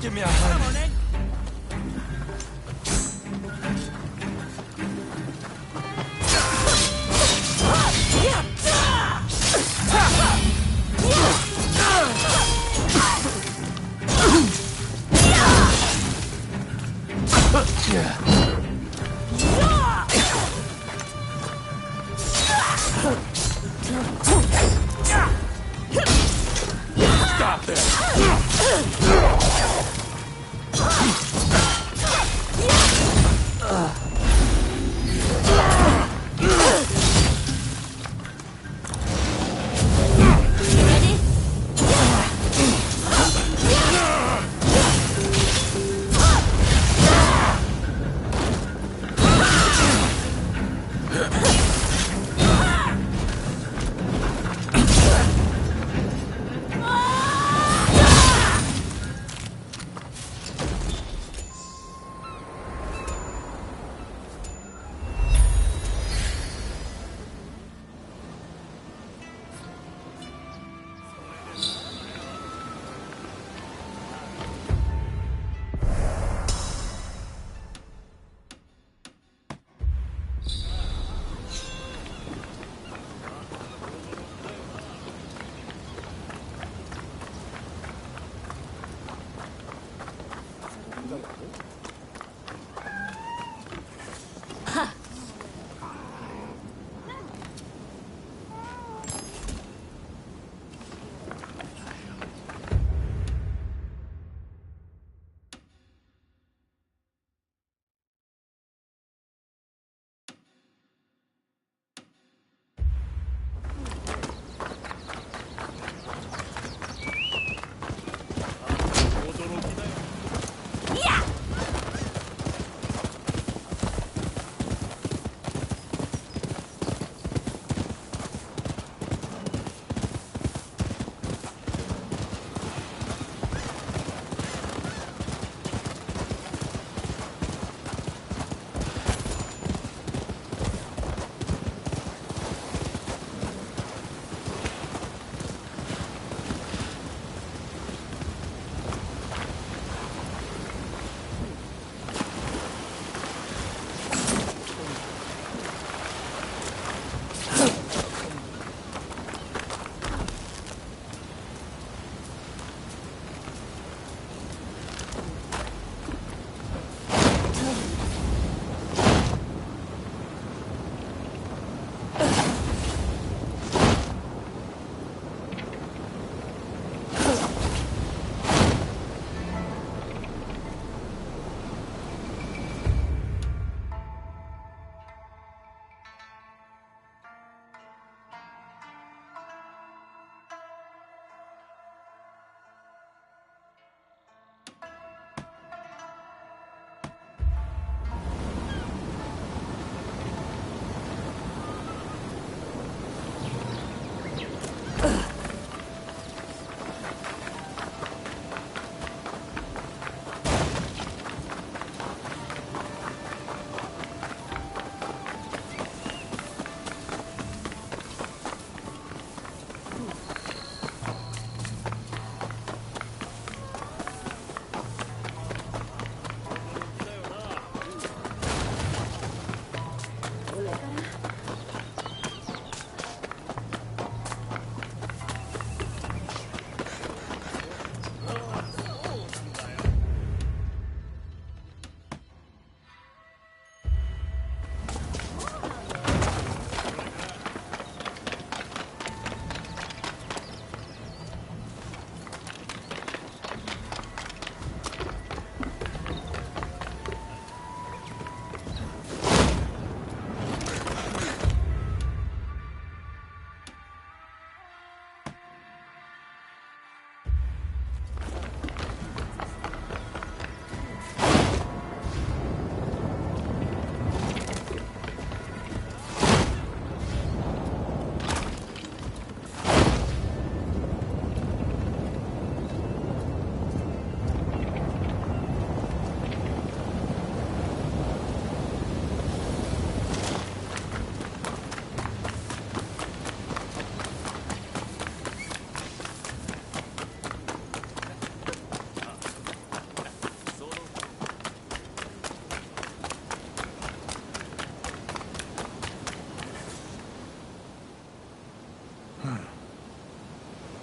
Give me a hand. Come on, then. Stop this!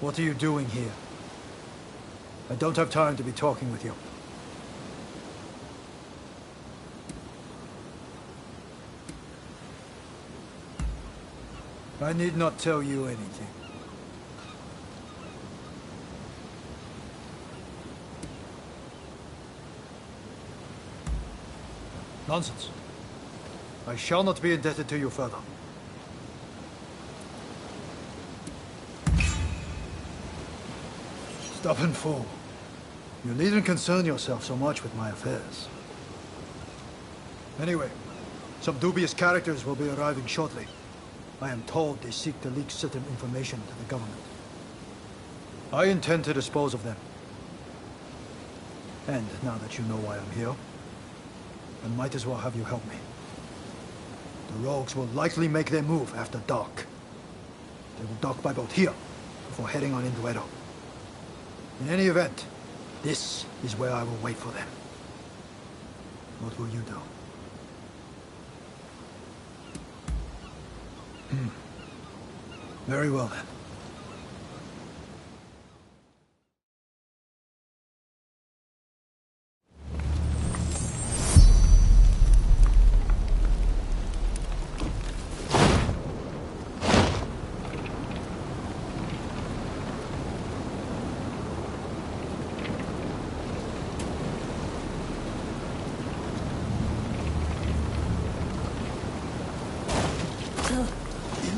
What are you doing here? I don't have time to be talking with you. I need not tell you anything. Nonsense. I shall not be indebted to you further. Stubborn fool. You needn't concern yourself so much with my affairs. Anyway, some dubious characters will be arriving shortly. I am told they seek to leak certain information to the government. I intend to dispose of them. And now that you know why I'm here, I might as well have you help me. The rogues will likely make their move after dark. They will dock by boat here before heading on into Edo. In any event, this is where I will wait for them. What will you do? Very well then.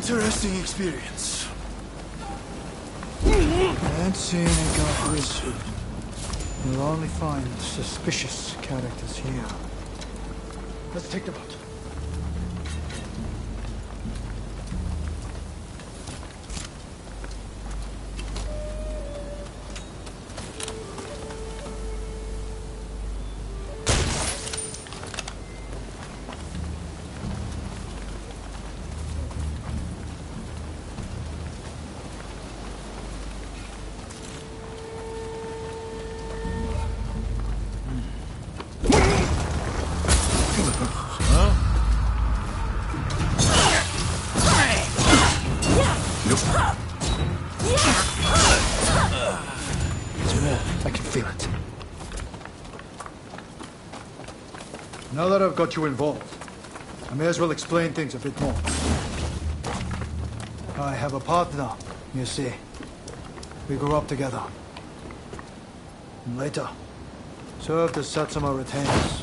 Interesting experience. Can't see any guards. You'll only find suspicious characters here. Let's take the boat. Now that I've got you involved, I may as well explain things a bit more. I have a partner, you see. We grew up together. And later, served as Satsuma retainers.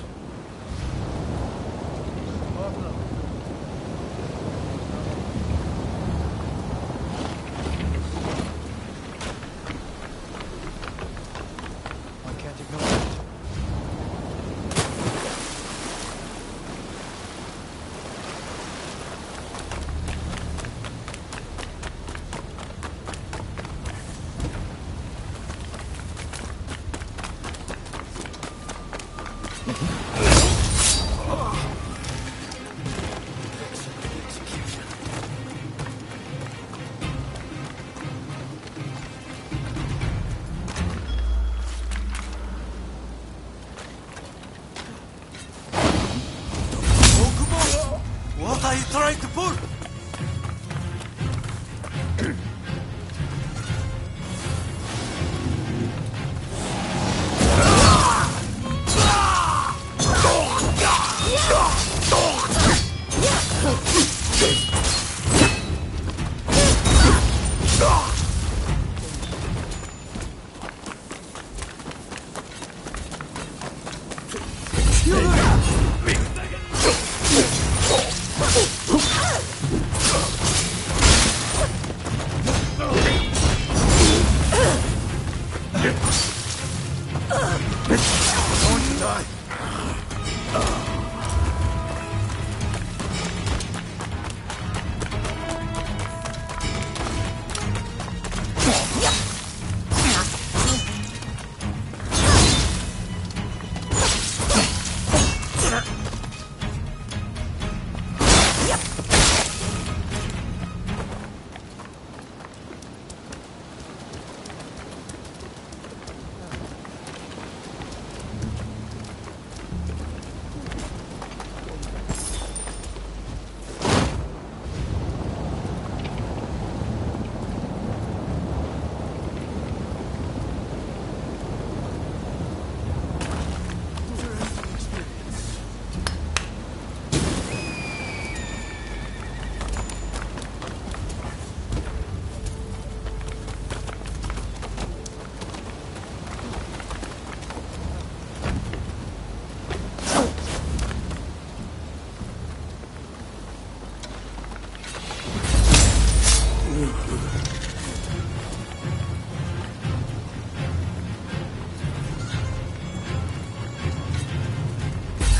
What are you trying to pull?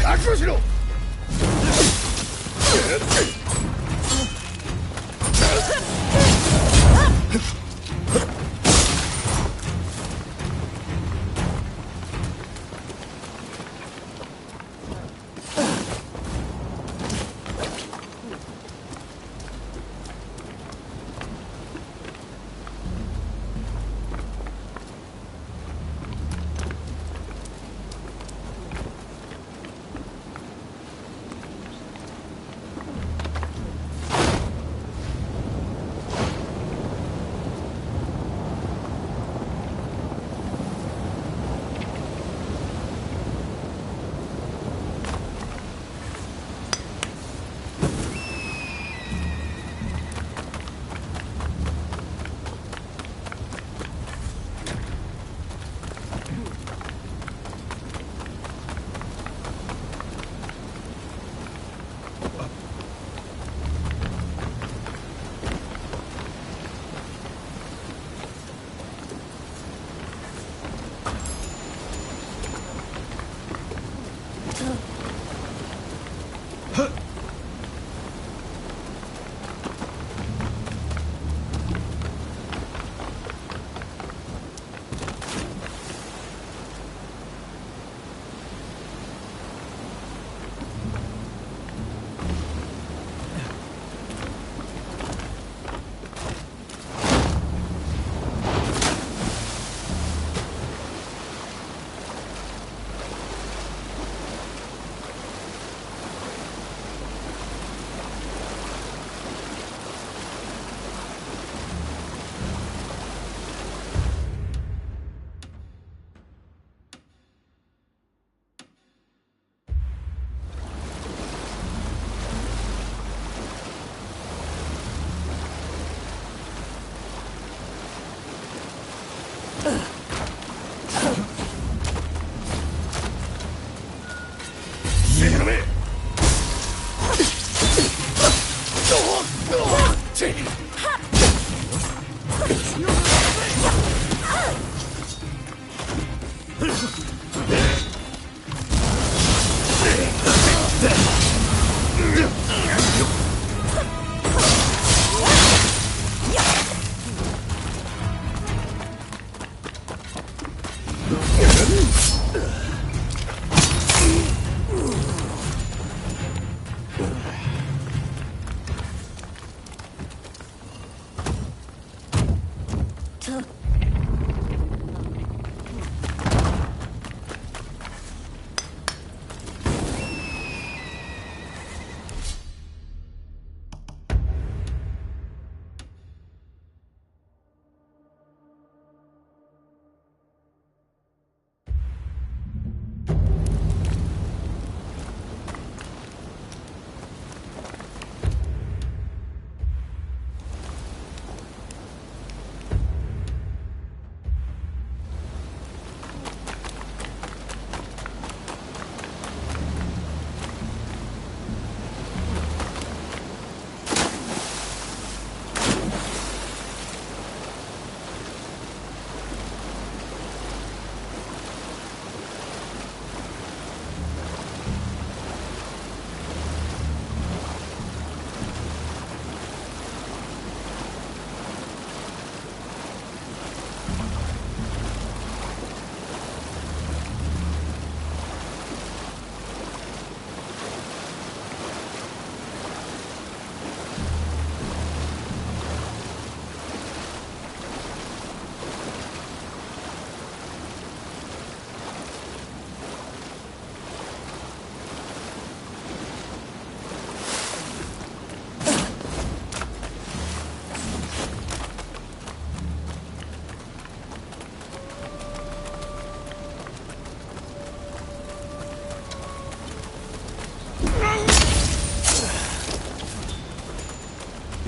覚悟しろ。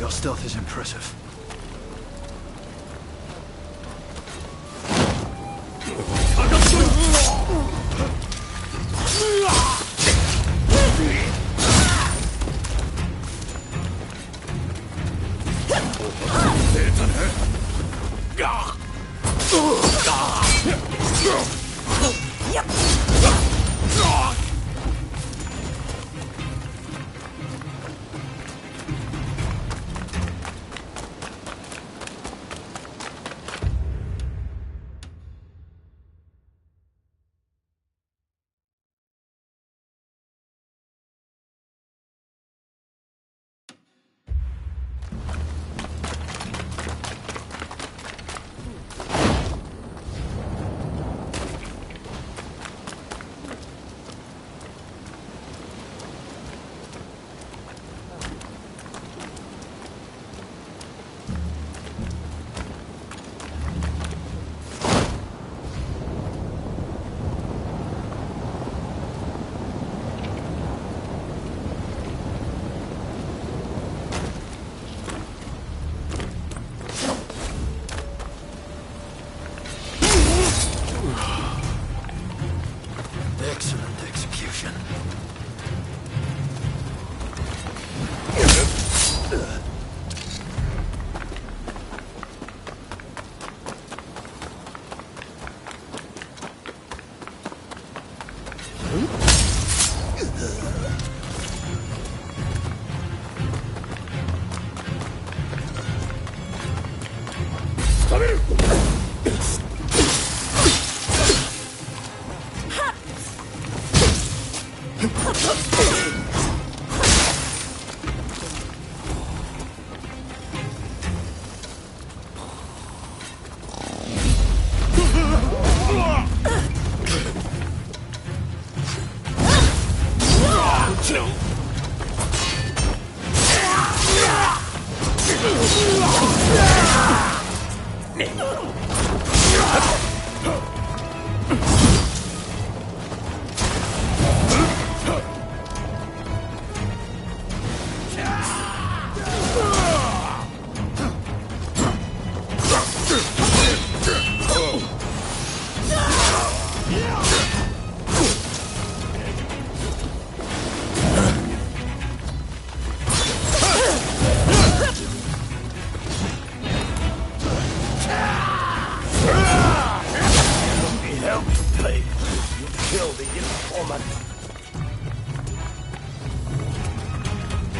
Your stealth is impressive.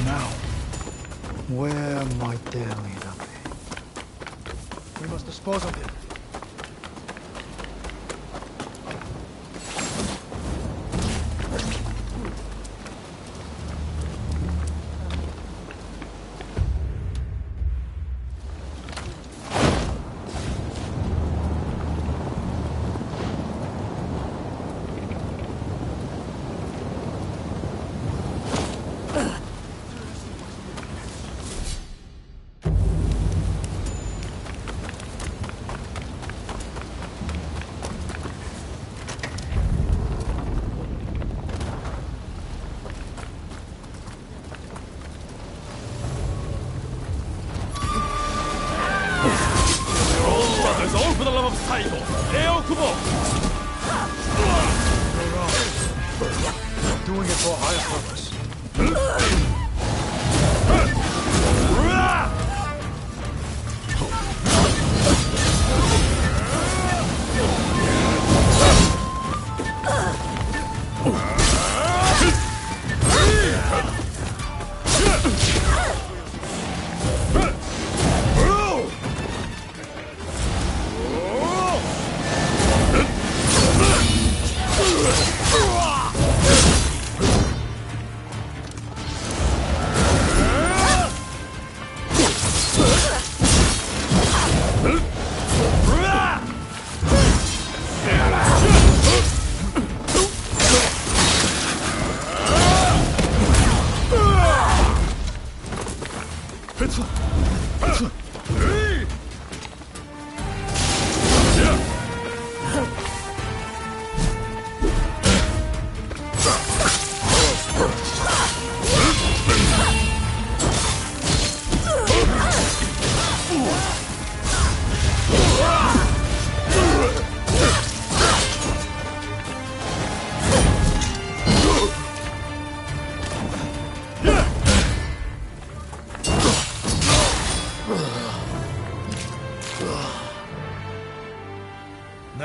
Now, where might their leader be? We must dispose of him. All for the love of Saigo! Eokubo! Doing it for a higher purpose.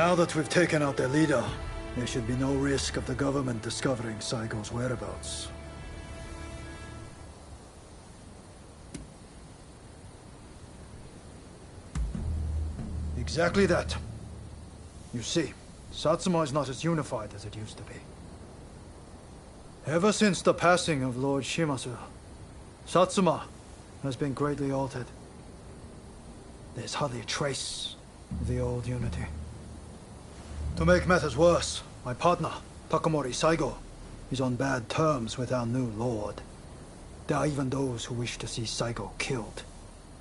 Now that we've taken out their leader, there should be no risk of the government discovering Saigo's whereabouts. Exactly that. You see, Satsuma is not as unified as it used to be. Ever since the passing of Lord Shimazu, Satsuma has been greatly altered. There's hardly a trace of the old unity. To make matters worse, my partner, Takamori Saigo, is on bad terms with our new lord. There are even those who wish to see Saigo killed,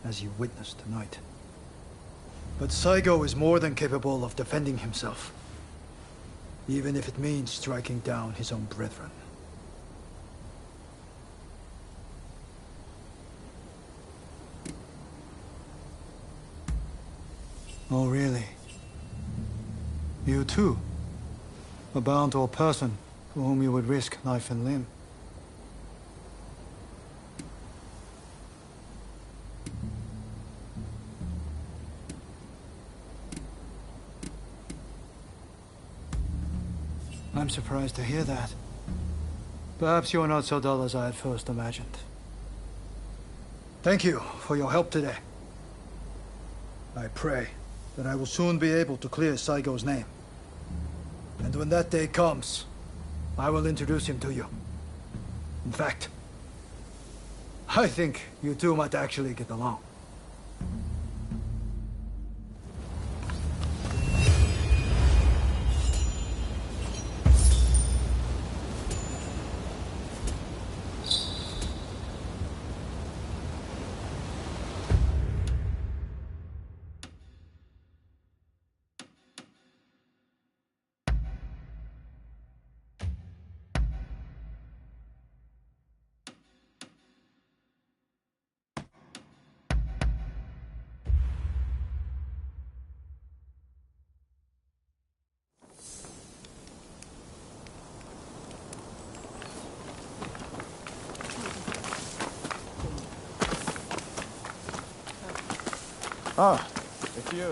as you witnessed tonight. But Saigo is more than capable of defending himself, even if it means striking down his own brethren. Oh, really? You too? are bound to a person for whom you would risk life and limb. I'm surprised to hear that. Perhaps you are not so dull as I had first imagined. Thank you for your help today. I pray that I will soon be able to clear Saigo's name. And when that day comes, I will introduce him to you. In fact, I think you two might actually get along. Ah, it's you.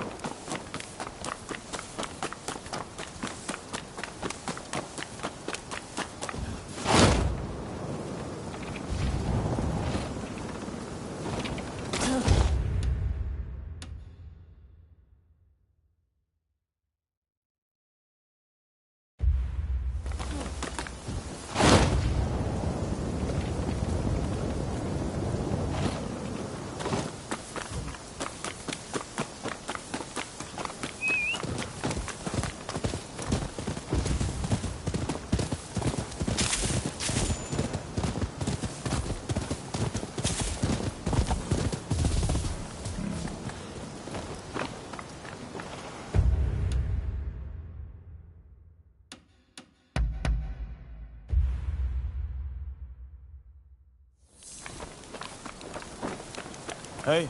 Hey.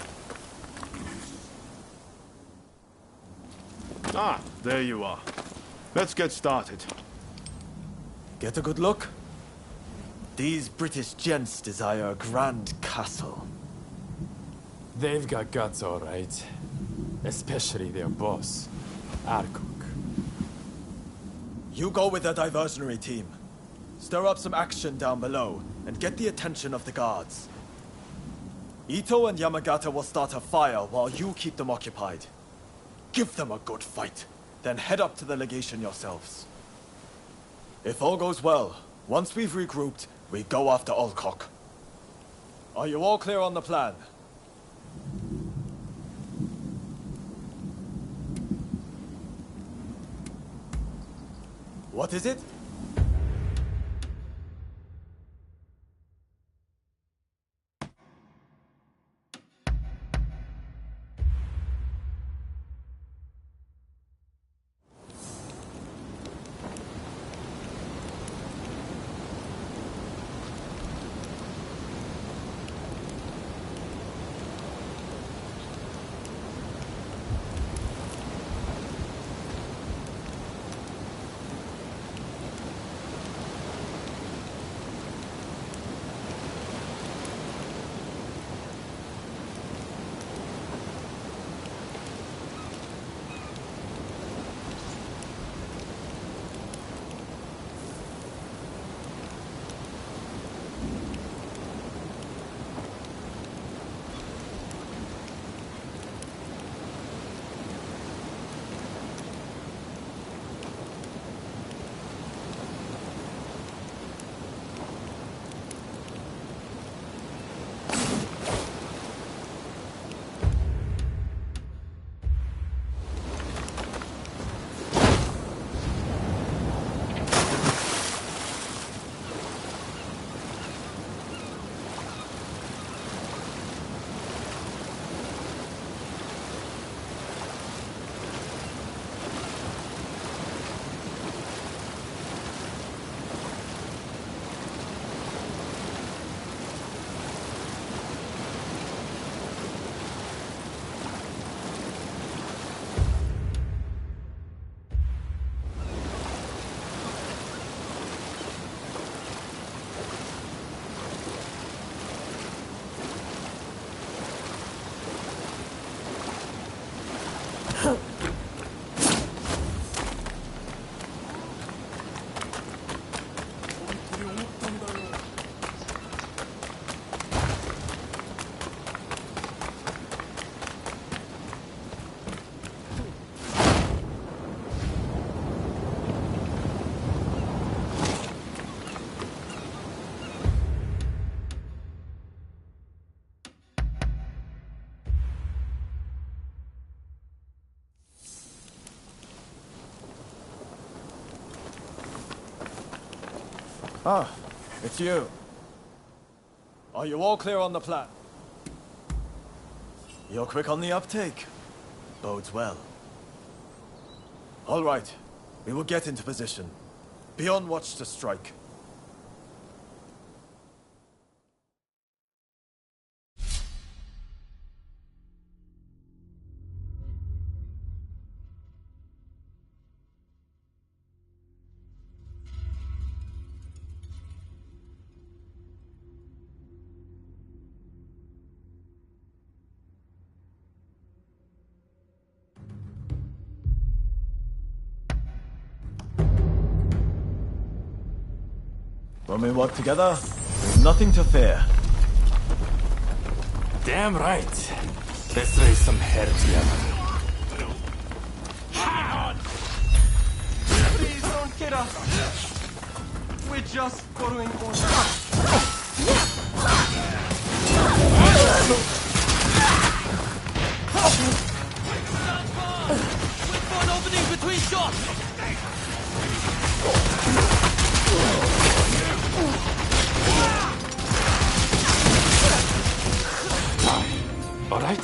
Ah, there you are. Let's get started. Get a good look? These British gents desire a grand castle. They've got guts, all right. Especially their boss, Arkuk. You go with the diversionary team. Stir up some action down below, and get the attention of the guards. Ito and Yamagata will start a fire while you keep them occupied. Give them a good fight, then head up to the legation yourselves. If all goes well, once we've regrouped, we go after Alcock. Are you all clear on the plan? What is it? Ah, it's you. Are you all clear on the plan? You're quick on the uptake. Bodes well. All right. We will get into position. Be on watch to strike. When we work together, there's nothing to fear. Damn right. Let's raise some hair together. Please don't get us. We're just following orders. Wait for an opening between shots! All right.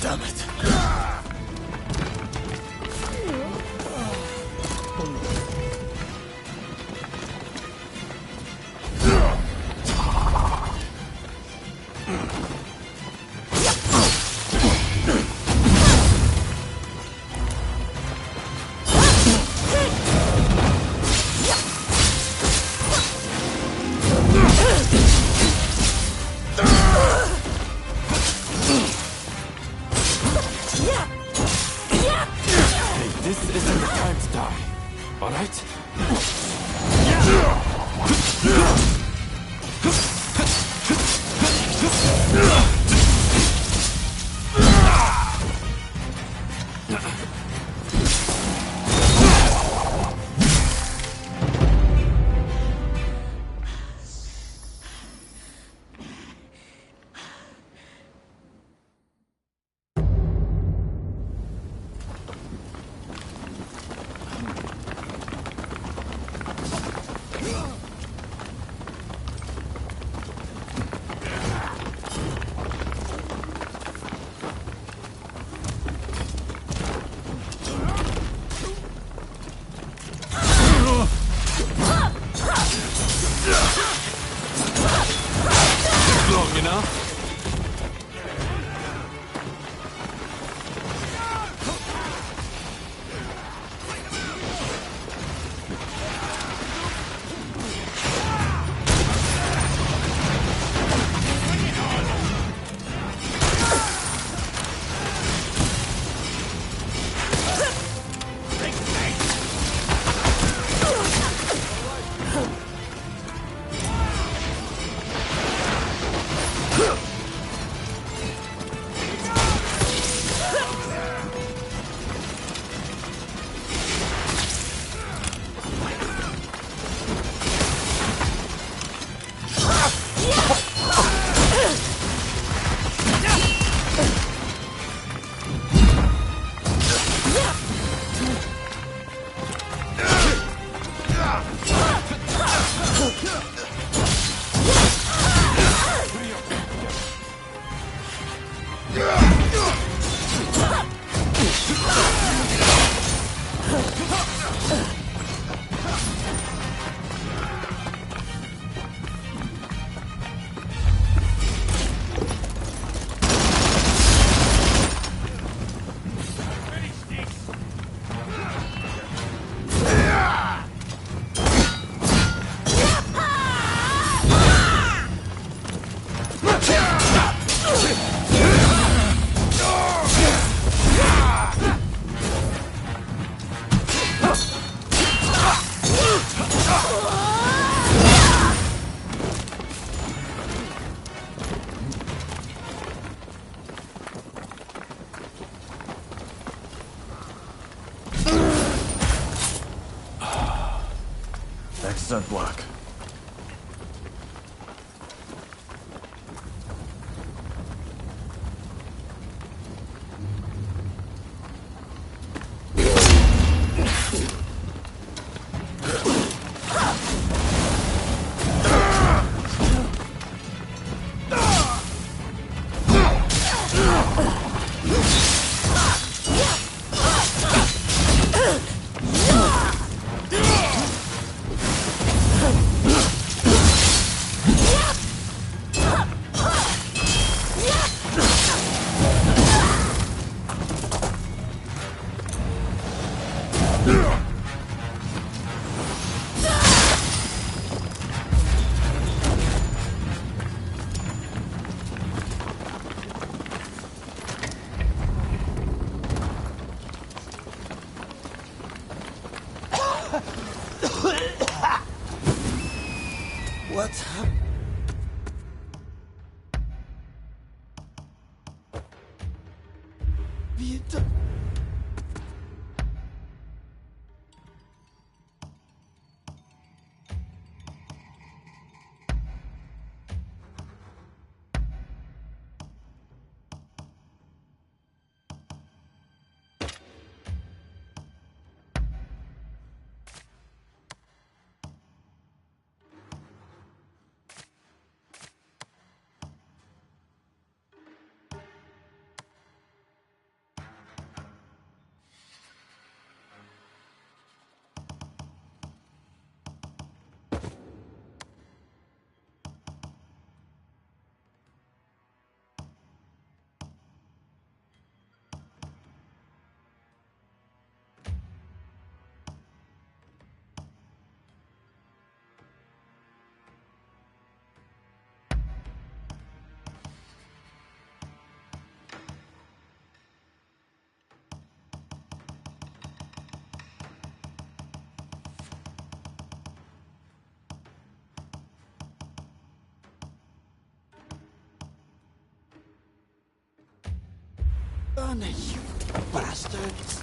Damn it. Excellent work. What's happening? Ronin, you bastards!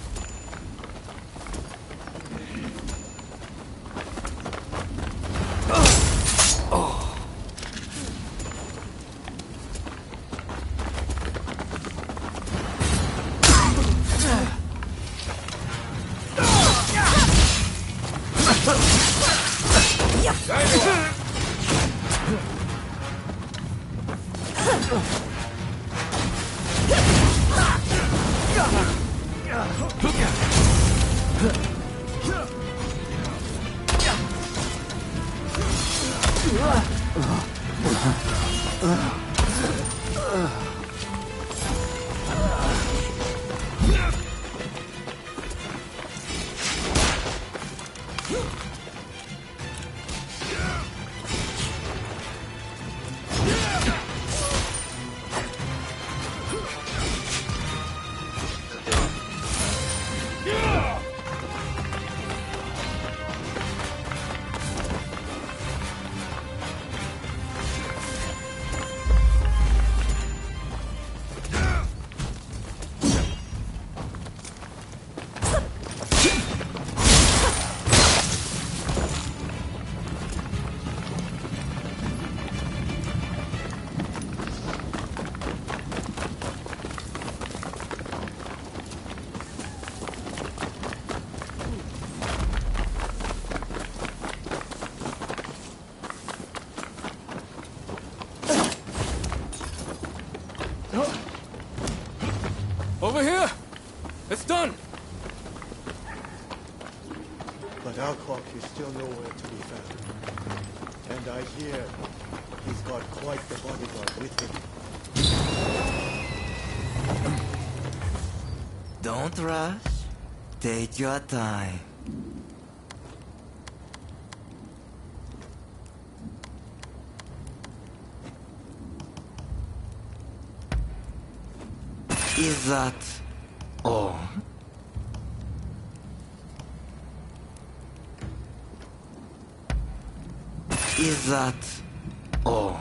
Over here! It's done! But our clock is still nowhere to be found. And I hear he's got quite the bodyguard with him. Don't rush. Take your time. Is that all? Is that all?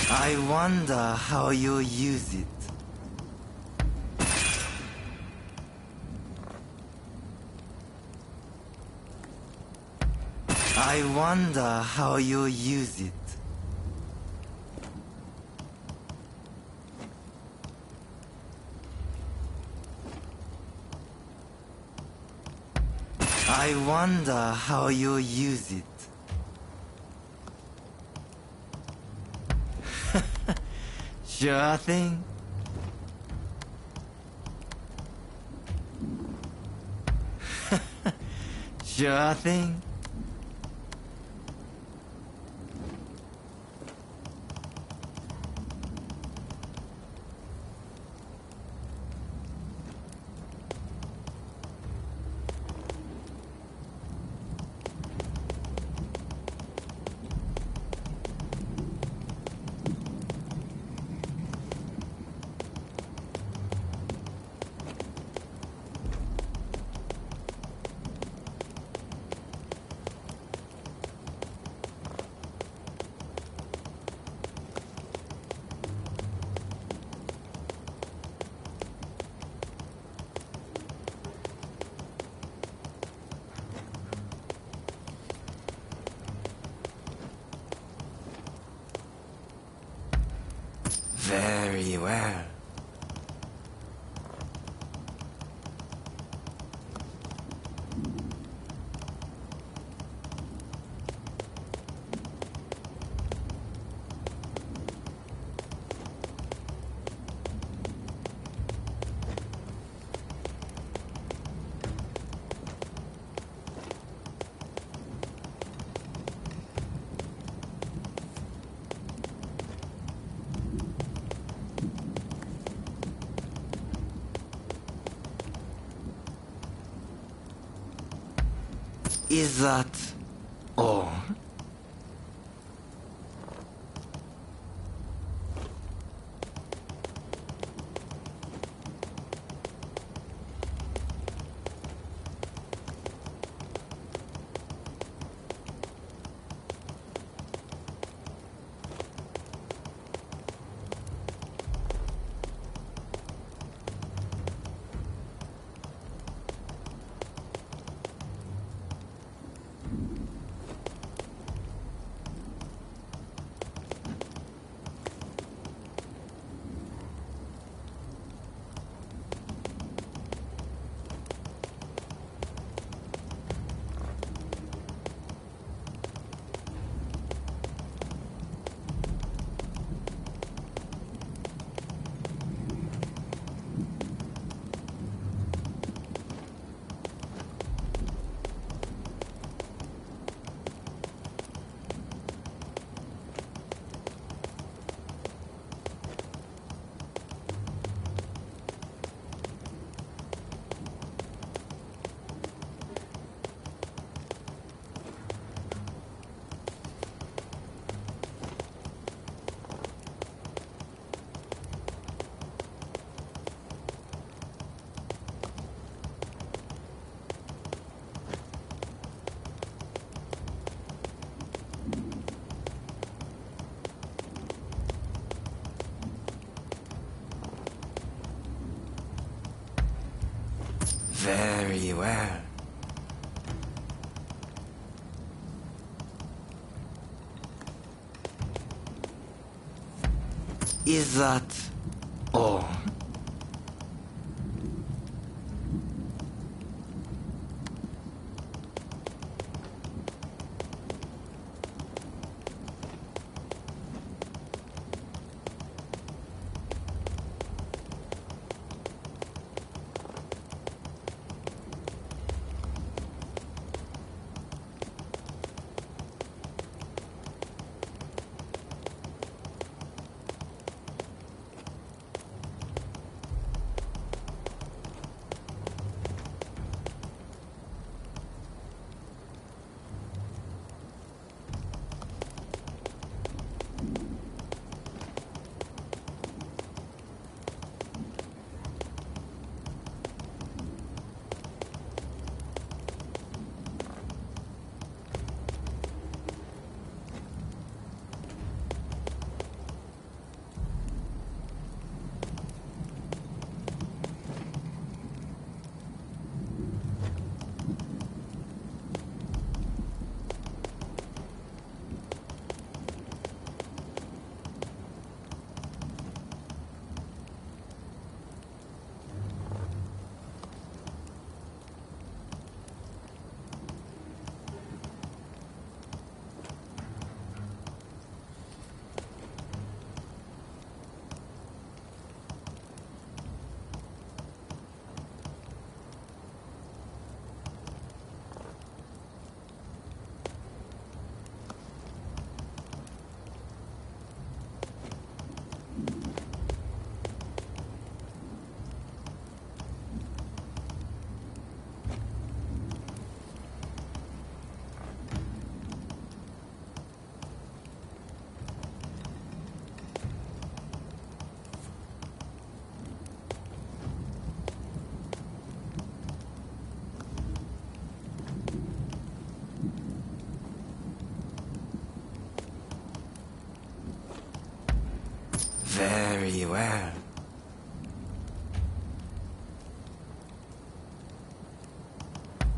I wonder how you use it. I wonder how you use it. I wonder how you use it. Sure thing. Sure thing. Very well. Is that all? Very well. Is that all? Very well.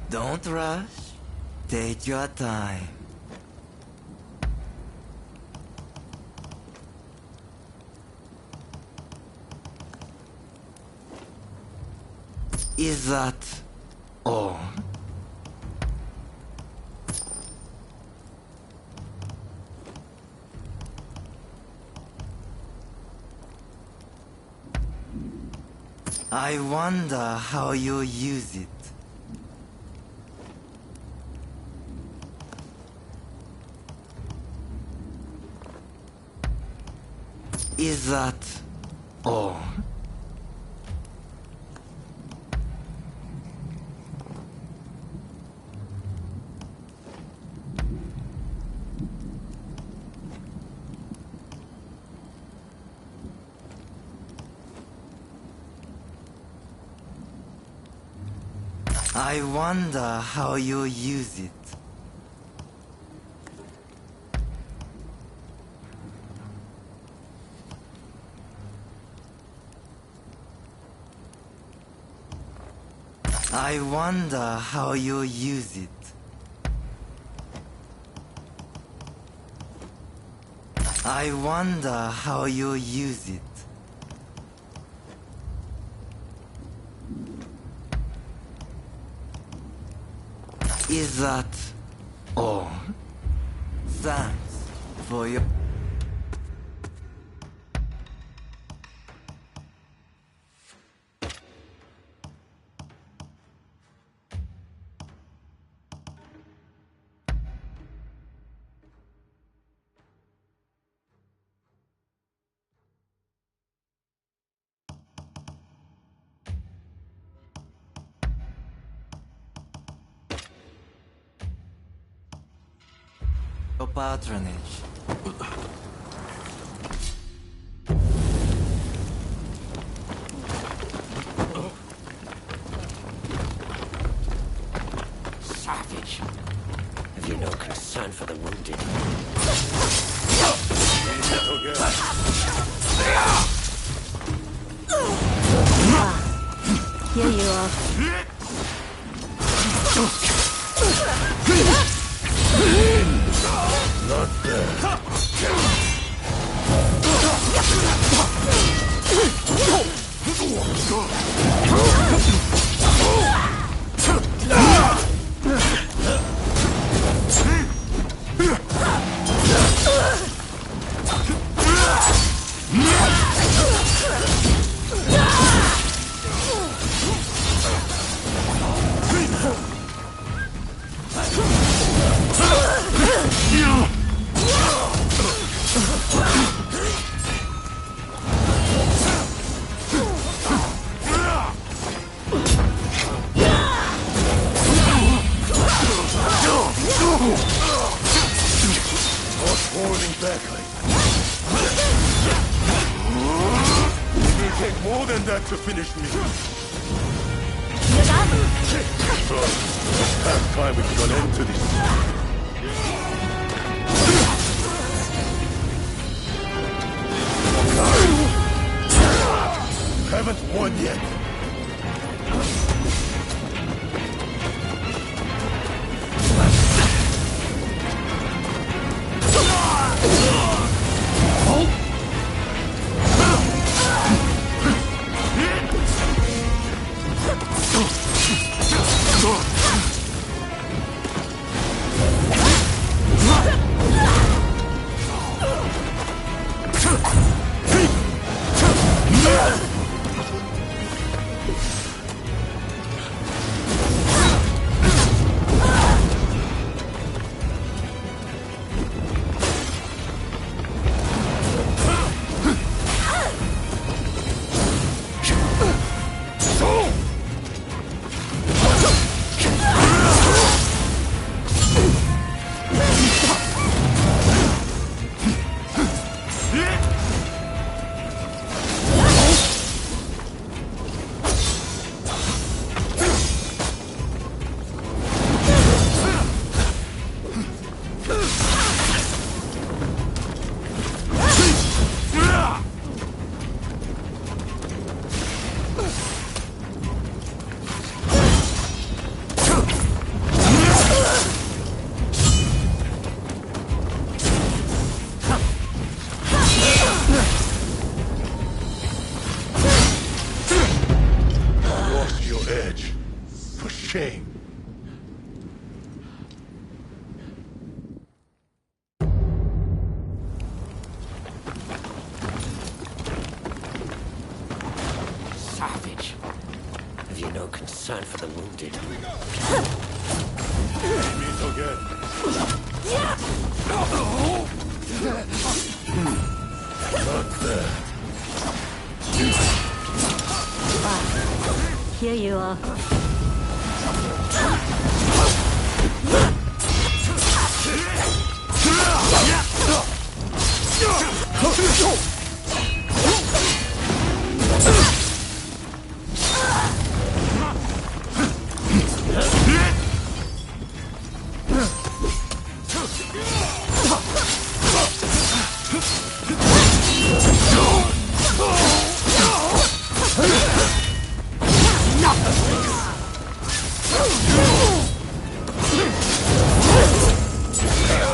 Don't rush. Take your time. Is that all? I wonder how you use it. Is that all? I wonder how you use it. I wonder how you use it. I wonder how you use it. Is that all? Thanks for your... your patronage. Savage. Have you no concern for the wounded? Here you are. Not bad. Holding back like it will take more than that to finish me. Half time we put an end to this. Haven't won yet. concern for the wounded. Meet again. Not there. Here you are.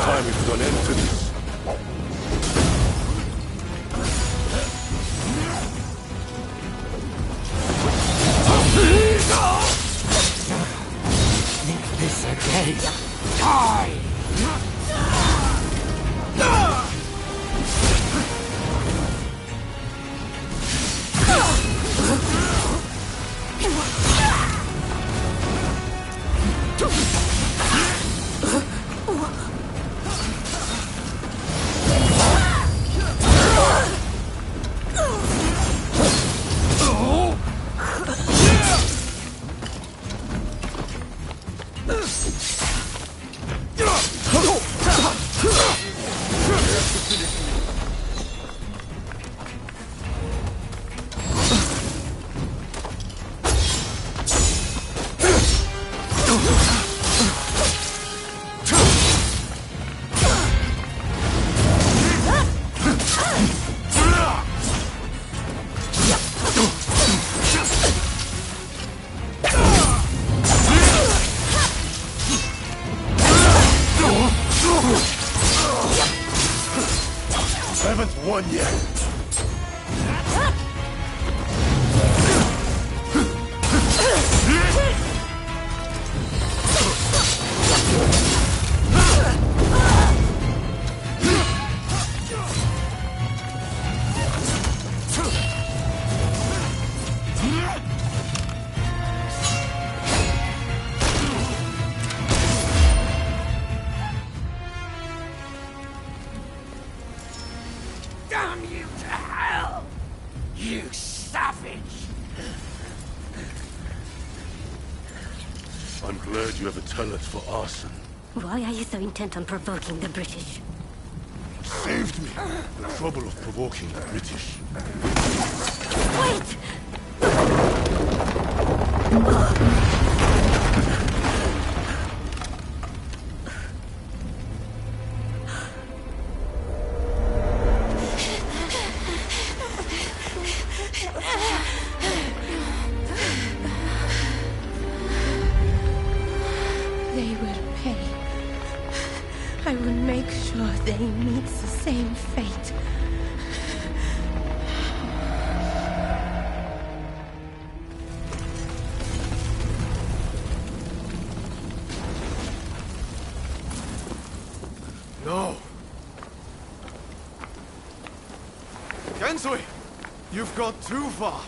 Time is an end to this. Think this again. Die! Haven't won yet. Damn you to hell! You savage! I'm glad you have a talent for arson. Why are you so intent on provoking the British? Saved me the trouble of provoking the British. Wait! They will pay. I will make sure they meet the same fate. No! Gensui! You've got too far!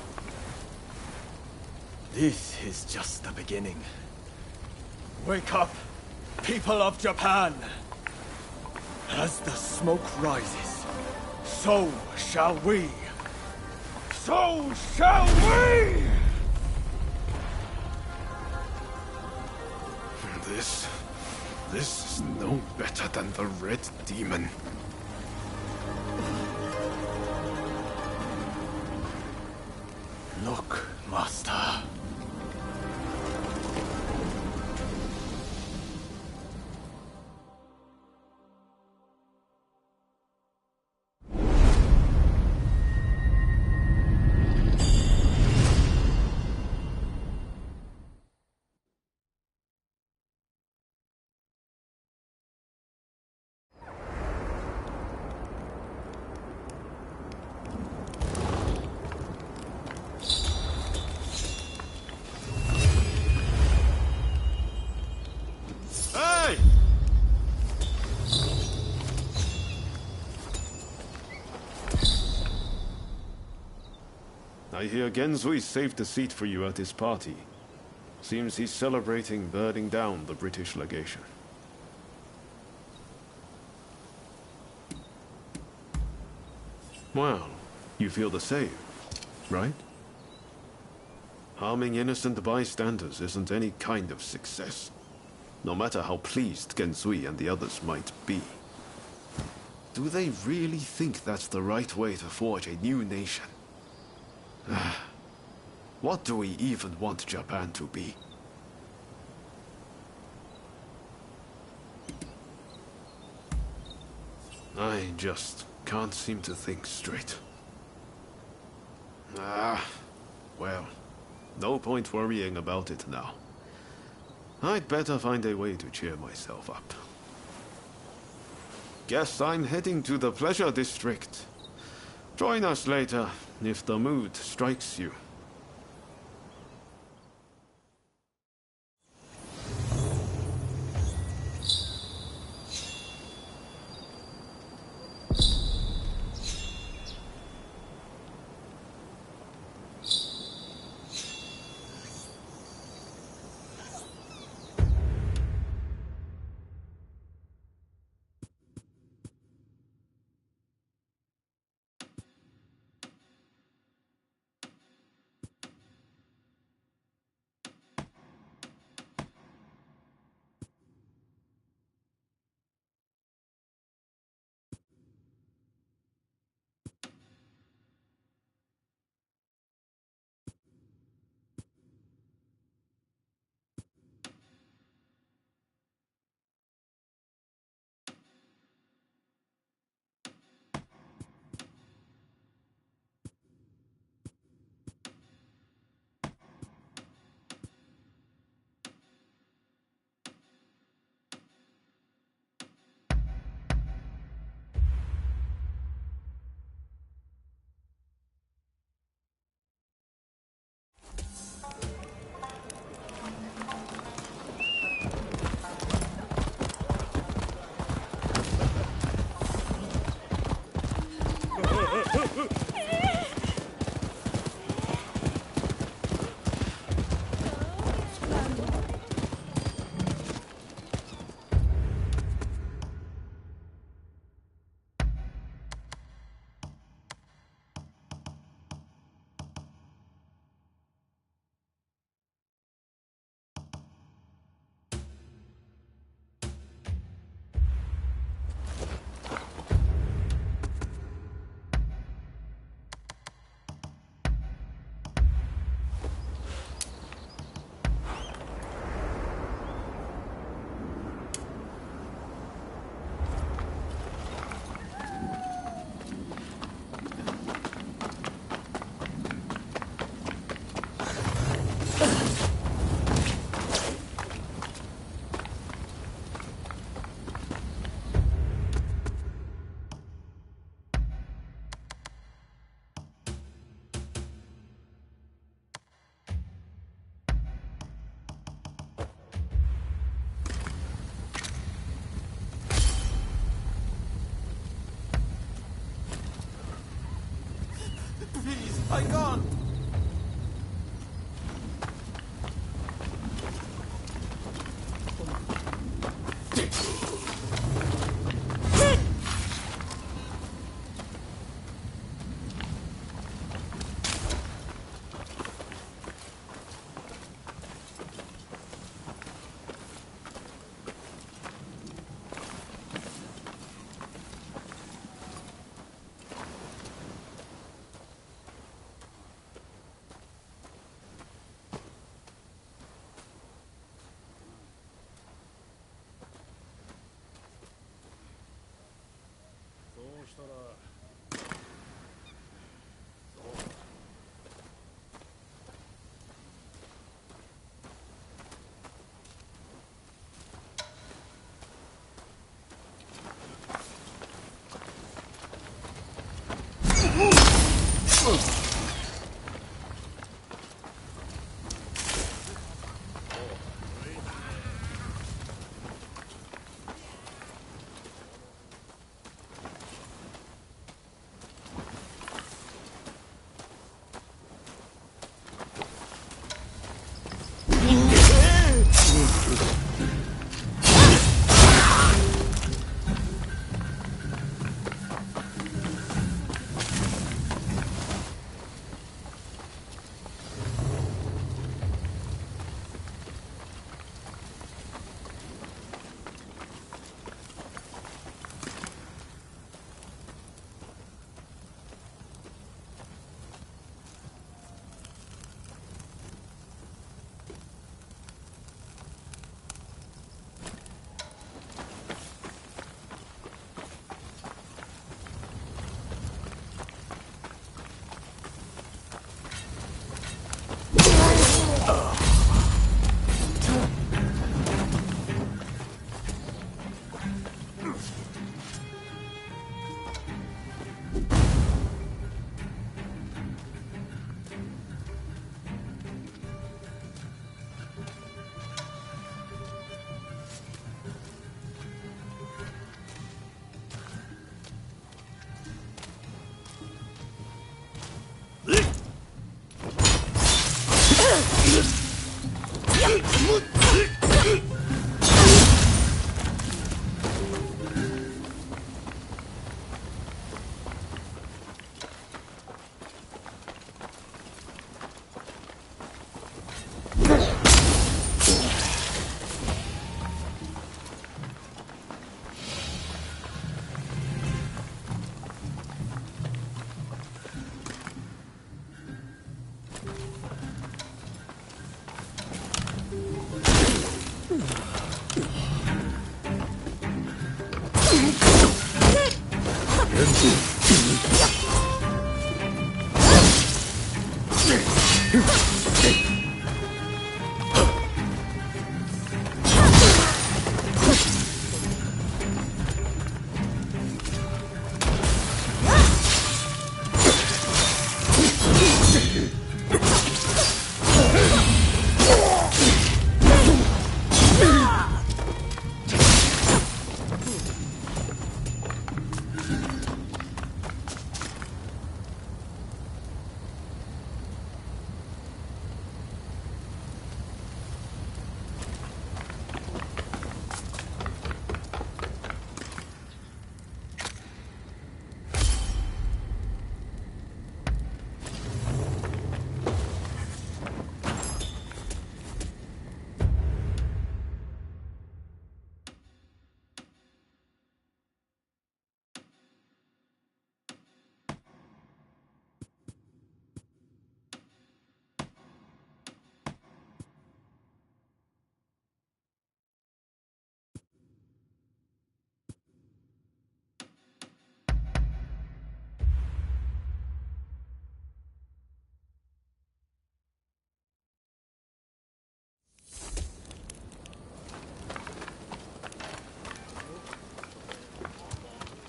This is just the beginning. Wake up, people of Japan! As the smoke rises, so shall we! So shall we! This is no better than the Red Demon. Look, Master. I hear Genzui saved a seat for you at his party. Seems he's celebrating burning down the British legation. Well, you feel the same, right? Harming innocent bystanders isn't any kind of success, no matter how pleased Gensui and the others might be. Do they really think that's the right way to forge a new nation? What do we even want Japan to be? I just can't seem to think straight. Well, no point worrying about it now. I'd better find a way to cheer myself up. Guess I'm heading to the Pleasure District. Join us later, if the mood strikes you. I can't!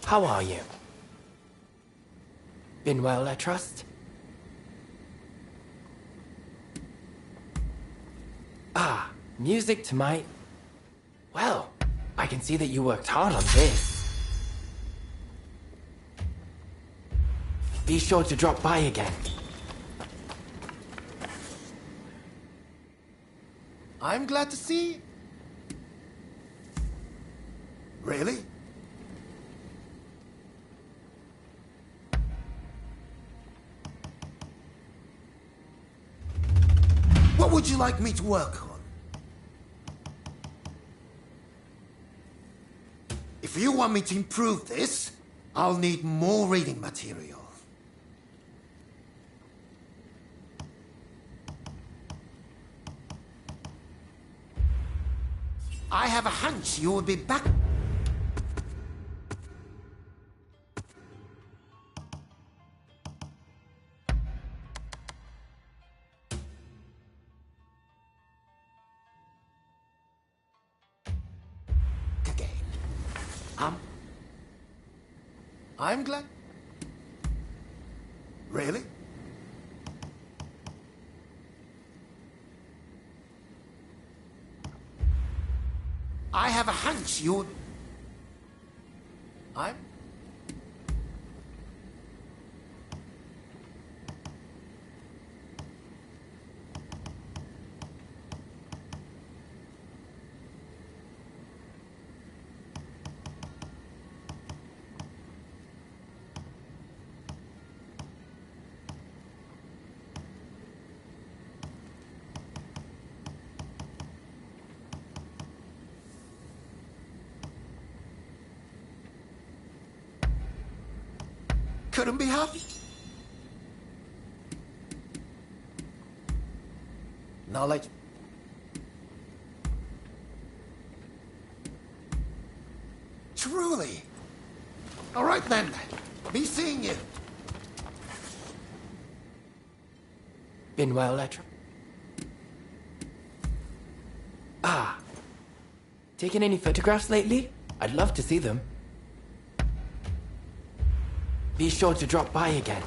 How are you? Been well, I trust? Ah, music to my... Well, I can see that you worked hard on this. Be sure to drop by again. I'm glad to see... Really? What would you like me to work on? If you want me to improve this, I'll need more reading material. I have a hunch you will be back. Again. I'm glad. Really? I have a hunch you would... I'm... Couldn't be happy. Knowledge. Truly. All right then. Be seeing you. Been well, Letra? Ah. Taken any photographs lately? I'd love to see them. Be sure to drop by again.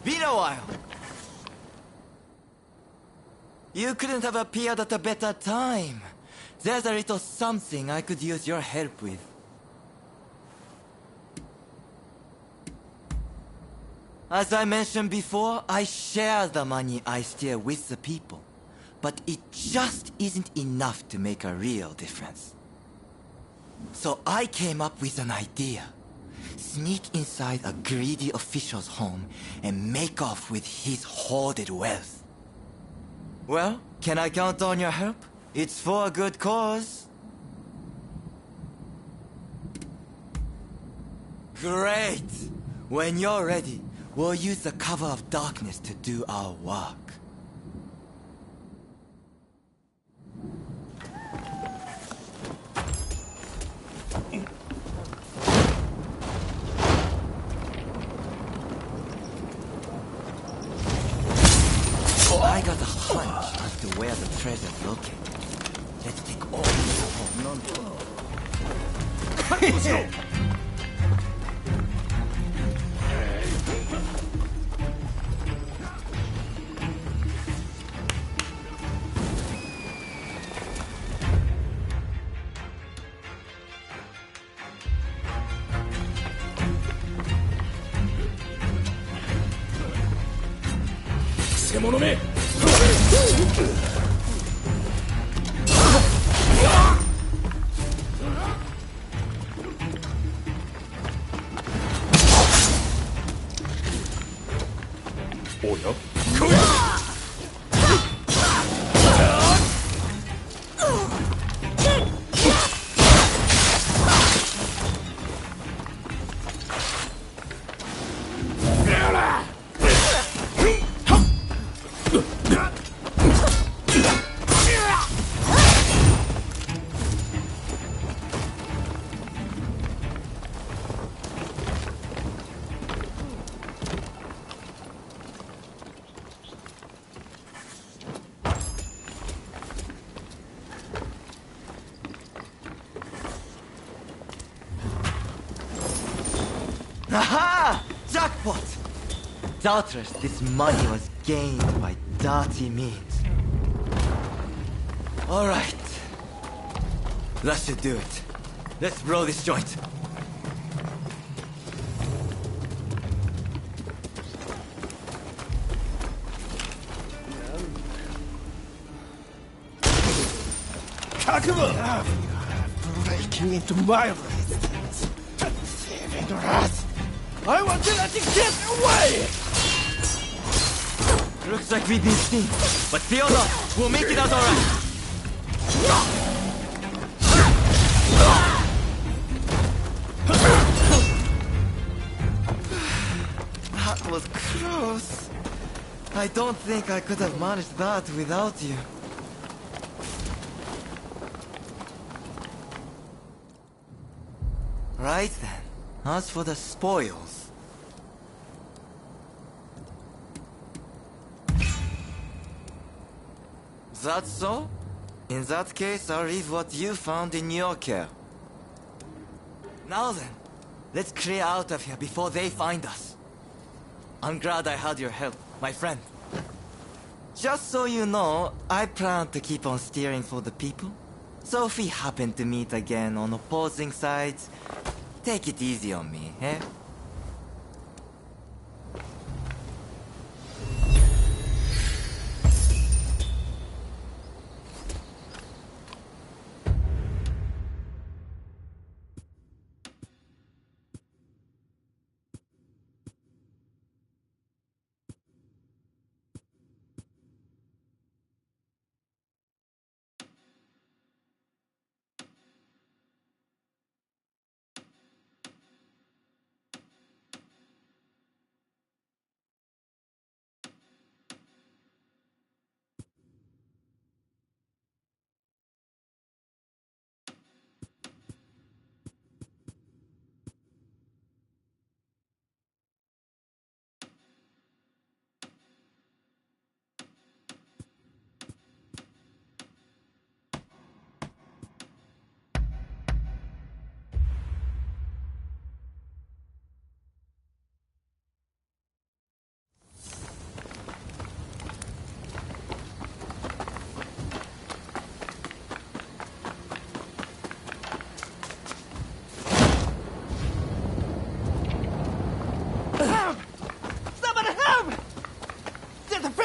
Been a while. You couldn't have appeared at a better time. There's a little something I could use your help with. As I mentioned before, I share the money I steal with the people. But it just isn't enough to make a real difference. So I came up with an idea. Sneak inside a greedy official's home and make off with his hoarded wealth. Well, can I count on your help? It's for a good cause. Great! When you're ready, we'll use the cover of darkness to do our work. I got a hunch as to where the treasure's located. Let's take all this home. Let's go! Aha! Jackpot! Doubtless this money was gained by dirty means. Alright. That should do it. Let's blow this joint. Breaking into my resistance. Saving us. I want to let you get away! Looks like we've been seen. But fear not, we'll make it out alright. That was close. I don't think I could have managed that without you. Right then. As for the spoils... That's so? In that case, I'll leave what you found in your care. Now then, let's clear out of here before they find us. I'm glad I had your help, my friend. Just so you know, I plan to keep on steering for the people. So if we happen to meet again on opposing sides, take it easy on me, eh?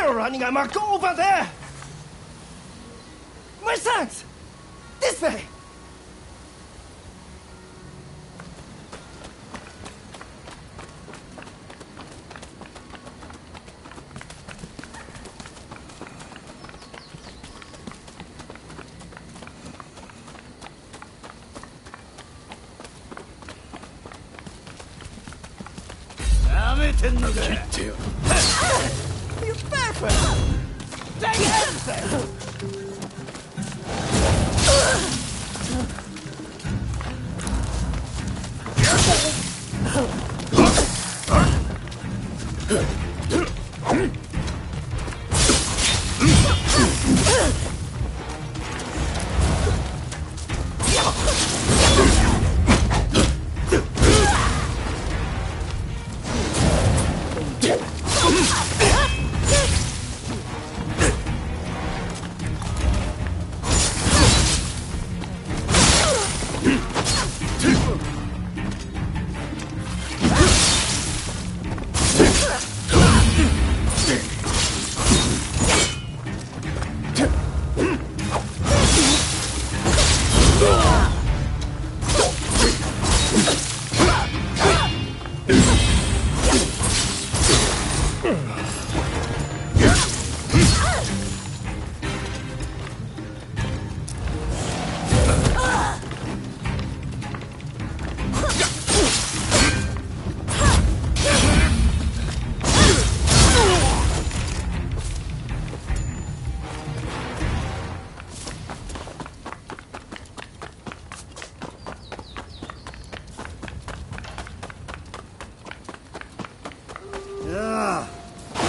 Running amok over there! My sons! This way! You perfect! Take everything!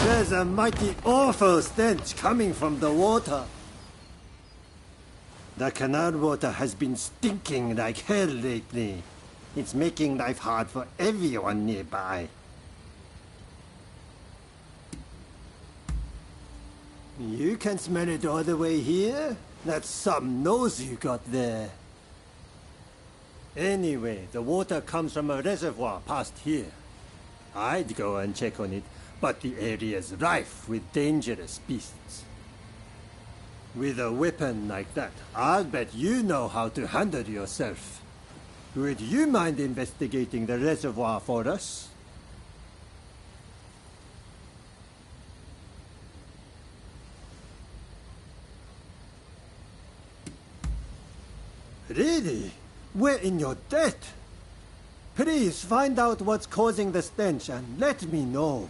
There's a mighty awful stench coming from the water. The canal water has been stinking like hell lately. It's making life hard for everyone nearby. You can smell it all the way here? That's some nose you got there. Anyway, the water comes from a reservoir past here. I'd go and check on it, but the area's rife with dangerous beasts. With a weapon like that, I'll bet you know how to handle yourself. Would you mind investigating the reservoir for us? Really? We're in your debt. Please find out what's causing the stench and let me know.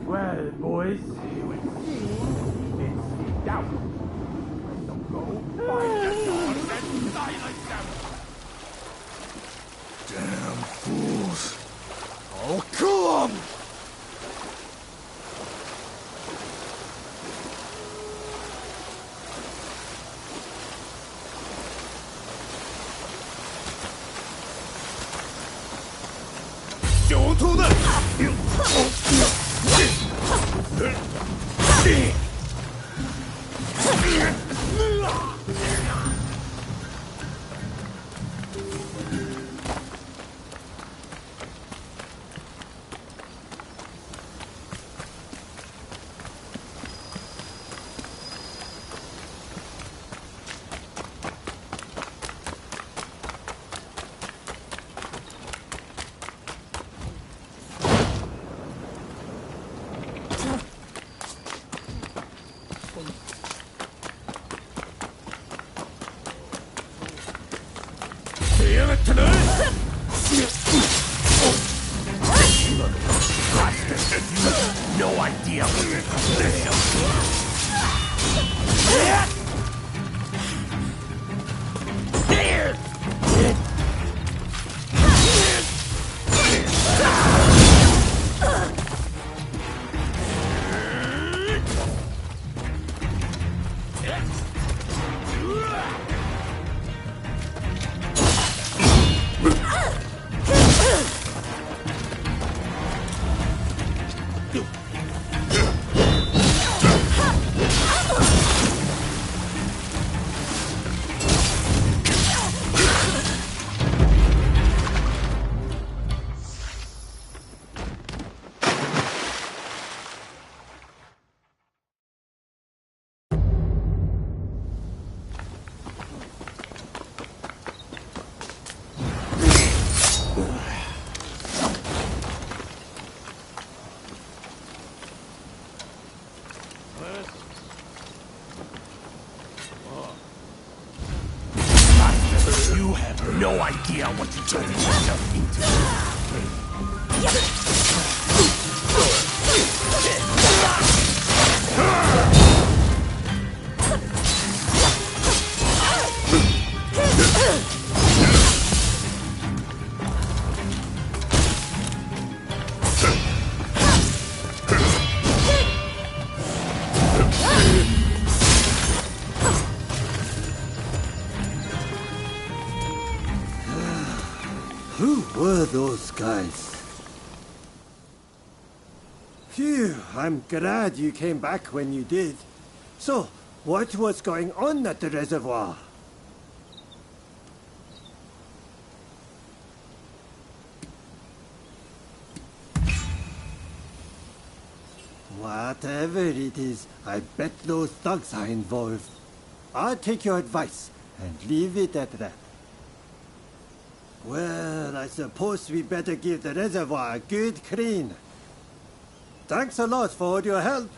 Well, boys, it seems it's in doubt. So go find the dogs and silence them! Damn fools! I'll kill 'em! No idea what this You have no idea what you're getting yourself Who were those guys? Phew, I'm glad you came back when you did. So, what was going on at the reservoir? Whatever it is, I bet those thugs are involved. I'll take your advice and leave it at that. Well, I suppose we better give the reservoir a good clean. Thanks a lot for all your help.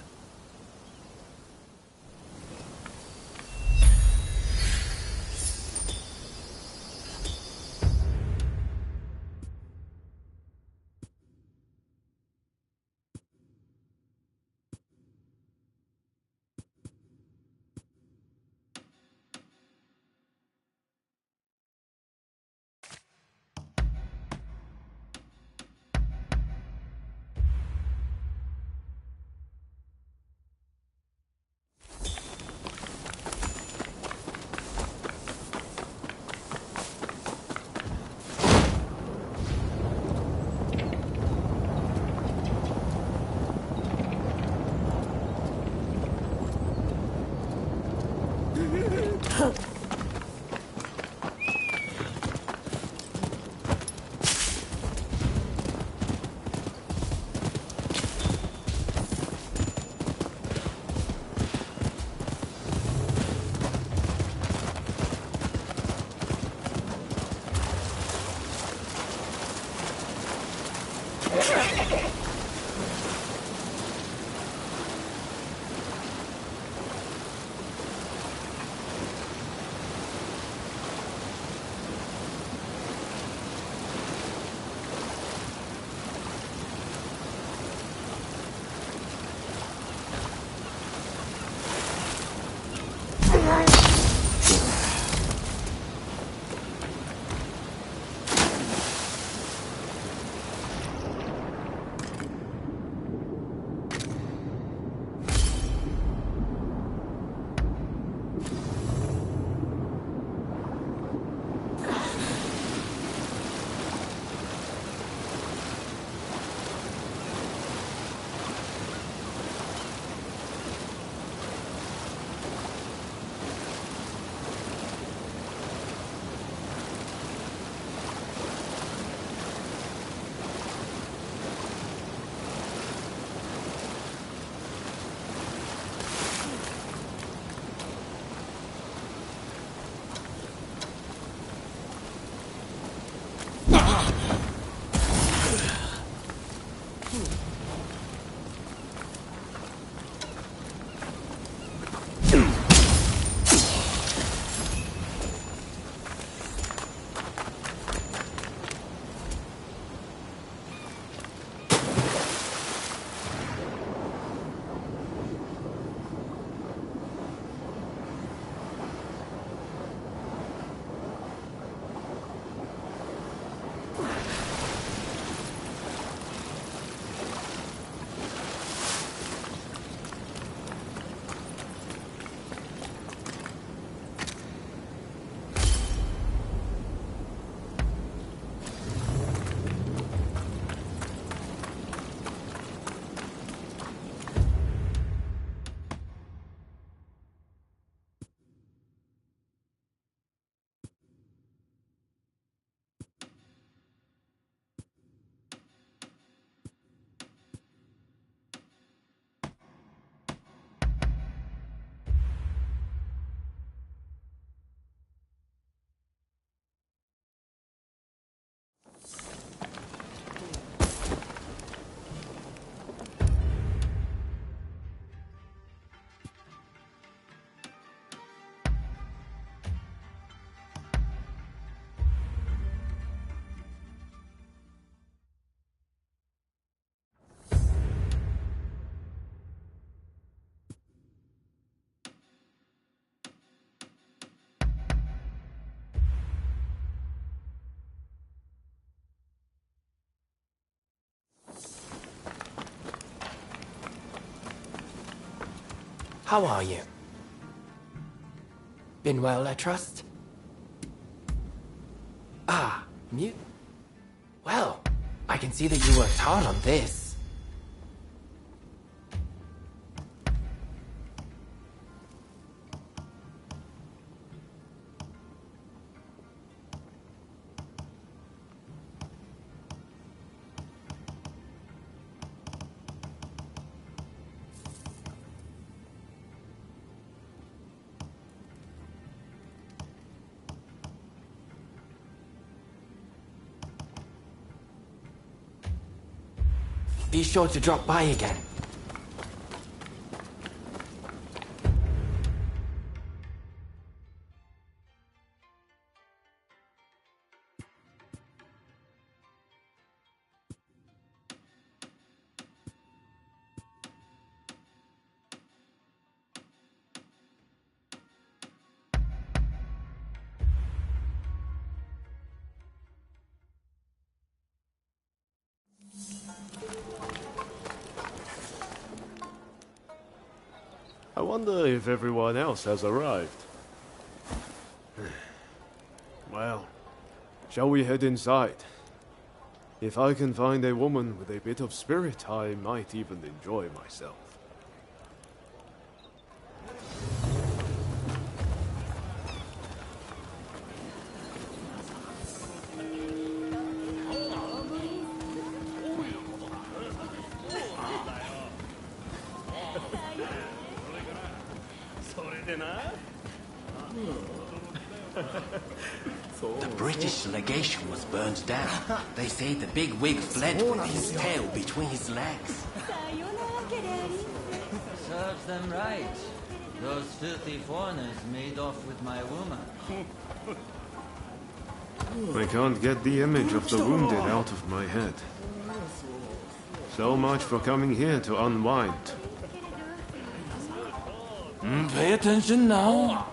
How are you? Been well, I trust? Ah, mute. Well, I can see that you worked hard on this. Be sure to drop by again. I wonder if everyone else has arrived. Well, shall we head inside? If I can find a woman with a bit of spirit, I might even enjoy myself. The British legation was burned down. They say the big wig fled with his tail between his legs. Serves them right. Those filthy foreigners made off with my woman. I can't get the image of the wounded out of my head. So much for coming here to unwind. Pay attention now.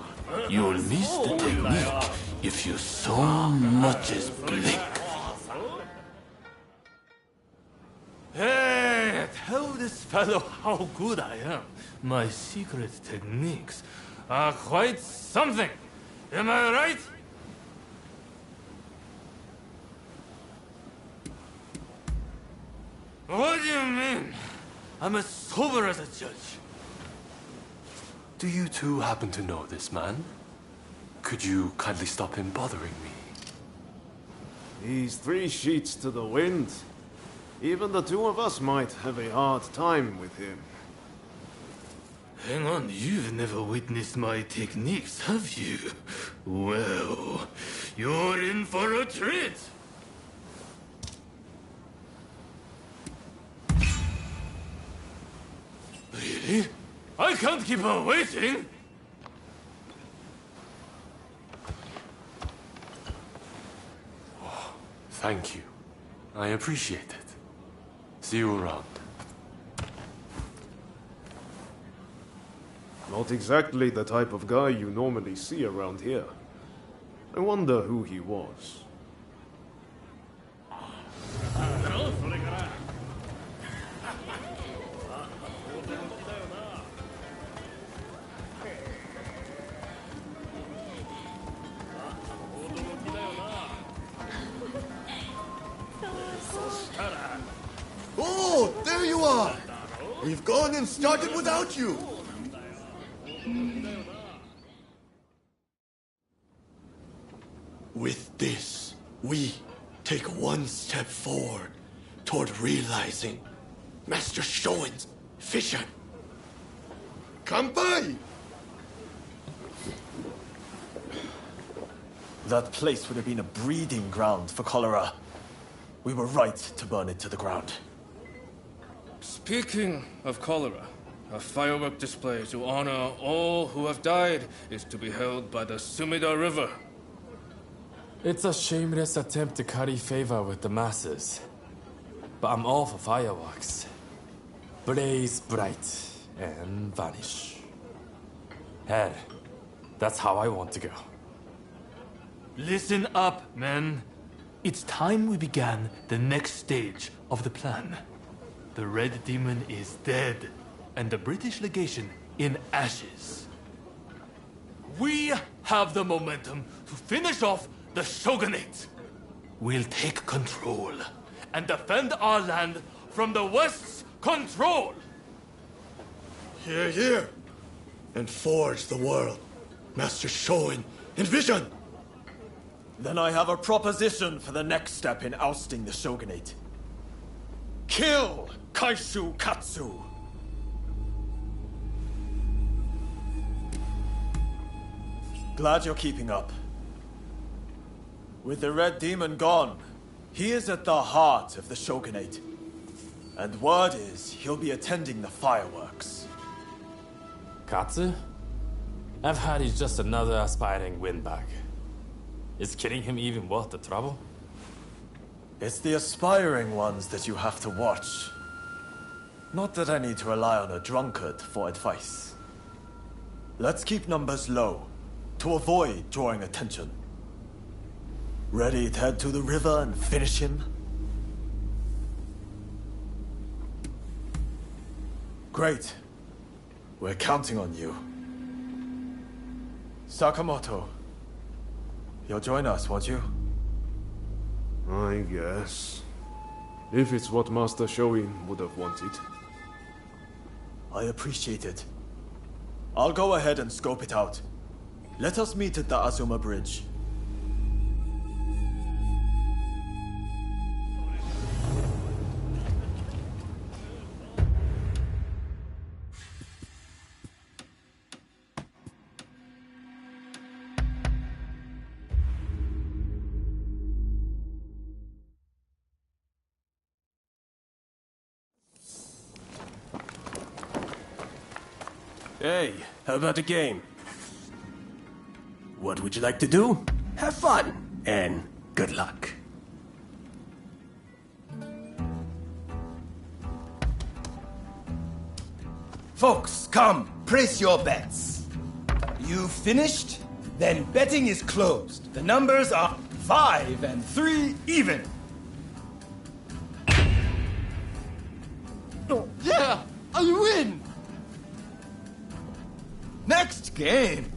You'll miss the technique if you so much as blink. Hey, tell this fellow how good I am. My secret techniques are quite something. Am I right? What do you mean? I'm as sober as a judge. Do you two happen to know this man? Could you kindly stop him bothering me? He's 3 sheets to the wind. Even the two of us might have a hard time with him. Hang on, you've never witnessed my techniques, have you? Well, you're in for a treat! Really? I can't keep on waiting! Oh, thank you. I appreciate it. See you around. Not exactly the type of guy you normally see around here. I wonder who he was. Oh, there you are! We've gone and started without you! With this, we take one step forward toward realizing Master Shoin's vision. Kampai! That place would have been a breeding ground for cholera. We were right to burn it to the ground. Speaking of cholera, a firework display to honor all who have died is to be held by the Sumida River. It's a shameless attempt to curry favor with the masses. But I'm all for fireworks. Blaze bright and vanish. Hell, that's how I want to go. Listen up, men. It's time we began the next stage of the plan. The Red Demon is dead, and the British legation in ashes. We have the momentum to finish off the Shogunate. We'll take control and defend our land from the West's control. Here, here. And forge the world. Master Shoin, envision! Then I have a proposition for the next step in ousting the Shogunate. Kill Kaishu Katsu! Glad you're keeping up. With the Red Demon gone, he is at the heart of the Shogunate. And word is he'll be attending the fireworks. Katsu? I've heard he's just another aspiring windbag. Is killing him even worth the trouble? It's the aspiring ones that you have to watch. Not that I need to rely on a drunkard for advice. Let's keep numbers low, to avoid drawing attention. Ready to head to the river and finish him? Great. We're counting on you. Sakamoto, you'll join us, won't you? I guess. If it's what Master Shoin would have wanted. I appreciate it. I'll go ahead and scope it out. Let us meet at the Azuma Bridge. Hey, how about a game? What would you like to do? Have fun, and good luck. Folks, come, place your bets. You finished? Then betting is closed. The numbers are 5 and 3 even. Oh, yeah, I win! Next game.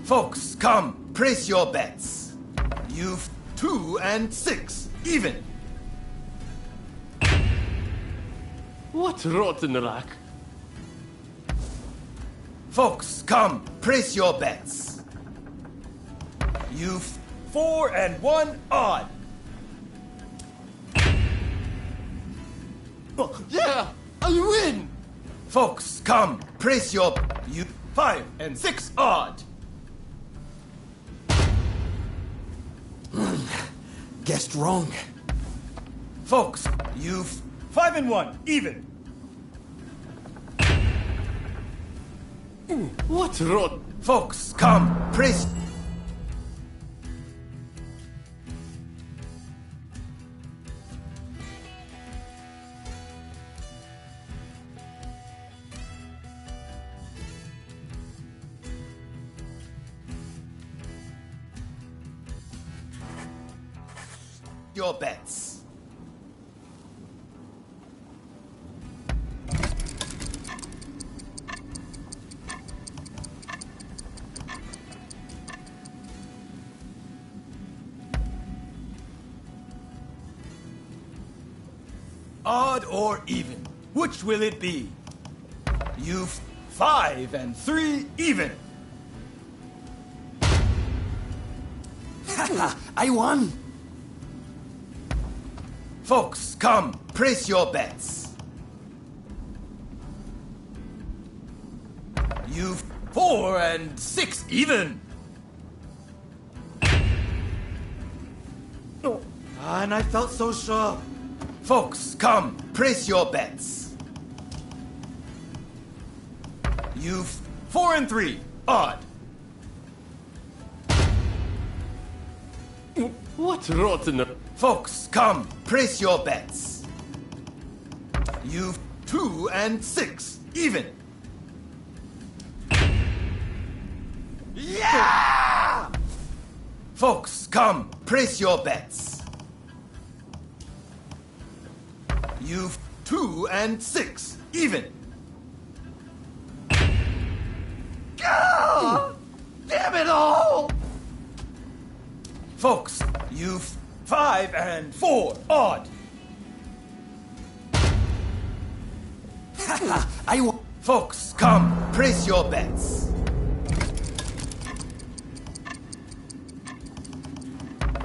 Folks, come, place your bets. You've 2 and 6 even. What rotten luck? Folks, come, place your bets. You've 4 and 1 odd. Oh, yeah, I win! Folks, come, place your... You 5 and 6 odd. Guessed wrong. Folks, you've 5 and 1 even. What rot? Folks, come, place... your bets. Odd or even? Which will it be? You've 5 and 3 even. I won! Folks, come, place your bets. You've 4 and 6 even. Oh. And I felt so sure. Folks, come, place your bets. You've 4 and 3 odd. What rotten... Folks, come, place your bets. You've 2 and 6 even. Yeah! Folks, come, place your bets. You've 2 and 6 even. God! Damn it all! Folks, you've 5 and 4 odd. Folks, come, place your bets.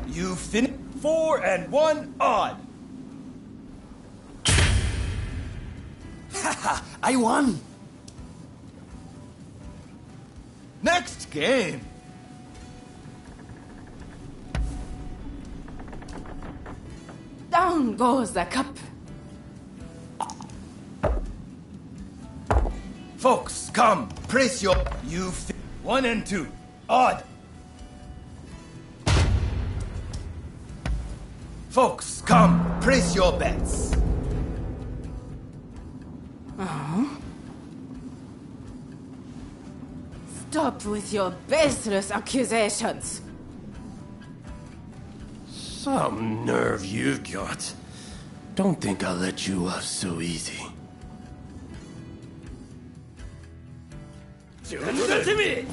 You finished 4 and 1 odd. I won! Next game. Down goes the cup. Folks, come, place your... You 1 and 2 odd. Folks, come, place your bets. Stop with your baseless accusations. Some nerve you've got. Don't think I'll let you off so easy. To me!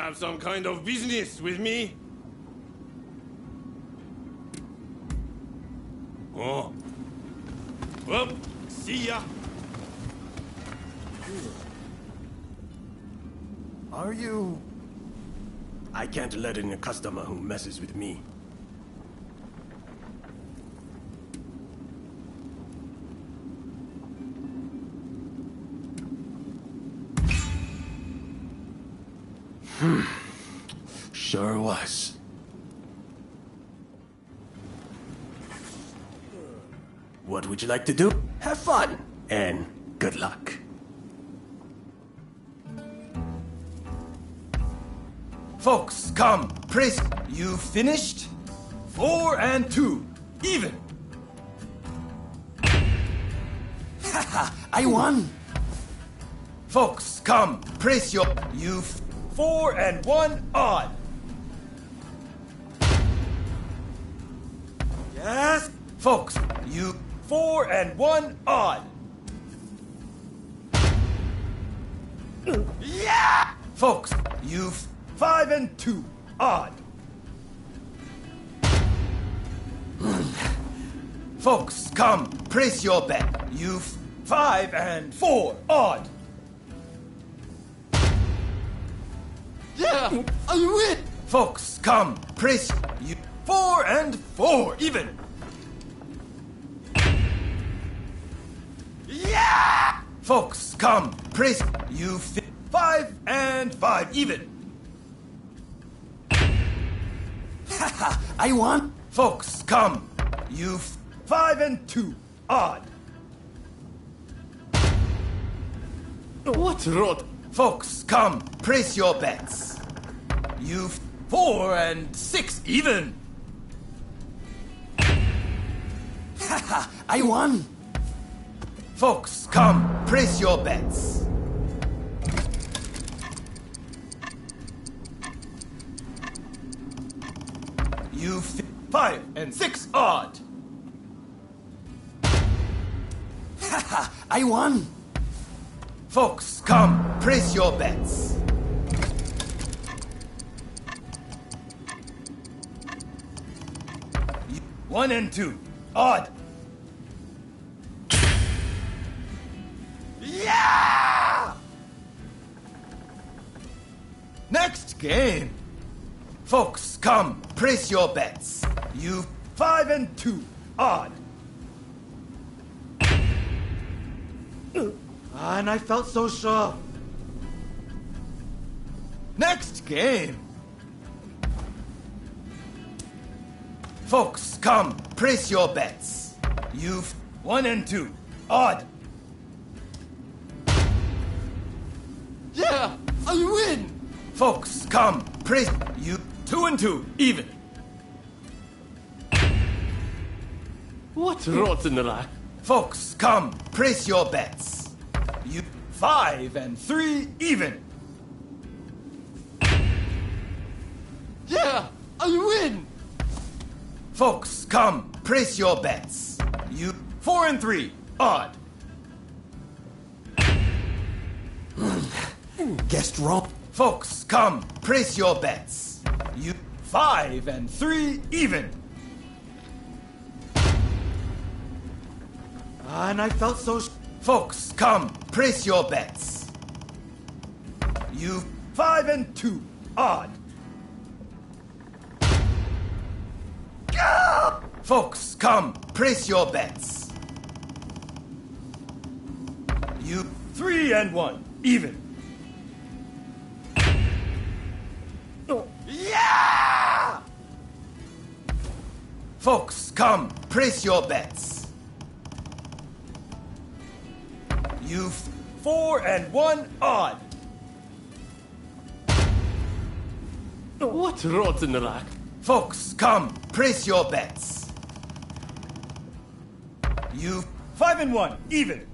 have some kind of business with me? Oh. Well, see ya. Are you... I can't let in a customer who messes with me. Sure was. What would you like to do? Have fun, and good luck. Folks, come. Praise. You finished? 4 and 2. Even. Haha, I won. Folks, come. Praise your... You... 4 and 1 odd. Yes. Folks, you... 4 and 1 odd. Yeah! Folks, you... 5 and 2 odd. Folks, come. Place your bet. You... 5 and 4 odd. Yeah, I win. Folks, come. Place you 4 and 4 even. Yeah! Folks, come. Place you 5 and 5 even. Haha, I won. Folks, come. You 5 and 2 odd. What rot? Folks, come. Place your bets. You 4 and 6 even. Haha, I won. Folks, come. Place your bets. You 5 and 6 odd. Haha, I won. Folks, come. Place your bets. You 1 and 2 odd. Yeah! Next game. Folks, come. Place your bets. You 5 and 2 odd. And I felt so sure. Next game. Folks, come. Place your bets. You 1 and 2 odd. Yeah, I win. Folks, come. Place you 2 and 2 even. What rotten rack? Folks, come. Place your bets. You 5 and 3 even. Yeah, I win. Folks, come. Place your bets. You 4 and 3 odd. Guessed wrong. Folks, come. Place your bets. You 5 and 3 even. And I felt so... Folks, come. Place your bets. You 5 and 2 odd. Gah! Folks, come. Place your bets. You 3 and 1 even. Yeah! Folks, come. Place your bets. You 4 and 1 odd. What rotten rack? Folks, come. Place your bets. You 5 and 1 even.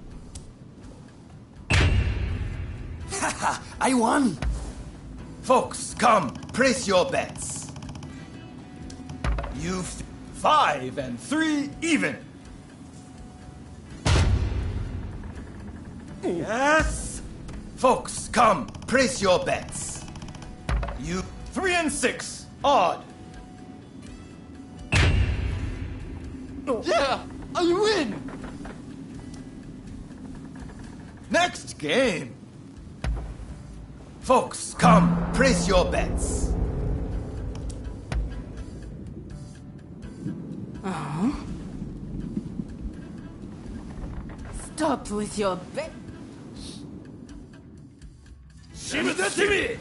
Haha, I won. Folks, come. Place your bets. You 5 and 3 even. Yes! Folks, come. Place your bets. You 3 and 6. Odd. Yeah, I win! Next game. Folks, come, place your bets. Stop with your bet. Shimazatimi!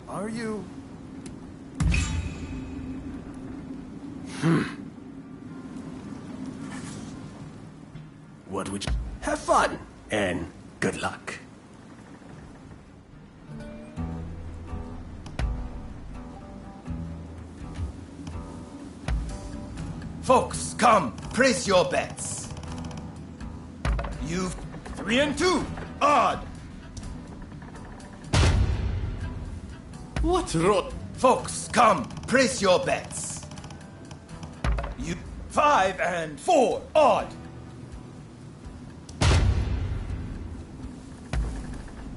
Are you? What would you... Have fun, and good luck. Folks, come, place your bets. You've 3 and 2. Odd. What rot? Folks, come, place your bets. You 5 and 4. Odd.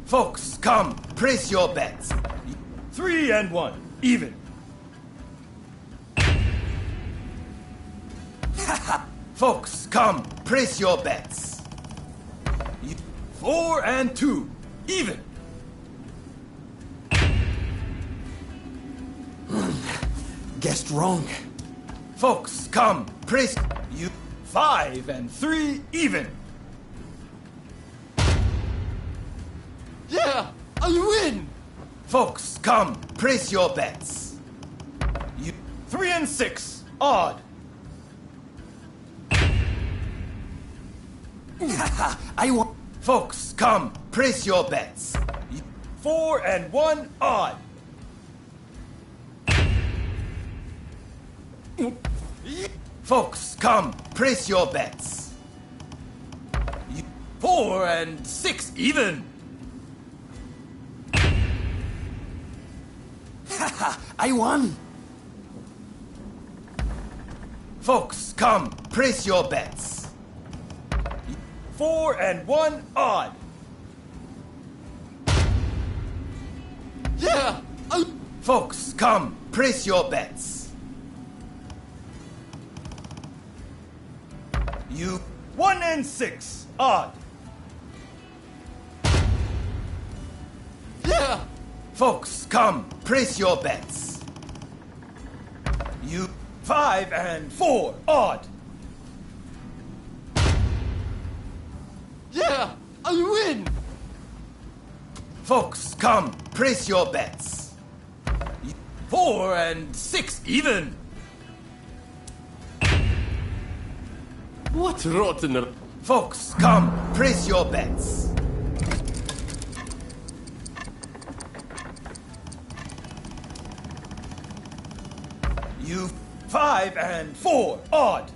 Folks, come, place your bets. 3 and 1. Even. Folks, come, place your bets. 4 and 2. Even. Guessed wrong. Folks, come, place you 5 and 3. Even. Yeah, I win! Folks, come, place your bets. You 3 and 6. Odd. I want. Folks, come, place your bets. 4 and 1. Odd. Folks, come, place your bets. 4 and 6. Even. I won. Folks, come, place your bets. 4 and 1. Odd. Yeah, Folks, come, place your bets. You 1 and 6. Odd. Yeah. Folks, come, place your bets. You 5 and 4. Odd. Yeah, I win! Folks, come, place your bets. 4 and 6. Even. What rotten... Folks, come, place your bets. You 5 and 4. Odd.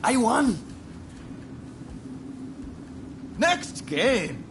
I won. Next game.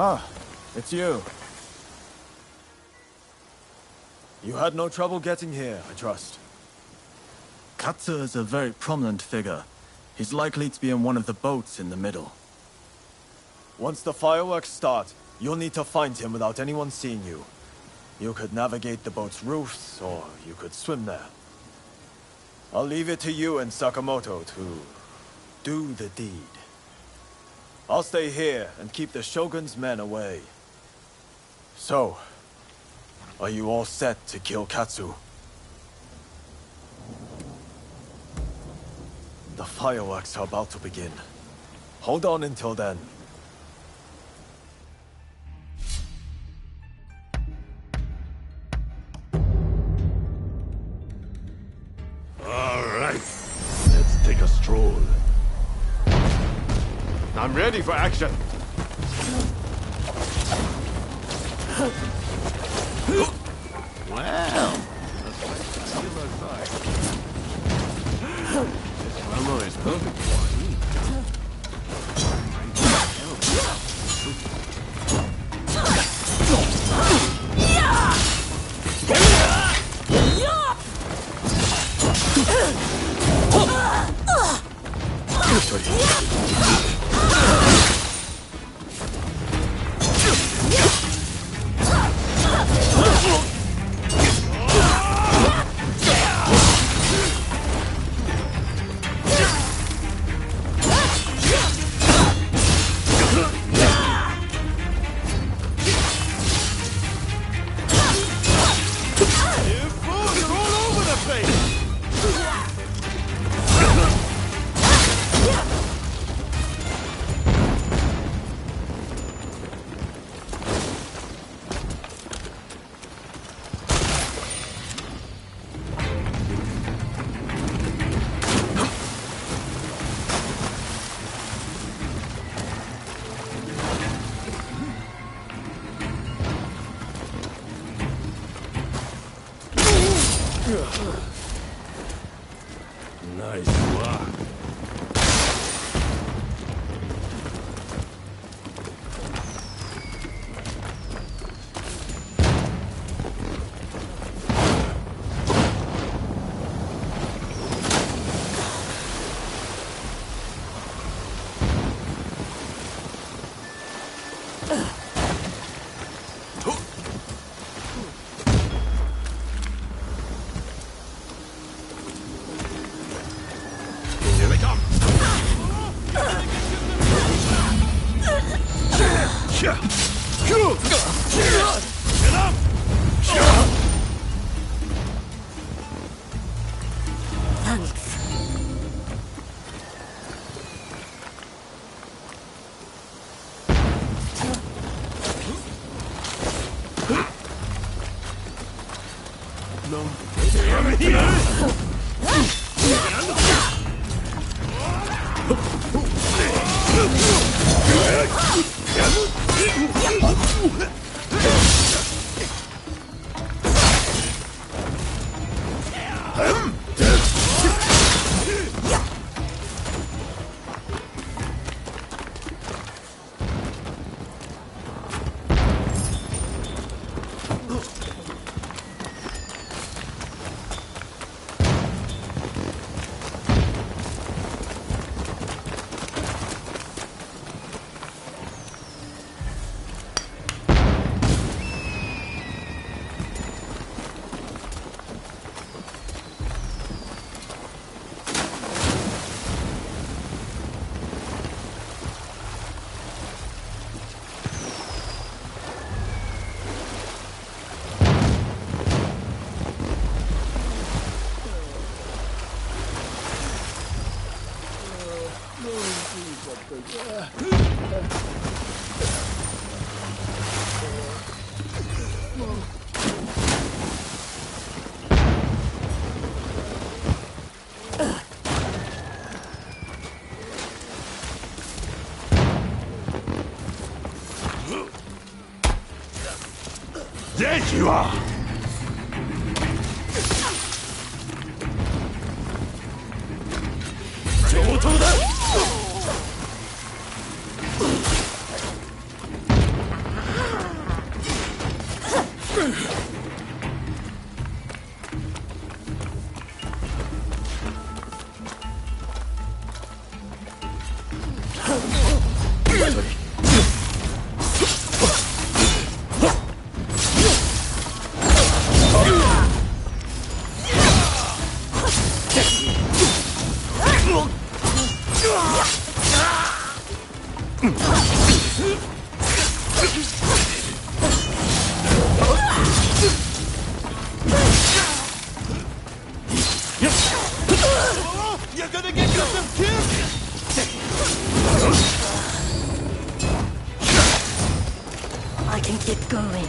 Ah, it's you. You had no trouble getting here, I trust. Katsu is a very prominent figure. He's likely to be in one of the boats in the middle. Once the fireworks start, you'll need to find him without anyone seeing you. You could navigate the boat's roofs, or you could swim there. I'll leave it to you and Sakamoto to do the deed. I'll stay here and keep the Shogun's men away. So, are you all set to kill Katsu? The fireworks are about to begin. Hold on until then. All right, let's take a stroll. I'm ready for action. Well, this armor is perfect for me. Nice work. There you are! Then keep going.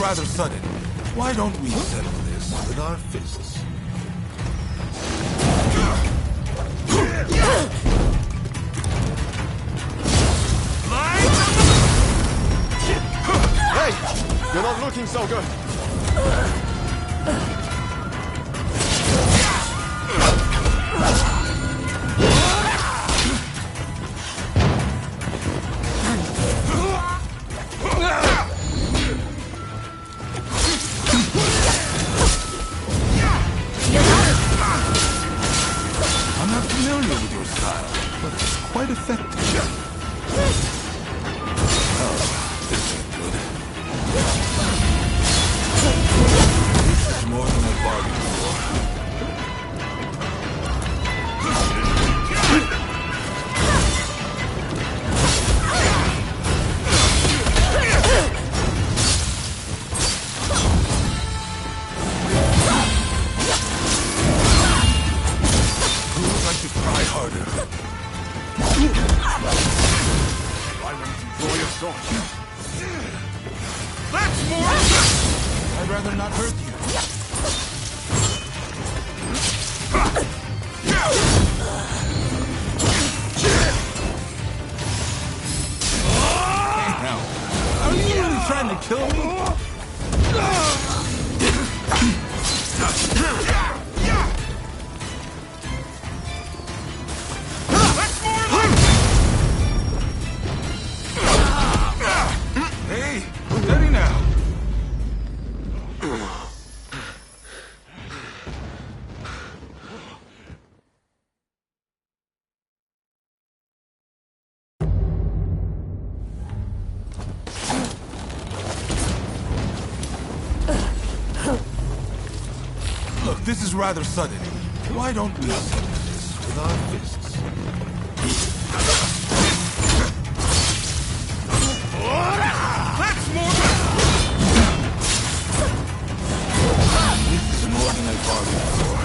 Rather sudden. Why don't we settle this with our fists? Hey! You're not looking so good. This is rather sudden. Why don't we settle this with our fists? That's more than... This is more than I bargained for.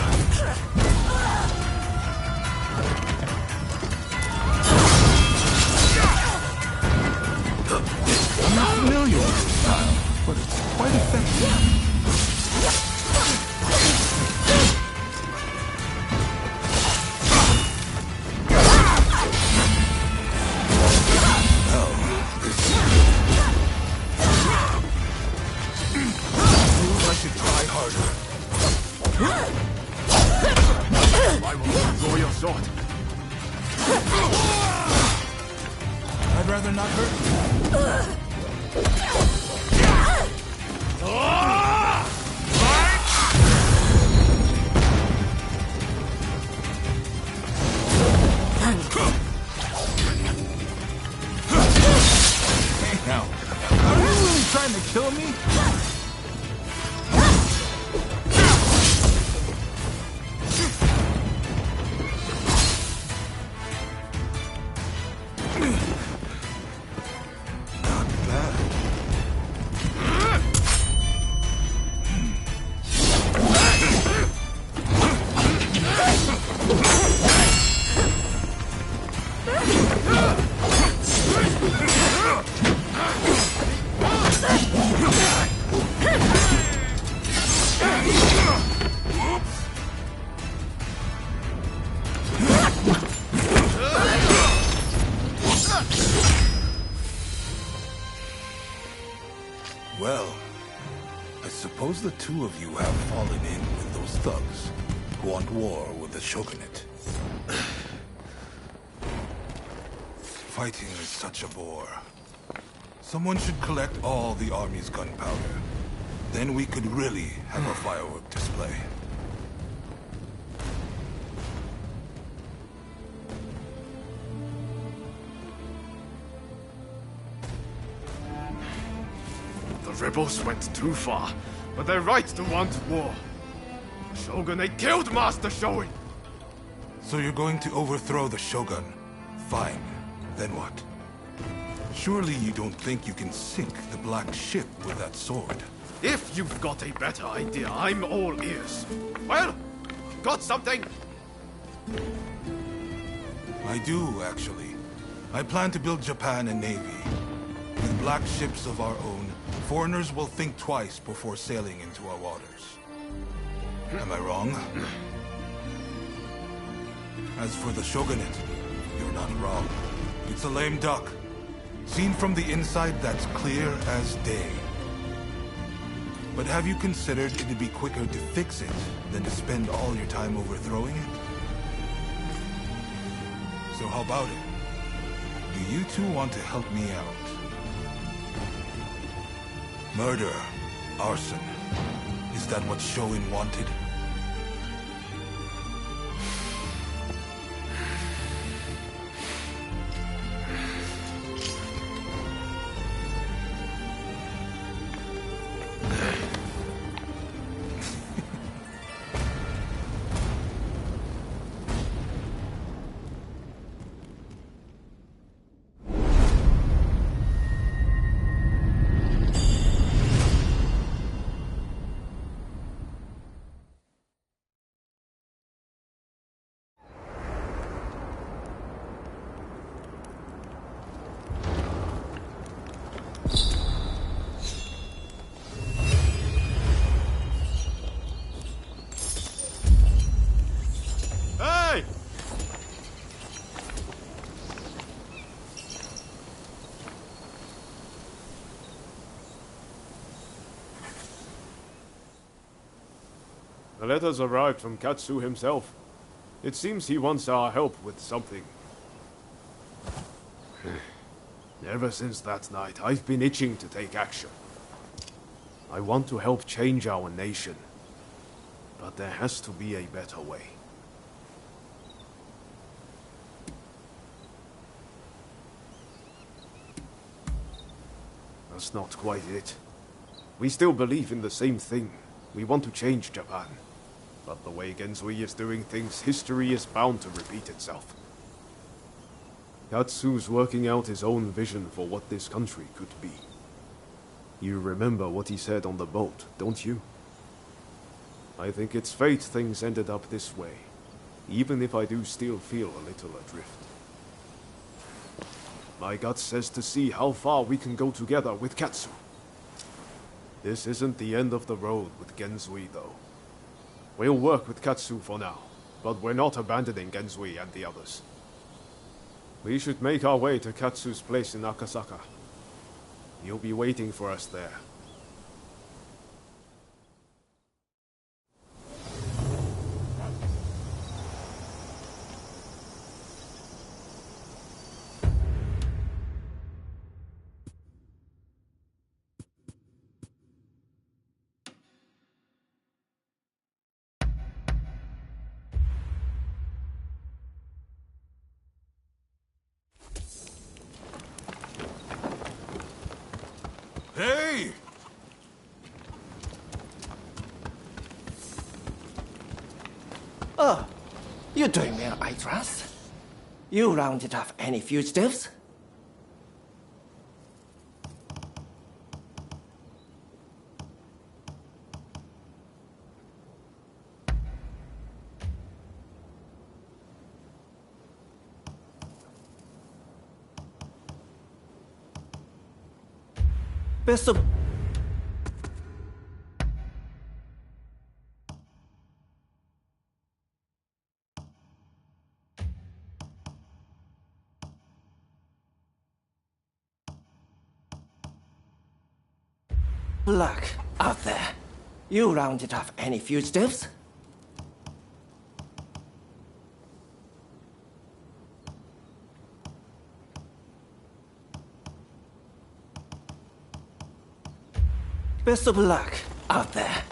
I'm not familiar with this style, but it's quite effective. I'd rather not hurt you. trying to kill me? Well, I suppose the two of you have fallen in with those thugs who want war with the shogunate. Fighting is such a bore. Someone should collect all the army's gunpowder. Then we could really have a firework display. The rebels went too far, but they're right to want war. The shogunate killed Master Shoin! So you're going to overthrow the shogun? Fine. Then what? Surely you don't think you can sink the black ship with that sword? If you've got a better idea, I'm all ears. Well, got something? I do, actually. I plan to build Japan a navy. With black ships of our own, foreigners will think twice before sailing into our waters. Am I wrong? As for the shogunate, you're not wrong. It's a lame duck. Seen from the inside, that's clear as day. But have you considered it'd be quicker to fix it than to spend all your time overthrowing it? So how about it? Do you two want to help me out? Murder, arson. Is that what Shoin wanted? Hey! The letters arrived from Katsu himself. It seems he wants our help with something. Ever since that night, I've been itching to take action. I want to help change our nation. But there has to be a better way. That's not quite it. We still believe in the same thing. We want to change Japan. But the way Genzui is doing things, history is bound to repeat itself. Katsu's working out his own vision for what this country could be. You remember what he said on the boat, don't you? I think it's fate things ended up this way, even if I do still feel a little adrift. My gut says to see how far we can go together with Katsu. This isn't the end of the road with Genzui, though. We'll work with Katsu for now, but we're not abandoning Genzui and the others. We should make our way to Katsu's place in Akasaka. He'll be waiting for us there. Hey! Oh, you're doing well, I trust. You rounded off any fugitives? Best of luck out there. You rounded off any fugitives? Best of luck out there.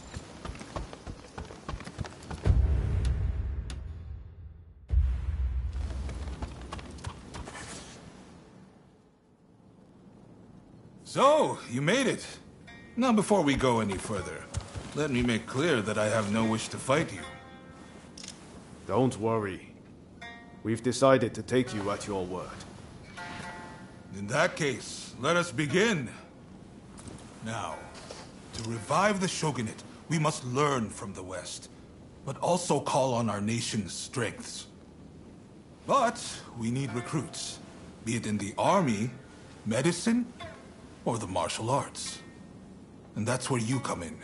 So, you made it. Now, before we go any further, let me make clear that I have no wish to fight you. Don't worry. We've decided to take you at your word. In that case, let us begin. Now, to revive the shogunate, we must learn from the West, but also call on our nation's strengths. But we need recruits, be it in the army, medicine, or the martial arts. And that's where you come in.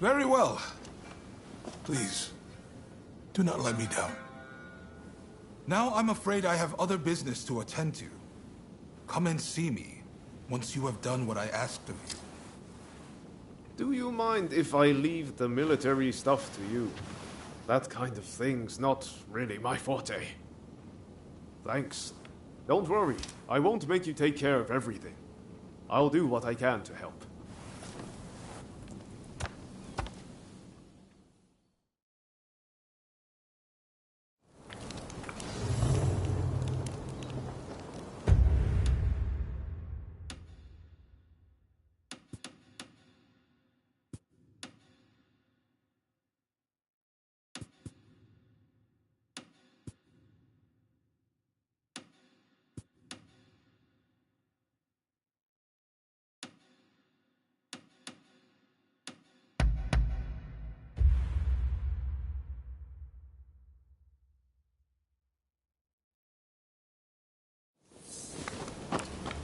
Very well. Please, do not let me down. Now I'm afraid I have other business to attend to. Come and see me once you have done what I asked of you. Do you mind if I leave the military stuff to you? That kind of thing's not really my forte. Thanks. Don't worry, I won't make you take care of everything. I'll do what I can to help.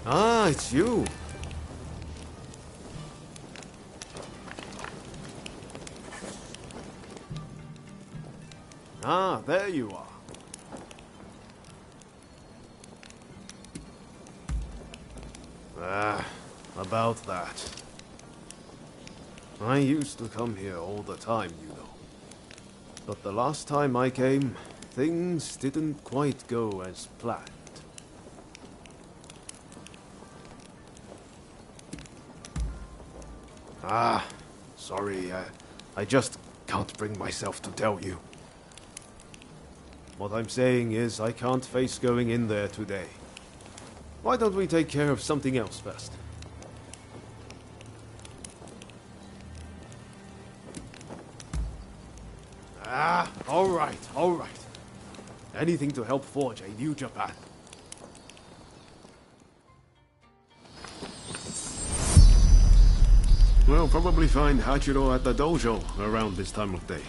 Ah, it's you. Ah, there you are. Ah, about that. I used to come here all the time, you know. But the last time I came, things didn't quite go as planned. Ah, sorry, I just can't bring myself to tell you. What I'm saying is I can't face going in there today. Why don't we take care of something else first? Ah, all right. Anything to help forge a new Japan. We'll probably find Hachiro at the dojo around this time of day.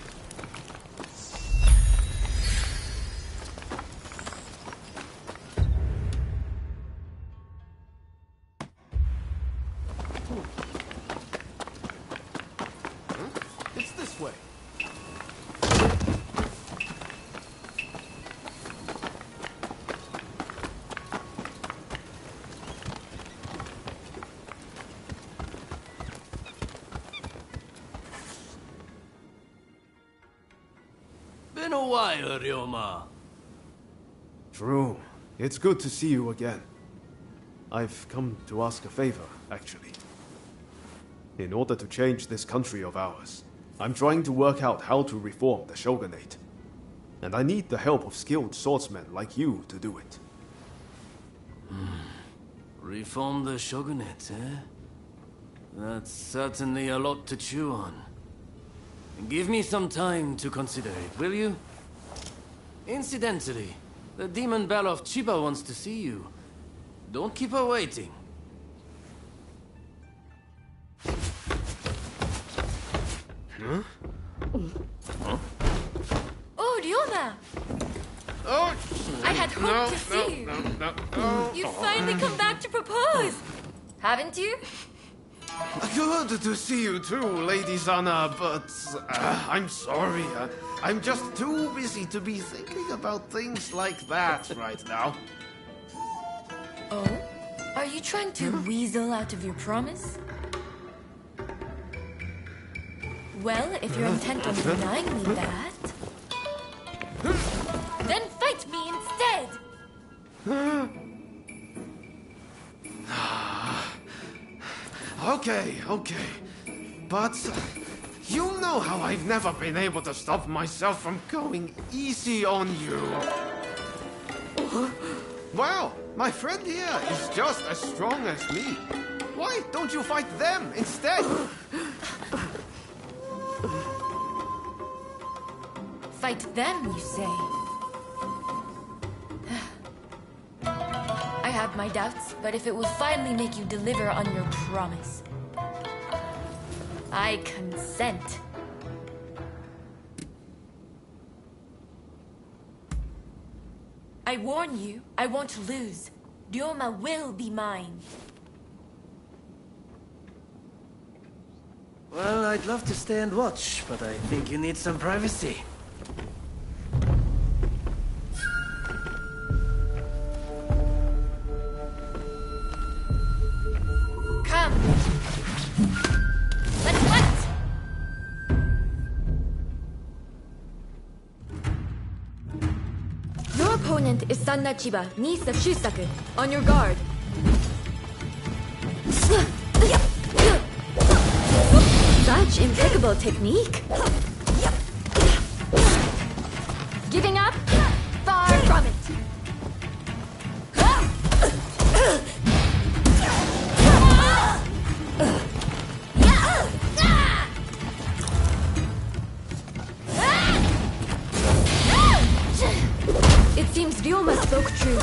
It's this way. Been a while, Ryoma. True. It's good to see you again. I've come to ask a favor, actually. In order to change this country of ours, I'm trying to work out how to reform the shogunate. And I need the help of skilled swordsmen like you to do it. Reform the shogunate, eh? That's certainly a lot to chew on. Give me some time to consider it, will you? Incidentally, the demon belle of Chiba wants to see you. Don't keep her waiting. Huh? Oh, Ryoma! Oh! I had hoped to see you. You've finally come back to propose, haven't you? Good to see you too, Lady Sana, but I'm sorry. I'm just too busy to be thinking about things like that right now. Oh? Are you trying to weasel out of your promise? Well, if you're intent on denying me that, then fight me instead! Okay. But you know how I've never been able to stop myself from going easy on you. Well, my friend here is just as strong as me. Why don't you fight them instead? Fight them, you say? I have my doubts, but if it will finally make you deliver on your promise, I consent. I warn you, I won't lose. Ryoma will be mine. Well, I'd love to stay and watch, but I think you need some privacy. Come! Let's fight! Your opponent is Sanna Chiba, niece of Shusaku. On your guard. Such impeccable technique. Giving up? Far from it. It seems Ryoma spoke true.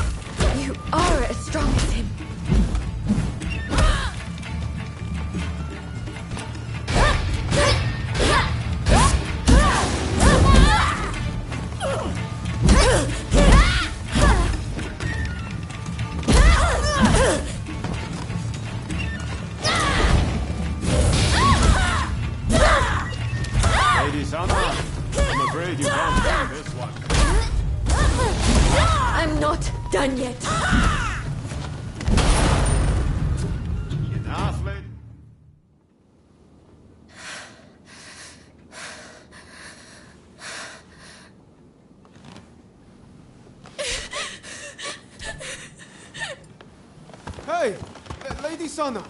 You are as strong as him. Lady Sana, I'm afraid you can't win this one. I'm not done yet. Enough, lady. Hey, Lady Sana.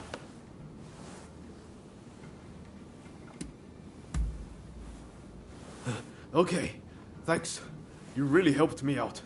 Okay, thanks. You really helped me out.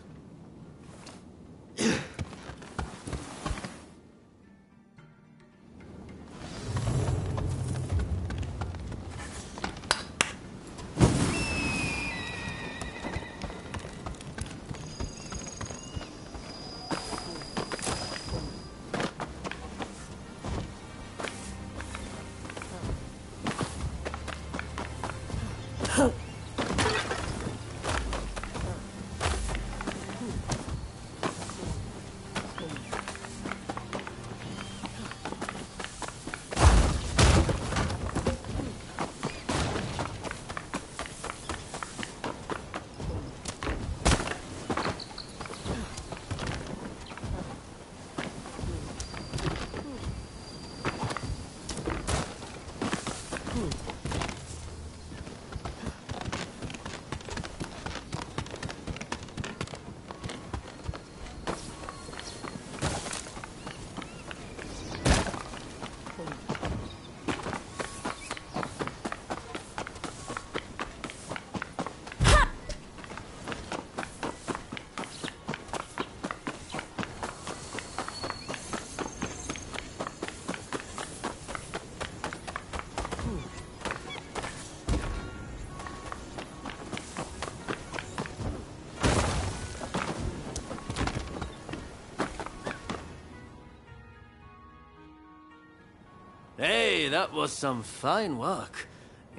that was some fine work.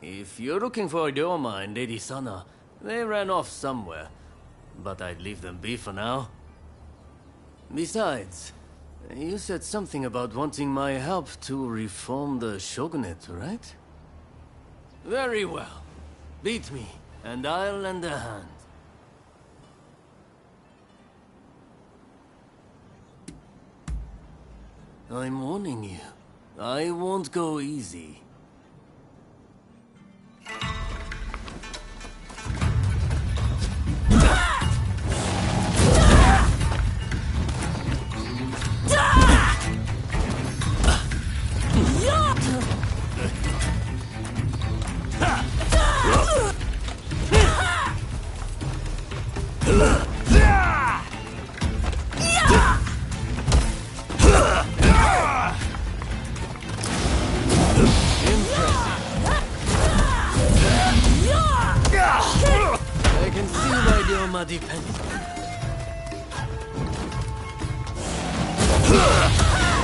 If you're looking for Ryoma and Lady Sana, they ran off somewhere. But I'd leave them be for now. Besides, you said something about wanting my help to reform the shogunate, right? Very well. Beat me, and I'll lend a hand. I'm warning you. I won't go easy. I can see why Ryoma depends on you.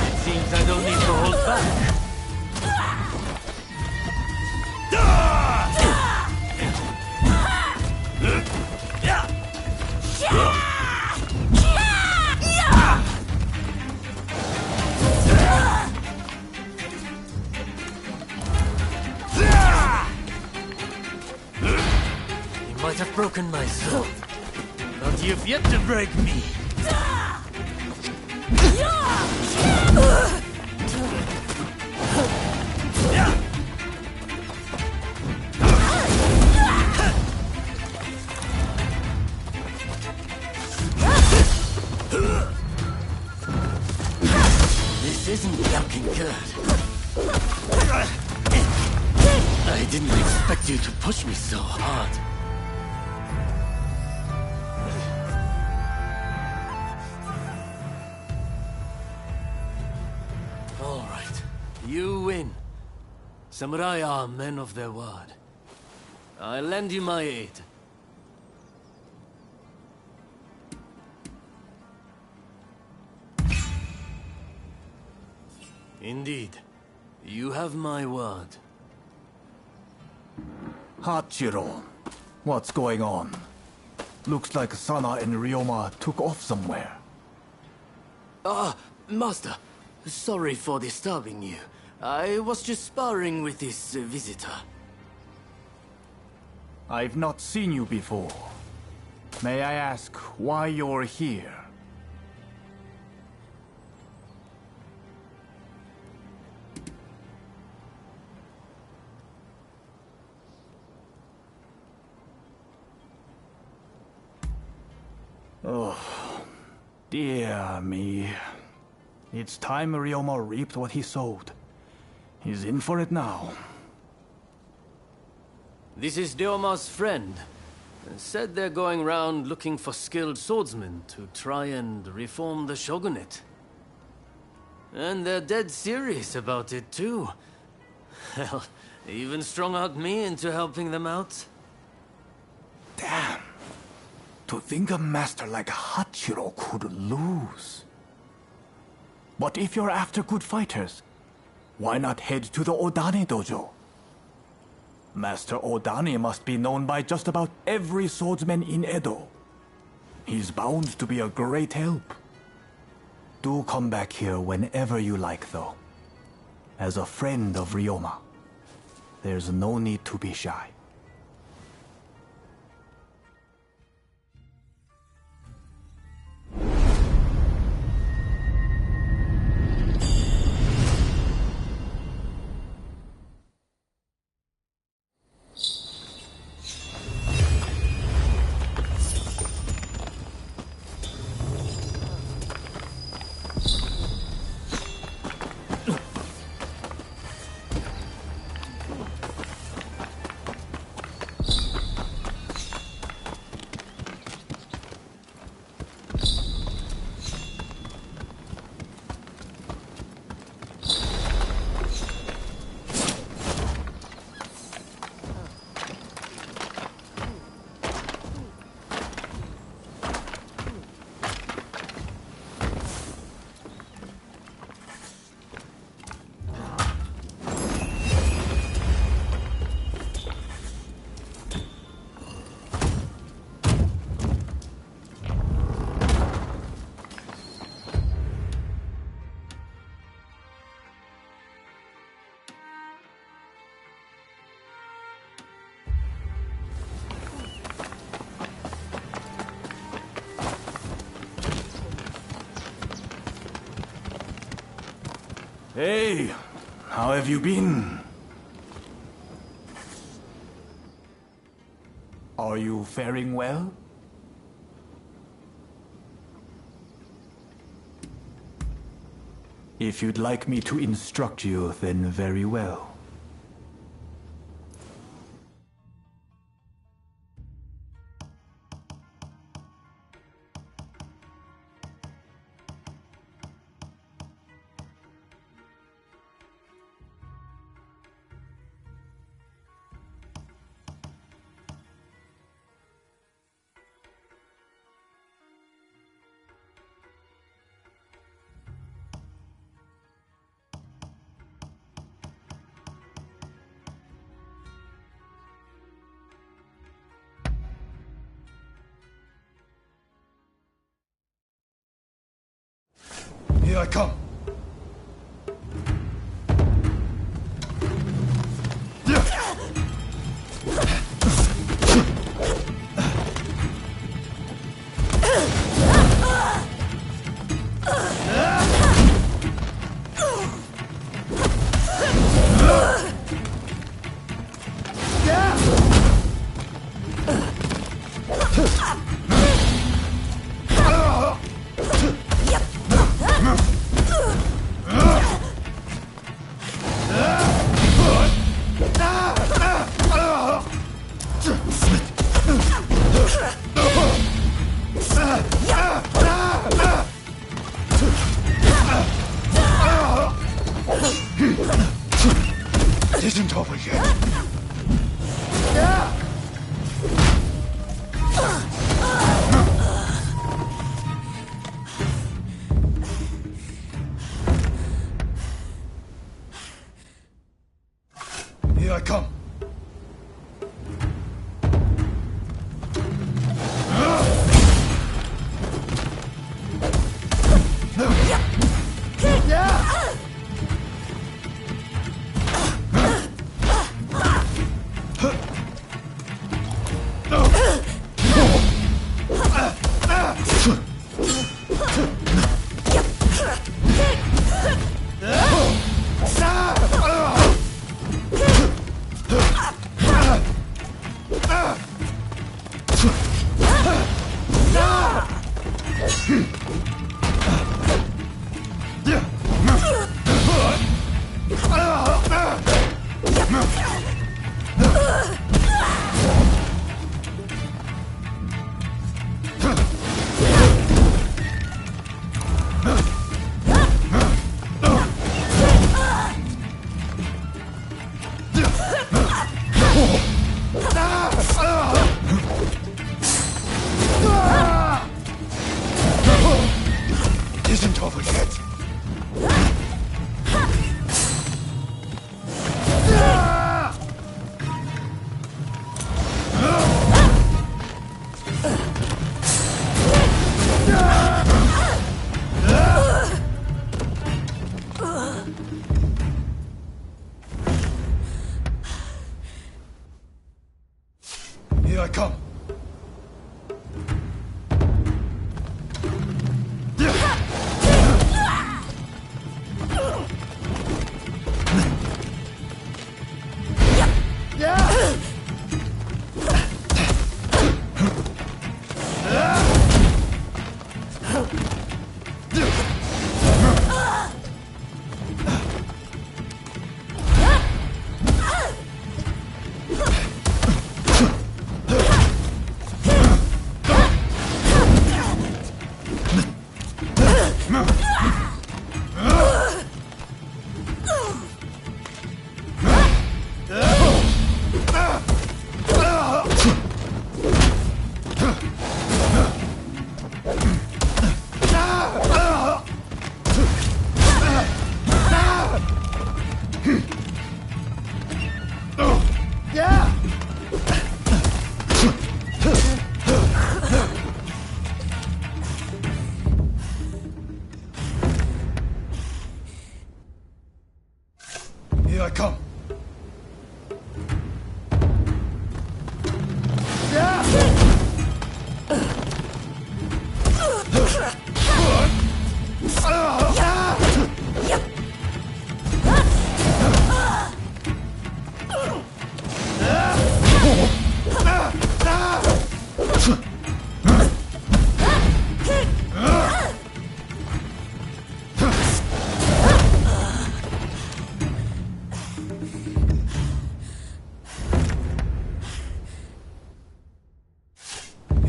It seems I don't need to hold back. You might have broken my sword, but you've yet to break me. This isn't looking good. I didn't expect you to push me so hard. All right, you win. Samurai are men of their word. I'll lend you my aid. Indeed. You have my word. Hachiro, what's going on? Looks like Sana and Ryoma took off somewhere. Master. Sorry for disturbing you. I was just sparring with this visitor. I've not seen you before. May I ask why you're here? Oh, dear me. It's time Ryoma reaped what he sowed. He's in for it now. This is Ryoma's friend. Said they're going round looking for skilled swordsmen to try and reform the shogunate. And they're dead serious about it, too. Hell, they even strung out me into helping them out. Damn. To think a master like Hachiro could lose. But if you're after good fighters, why not head to the Odani dojo? Master Odani must be known by just about every swordsman in Edo. He's bound to be a great help. Do come back here whenever you like, though. As a friend of Ryoma, there's no need to be shy. Hey, how have you been? Are you faring well? If you'd like me to instruct you, then very well. Here I come. It isn't over yet. Here I come. It isn't over yet. Here I come.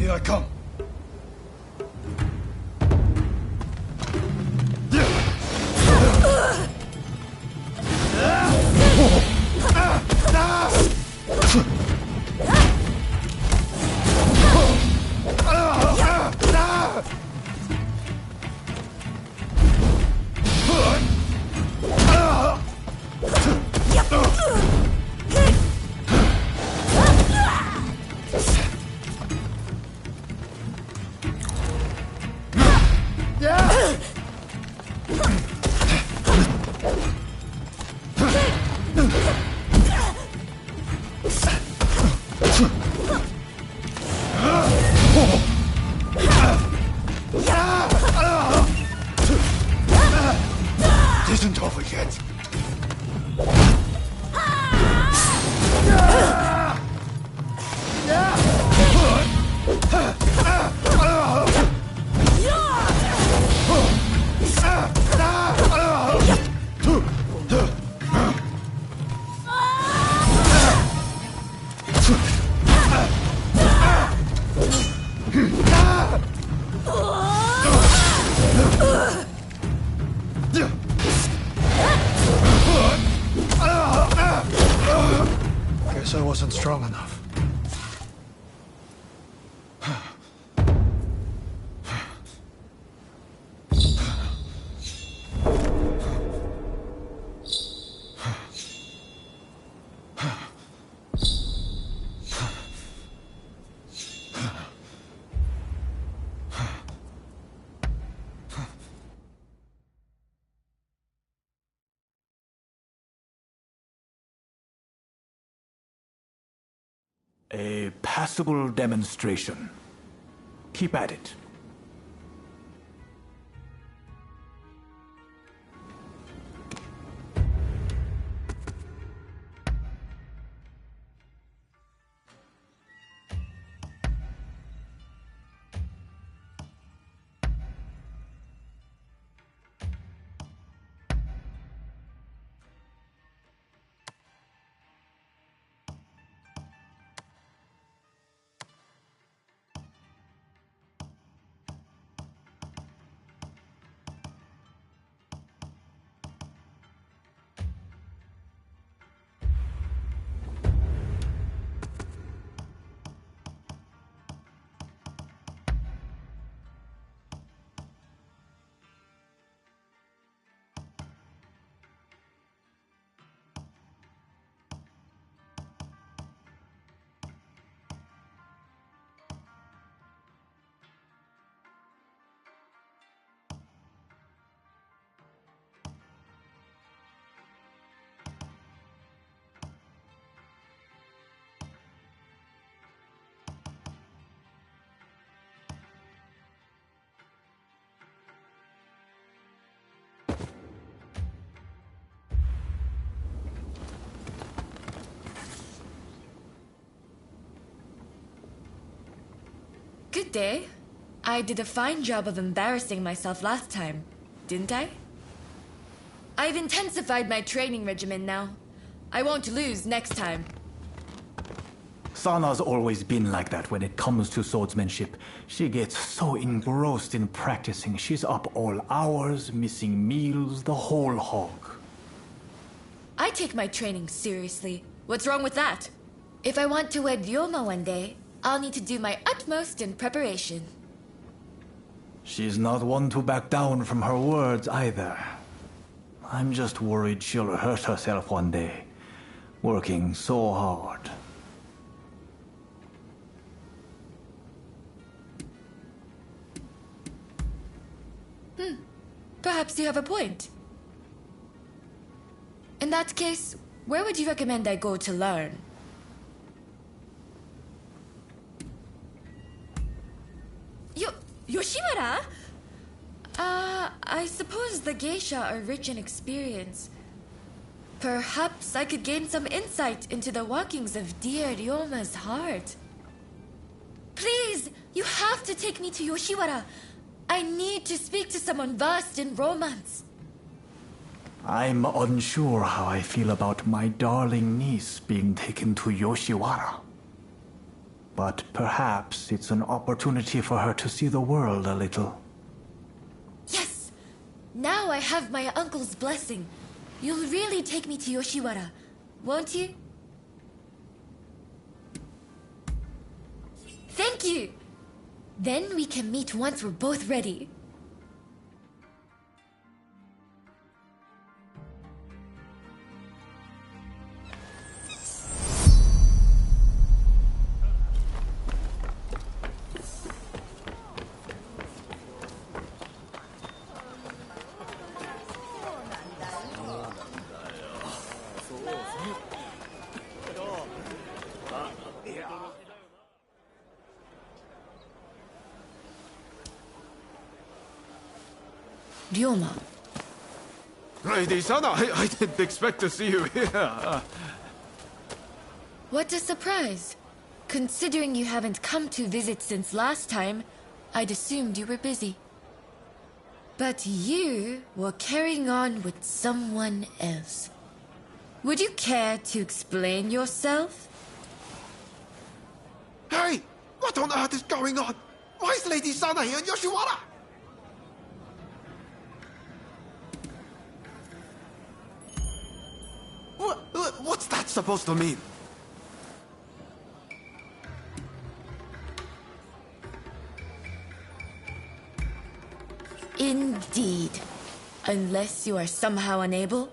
Here I come. It isn't over yet. Guess I wasn't strong enough. A passable demonstration. Keep at it. Good day. I did a fine job of embarrassing myself last time, didn't I? I've intensified my training regimen now. I won't lose next time. Sana's always been like that when it comes to swordsmanship. She gets so engrossed in practicing. She's up all hours, missing meals, the whole hog. I take my training seriously. What's wrong with that? If I want to wed Ryoma one day, I'll need to do my utmost in preparation. She's not one to back down from her words either. I'm just worried she'll hurt herself one day, working so hard. Perhaps you have a point. In that case, where would you recommend I go to learn? Yoshiwara? I suppose the geisha are rich in experience. Perhaps I could gain some insight into the workings of dear Ryoma's heart. Please, you have to take me to Yoshiwara. I need to speak to someone versed in romance. I'm unsure how I feel about my darling niece being taken to Yoshiwara. but perhaps it's an opportunity for her to see the world a little. Yes! Now I have my uncle's blessing. You'll really take me to Yoshiwara, won't you? Thank you! Then we can meet once we're both ready. Ryoma. Lady Sana, I didn't expect to see you here. What a surprise. Considering you haven't come to visit since last time, I'd assumed you were busy. But you were carrying on with someone else. Would you care to explain yourself? Hey! What on earth is going on? Why is Lady Sana here in Yoshiwara? What's that supposed to mean? Indeed. Unless you are somehow unable.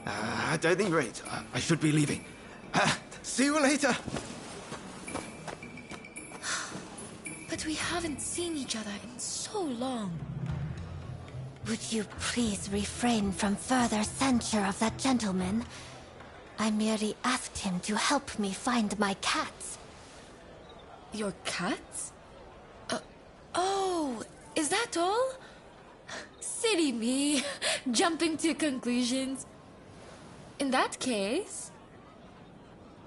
At any rate, I should be leaving. See you later. But we haven't seen each other in so long. Would you please refrain from further censure of that gentleman? I merely asked him to help me find my cats. Your cats? Oh, is that all? Silly me, jumping to conclusions. In that case,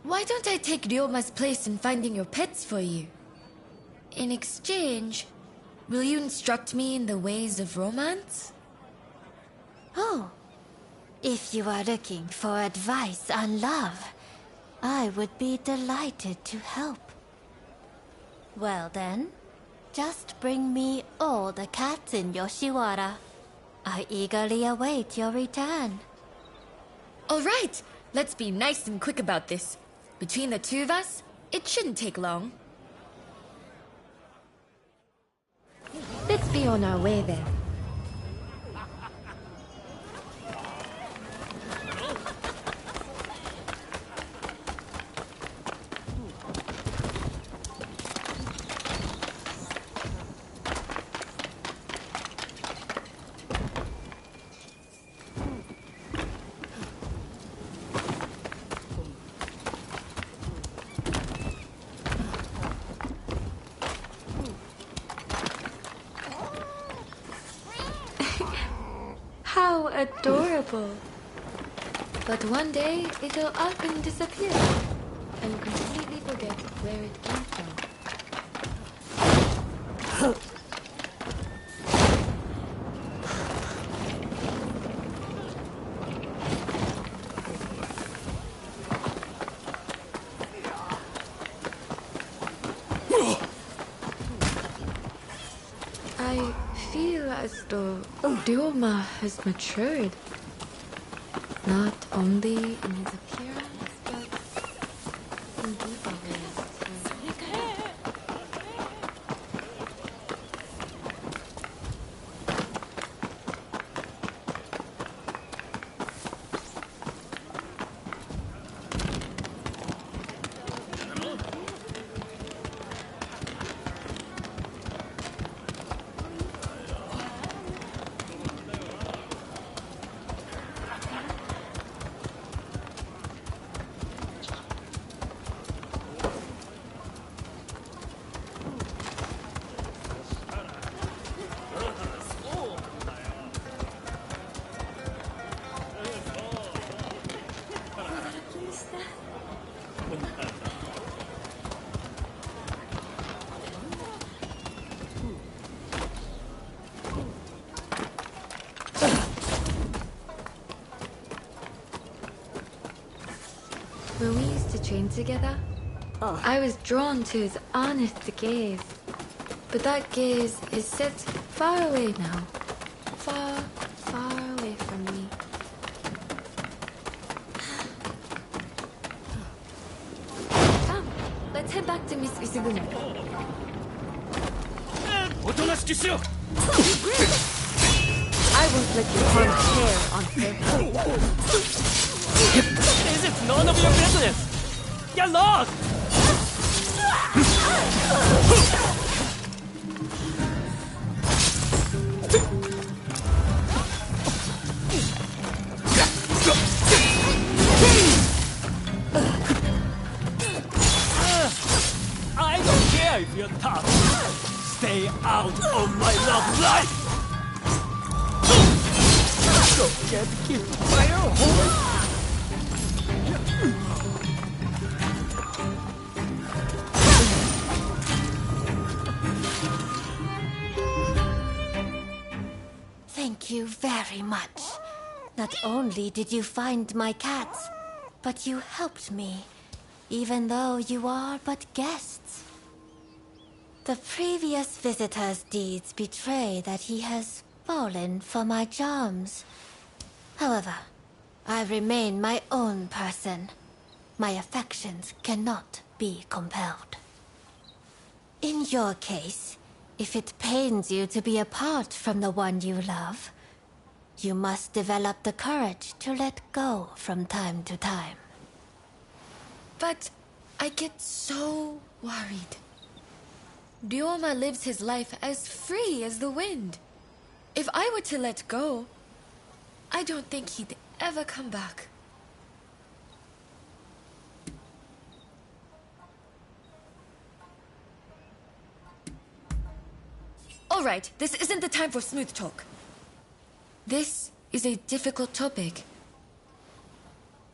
why don't I take Ryoma's place in finding your pets for you? In exchange, will you instruct me in the ways of romance? Oh, if you are looking for advice on love, I would be delighted to help. Well then, just bring me all the cats in Yoshiwara. I eagerly await your return. All right, let's be nice and quick about this. Between the two of us, it shouldn't take long. Let's be on our way then. How adorable. But one day, it'll up and disappear. And completely forget where it came from. I feel as though Ryoma has matured. Not only in his appearance, but in deeper ways too. When we used to train together, I was drawn to his honest gaze. But that gaze is set far away now. Far, far away from me. Come, let's head back to Miss Isugumi. I won't let you harm hair on purpose. This is none of your business! Get lost! I don't care if you're tough. Stay out of my love life! Don't get kicked by a horse! Thank you very much. Not only did you find my cats, but you helped me, even though you are but guests. The previous visitor's deeds betray that he has fallen for my charms. However, I remain my own person. My affections cannot be compelled. In your case, if it pains you to be apart from the one you love, you must develop the courage to let go from time to time. But I get so worried. Ryoma lives his life as free as the wind. If I were to let go, I don't think he'd ever come back. All right, this isn't the time for smooth talk. This is a difficult topic.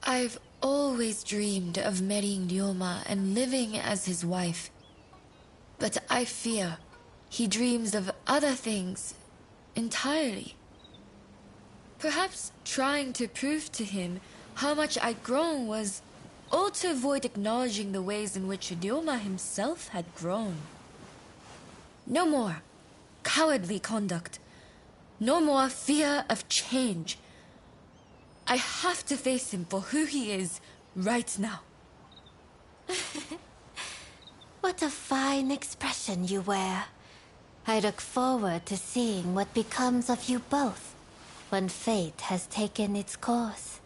I've always dreamed of marrying Ryoma and living as his wife. But I fear he dreams of other things entirely. Perhaps trying to prove to him how much I'd grown was all to avoid acknowledging the ways in which Ryoma himself had grown. No more cowardly conduct. No more fear of change. I have to face him for who he is right now. What a fine expression you wear. I look forward to seeing what becomes of you both when fate has taken its course.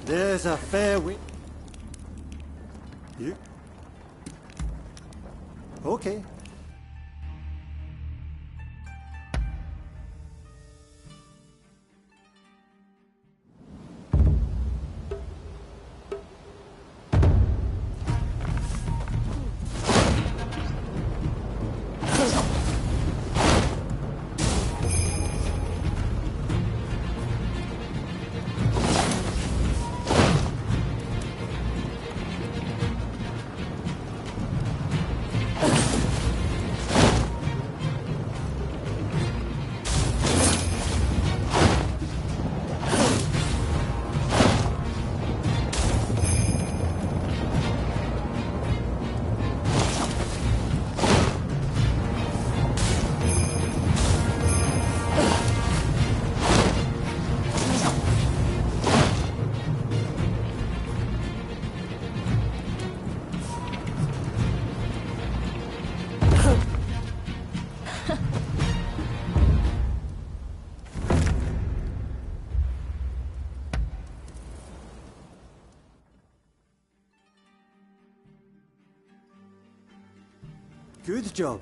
There's a fair wind. You? Okay. Good job.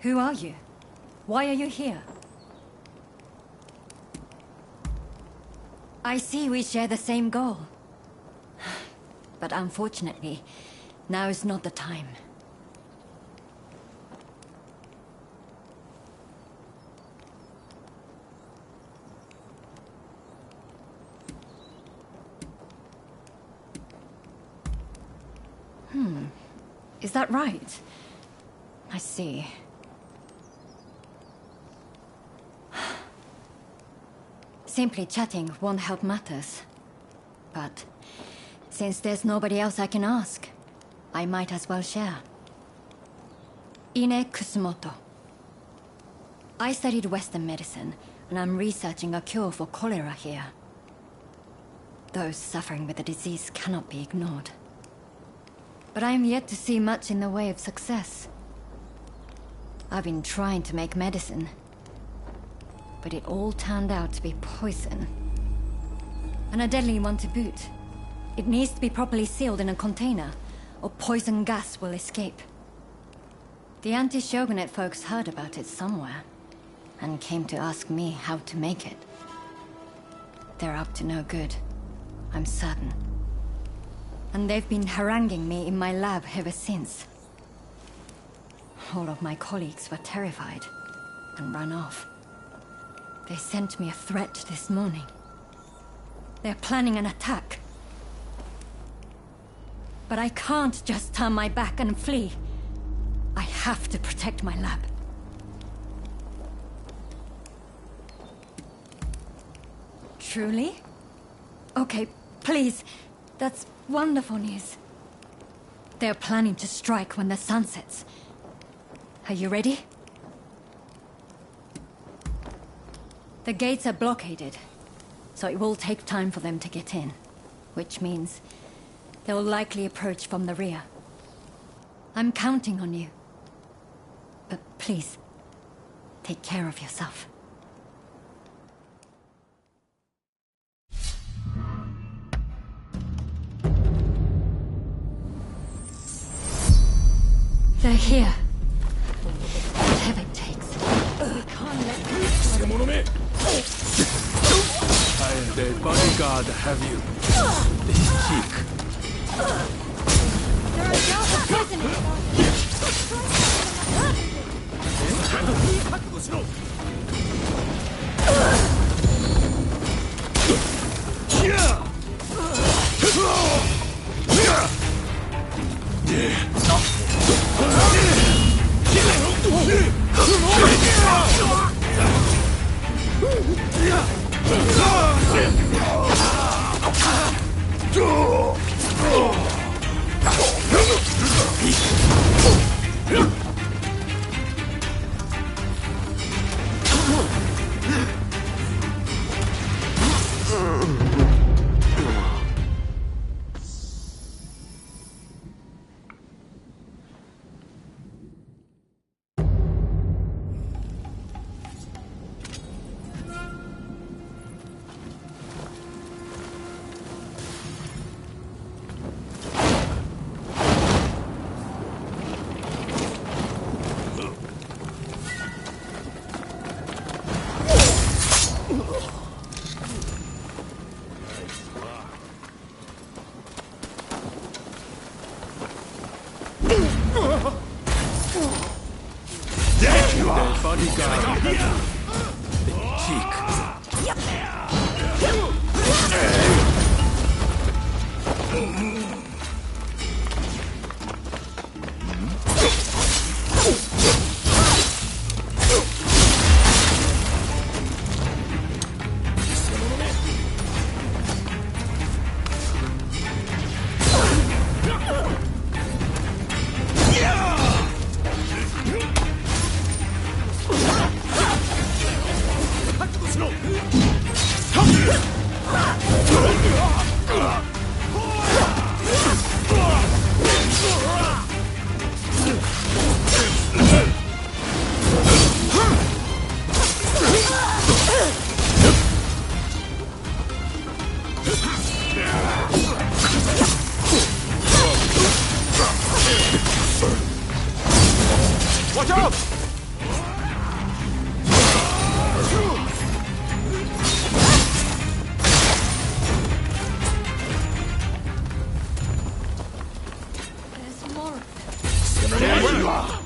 Who are you? Why are you here? I see we share the same goal. But unfortunately, now is not the time. Is that right? I see. Simply chatting won't help matters. But since there's nobody else I can ask, I might as well share. Ine Kusumoto. I studied Western medicine, and I'm researching a cure for cholera here. Those suffering with the disease cannot be ignored. But I am yet to see much in the way of success. I've been trying to make medicine, but it all turned out to be poison. And a deadly one to boot. It needs to be properly sealed in a container, or poison gas will escape. The anti-shogunate folks heard about it somewhere, and came to ask me how to make it. They're up to no good, I'm certain. And they've been haranguing me in my lab ever since. All of my colleagues were terrified, and ran off. They sent me a threat this morning. They're planning an attack. But I can't just turn my back and flee. I have to protect my lab. Truly? Okay, please. That's wonderful news. They're planning to strike when the sun sets. Are you ready? The gates are blockaded, so it will take time for them to get in. Which means they'll likely approach from the rear. I'm counting on you. But please, take care of yourself. They're here. Whatever it takes. We can't let them... The bodyguard have you. This cheek. There are Delta prisoners. Watch out! There's more. There you are!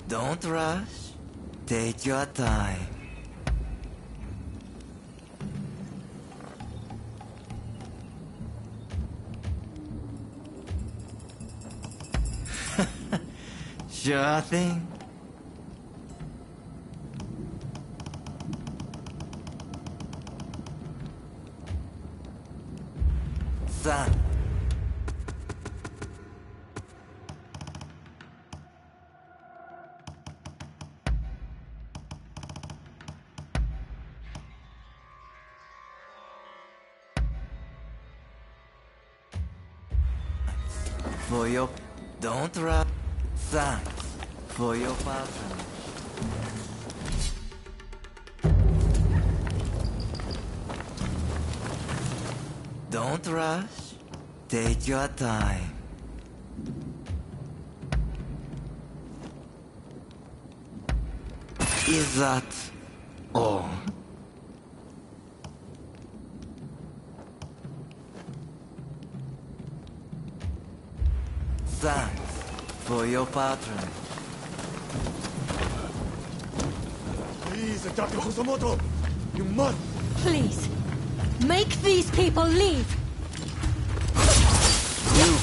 Don't rush. Take your time. Sure thing. Son. For your... Don't rush. Thanks for your partner. Don't rush. Take your time. Is that all? Thanks for your patronage. Please, Dr. Hosomoto, you must. Please, make these people leave. You,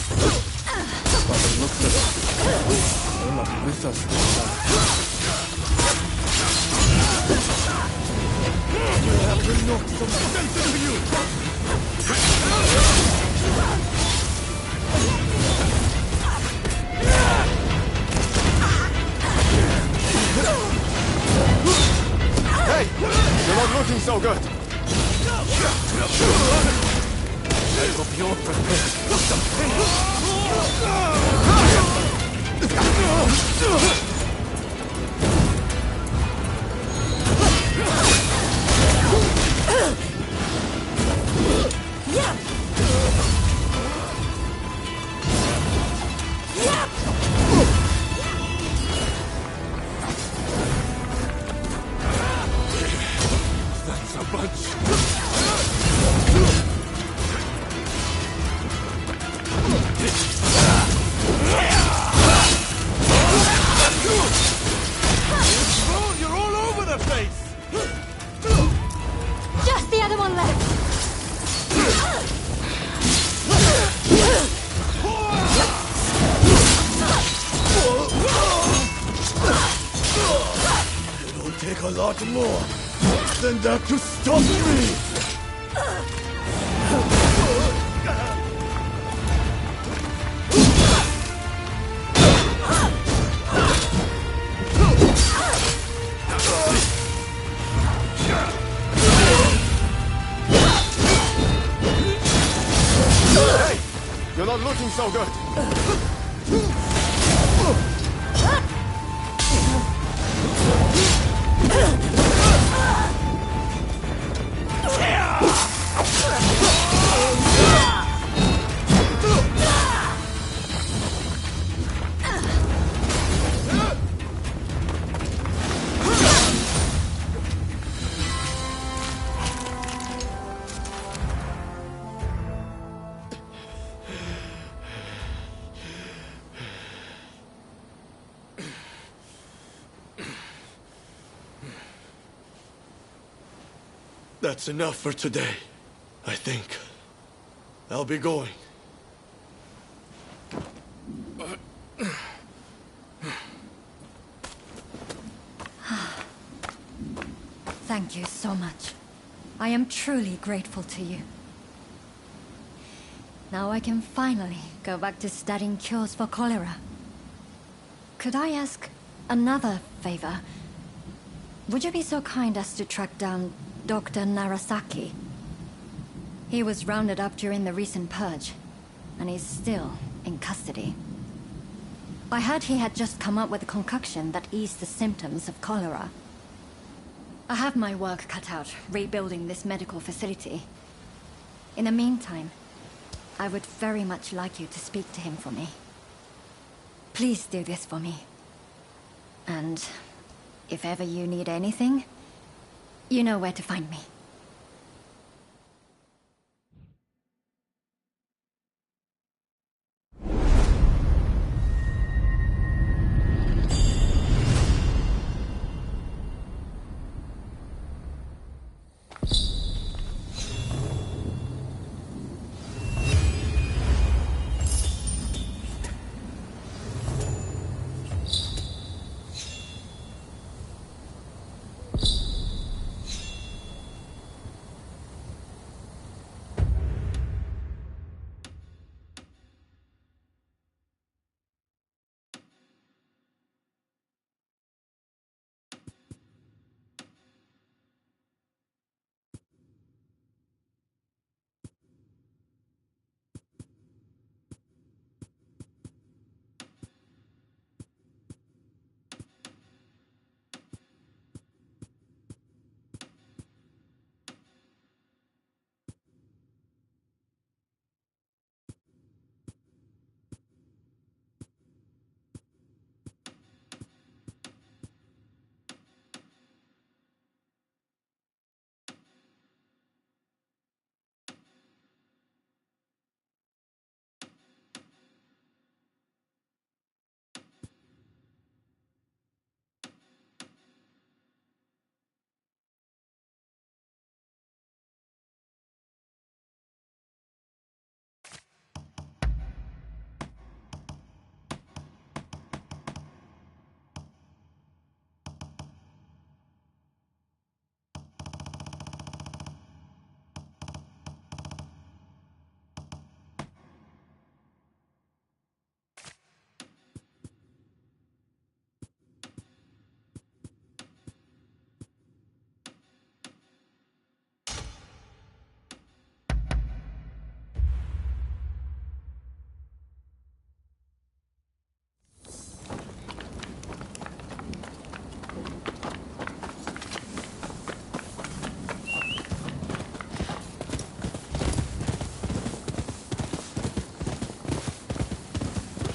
by the looks of it, you're not with us this time. You have to knock some sense into you! Hey! You're not looking so good! I hope you're prepared for something. That's a bunch! You're all over the place! Just the other one left. It'll take a lot more than that to stop me! Hey! You're not looking so good! That's enough for today, I think. I'll be going. Thank you so much. I am truly grateful to you. Now I can finally go back to studying cures for cholera. Could I ask another favor? Would you be so kind as to track down Dr. Narasaki? He was rounded up during the recent purge, and he's still in custody. I heard he had just come up with a concoction that eased the symptoms of cholera. I have my work cut out rebuilding this medical facility. In the meantime, I would very much like you to speak to him for me. Please do this for me. And if ever you need anything, you know where to find me.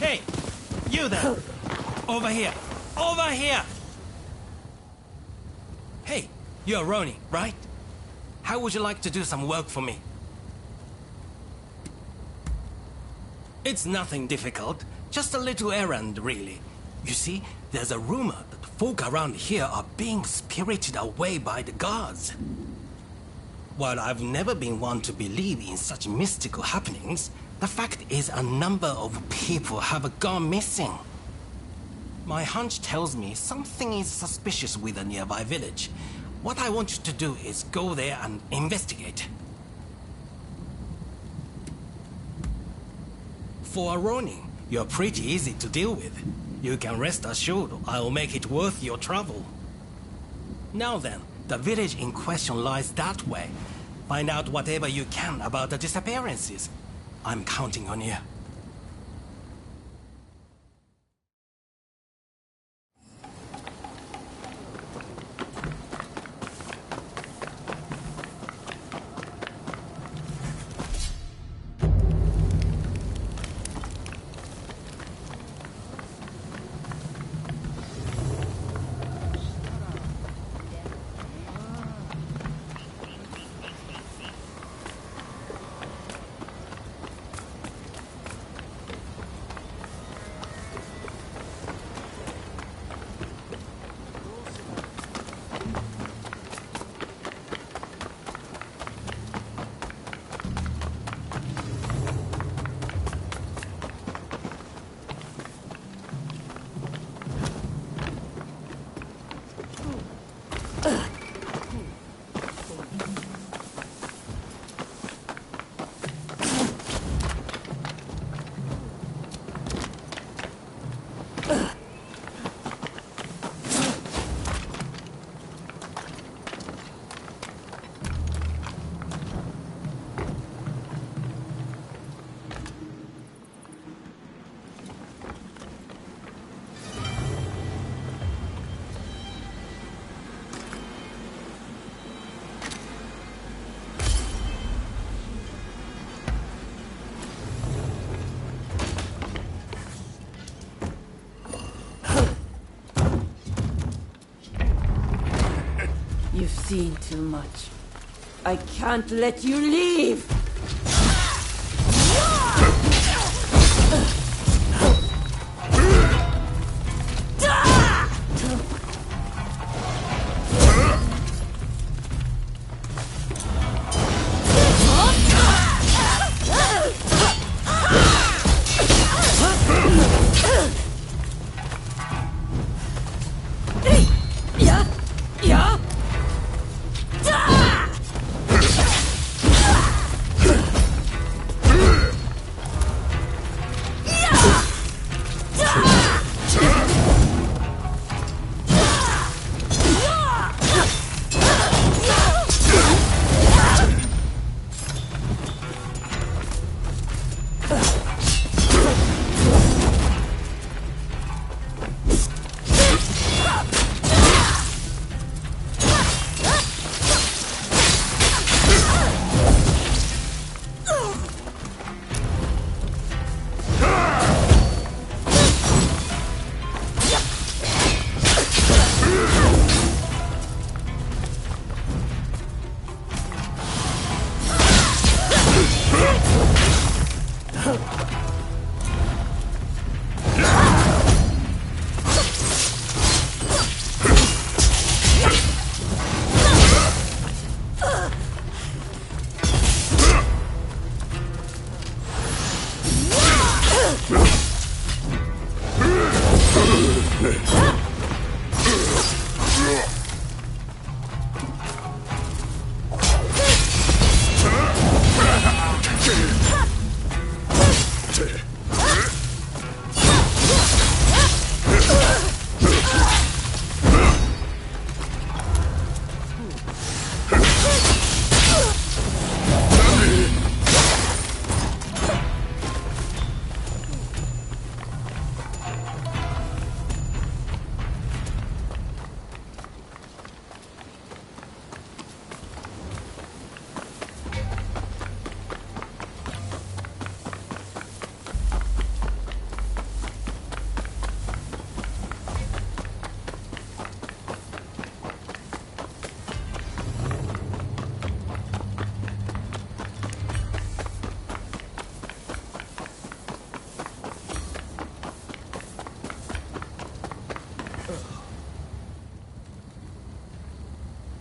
Hey, you there! Over here! Over here! Hey, you're Ronin, right? How would you like to do some work for me? It's nothing difficult, just a little errand, really. You see, there's a rumor that folk around here are being spirited away by the gods. While I've never been one to believe in such mystical happenings, the fact is a number of people have gone missing. My hunch tells me something is suspicious with a nearby village. What I want you to do is go there and investigate. For a Ronin, you're pretty easy to deal with. You can rest assured I'll make it worth your trouble. Now then, the village in question lies that way. Find out whatever you can about the disappearances. I'm counting on you. You've seen too much. I can't let you leave!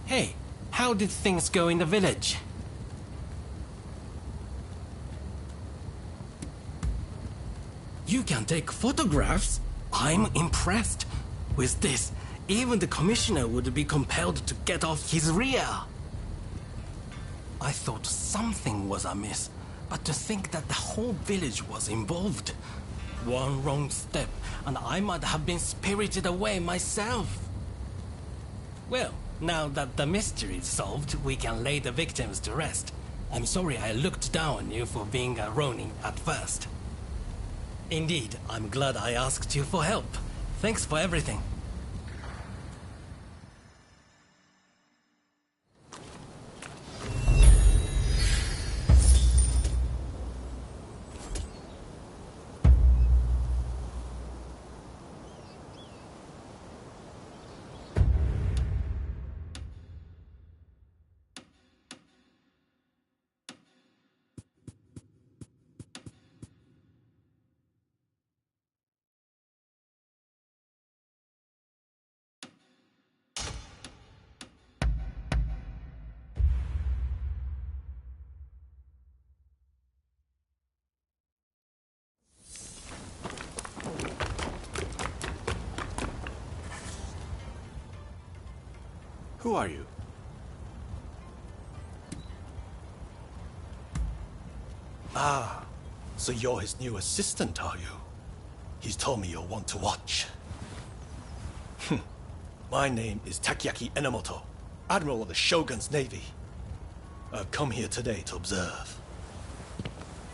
Hey, how did things go in the village? You can take photographs? I'm impressed. With this, even the commissioner would be compelled to get off his rear. I thought something was amiss, but to think that the whole village was involved. One wrong step, and I might have been spirited away myself. Well, now that the mystery is solved, we can lay the victims to rest. I'm sorry I looked down on you for being a Ronin at first. Indeed, I'm glad I asked you for help. Thanks for everything. Who are you? Ah, so you're his new assistant, are you? He's told me you'll want to watch. My name is Takiaki Enomoto, Admiral of the Shogun's Navy. I've come here today to observe.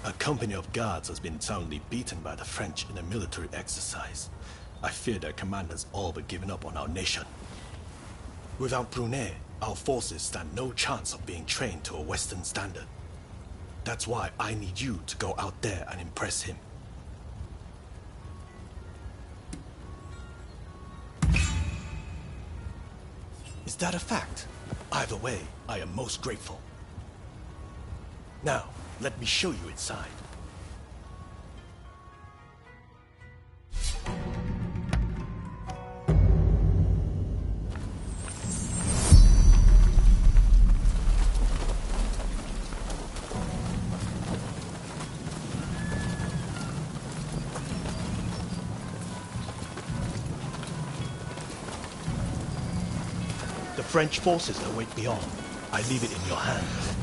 A company of guards has been soundly beaten by the French in a military exercise. I fear their commanders all but given up on our nation. Without Brunei, our forces stand no chance of being trained to a Western standard. That's why I need you to go out there and impress him. Is that a fact? Either way, I am most grateful. Now, let me show you inside. The French forces await beyond. I leave it in your hands.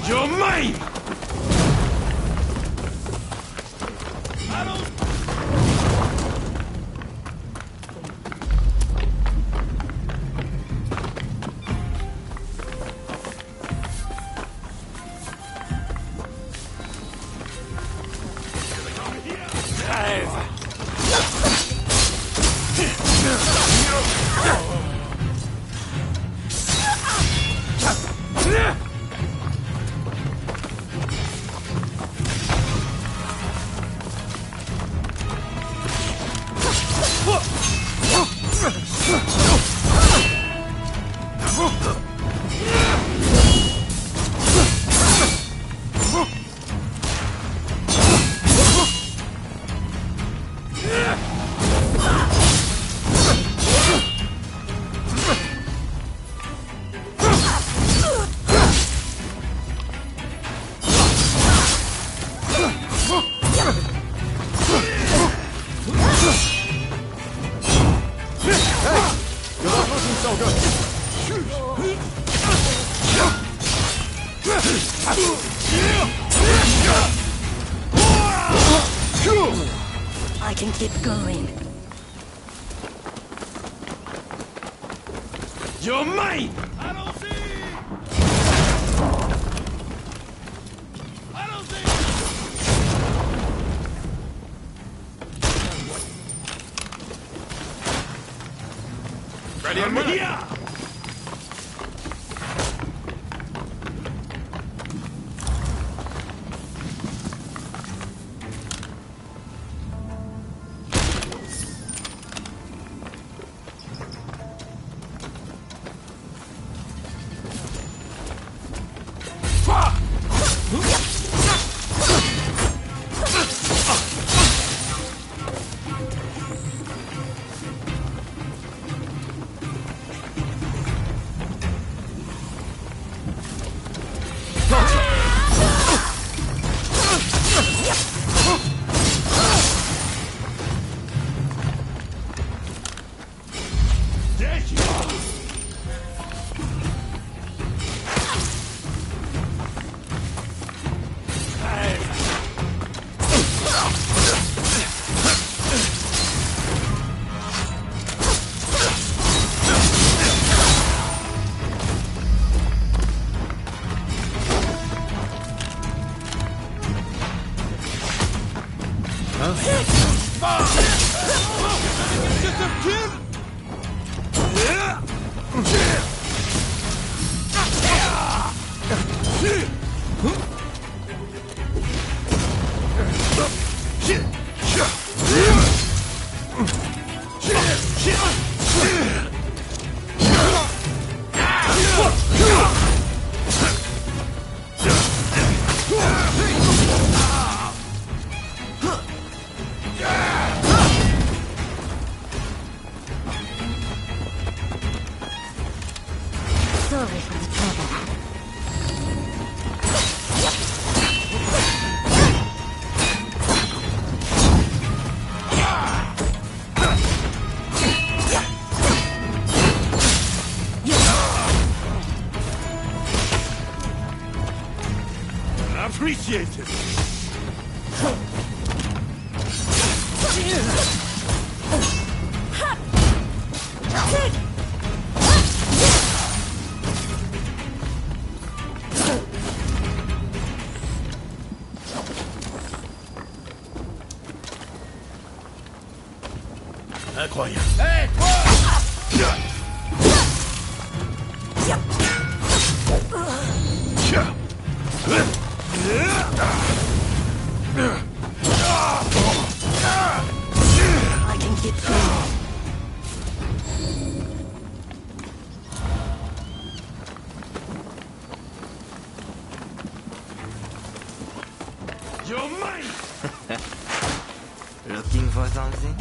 You're mine! I can keep going. You're mine! Ready and willing. Sorry for the trouble. Appreciated. Acquire. Hey, I can get through. You're mine! Looking for something?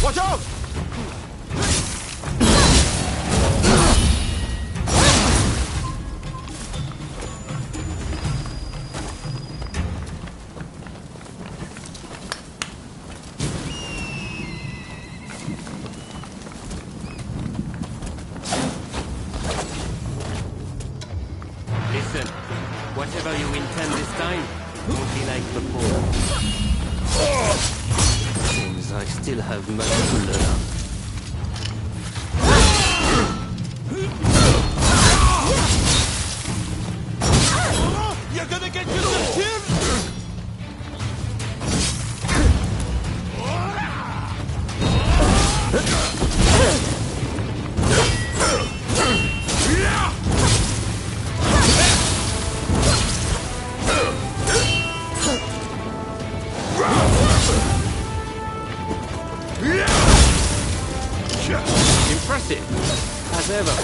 Watch out! Listen, whatever you intend this time, won't be like before. Seems I still have much to learn. You're gonna get yourself killed! Impressive, as ever.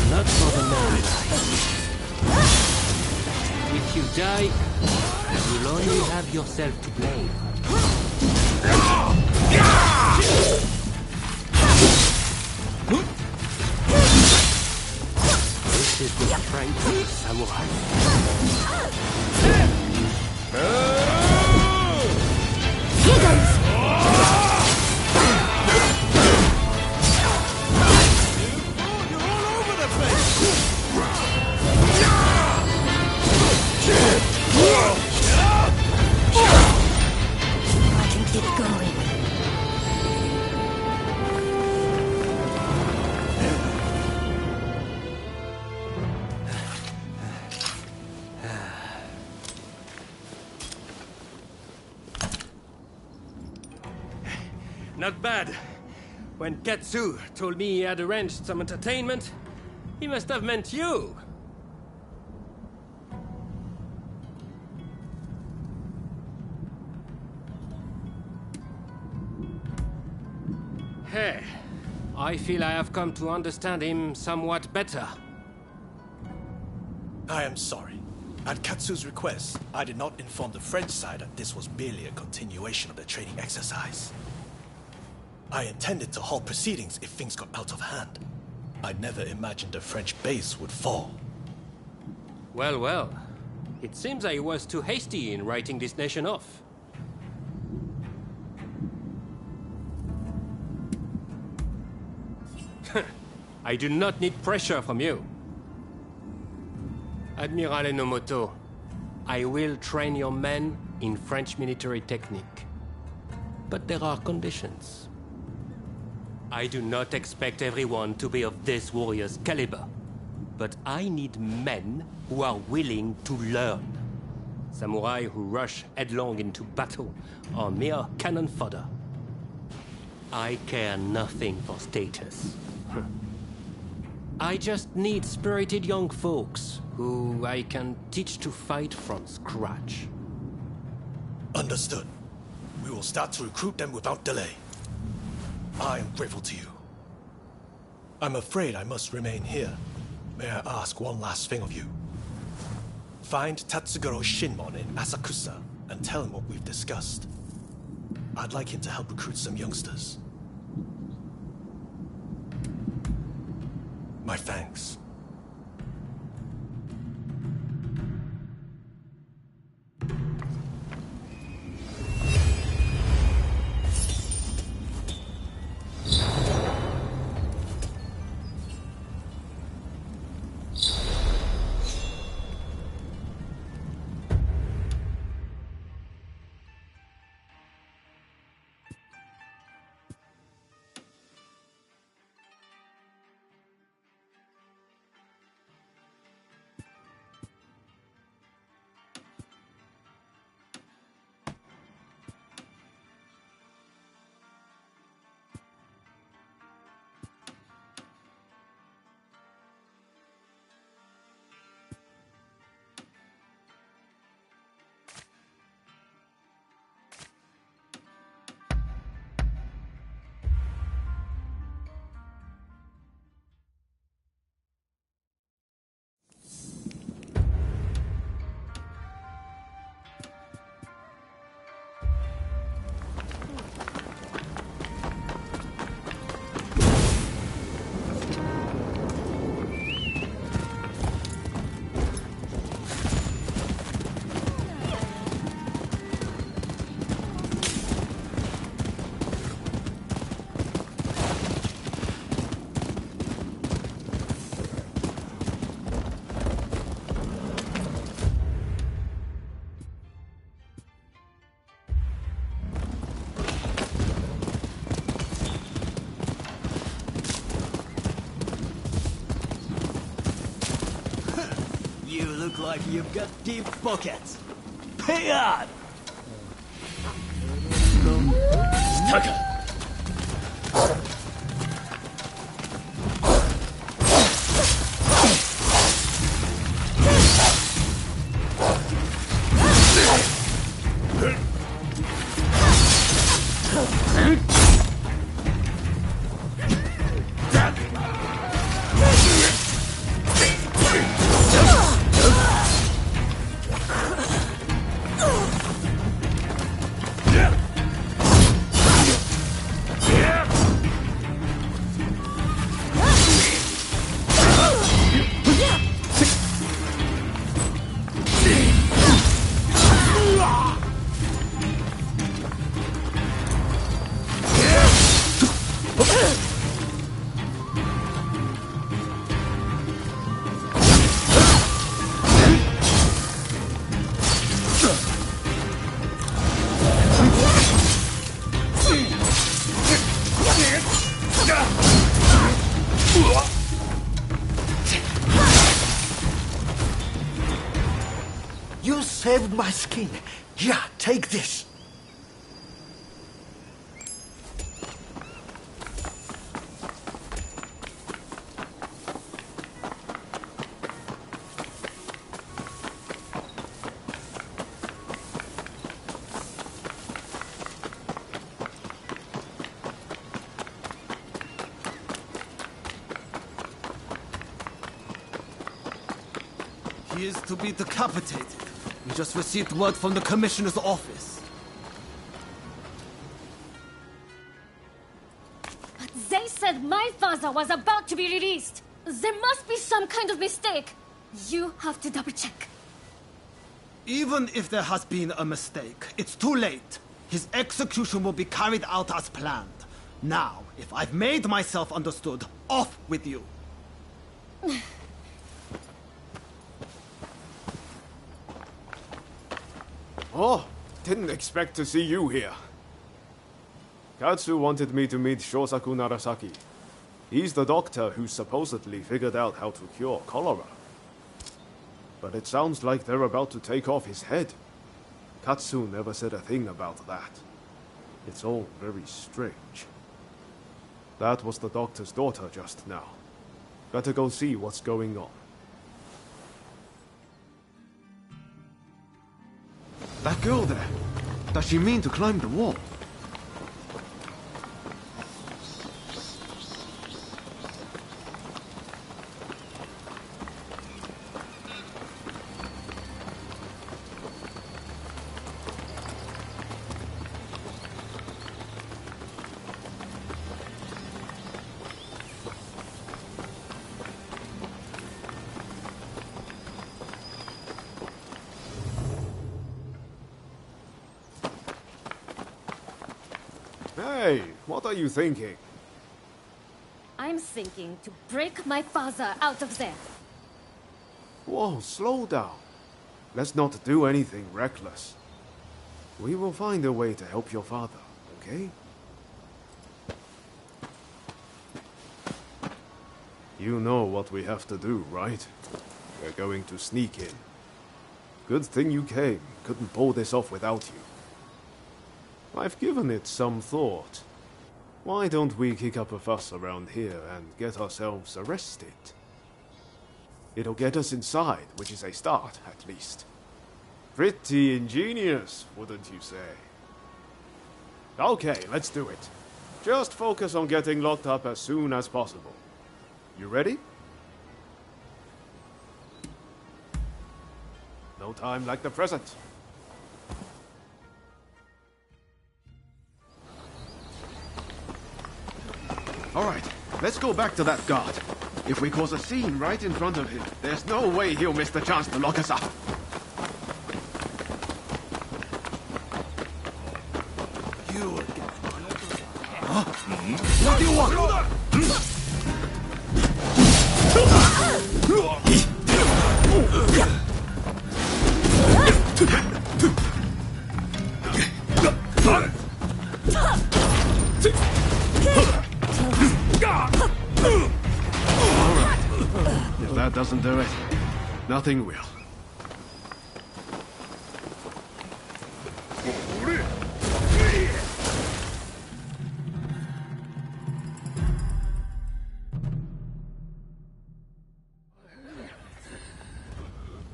Not for the man. If you die, you'll only have yourself to blame. This is the strength of the samurai. I can keep going. Not bad. When Ketsu told me he had arranged some entertainment, he must have meant you. I feel I have come to understand him somewhat better. I am sorry. At Katsu's request, I did not inform the French side that this was merely a continuation of the training exercise. I intended to halt proceedings if things got out of hand. I never imagined the French base would fall. Well, well. It seems I was too hasty in writing this nation off. I do not need pressure from you. Admiral Enomoto, I will train your men in French military technique. But there are conditions. I do not expect everyone to be of this warrior's caliber, but I need men who are willing to learn. Samurai who rush headlong into battle are mere cannon fodder. I care nothing for status. I just need spirited young folks who I can teach to fight from scratch. Understood. We will start to recruit them without delay. I am grateful to you. I'm afraid I must remain here. May I ask one last thing of you? Find Tatsugoro Shinmon in Asakusa and tell him what we've discussed. I'd like him to help recruit some youngsters. My thanks. Look like you've got deep pockets. Pay on! Tucker! You saved my skin. Yeah, take this. He is to be decapitated. We just received word from the Commissioner's office. But they said my father was about to be released. There must be some kind of mistake. You have to double check. Even if there has been a mistake, it's too late. His execution will be carried out as planned. Now, if I've made myself understood, off with you. Oh, didn't expect to see you here. Katsu wanted me to meet Shosaku Narasaki. He's the doctor who supposedly figured out how to cure cholera. But it sounds like they're about to take off his head. Katsu never said a thing about that. It's all very strange. That was the doctor's daughter just now. Better go see what's going on. That girl there, does she mean to climb the wall? Hey, what are you thinking? I'm thinking to break my father out of there. Whoa, slow down. Let's not do anything reckless. We will find a way to help your father, okay? You know what we have to do, right? We're going to sneak in. Good thing you came. Couldn't pull this off without you. I've given it some thought. Why don't we kick up a fuss around here and get ourselves arrested? It'll get us inside, which is a start, at least. Pretty ingenious, wouldn't you say? Okay, let's do it. Just focus on getting locked up as soon as possible. You ready? No time like the present. All right, let's go back to that guard. If we cause a scene right in front of him, there's no way he'll miss the chance to lock us up. You again. Huh? What do you want? If that doesn't do it, nothing will.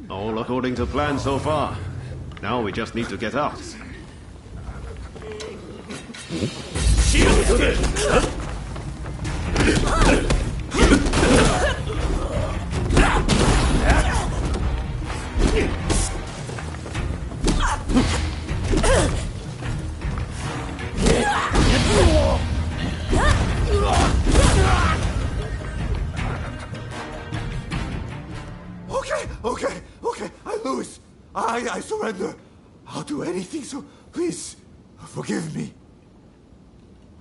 All according to plan so far. Now we just need to get out. Okay, I lose. I surrender. I'll do anything, so please, forgive me.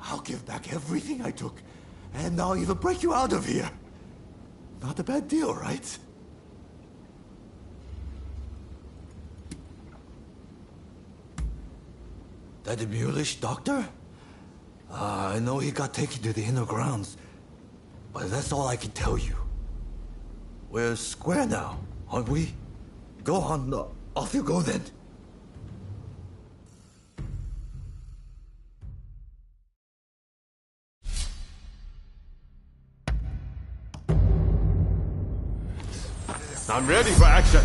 I'll give back everything I took, and I'll even break you out of here. Not a bad deal, right? That mulish doctor? I know he got taken to the inner grounds, but that's all I can tell you. We're square now, aren't we? Go on, off you go then. I'm ready for action.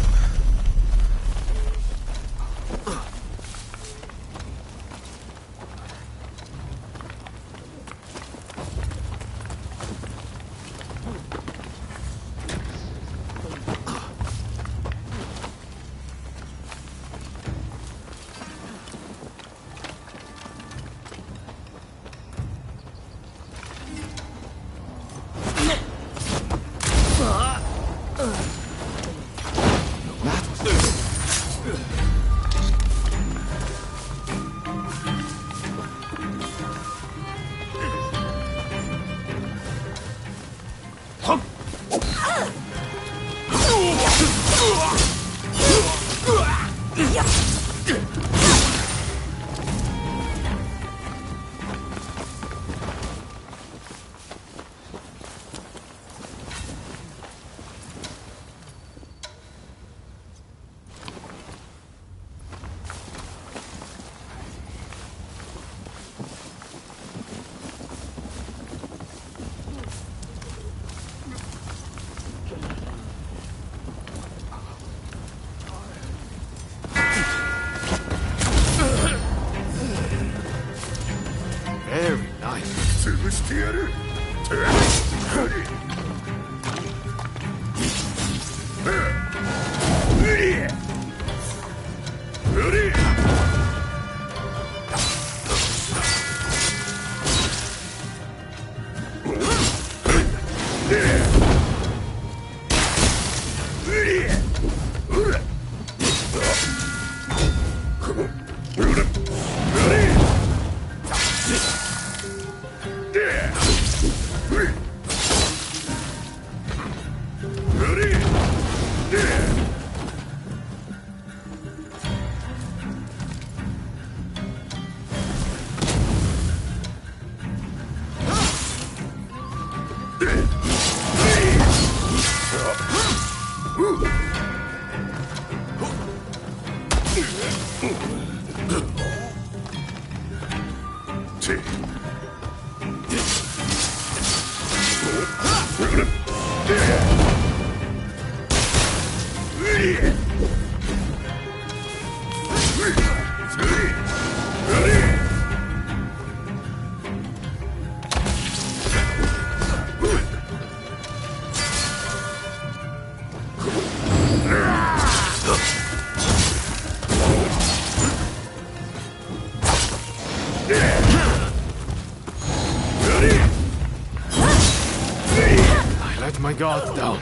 Very nice. I let my guard down.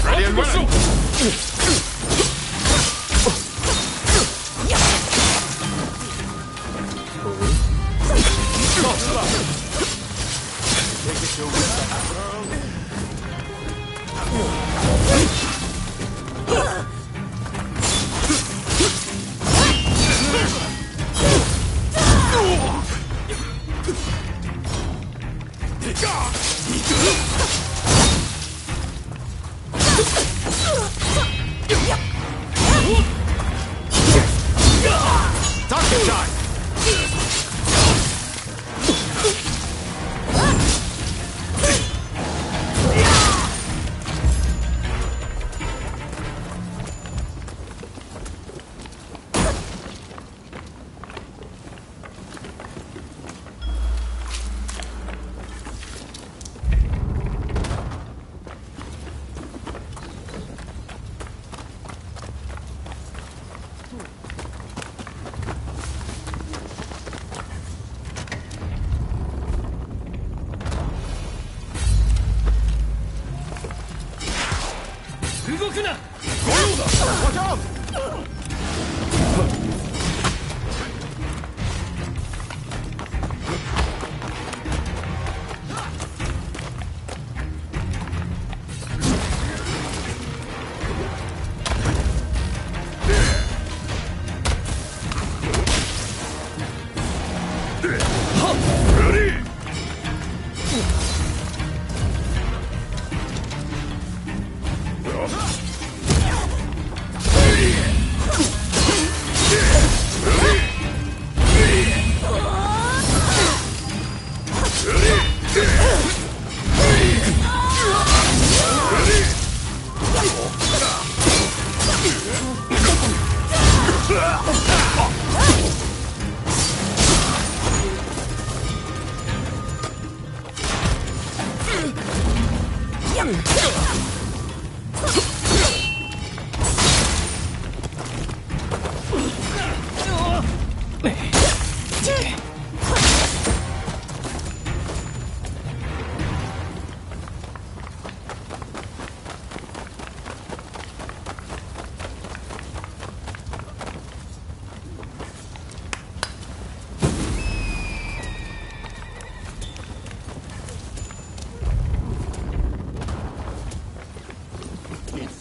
Ready and willing. Target time! Watch out! Ready!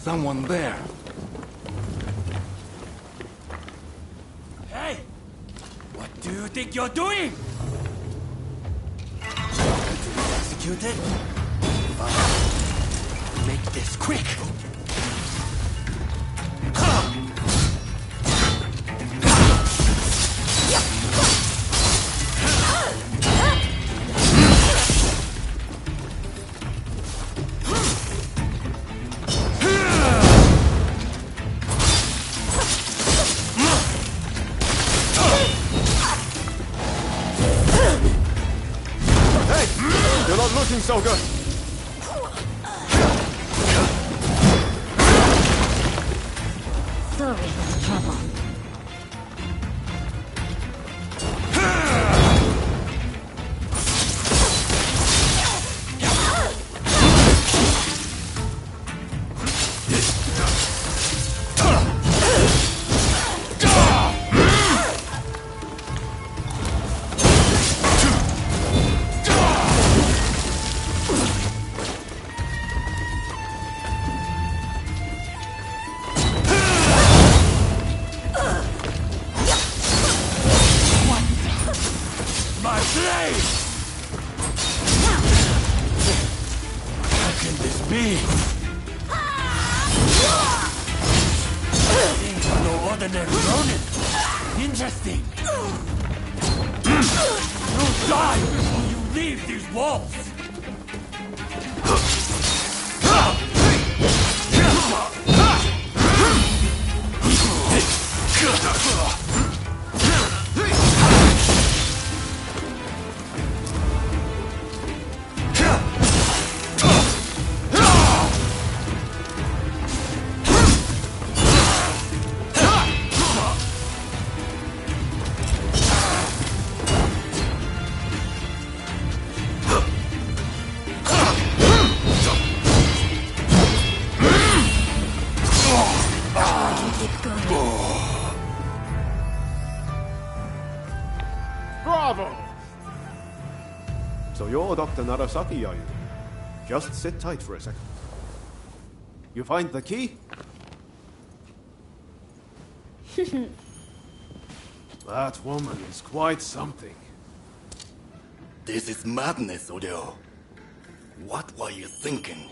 someone there. Hey! What do you think you're doing? Executed? Fine. Make this quick. You're not looking so good. Sorry for the trouble. My blade! How can this be? Things are no ordinary Ronin. Interesting. You'll die before you leave these walls. Bravo! So you're Dr. Narasaki, are you? Just sit tight for a second. You find the key? That woman is quite something. This is madness, Odeo. What were you thinking?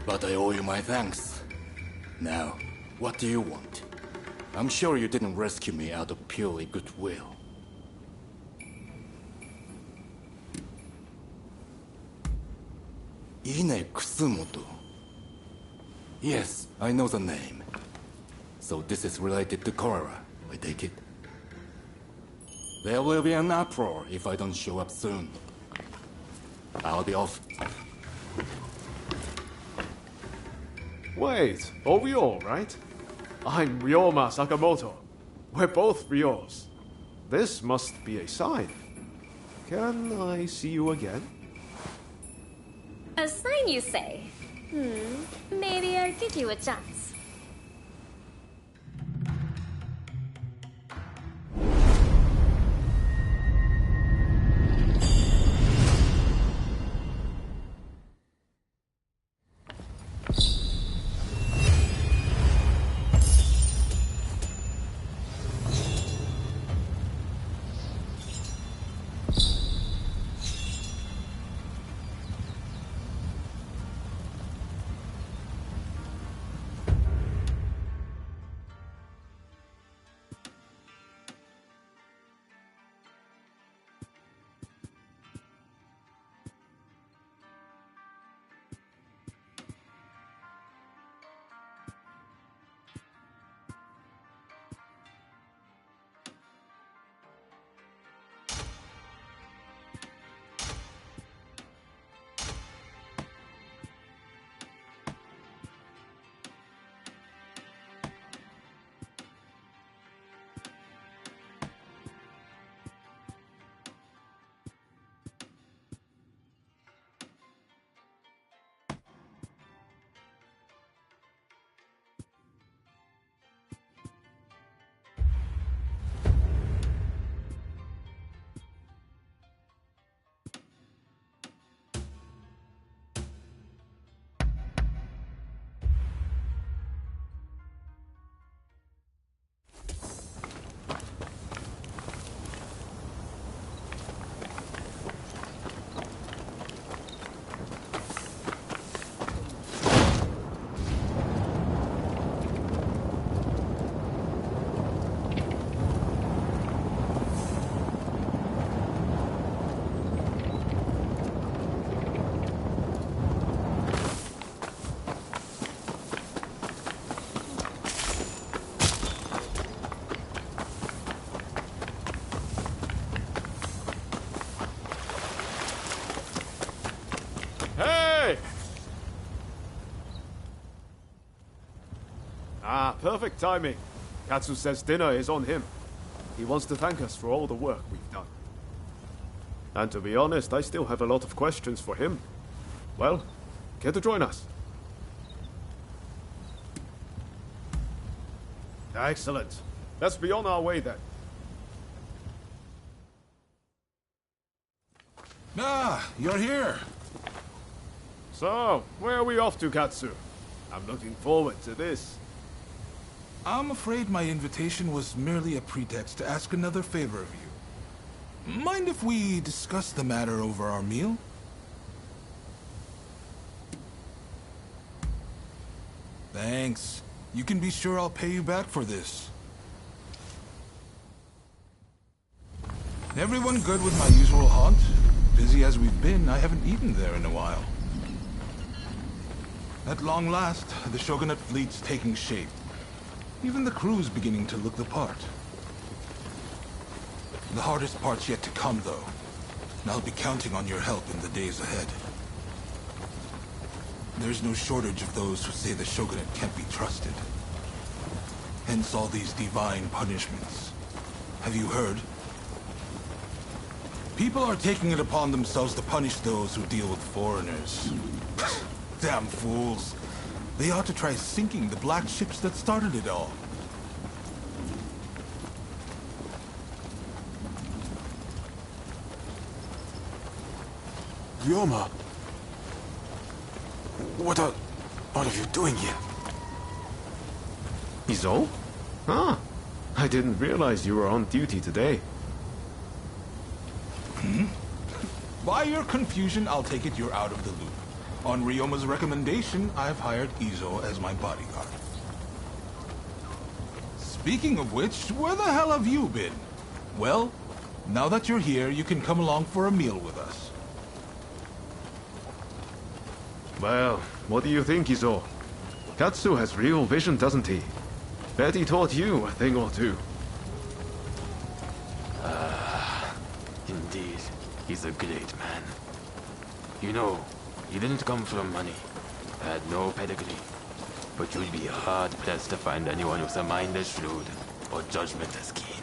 But I owe you my thanks. Now, what do you want? I'm sure you didn't rescue me out of purely goodwill. Ine Kusumoto. Yes, I know the name. So this is related to cholera, I take it. There will be an uproar if I don't show up soon. I'll be off. Wait, Ryo, right? I'm Ryoma Sakamoto. We're both Ryos. This must be a sign. Can I see you again? A sign, you say? Maybe I'll give you a chance. Perfect timing. Katsu says dinner is on him. He wants to thank us for all the work we've done. And to be honest, I still have a lot of questions for him. Well, care to join us? Excellent. Let's be on our way then. Ah, you're here. So, where are we off to, Katsu? I'm looking forward to this. I'm afraid my invitation was merely a pretext to ask another favor of you. Mind if we discuss the matter over our meal? Thanks. You can be sure I'll pay you back for this. Everyone good with my usual haunt? Busy as we've been, I haven't eaten there in a while. At long last, the Shogunate fleet's taking shape. Even the crew's beginning to look the part. The hardest part's yet to come, though. And I'll be counting on your help in the days ahead. There's no shortage of those who say the Shogunate can't be trusted. Hence all these divine punishments. Have you heard? People are taking it upon themselves to punish those who deal with foreigners. Damn fools. They ought to try sinking the black ships that started it all. Ryoma! What are all of you doing here? Izo? Ah, I didn't realize you were on duty today. By your confusion, I'll take it you're out of the loop. On Ryoma's recommendation, I've hired Izo as my bodyguard. Speaking of which, where the hell have you been? Well, now that you're here, you can come along for a meal with us. Well, what do you think, Izo? Katsu has real vision, doesn't he? Bet he taught you a thing or two. Indeed, he's a great man. You know, he didn't come from money, had no pedigree, but you'd be hard-pressed to find anyone with a mind as shrewd or judgment as keen.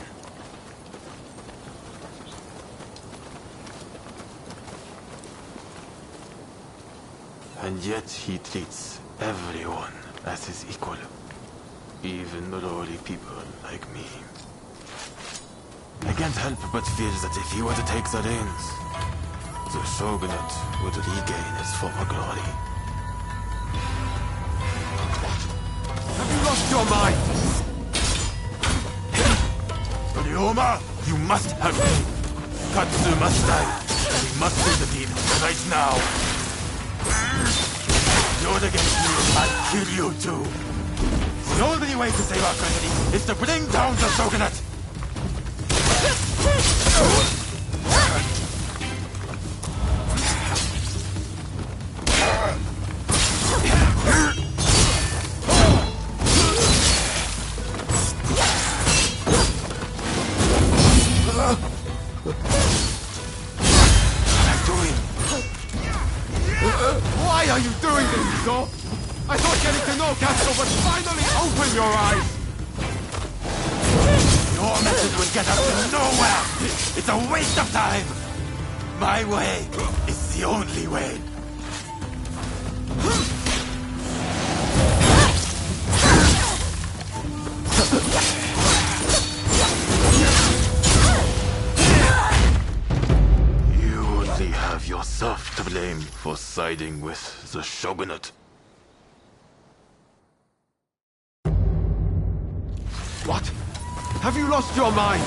And yet he treats everyone as his equal, even the lowly people like me. I can't help but feel that if he were to take the reins, the Shogunate would regain its former glory. Have you lost your mind? Ryoma, you must help me. Katsu must die. We must do the deed right now. If you're against me, I'll kill you too. The only way to save our country is to bring down the Shogunate. Why are you doing this, Izo? I thought getting to know Katsu would finally open your eyes! Your message will get us to nowhere! It's a waste of time! My way is the only way. You only have yourself to blame for siding with the Shogunate. What? Have you lost your mind?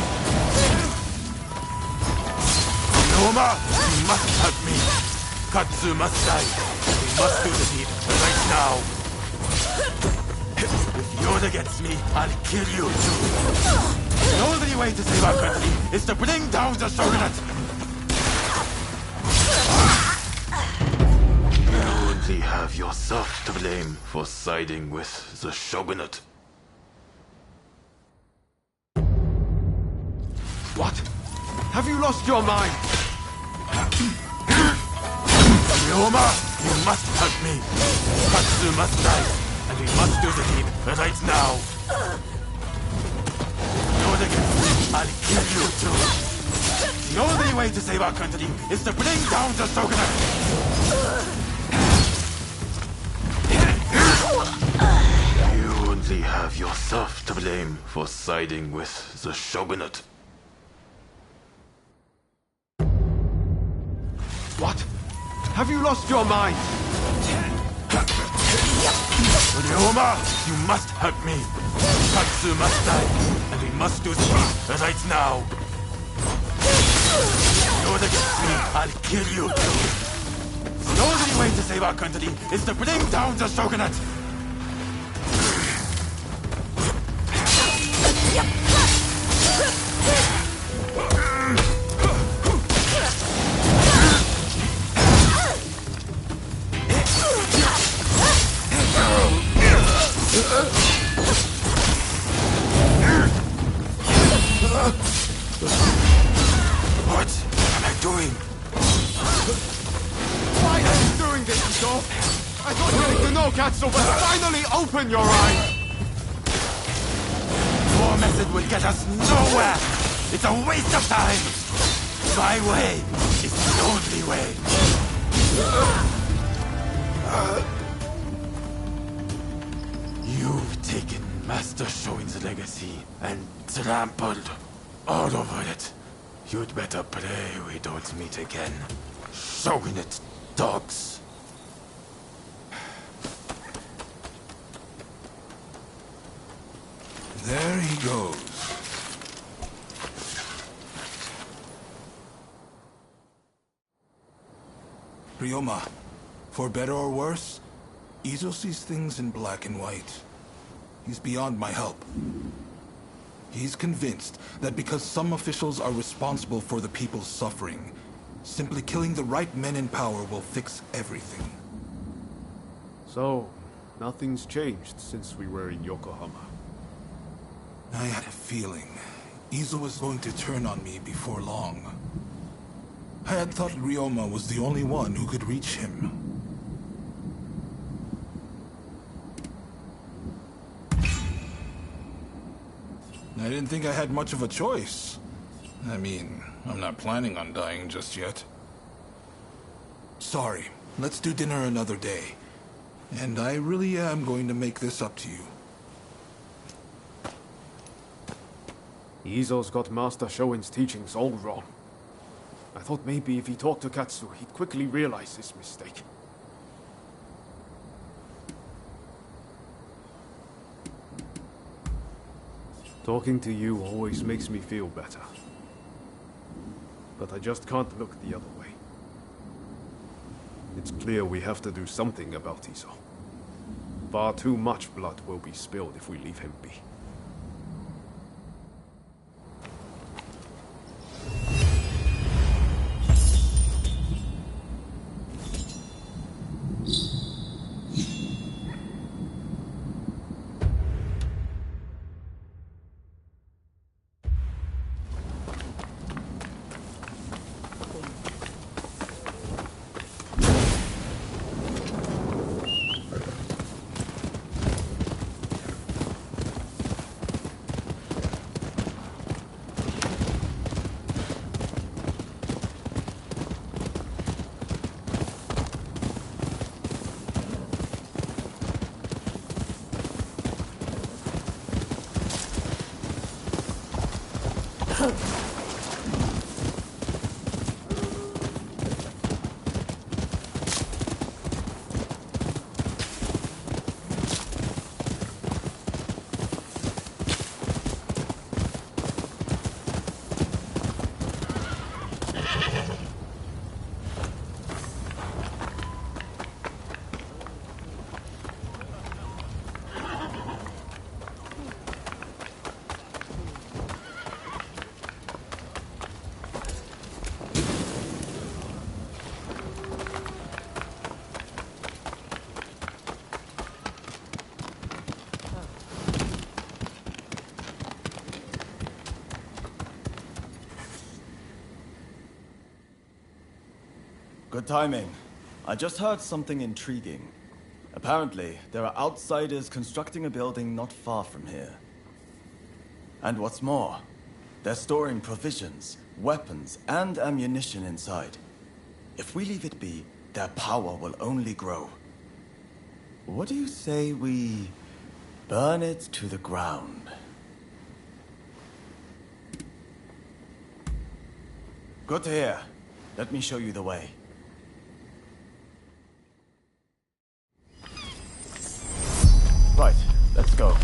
Ryoma, you must help me. Katsu must die. We must do the deed right now. If you're against me, I'll kill you too. The only way to save our country is to bring down the Shogunate. You only have yourself to blame for siding with the Shogunate. What? Have you lost your mind? Ryoma, you must help me. Katsu must die, and we must do the deed right now. I'll kill you too. The only way to save our country is to bring down the Shogunate. You only have yourself to blame for siding with the Shogunate. What? Have you lost your mind? Ryoma, you must help me. Katsu must die, and we must do this right now. Go against me, I'll kill you too. The only way to save our country is to bring down the Shogunate. What am I doing? Why are you doing this, Ito? I thought you need to know, Katsu, but finally open your eyes! Your method will get us nowhere! It's a waste of time! My way is the only way! You've taken Master Shoin's legacy and trampled all over it. You'd better pray we don't meet again. Shogunate dogs. There he goes. Ryoma, for better or worse, Izo sees things in black and white. He's beyond my help. He's convinced that because some officials are responsible for the people's suffering, simply killing the right men in power will fix everything. So, nothing's changed since we were in Yokohama. I had a feeling Izo was going to turn on me before long. I had thought Ryoma was the only one who could reach him. I didn't think I had much of a choice. I mean, I'm not planning on dying just yet. Sorry, let's do dinner another day. And I really am going to make this up to you. Izo's got Master Shoin's teachings all wrong. I thought maybe if he talked to Katsu, he'd quickly realize his mistake. Talking to you always makes me feel better. But I just can't look the other way. It's clear we have to do something about Izo. Far too much blood will be spilled if we leave him be. Good timing. I just heard something intriguing. Apparently, there are outsiders constructing a building not far from here. And what's more, they're storing provisions, weapons, and ammunition inside. If we leave it be, their power will only grow. What do you say we burn it to the ground? Good to hear. Let me show you the way. Right, let's go.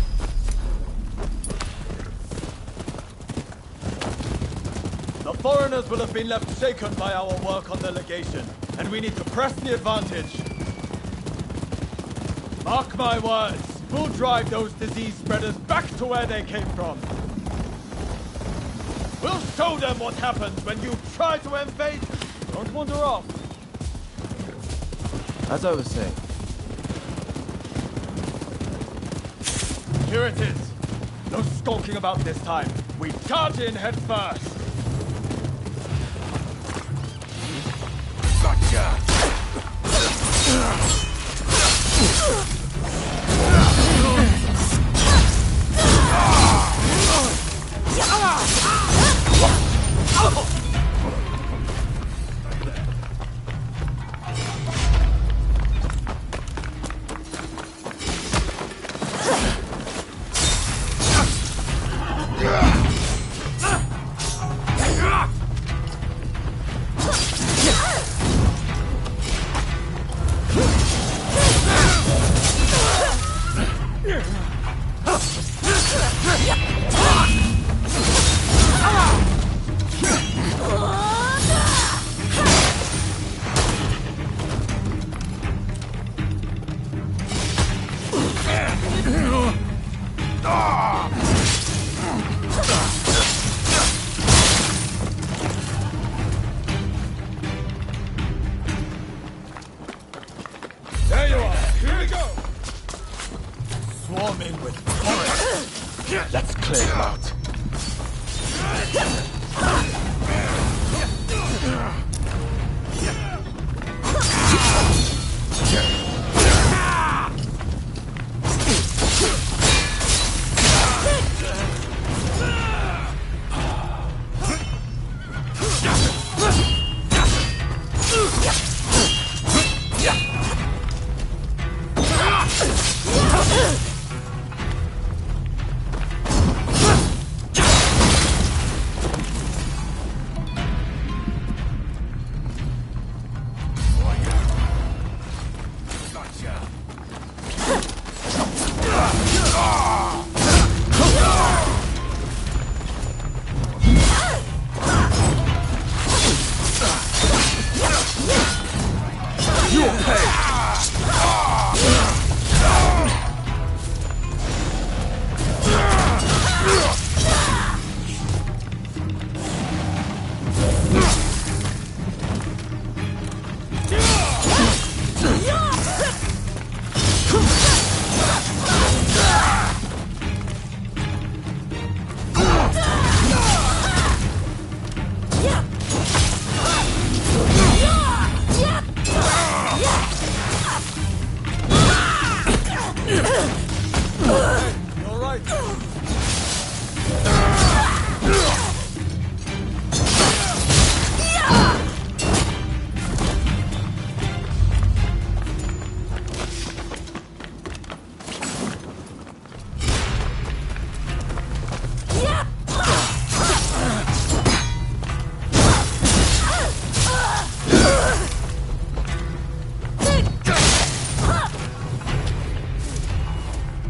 The foreigners will have been left shaken by our work on the legation, and we need to press the advantage. Mark my words, we'll drive those disease spreaders back to where they came from. We'll show them what happens when you try to invade. Don't wander off. As I was saying. Here it is. No skulking about this time. We charge in head first. Gotcha! There you are. Here we go. Swarming with forest. Let's clear them out.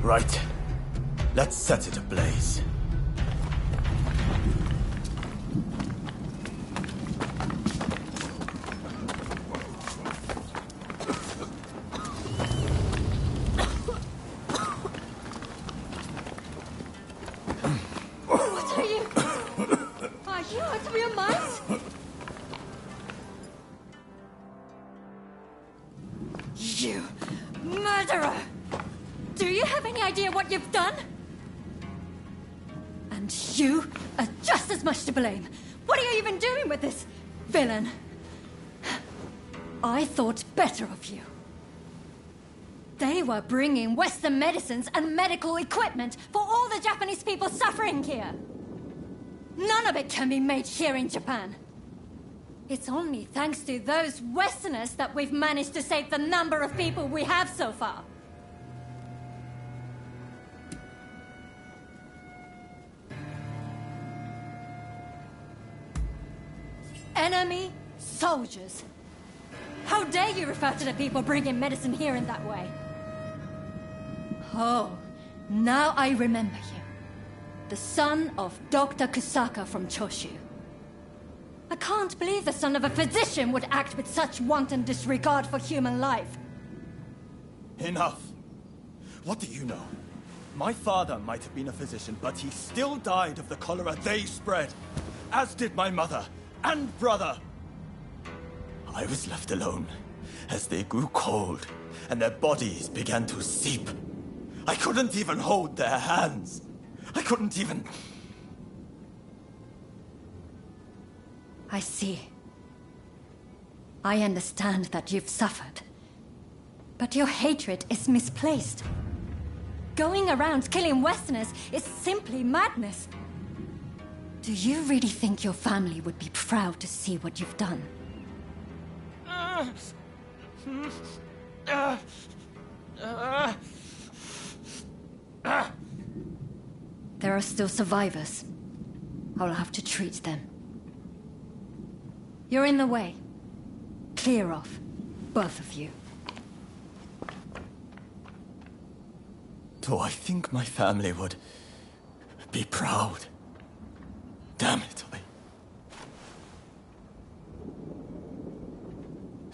Right. Let's set it ablaze. What are you? Are you out of your minds? You murderer! Do you have any idea what you've done? And you are just as much to blame. What are you even doing with this villain? I thought better of you. They were bringing Western medicines and medical equipment for all the Japanese people suffering here. None of it can be made here in Japan. It's only thanks to those Westerners that we've managed to save the number of people we have so far. Enemy soldiers. How dare you refer to the people bringing medicine here in that way? Oh, now I remember you. The son of Dr. Kusaka from Choshu. I can't believe the son of a physician would act with such wanton disregard for human life. Enough. What do you know? My father might have been a physician, but he still died of the cholera they spread, as did my mother and brother. I was left alone as they grew cold and their bodies began to seep. I couldn't even hold their hands. I couldn't even... I see. I understand that you've suffered. But your hatred is misplaced. Going around killing Westerners is simply madness. Do you really think your family would be proud to see what you've done? There are still survivors. I'll have to treat them. You're in the way. Clear off, both of you. Do I think my family would be proud? Damn it,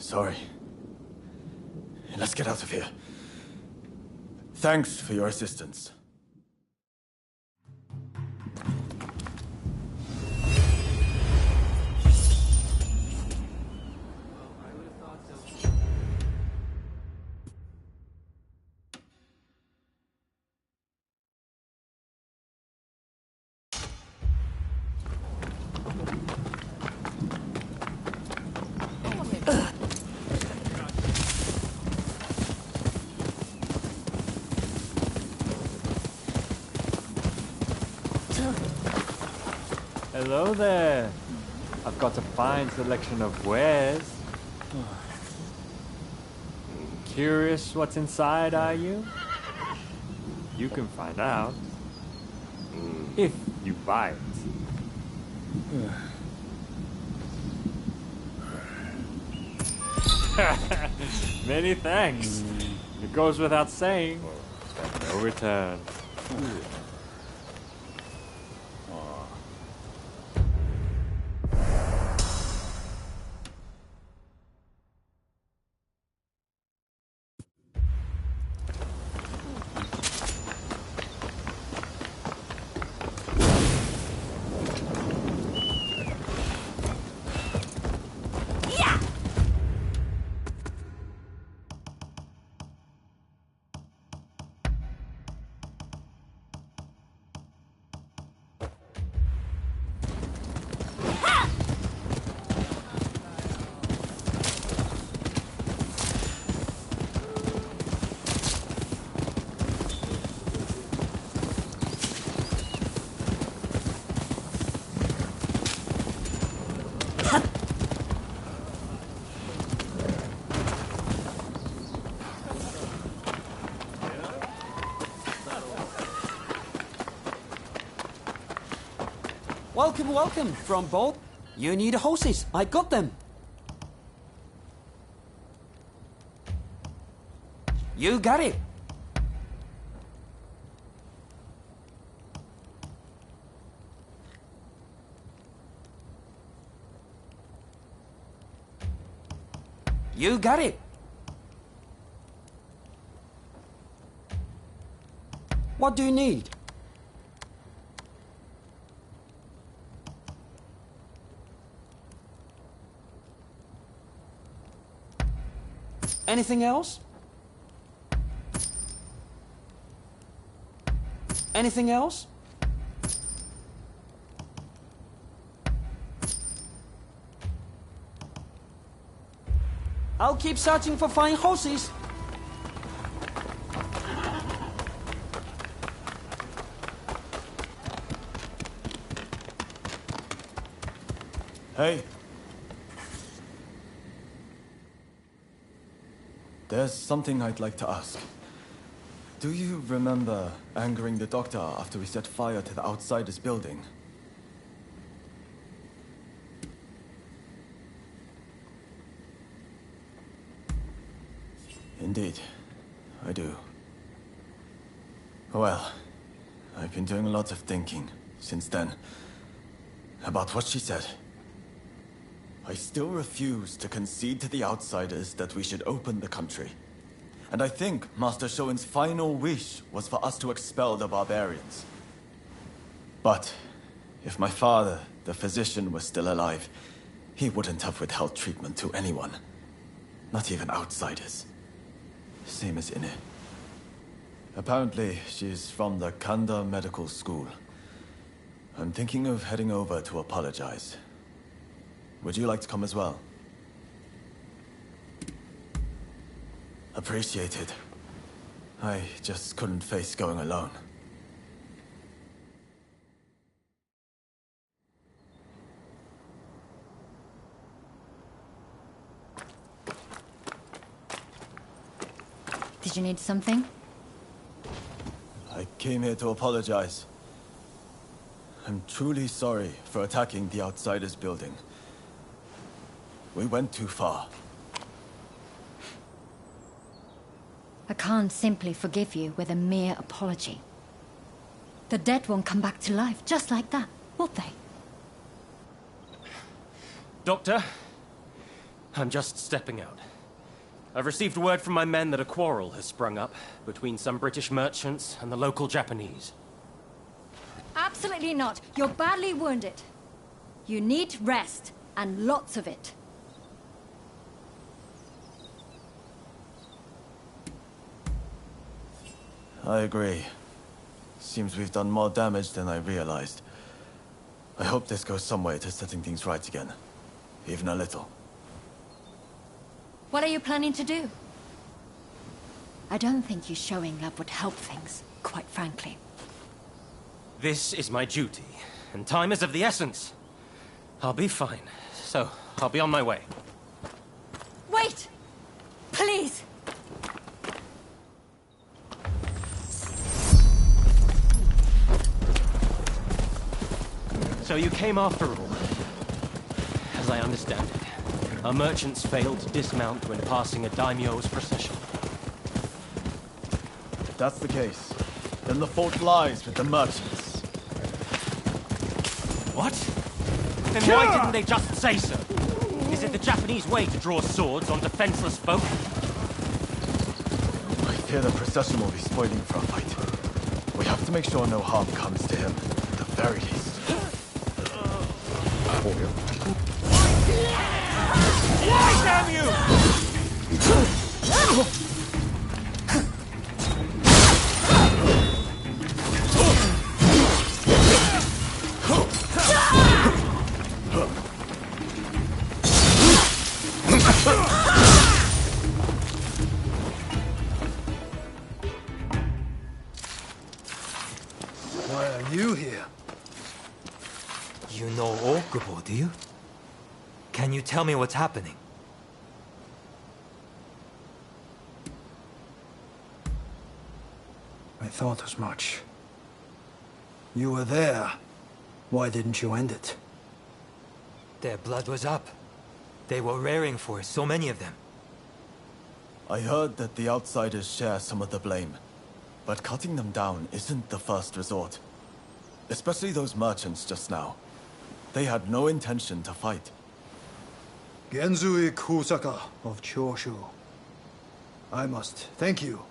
Sorry. Let's get out of here. Thanks for your assistance. Hello there. I've got a fine selection of wares. Curious what's inside, are you? You can find out. If you buy it. Many thanks. It goes without saying. No return. Welcome, welcome, from both. You need horses. I got them. You got it. You got it. What do you need? Anything else? Anything else? I'll keep searching for fine horses. Hey. There's something I'd like to ask. Do you remember angering the doctor after we set fire to the Outsiders building? Indeed, I do. Well, I've been doing lots of thinking since then about what she said. I still refuse to concede to the Outsiders that we should open the country. And I think Master Shoin's final wish was for us to expel the barbarians. But if my father, the physician, was still alive, he wouldn't have withheld treatment to anyone. Not even outsiders. Same as Ine. Apparently, she's from the Kanda Medical School. I'm thinking of heading over to apologize. Would you like to come as well? Appreciated. I just couldn't face going alone. Did you need something? I came here to apologize. I'm truly sorry for attacking the Outsiders building. We went too far. I can't simply forgive you with a mere apology. The dead won't come back to life just like that, will they? Doctor, I'm just stepping out. I've received word from my men that a quarrel has sprung up between some British merchants and the local Japanese. Absolutely not. You're badly wounded. You need rest, and lots of it. I agree. Seems we've done more damage than I realized. I hope this goes some way to setting things right again. Even a little. What are you planning to do? I don't think you showing up would help things, quite frankly. This is my duty, and time is of the essence. I'll be fine, so I'll be on my way. Wait! Please! So you came after all. As I understand it, our merchants failed to dismount when passing a daimyo's procession. If that's the case, then the fault lies with the merchants. What? Then why didn't they just say so? Is it the Japanese way to draw swords on defenseless folk? I fear the procession will be spoiling for a fight. We have to make sure no harm comes to him, at the very least. Why, damn you! Why are you here? You know Okubo, do you? Can you tell me what's happening? I thought as much. You were there. Why didn't you end it? Their blood was up. They were raring for it, so many of them. I heard that the Outsiders share some of the blame, but cutting them down isn't the first resort. Especially those merchants just now. They had no intention to fight. Genzui Kusaka of Choshu. I must thank you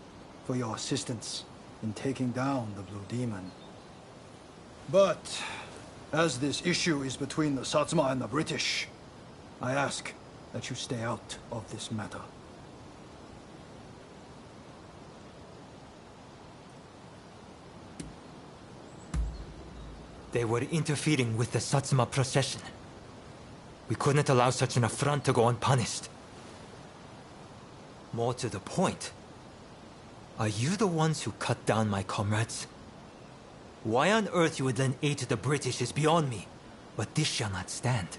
for your assistance in taking down the Blue Demon. But, as this issue is between the Satsuma and the British, I ask that you stay out of this matter. They were interfering with the Satsuma procession. We couldn't allow such an affront to go unpunished. More to the point, are you the ones who cut down my comrades? Why on earth you would lend aid to the British is beyond me, but this shall not stand.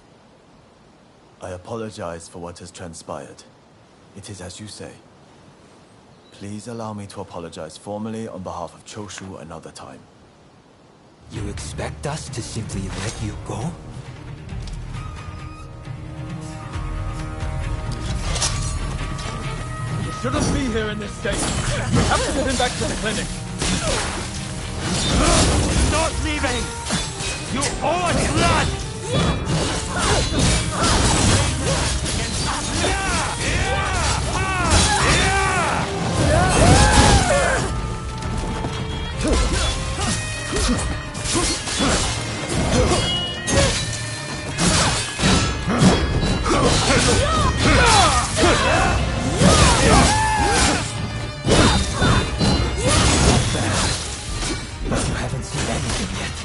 I apologize for what has transpired. It is as you say. Please allow me to apologize formally on behalf of Choshu another time. You expect us to simply let you go? You shouldn't be here in this state. We have to get him back to the clinic. Not leaving! You owe us blood! But you haven't seen anything yet.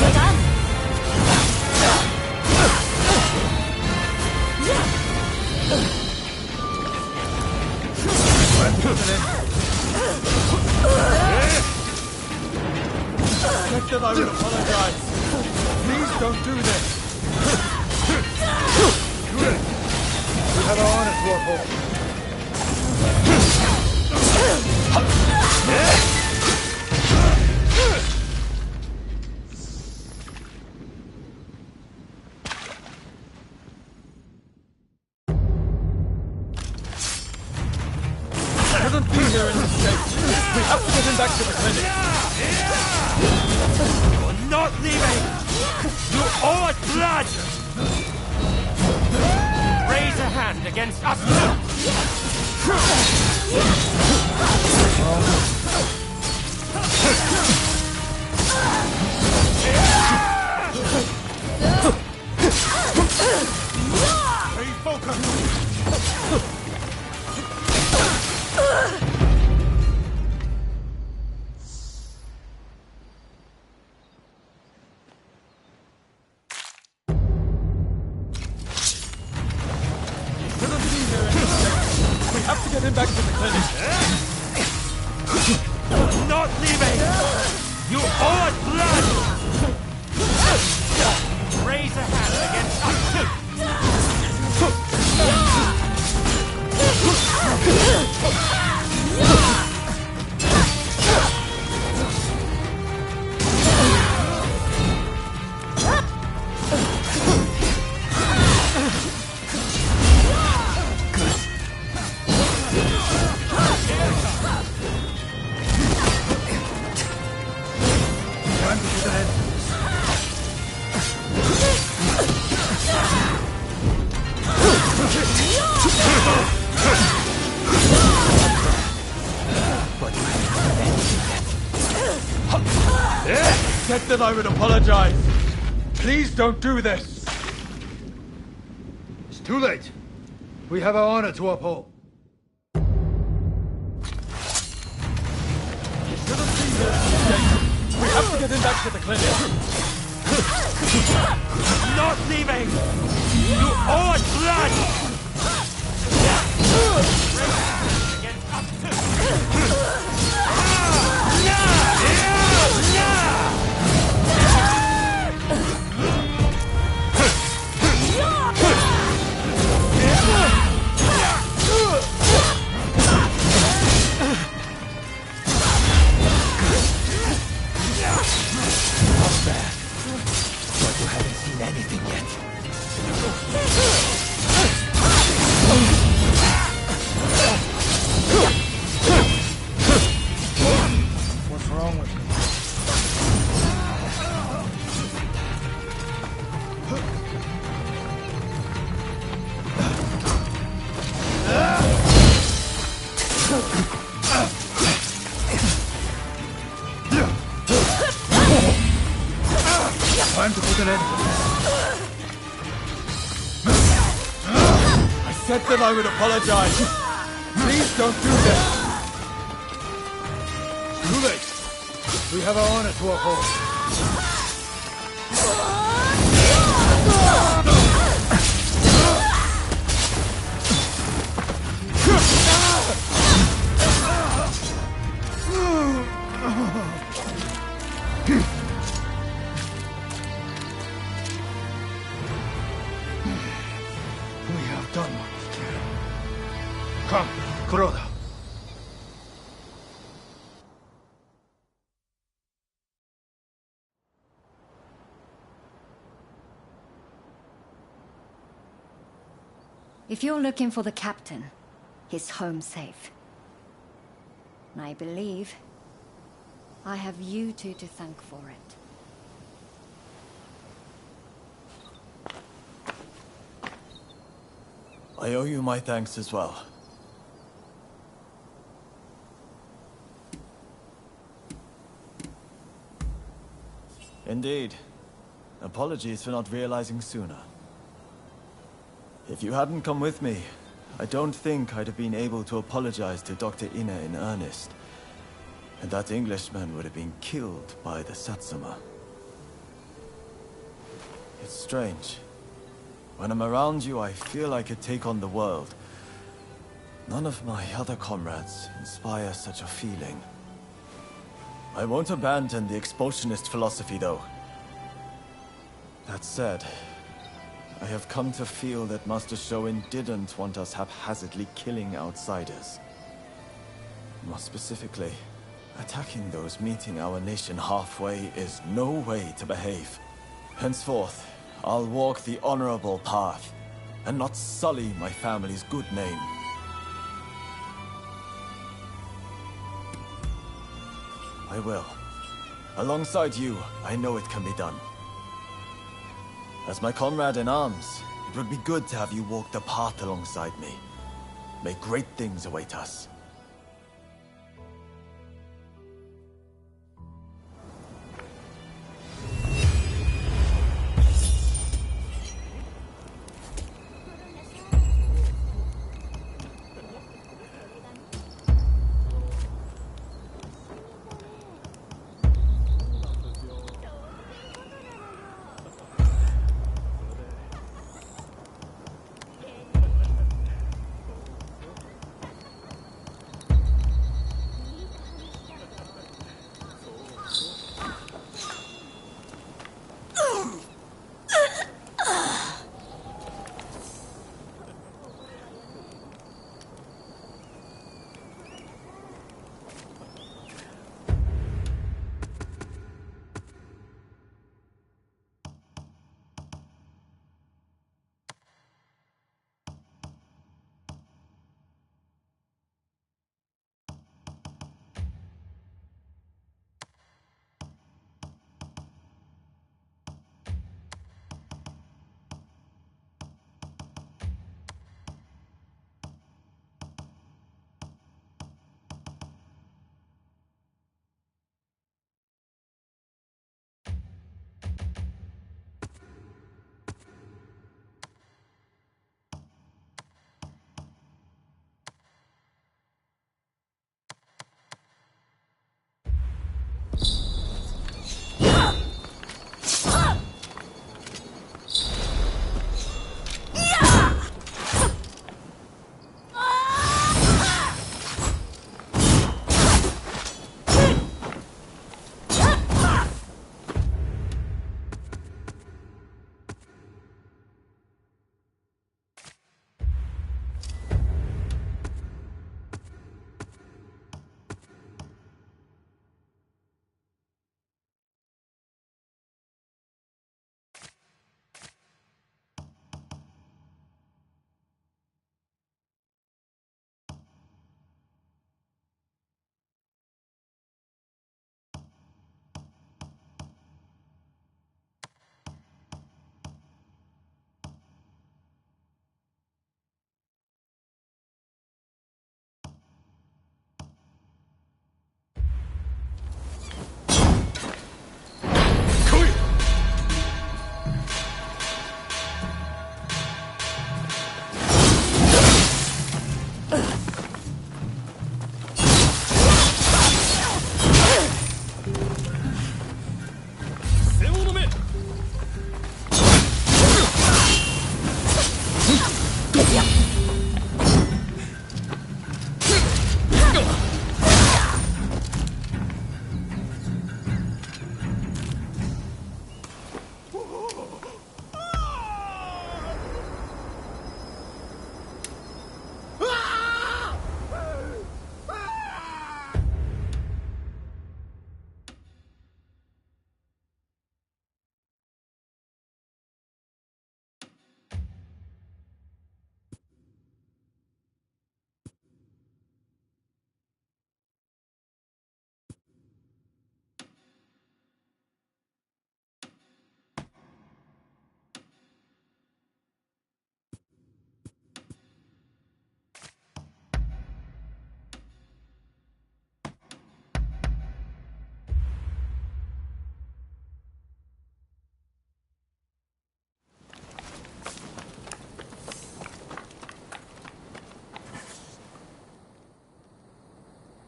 You're done! Captain, I would apologize. Please don't do this. We have our honor to uphold. Shouldn't be here in this state. We have to get him back to the clinic. You're not leaving! You owe us blood! Raise a hand against us two! Stay focused! We have to get him back to the clinic. Not leaving! You owe us blood! Raise a hand against us Captain, I would apologize. Please don't do this. It's too late. We have our honor to uphold. We have to get him back to the clinic. Not leaving! You owe us blood! But you haven't seen anything yet. What's wrong with him? Time to put an end to this. I said that I would apologize. Please don't do this. Too late. We have our honor to uphold. Come, Kuroda. If you're looking for the captain, he's home safe. And I believe I have you two to thank for it. I owe you my thanks as well. Indeed. Apologies for not realizing sooner. If you hadn't come with me, I don't think I'd have been able to apologize to Dr. Ina in earnest. And that Englishman would have been killed by the Satsuma. It's strange. When I'm around you, I feel I could take on the world. None of my other comrades inspire such a feeling. I won't abandon the expulsionist philosophy, though. That said, I have come to feel that Master Shoin didn't want us haphazardly killing outsiders. More specifically, attacking those meeting our nation halfway is no way to behave. Henceforth, I'll walk the honorable path, and not sully my family's good name. I will. Alongside you, I know it can be done. As my comrade in arms, it would be good to have you walk the path alongside me. May great things await us.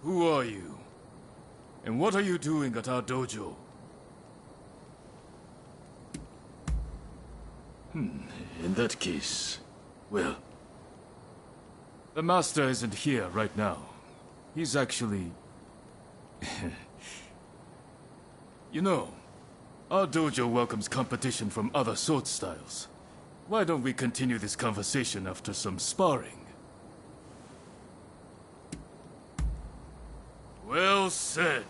Who are you? And what are you doing at our dojo? In that case, well... The master isn't here right now. He's actually... You know, our dojo welcomes competition from other sword styles. Why don't we continue this conversation after some sparring? Well said.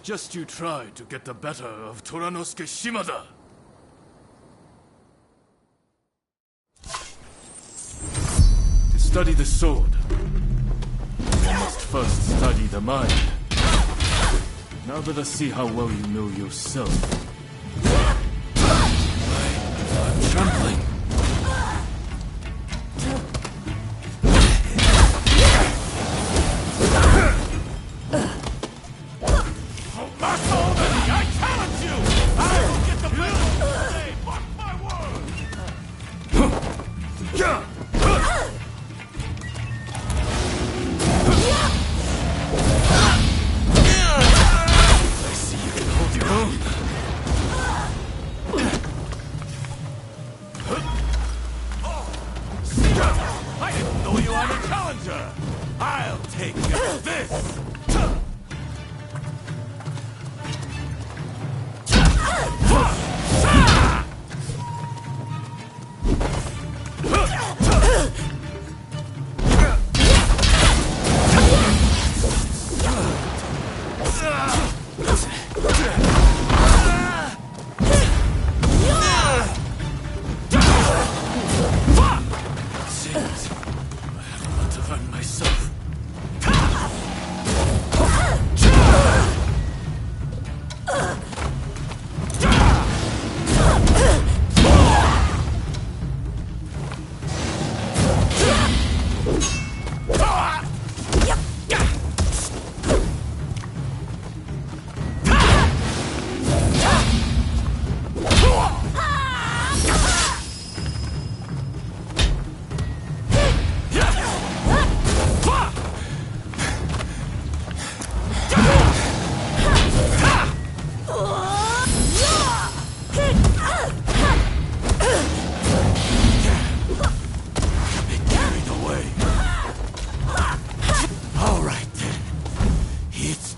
Just you try to get the better of Toranosuke Shimada. To study the sword, one must first study the mind. Now let us see how well you know yourself. I'm trembling.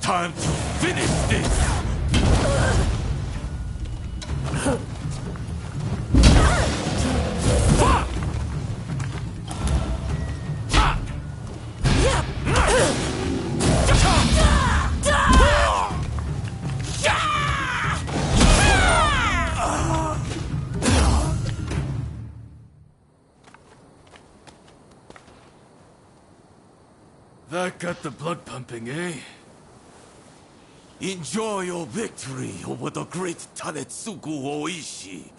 Time to finish this! That got the blood pumping, eh? Enjoy your victory over the great Tanetsugu Oishi.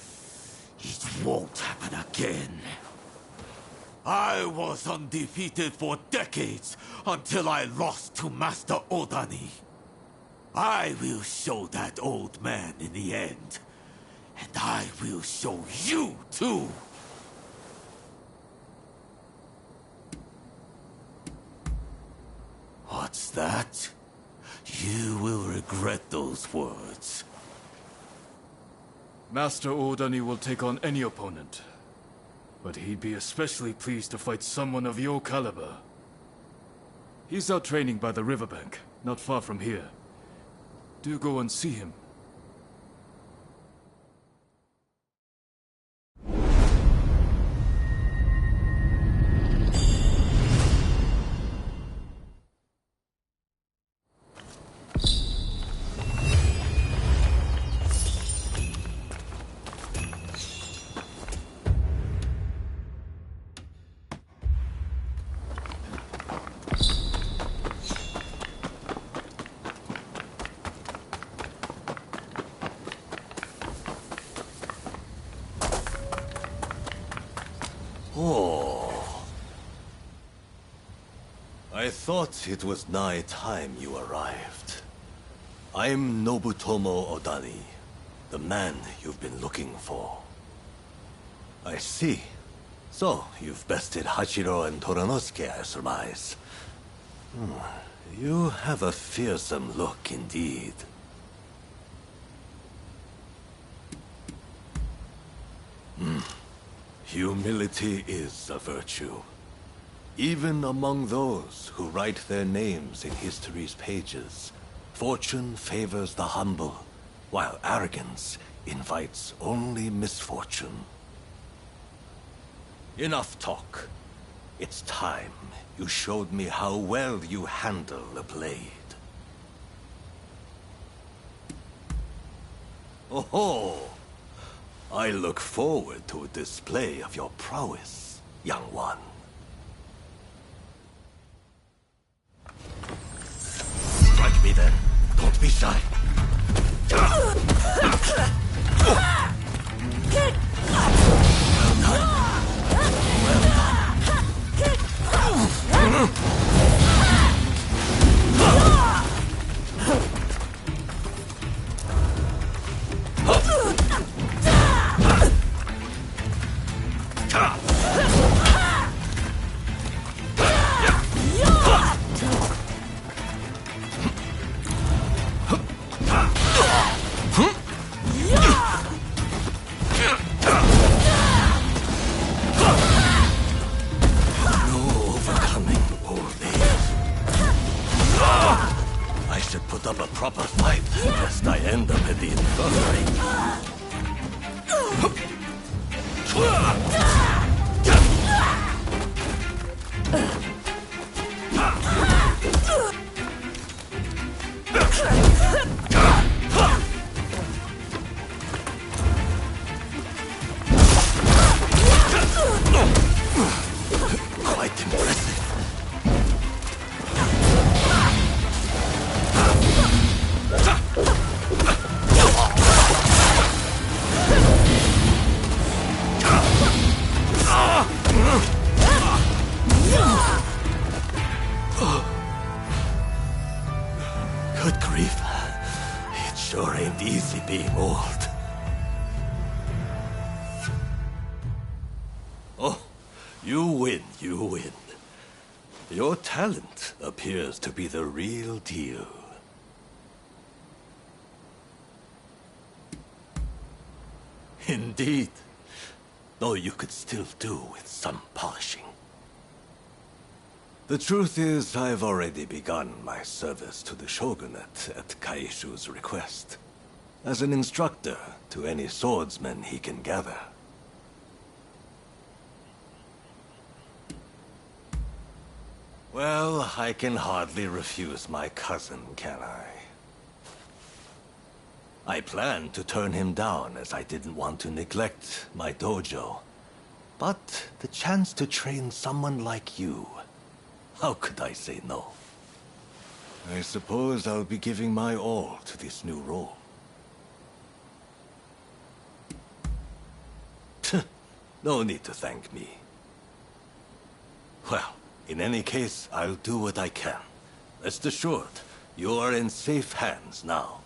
It won't happen again. I was undefeated for decades until I lost to Master Odani. I will show that old man in the end. And I will show you too. What's that? You will regret those words. Master Odani will take on any opponent. But he'd be especially pleased to fight someone of your caliber. He's out training by the riverbank, not far from here. Do go and see him. Oh. I thought it was nigh time you arrived. I'm Nobutomo Odani, the man you've been looking for. I see. So, you've bested Hachiro and Toranosuke, I surmise. You have a fearsome look indeed. Humility is a virtue. Even among those who write their names in history's pages, fortune favors the humble, while arrogance invites only misfortune. Enough talk. It's time you showed me how well you handle a blade. Oh-ho! I look forward to a display of your prowess, young one. Strike me then. Don't be shy. Good grief. It sure ain't easy being old. Oh, you win, you win. Your talent appears to be the real deal. Indeed. Though you could still do with some polishing. The truth is, I've already begun my service to the shogunate at Kaishu's request, as an instructor to any swordsmen he can gather. Well, I can hardly refuse my cousin, can I? I planned to turn him down as I didn't want to neglect my dojo. But the chance to train someone like you, how could I say no? I suppose I'll be giving my all to this new role. No need to thank me. Well, in any case, I'll do what I can. Rest assured, you are in safe hands now.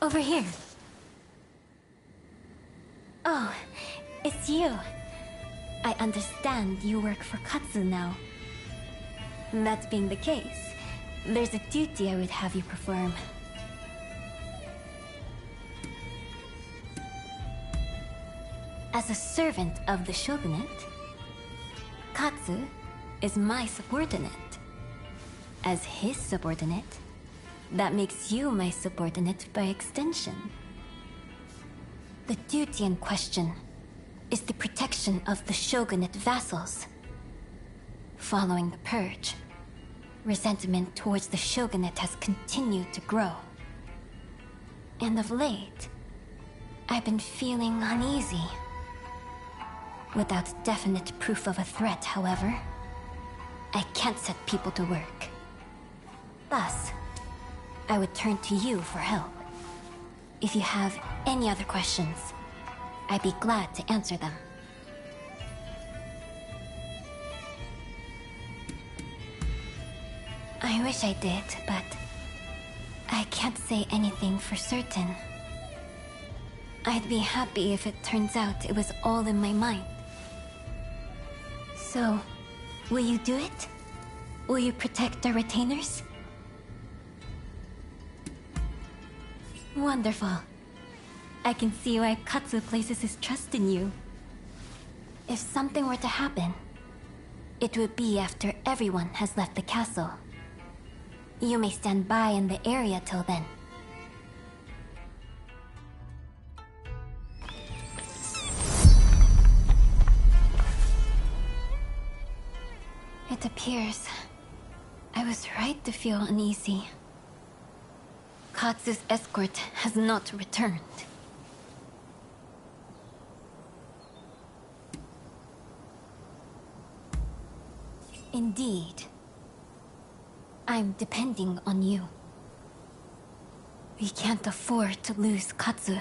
Over here. Oh, it's you. I understand you work for Katsu now. That being the case, there's a duty I would have you perform. As a servant of the shogunate, Katsu is my subordinate. As his subordinate, that makes you my subordinate by extension. The duty in question is the protection of the shogunate vassals. Following the purge, resentment towards the shogunate has continued to grow. And of late, I've been feeling uneasy. Without definite proof of a threat, however, I can't set people to work. Thus, I would turn to you for help. If you have any other questions, I'd be glad to answer them. I wish I did, but I can't say anything for certain. I'd be happy if it turns out it was all in my mind. So, will you do it? Will you protect our retainers? Wonderful. I can see why Katsu places his trust in you. If something were to happen, it would be after everyone has left the castle. You may stand by in the area till then. It appears I was right to feel uneasy. Katsu's escort has not returned. Indeed. I'm depending on you. We can't afford to lose Katsu.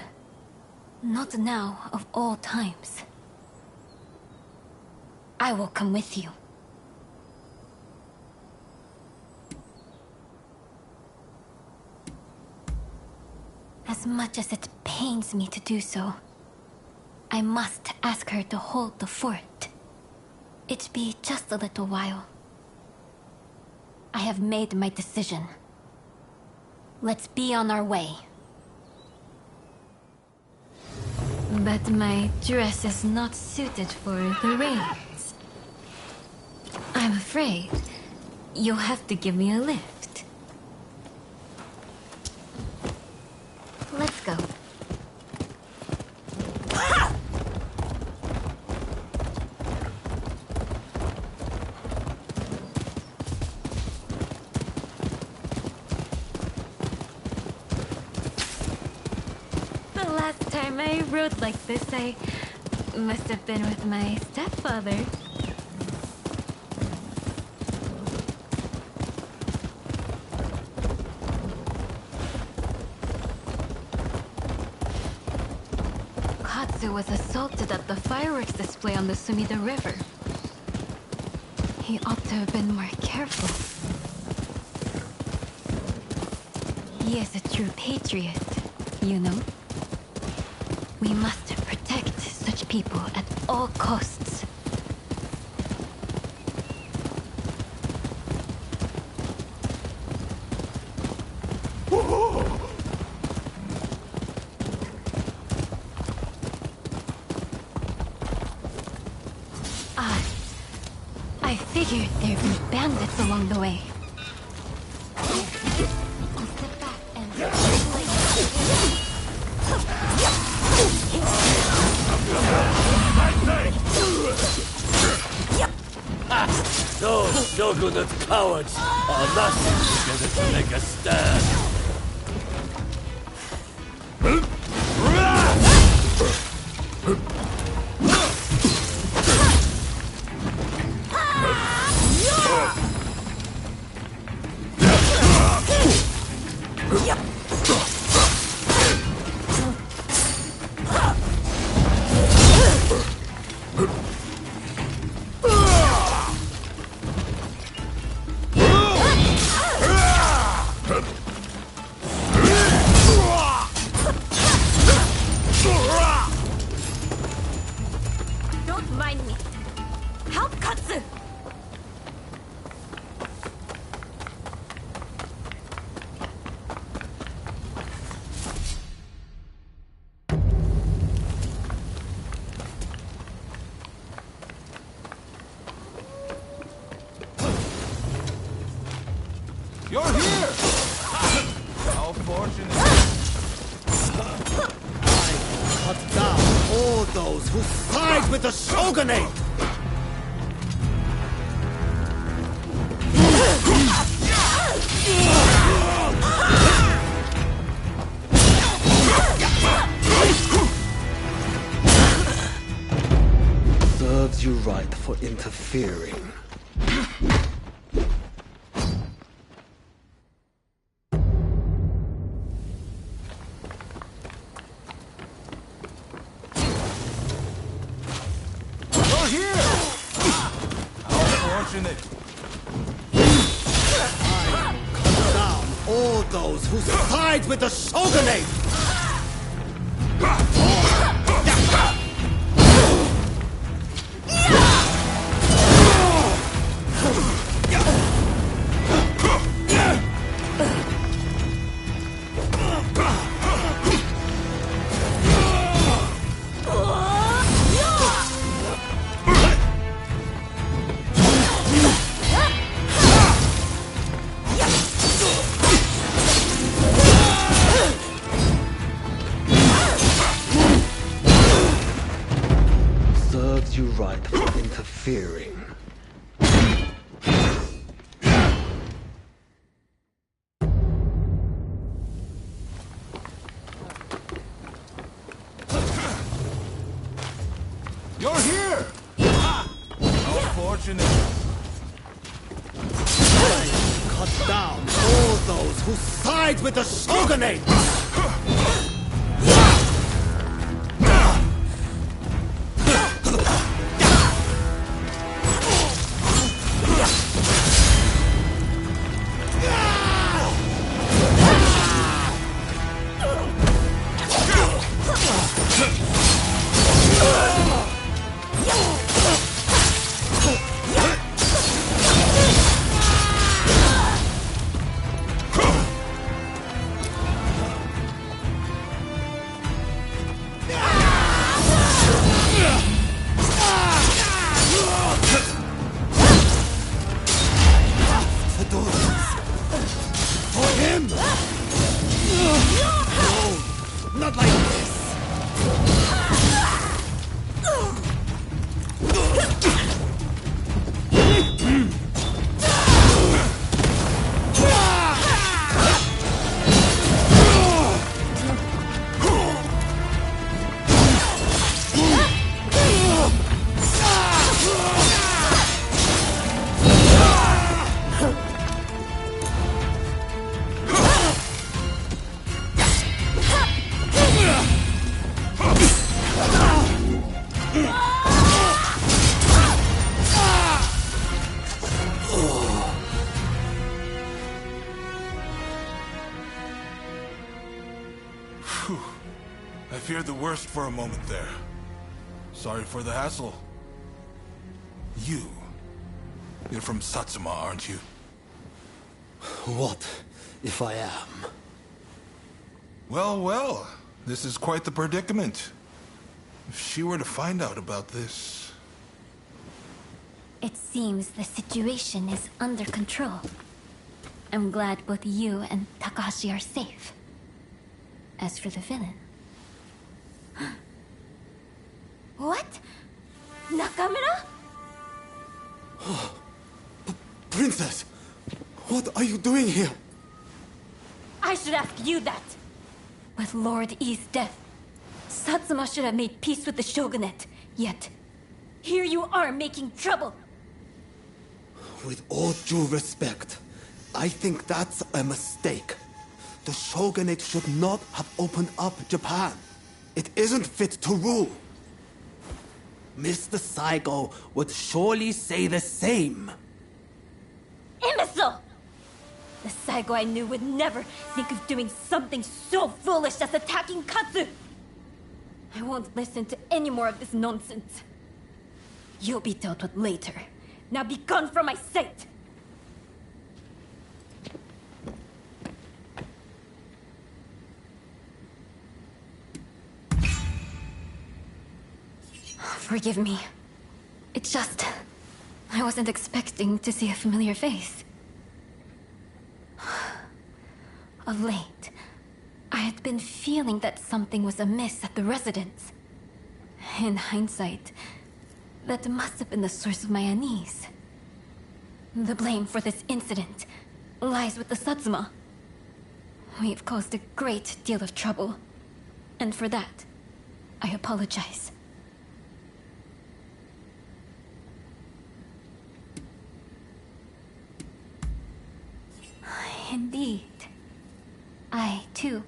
Not now, of all times. I will come with you. As much as it pains me to do so, I must ask her to hold the fort. It be just a little while. I have made my decision. Let's be on our way. But my dress is not suited for the rains. I'm afraid you'll have to give me a lift. Let's go. The last time I rode like this, I must have been with my stepfather. Katsu was assaulted at the fireworks display on the Sumida River. He ought to have been more careful. He is a true patriot, you know. We must protect such people at all costs. I figured there'd be bandits along the way. Step back and Those shogunate cowards are nothing together to make a stand. those who side with the shogunate! Serves you right for interfering. You're here! How fortunate. Cut down all those who side with the shogunate! Serves you right for interfering. You're here! How fortunate. Cut down all those who side with the shogunate! Not like this! Phew. I feared the worst for a moment there. Sorry for the hassle. You're from Satsuma, aren't you? What if I am? Well, well. This is quite the predicament. If she were to find out about this... It seems the situation is under control. I'm glad both you and Takahashi are safe. As for the villain... What? Nakamura? Princess! What are you doing here? I should ask you that. With Lord Yi's death, Satsuma should have made peace with the shogunate. Yet, here you are making trouble. With all due respect, I think that's a mistake. The shogunate should not have opened up Japan. It isn't fit to rule. Mr. Saigo would surely say the same. Imbecile! The Saigo I knew would never think of doing something so foolish as attacking Katsu! I won't listen to any more of this nonsense. You'll be dealt with later. Now be gone from my sight! Forgive me. It's just... I wasn't expecting to see a familiar face. Of late, I had been feeling that something was amiss at the residence. In hindsight, that must have been the source of my unease. The blame for this incident lies with the Satsuma. We've caused a great deal of trouble, and for that, I apologize. Indeed. I, too,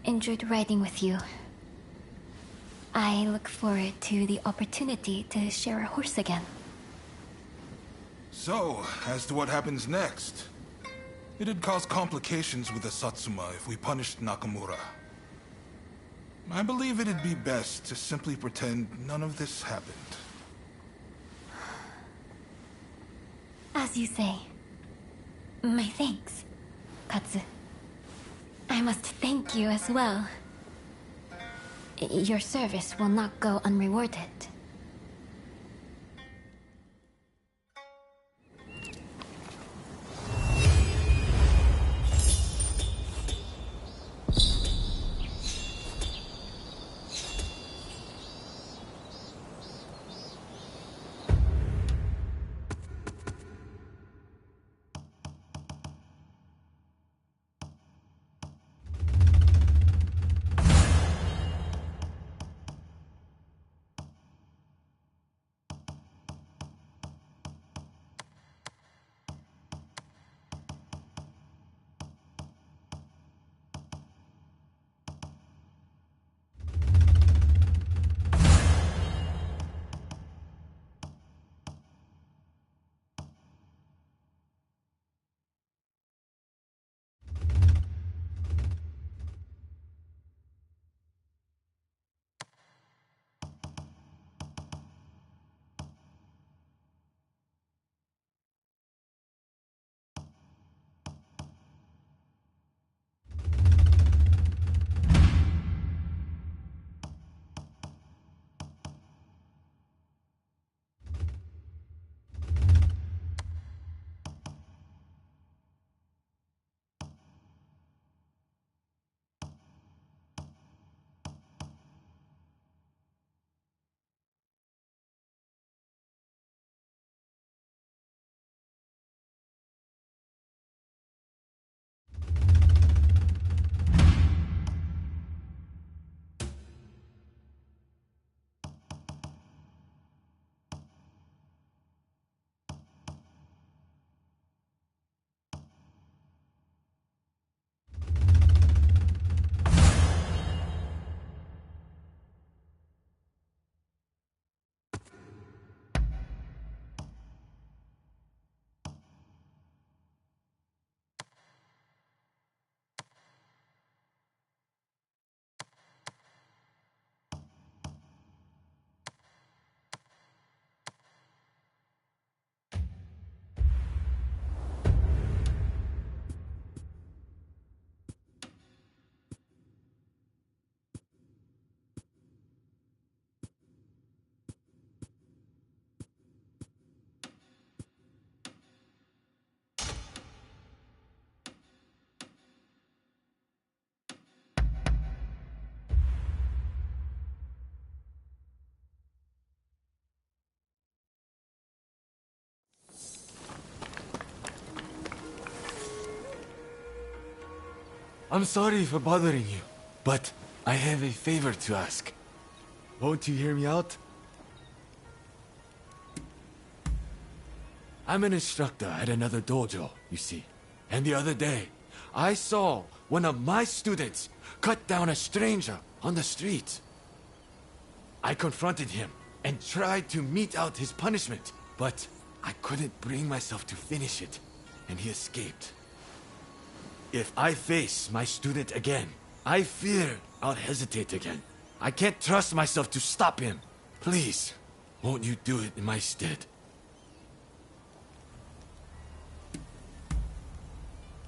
enjoyed riding with you. I look forward to the opportunity to share a horse again. So, as to what happens next. It'd cause complications with the Satsuma if we punished Nakamura. I believe it'd be best to simply pretend none of this happened. As you say. My thanks, Katsu. I must thank you as well. Your service will not go unrewarded. I'm sorry for bothering you, but I have a favor to ask. Won't you hear me out? I'm an instructor at another dojo, you see. And the other day, I saw one of my students cut down a stranger on the street. I confronted him and tried to mete out his punishment, but I couldn't bring myself to finish it, and he escaped. If I face my student again, I fear I'll hesitate again. I can't trust myself to stop him. Please, won't you do it in my stead?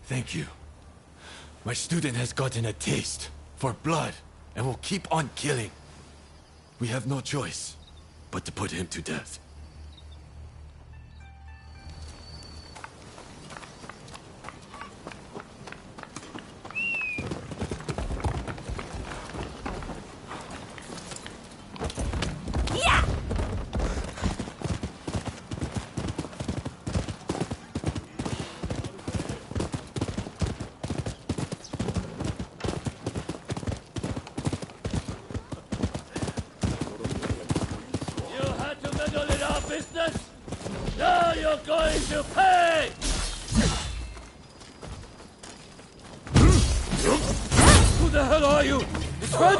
Thank you. My student has gotten a taste for blood and will keep on killing. We have no choice but to put him to death. You're going to pay! Who the hell are you? It's Red?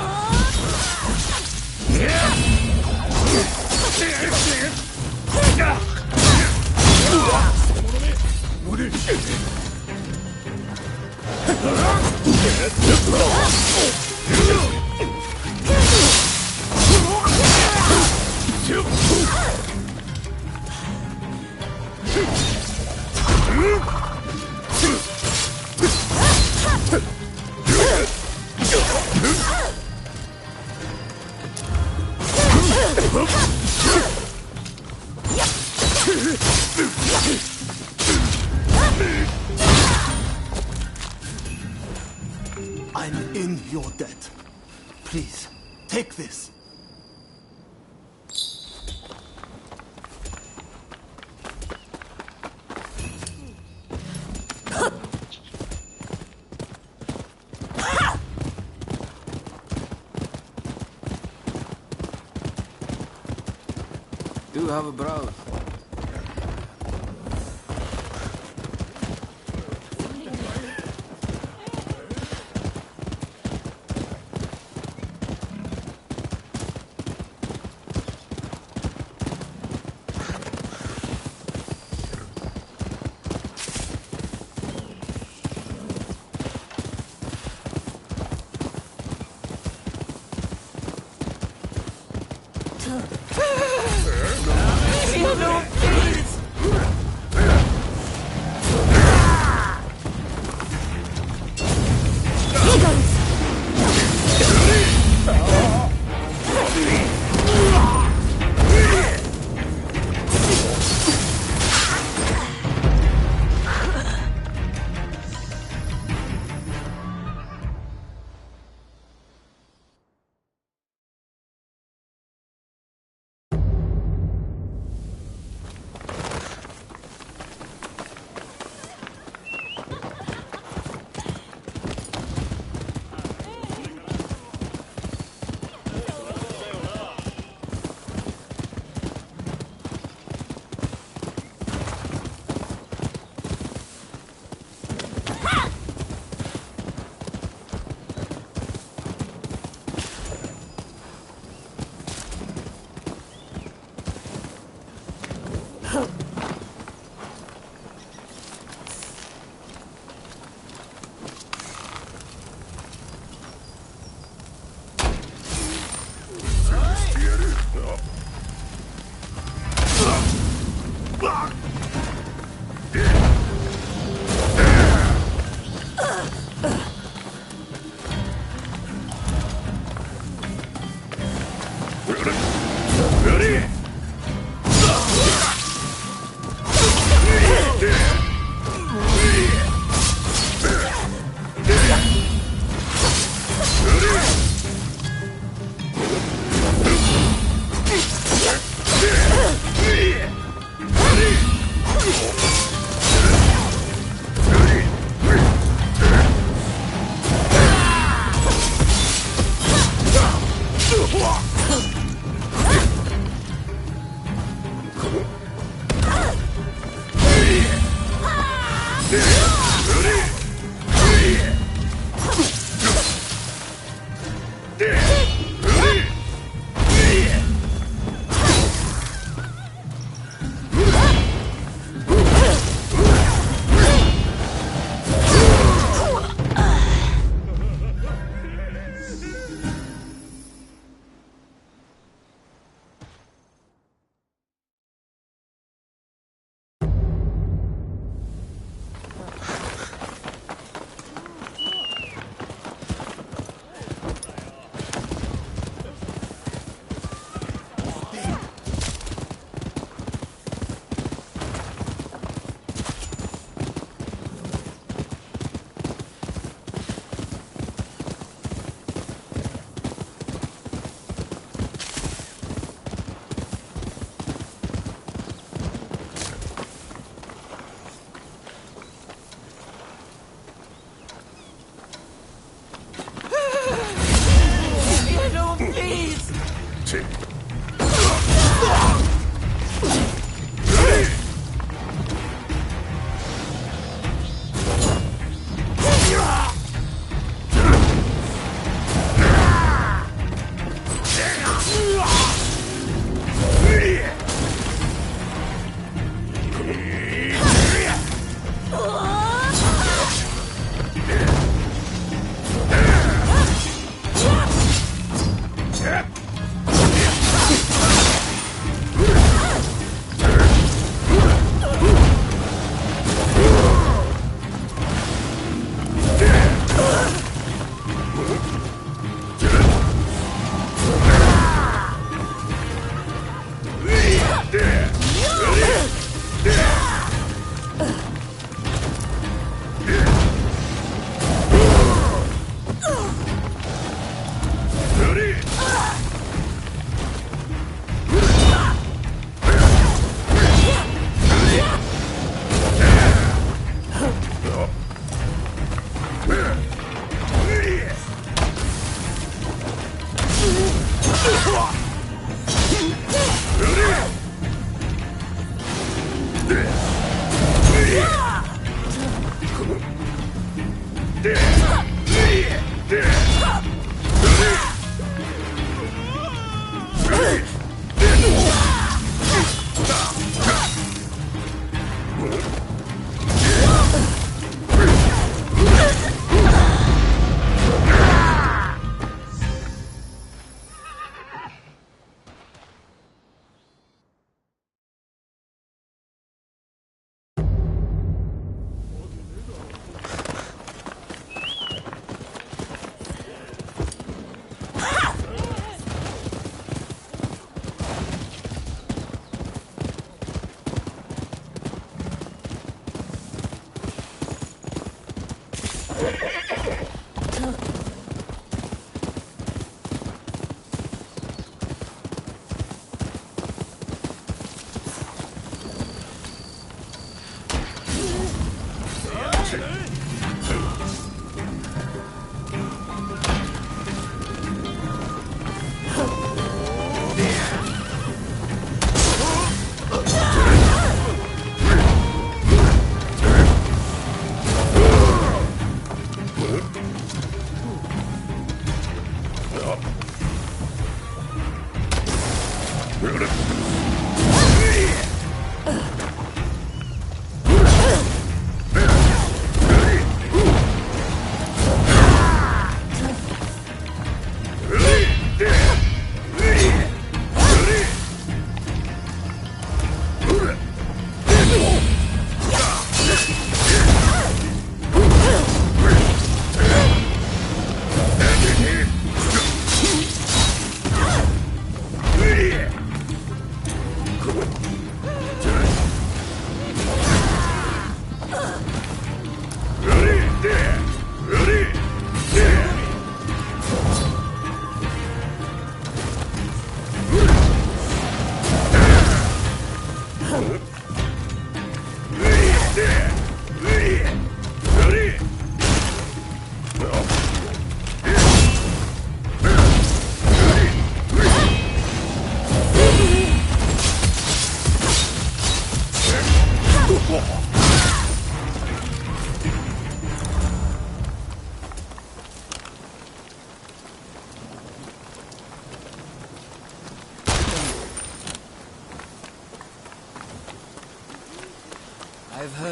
I'm in your debt. Please, take this. Do have a browse.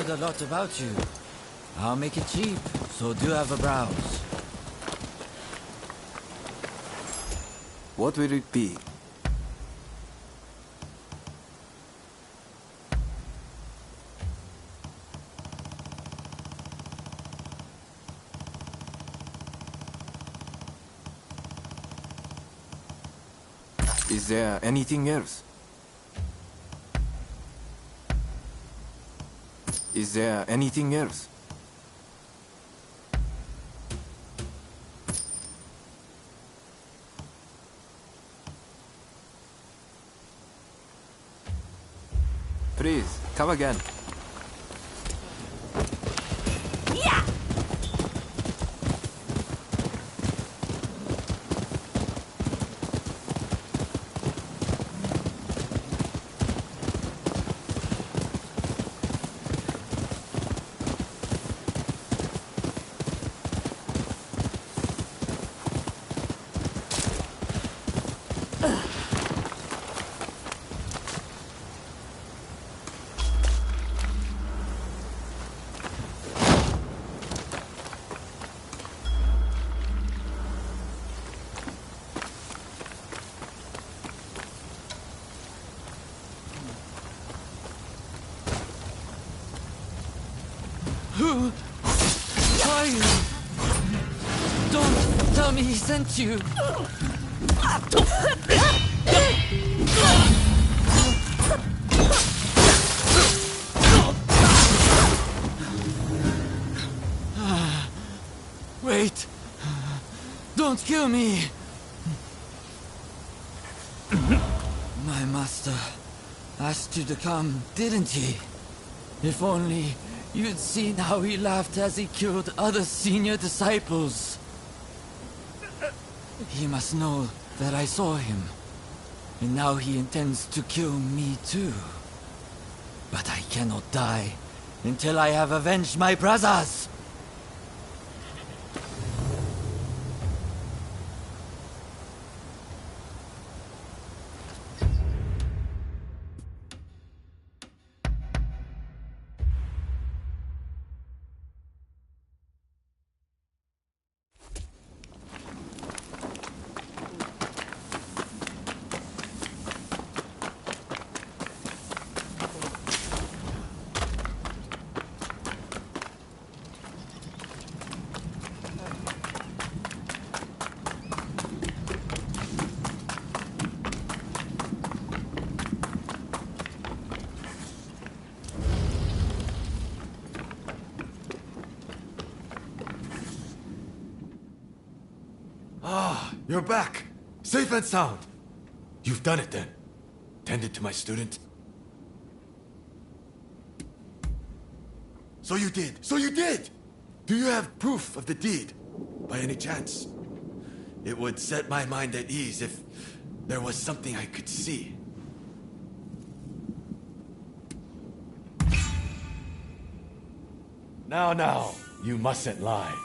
heard a lot about you. I'll make it cheap, so do have a browse. What will it be? Is there anything else? Is there anything else? Please, come again. Who are you? Don't tell me he sent you. Wait. Don't kill me. My master asked you to come, didn't he? If only you'd seen how he laughed as he killed other senior disciples. He must know that I saw him. And now he intends to kill me too. But I cannot die until I have avenged my brothers! You're back! Safe and sound! You've done it then. Tended to my student. So you did! So you did! Do you have proof of the deed, by any chance? It would set my mind at ease if there was something I could see. Now, you mustn't lie.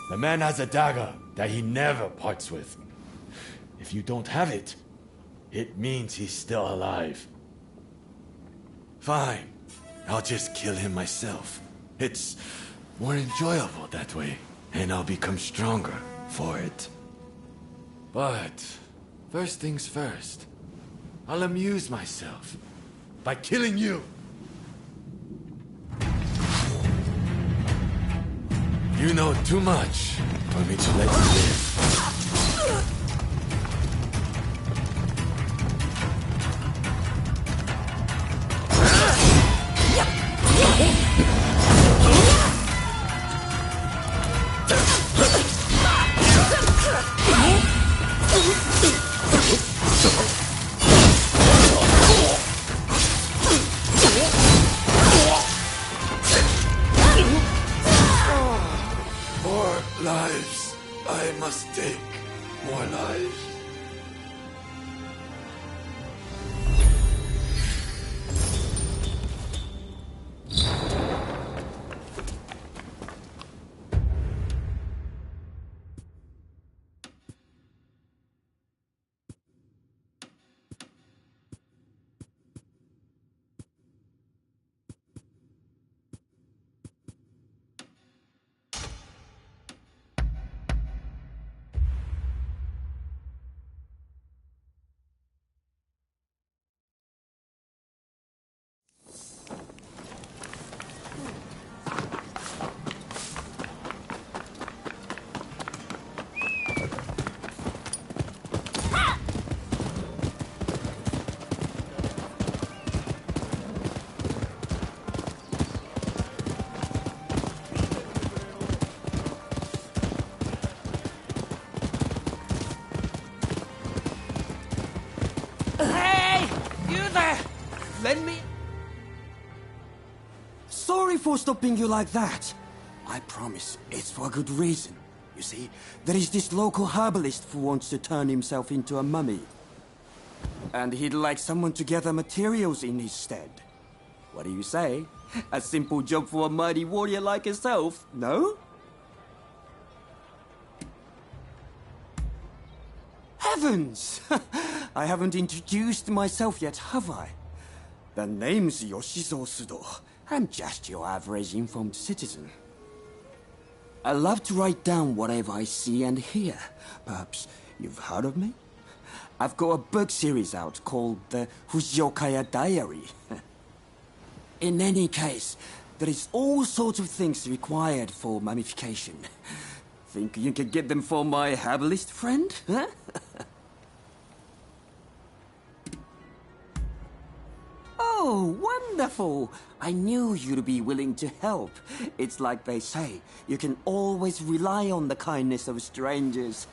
The man has a dagger that he never parts with. If you don't have it, it means he's still alive. Fine. I'll just kill him myself. It's more enjoyable that way, and I'll become stronger for it. But first things first, I'll amuse myself by killing you. You know too much for me to let you live. More lives. I must take more lives. lend me? Sorry for stopping you like that. I promise it's for a good reason. You see, there is this local herbalist who wants to turn himself into a mummy. And he'd like someone to gather materials in his stead. What do you say? A simple job for a mighty warrior like yourself, no? Heavens! I haven't introduced myself yet, have I? The name's Yoshizo Sudo. I'm just your average informed citizen. I love to write down whatever I see and hear. Perhaps you've heard of me? I've got a book series out called the Fujiokaya Diary. In any case, there is all sorts of things required for mummification. Think you can get them for my herbalist friend, huh? Oh, wonderful! I knew you'd be willing to help. It's like they say, you can always rely on the kindness of strangers.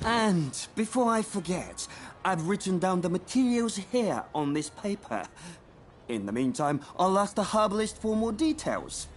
And before I forget, I've written down the materials here on this paper. In the meantime, I'll ask the herbalist for more details.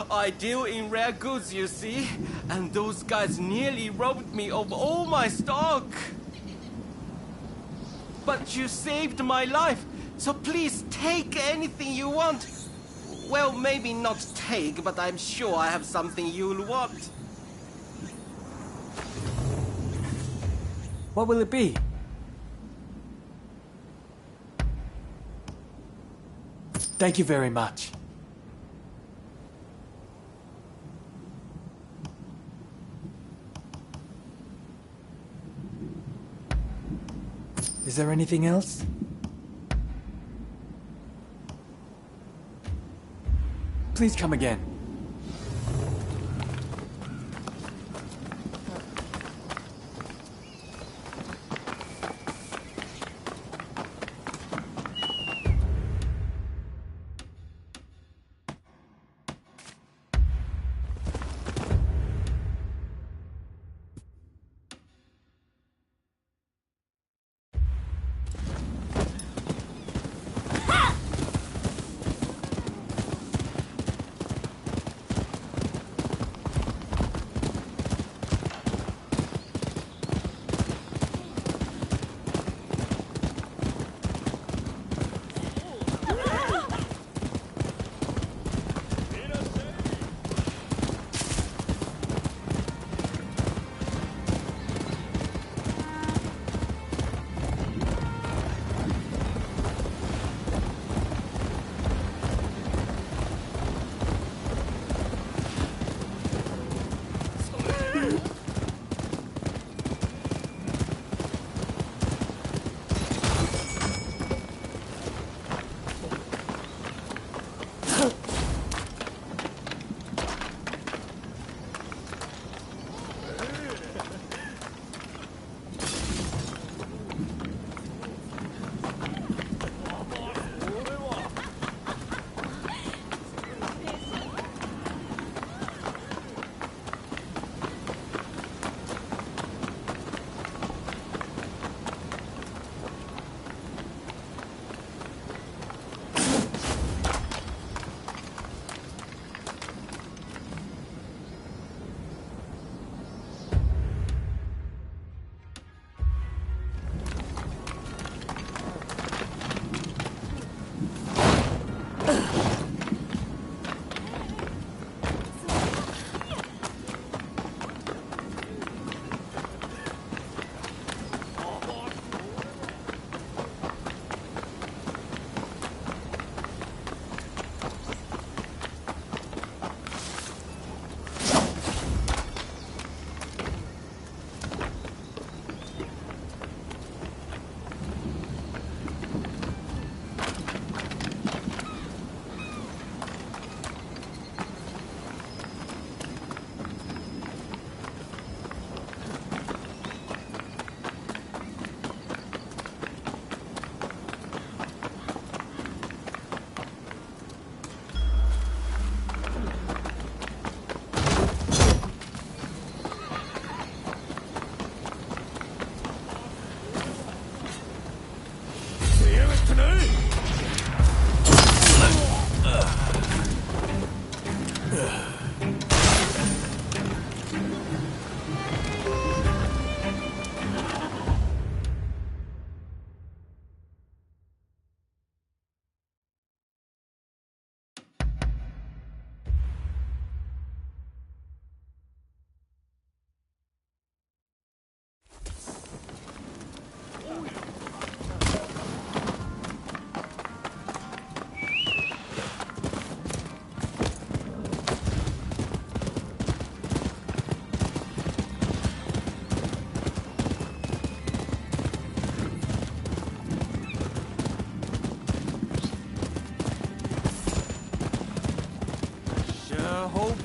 I deal in rare goods, you see, and those guys nearly robbed me of all my stock. But you saved my life, so please take anything you want. Well, maybe not take, but I'm sure I have something you'll want. What will it be? Thank you very much. Is there anything else? Please come again.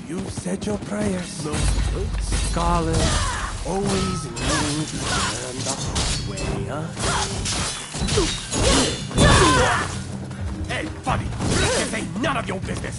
You've said your prayers. No. Scholars always need to learn the hard way, huh? Hey, buddy! This ain't none of your business!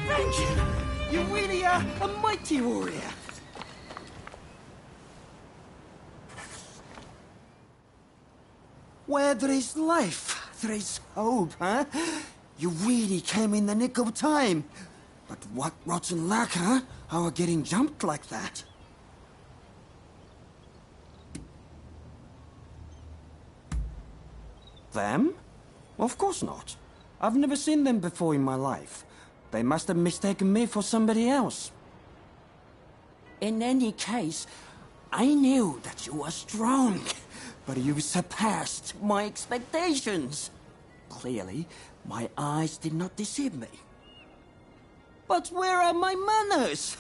Thank you! You really are a mighty warrior! Where there is life, there is hope, huh? You really came in the nick of time. But what rotten luck, huh? How are getting jumped like that? Them? Of course not. I've never seen them before in my life. They must have mistaken me for somebody else. In any case, I knew that you were strong, but you surpassed my expectations. Clearly, my eyes did not deceive me. But where are my manners?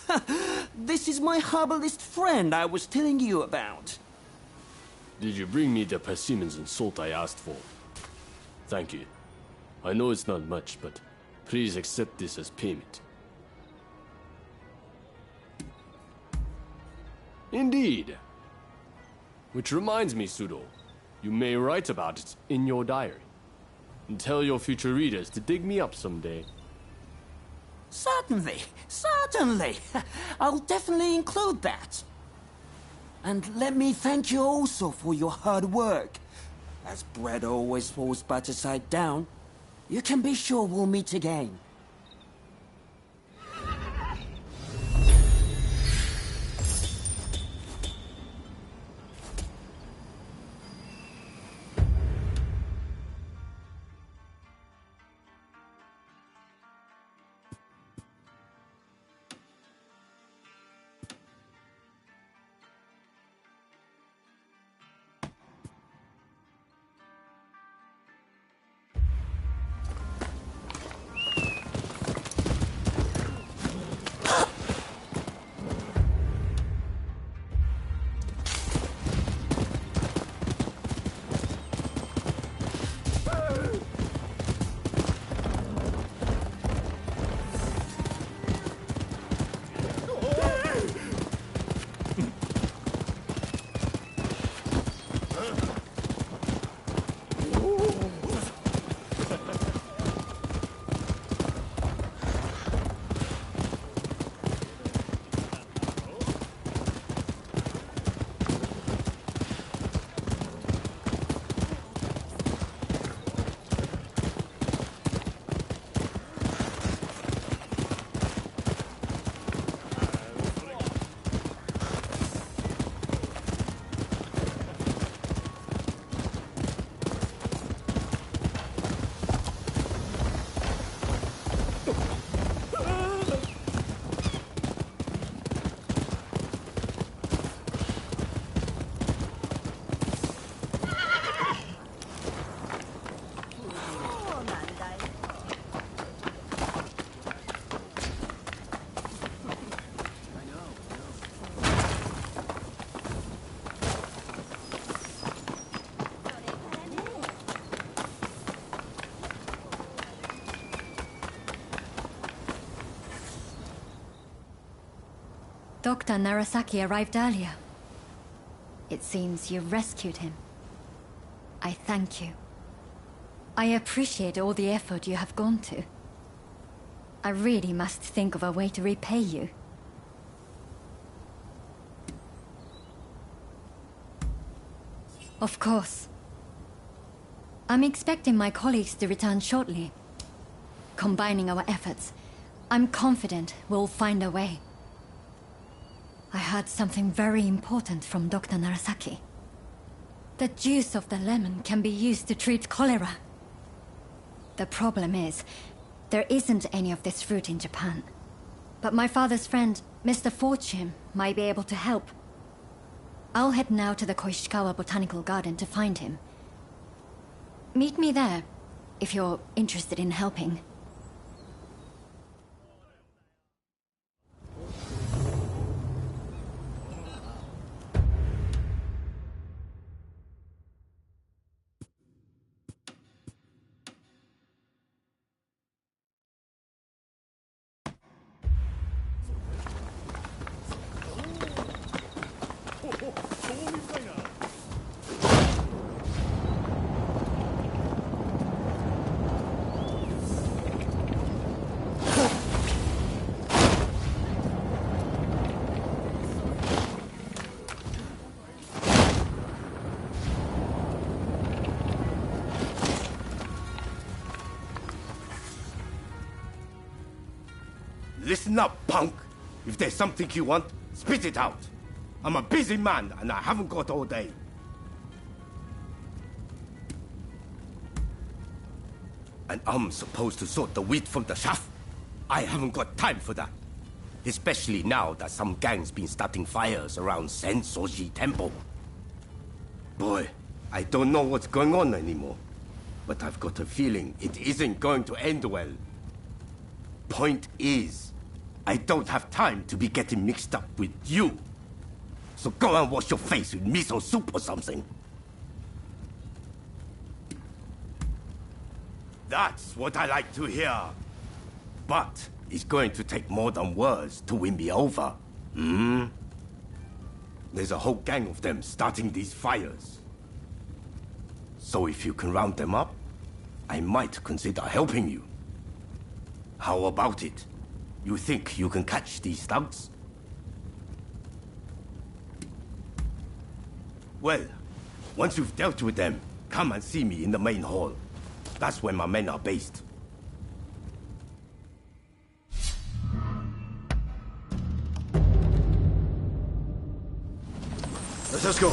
This is my herbalist friend I was telling you about. Did you bring me the persimmons and salt I asked for? Thank you. I know it's not much, but please accept this as payment. Indeed. Which reminds me, Sudo, you may write about it in your diary. And tell your future readers to dig me up someday. Certainly, certainly. I'll definitely include that. And let me thank you also for your hard work. As bread always falls butter side down, you can be sure we'll meet again. Dr. Narasaki arrived earlier. It seems you rescued him. I thank you. I appreciate all the effort you have gone to. I really must think of a way to repay you. Of course. I'm expecting my colleagues to return shortly. Combining our efforts, I'm confident we'll find a way. I heard something very important from Dr. Narasaki. The juice of the lemon can be used to treat cholera. The problem is, there isn't any of this fruit in Japan. But my father's friend, Mr. Fortune, might be able to help. I'll head now to the Koishikawa Botanical Garden to find him. Meet me there, if you're interested in helping. Listen up, punk. If there's something you want, spit it out. I'm a busy man, and I haven't got all day. And I'm supposed to sort the wheat from the chaff? I haven't got time for that. Especially now that some gang's been starting fires around Sensoji Temple. Boy, I don't know what's going on anymore. But I've got a feeling it isn't going to end well. Point is, I don't have time to be getting mixed up with you. So go and wash your face with miso soup or something. That's what I like to hear. But it's going to take more than words to win me over. There's a whole gang of them starting these fires. So if you can round them up, I might consider helping you. How about it? You think you can catch these thugs? Well, once you've dealt with them, come and see me in the main hall. That's where my men are based. Let's go.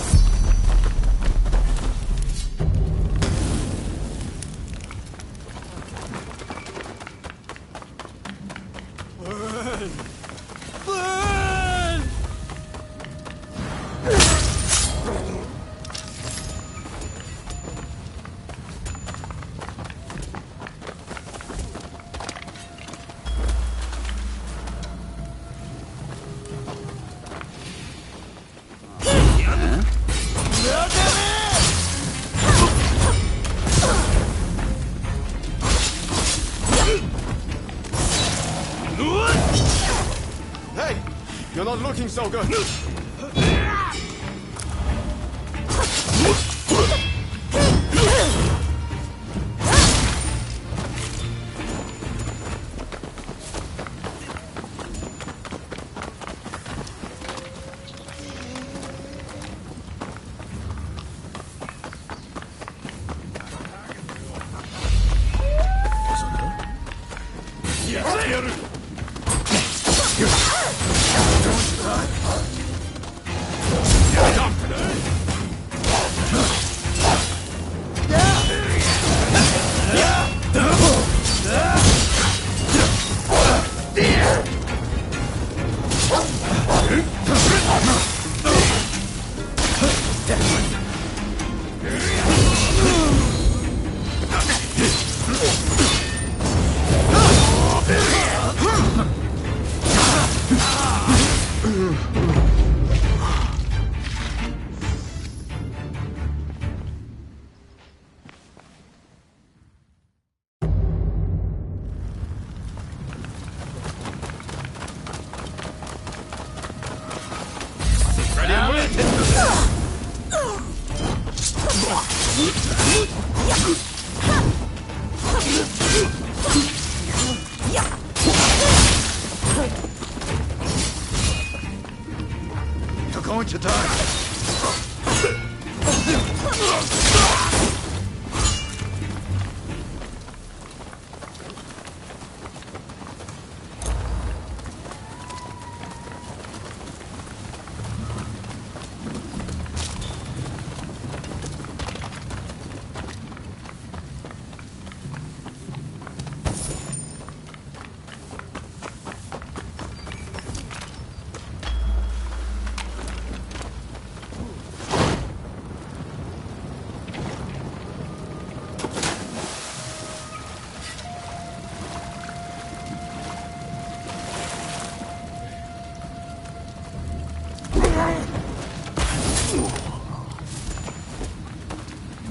Hey, you're not looking so good. You're going to die.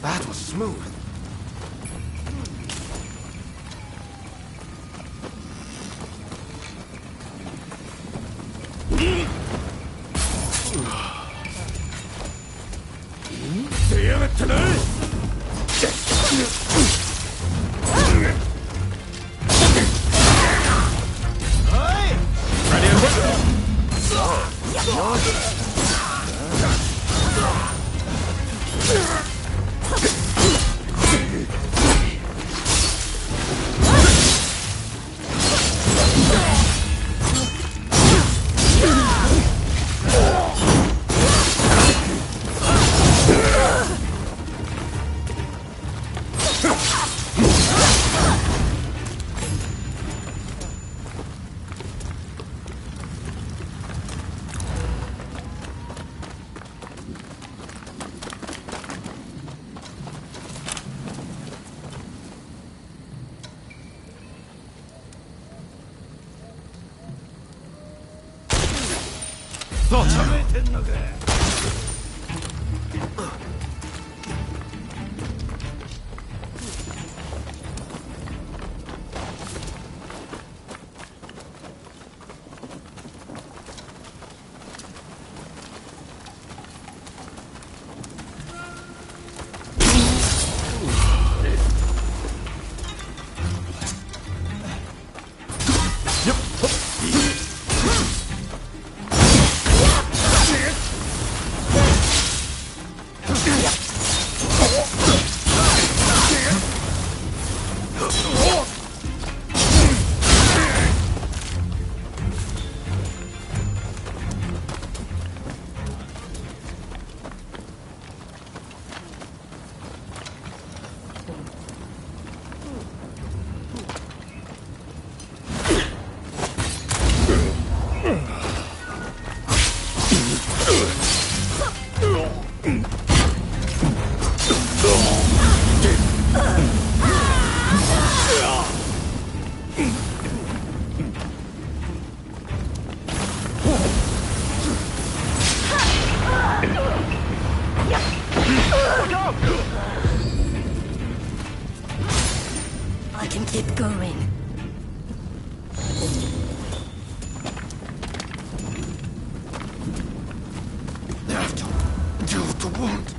That was smooth. See you today? Ready and go. I can keep going. Do the wound.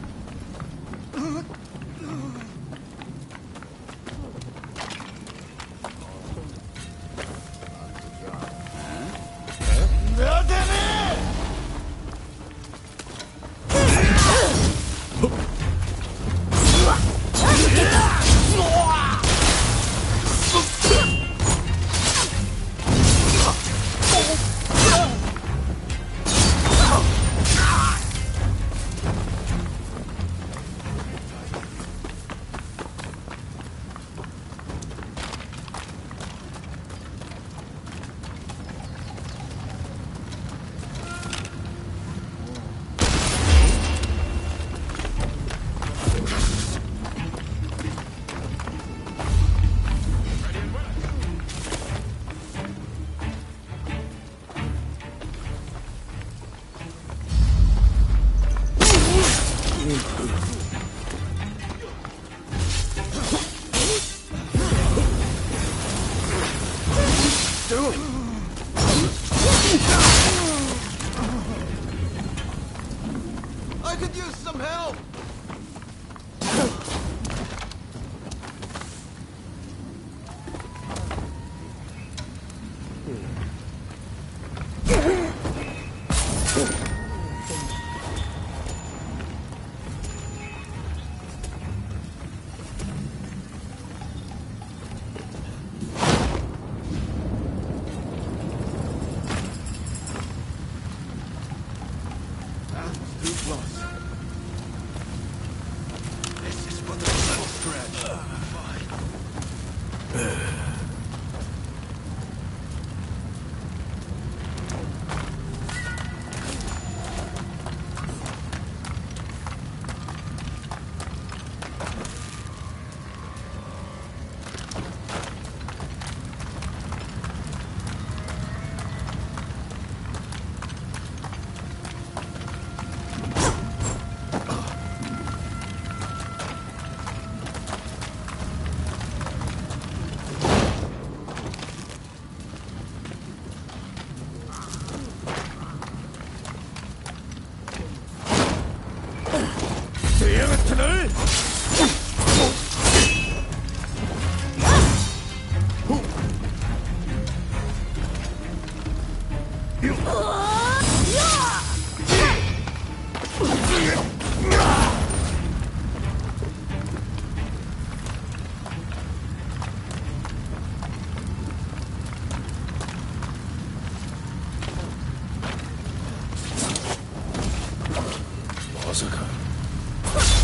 I could use some help!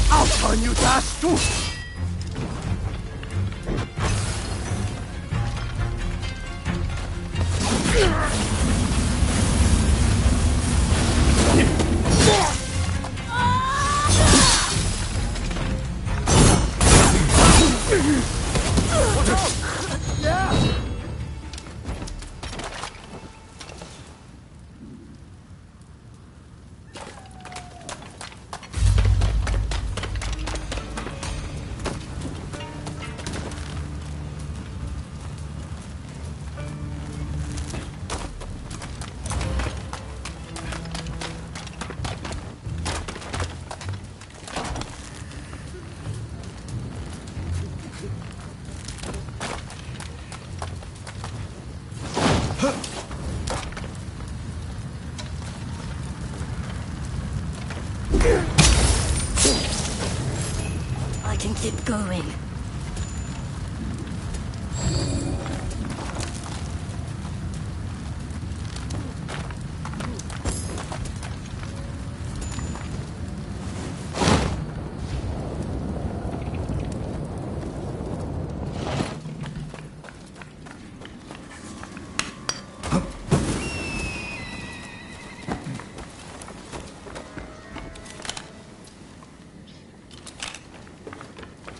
I'll turn you to ash too! I can keep going.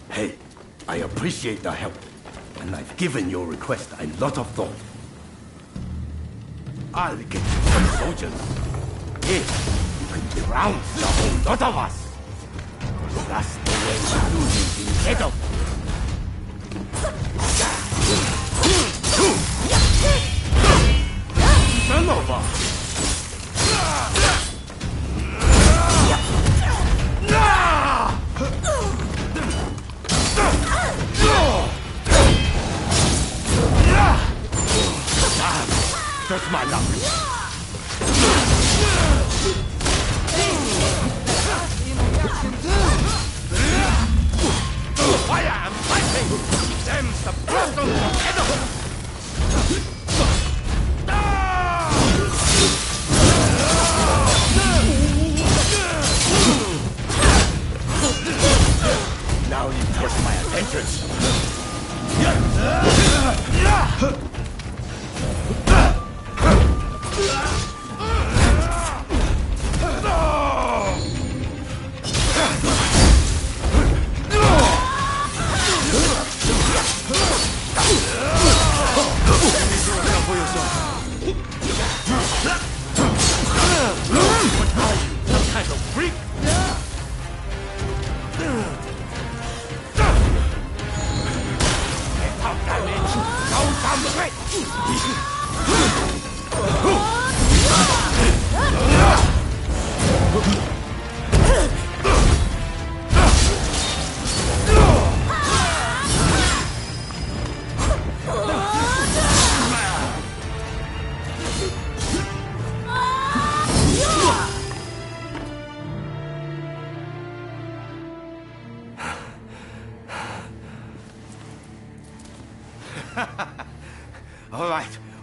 Hey, I appreciate the help, and I've given your request a lot of thought. I'll get you some soldiers. Here, you can drown the whole lot of us. That's the way we do things in Ghetto. Son of a... That's my luck. I am fighting them the blossom together. Now you catch my attention.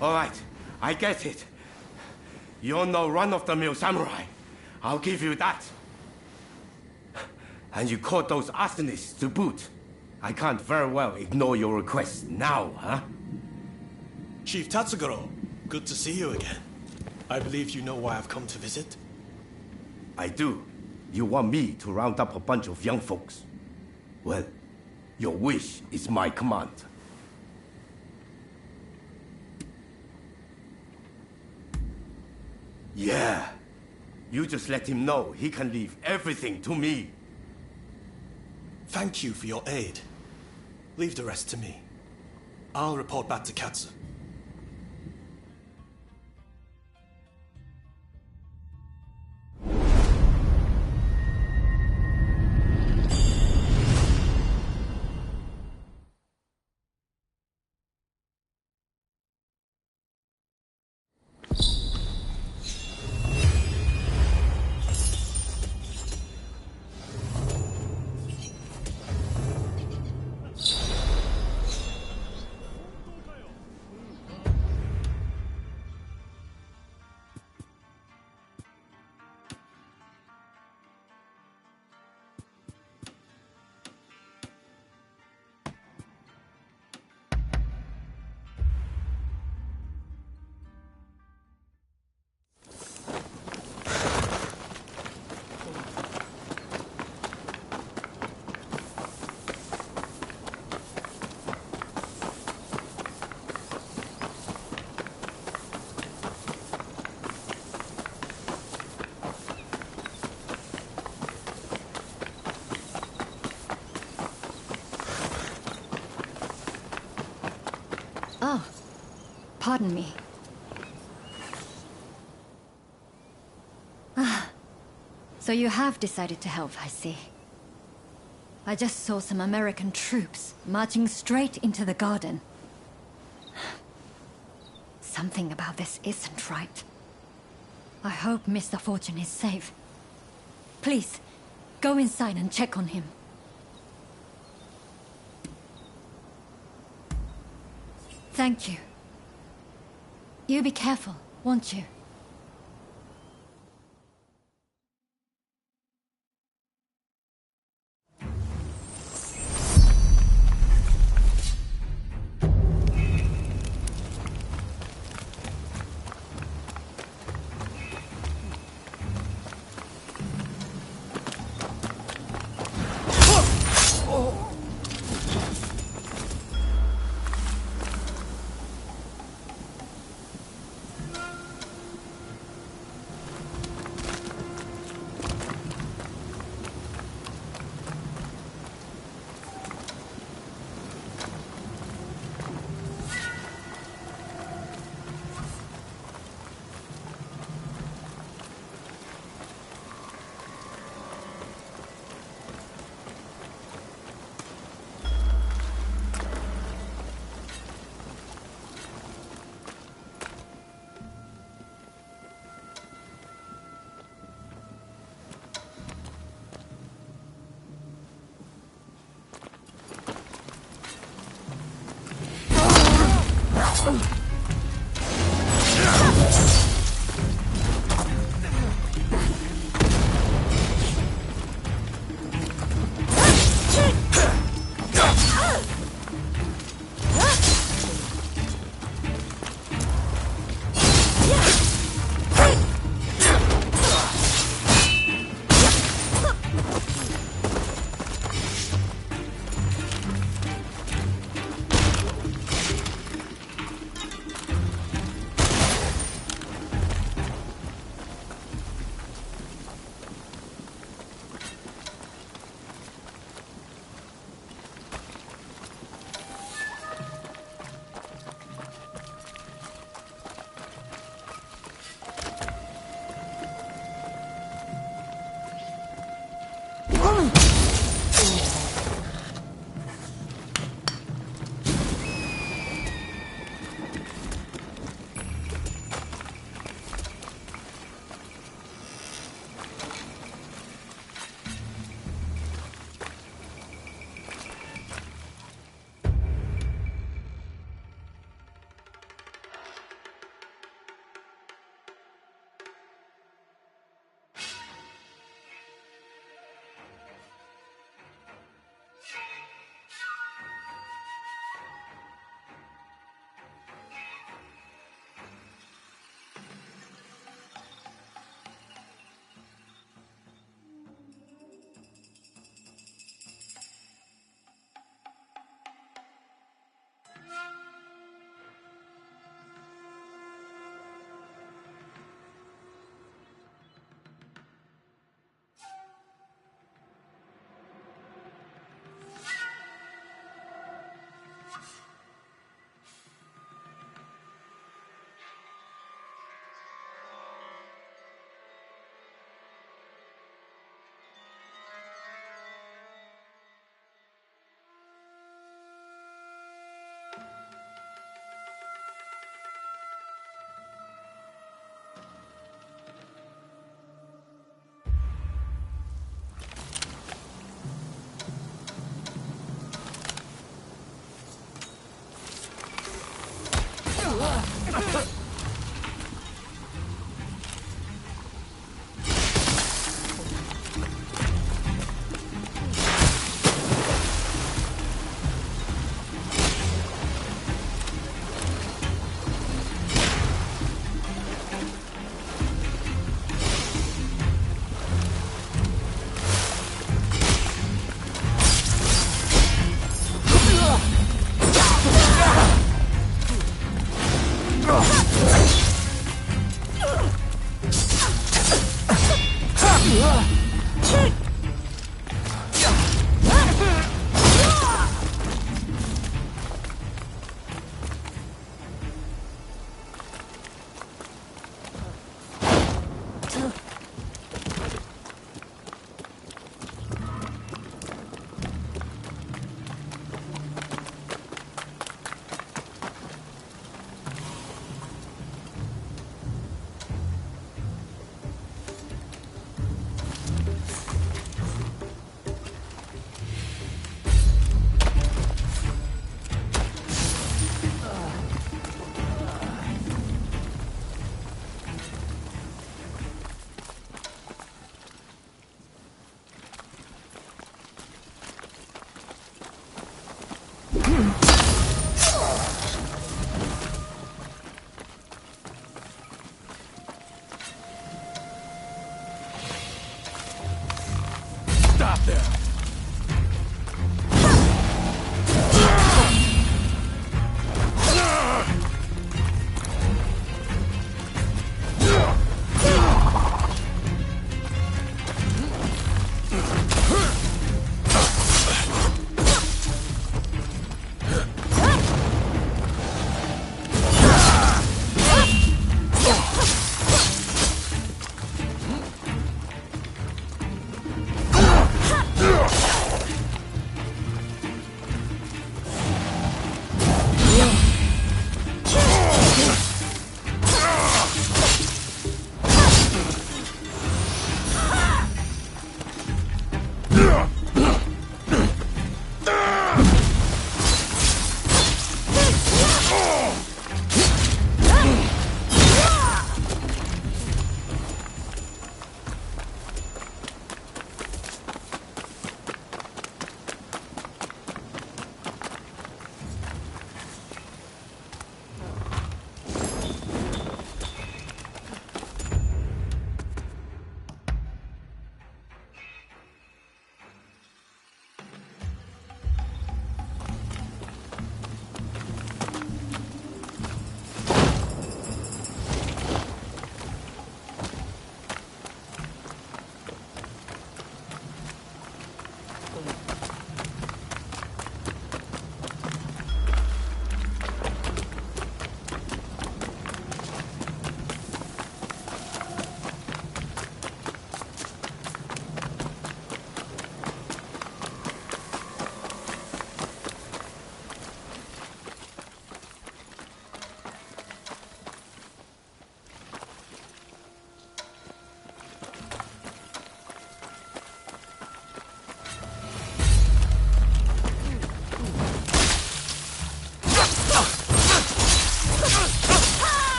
All right. I get it. You're no run-of-the-mill samurai. I'll give you that. And you caught those arsonists to boot. I can't very well ignore your request now, huh? Chief Tatsugoro, good to see you again. I believe you know why I've come to visit? I do. You want me to round up a bunch of young folks? Well, your wish is my command. Yeah. You just let him know he can leave everything to me. Thank you for your aid. Leave the rest to me. I'll report back to Katsu. Pardon me. So you have decided to help, I see. I just saw some American troops marching straight into the garden. Something about this isn't right. I hope Mr. Fortune is safe. Please, go inside and check on him. Thank you. You be careful, won't you?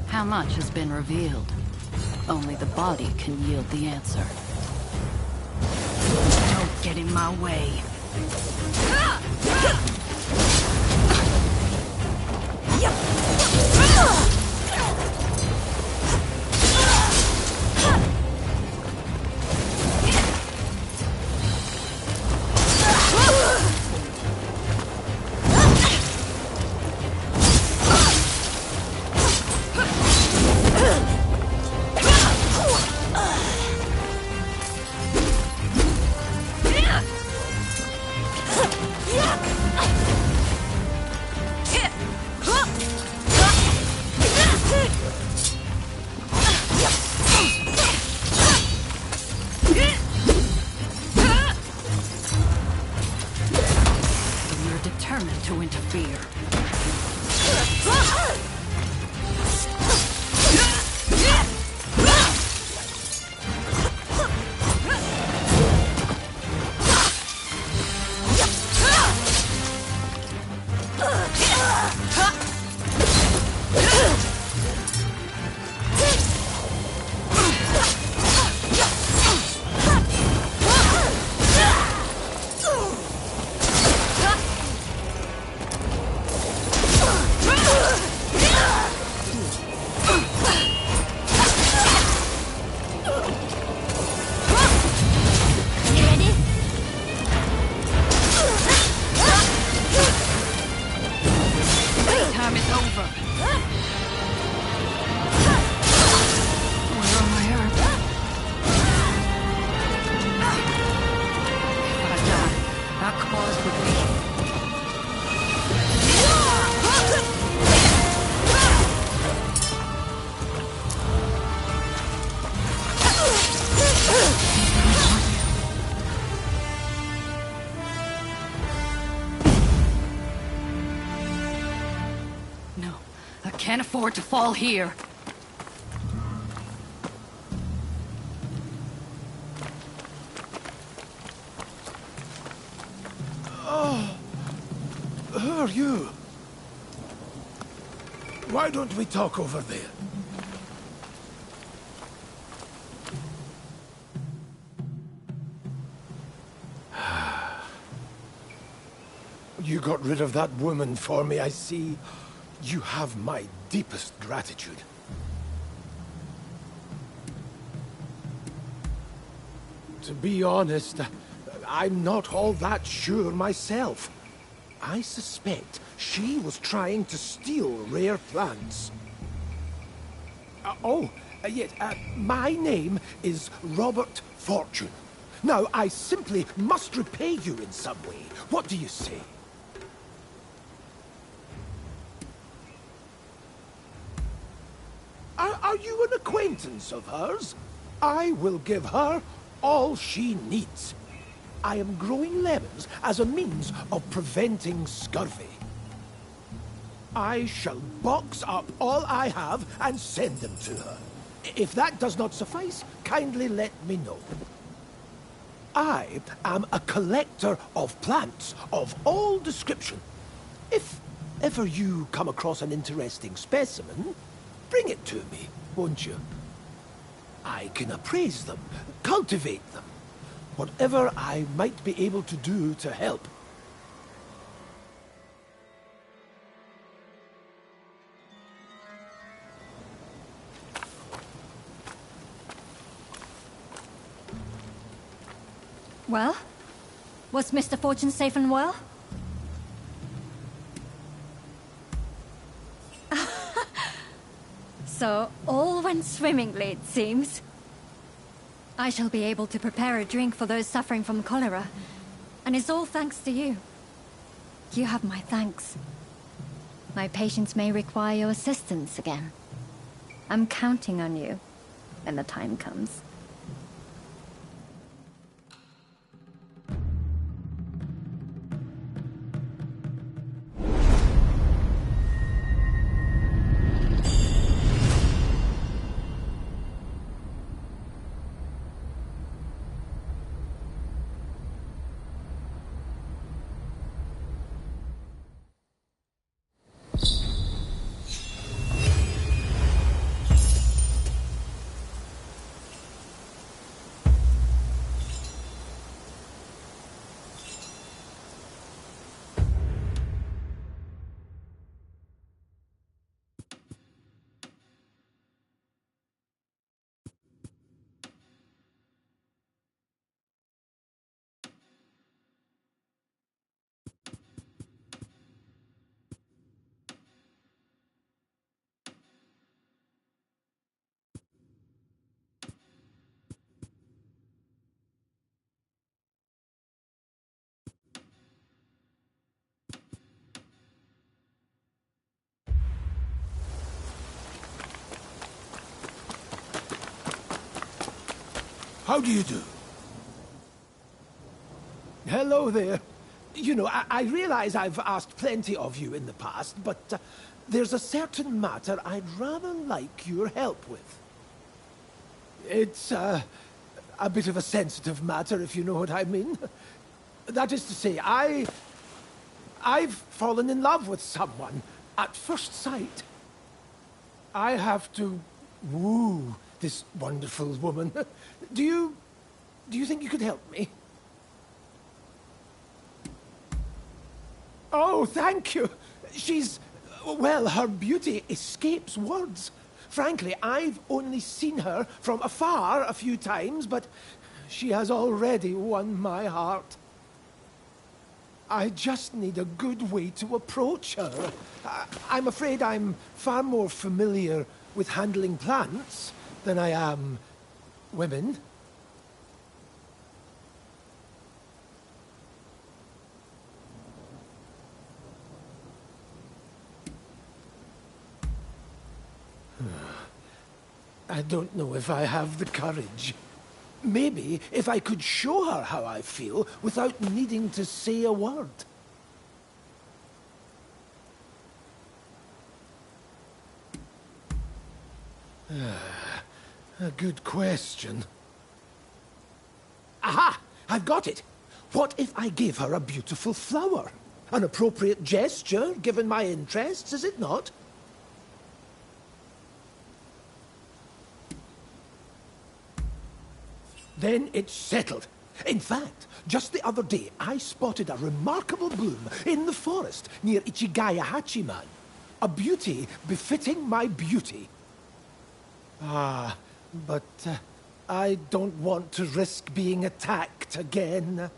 How much has been revealed? Only the body can yield the answer. Don't get in my way. To interfere. Can't afford to fall here. Oh, who are you? Why don't we talk over there? You got rid of that woman for me, I see. You have my deepest gratitude. To be honest, I'm not all that sure myself. I suspect she was trying to steal rare plants. Yes, my name is Robert Fortune. Now, I simply must repay you in some way. What do you say? Are you an acquaintance of hers? I will give her all she needs. I am growing lemons as a means of preventing scurvy. I shall box up all I have and send them to her. If that does not suffice, kindly let me know. I am a collector of plants of all description. If ever you come across an interesting specimen, bring it to me, won't you? I can appraise them, cultivate them. Whatever I might be able to do to help. Well? Was Mr. Fortune safe and well? So, all went swimmingly, it seems. I shall be able to prepare a drink for those suffering from cholera. And it's all thanks to you. You have my thanks. My patients may require your assistance again. I'm counting on you when the time comes. How do you do? Hello there. You know, I realize I've asked plenty of you in the past, but there's a certain matter I'd rather like your help with. It's a bit of a sensitive matter, if you know what I mean. That is to say, I've fallen in love with someone at first sight. I have to woo this wonderful woman. Do you think you could help me? Oh, thank you. Well, her beauty escapes words. Frankly, I've only seen her from afar a few times, but she has already won my heart. I just need a good way to approach her. I'm afraid I'm far more familiar with handling plants than I am women. I don't know if I have the courage. Maybe if I could show her how I feel without needing to say a word. A good question. Aha! I've got it! What if I gave her a beautiful flower? An appropriate gesture, given my interests, is it not? Then it's settled. In fact, just the other day, I spotted a remarkable bloom in the forest near Ichigaya Hachiman. A beauty befitting my beauty. Ah, but I don't want to risk being attacked again.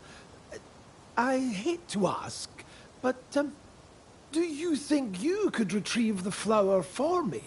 I hate to ask, but do you think you could retrieve the flower for me?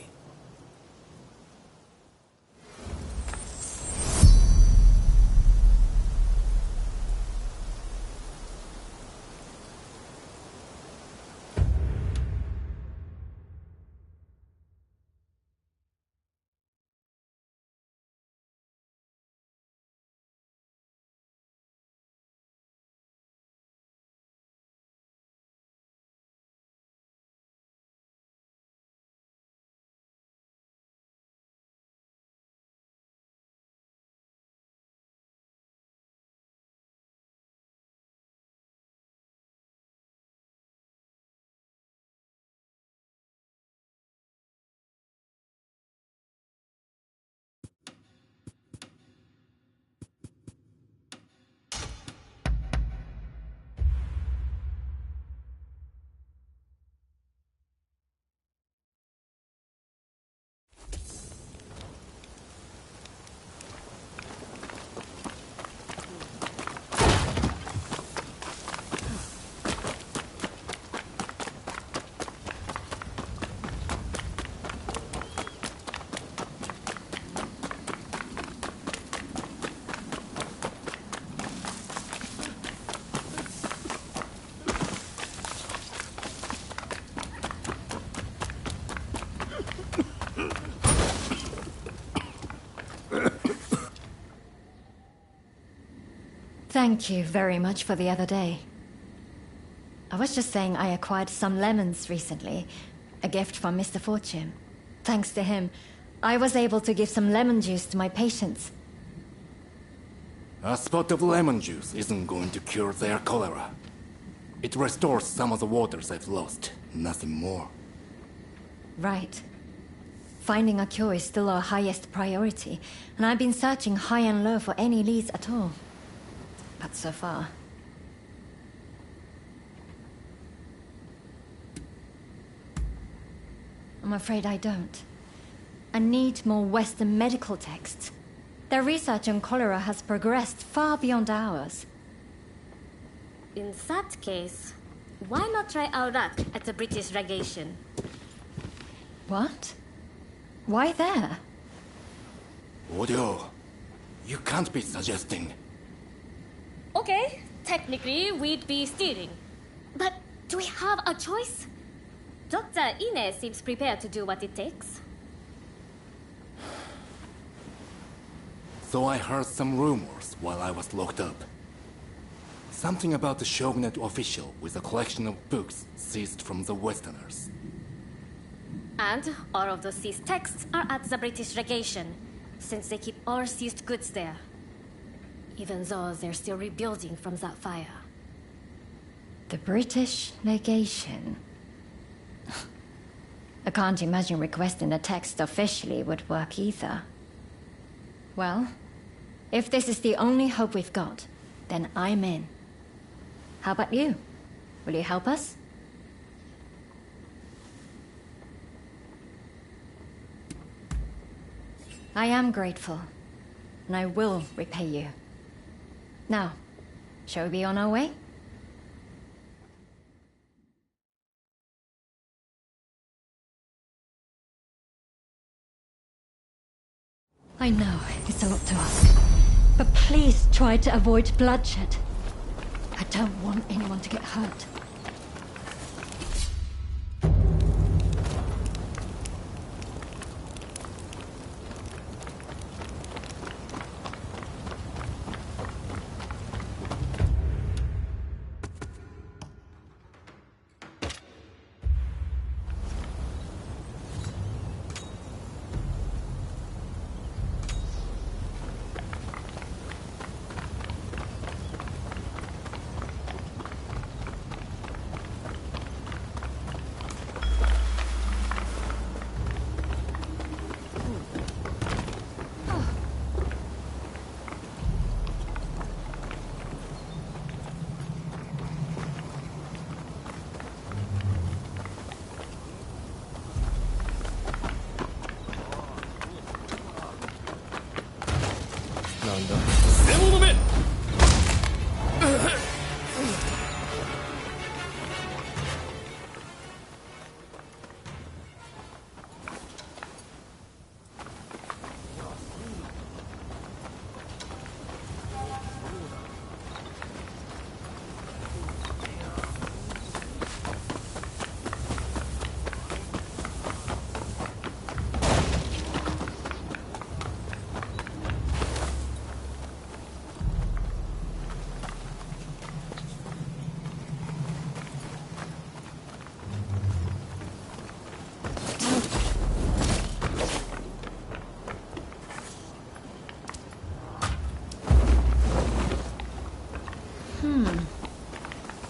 Thank you very much for the other day. I was just saying I acquired some lemons recently. A gift from Mr. Fortune. Thanks to him, I was able to give some lemon juice to my patients. A spot of lemon juice isn't going to cure their cholera. It restores some of the waters I've lost, nothing more. Right. Finding a cure is still our highest priority, and I've been searching high and low for any leads at all. But so far... I'm afraid I don't. I need more Western medical texts. Their research on cholera has progressed far beyond ours. In that case, why not try our luck at the British legation? What? Why there? Odio, you can't be suggesting... Okay, technically we'd be stealing. But do we have a choice? Dr. Ine seems prepared to do what it takes. So I heard some rumors while I was locked up. Something about the Shogunate official with a collection of books seized from the Westerners. And all of those seized texts are at the British legation, since they keep all seized goods there. Even though they're still rebuilding from that fire. The British legation? I can't imagine requesting a text officially would work either. Well, if this is the only hope we've got, then I'm in. How about you? Will you help us? I am grateful, and I will repay you. Now, shall we be on our way? I know it's a lot to ask, but please try to avoid bloodshed. I don't want anyone to get hurt.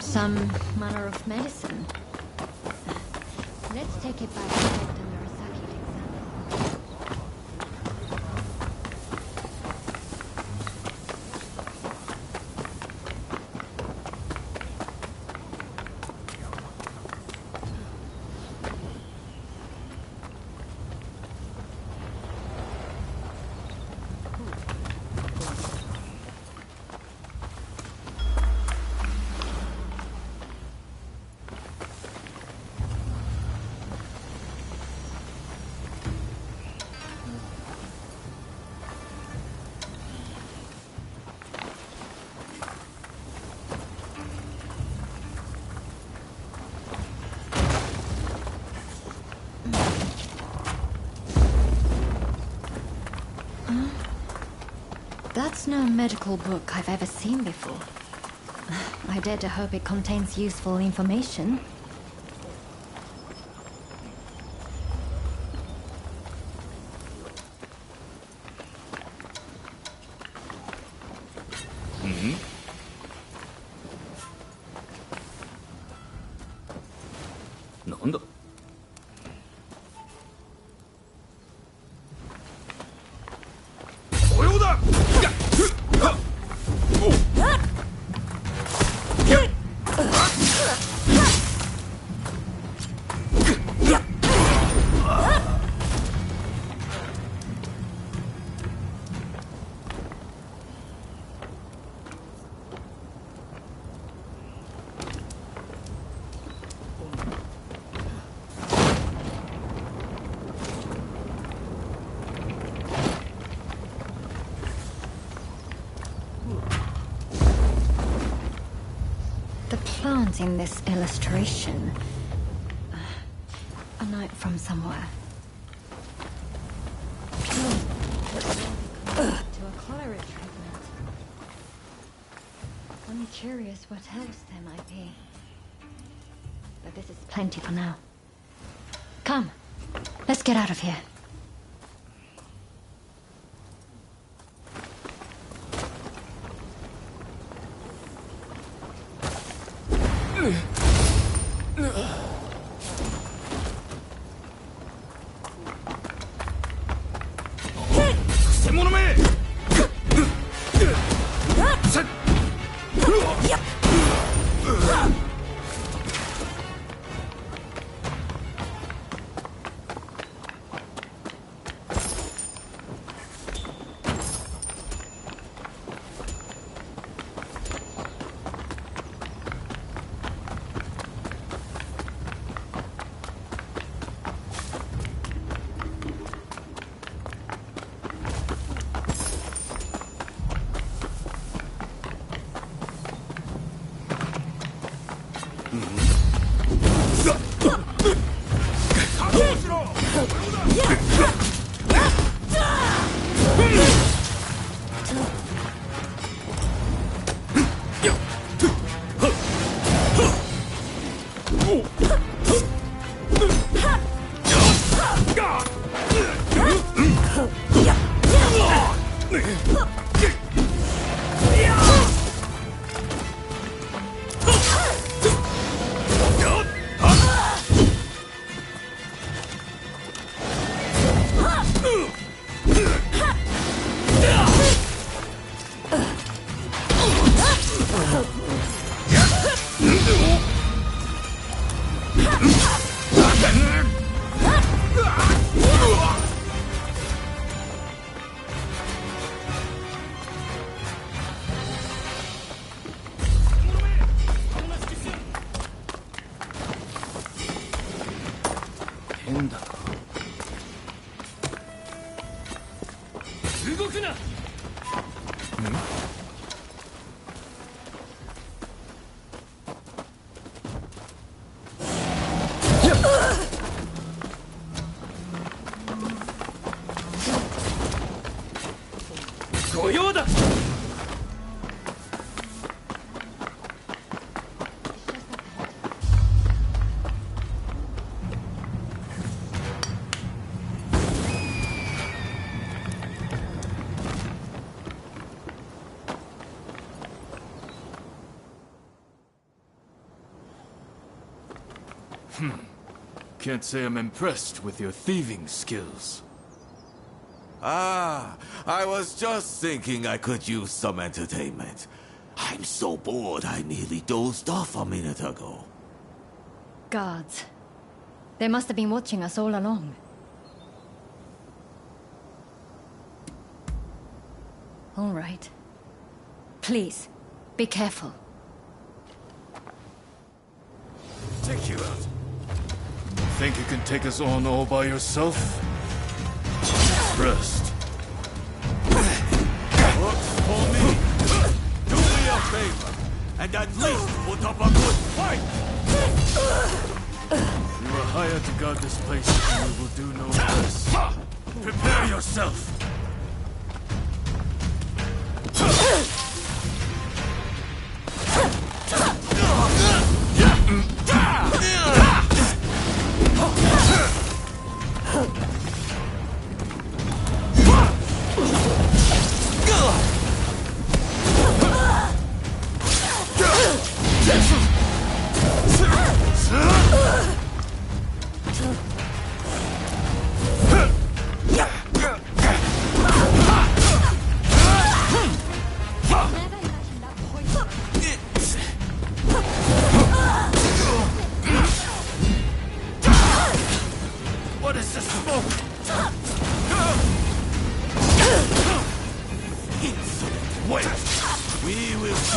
Some manner of medicine. Let's take it back to Dr. Murasaki to examine. is no medical book I've ever seen before. I dare to hope it contains useful information. In this illustration, a note from somewhere. To a cholera treatment. I'm curious what else there might be. But this is plenty for now. Come, let's get out of here. Can't say I'm impressed with your thieving skills. Ah, I was just thinking I could use some entertainment. I'm so bored I nearly dozed off a minute ago. Guards. They must have been watching us all along. All right. Please, be careful. Take you out. Think you can take us on all by yourself? Rest. Works for me. Do me a favor, and at least put up a good fight. You were hired to guard this place, and we will do no less. Prepare yourself.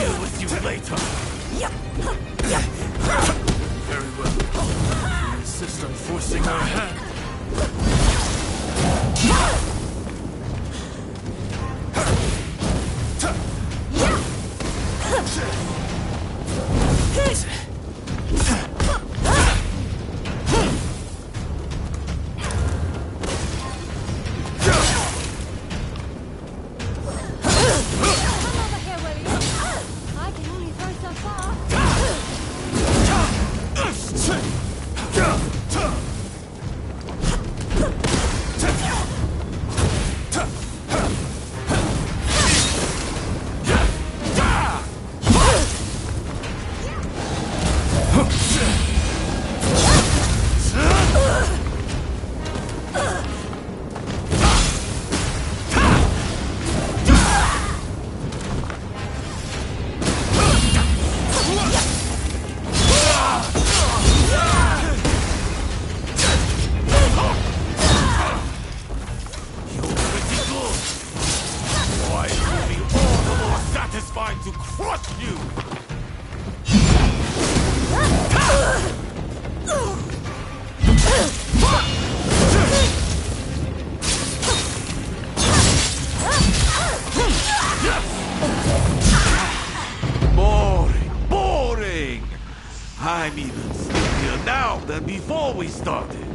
deal with you later. Very well. You insist on forcing our hand. To crush you! Boring! I'm even sleepier now than before we started.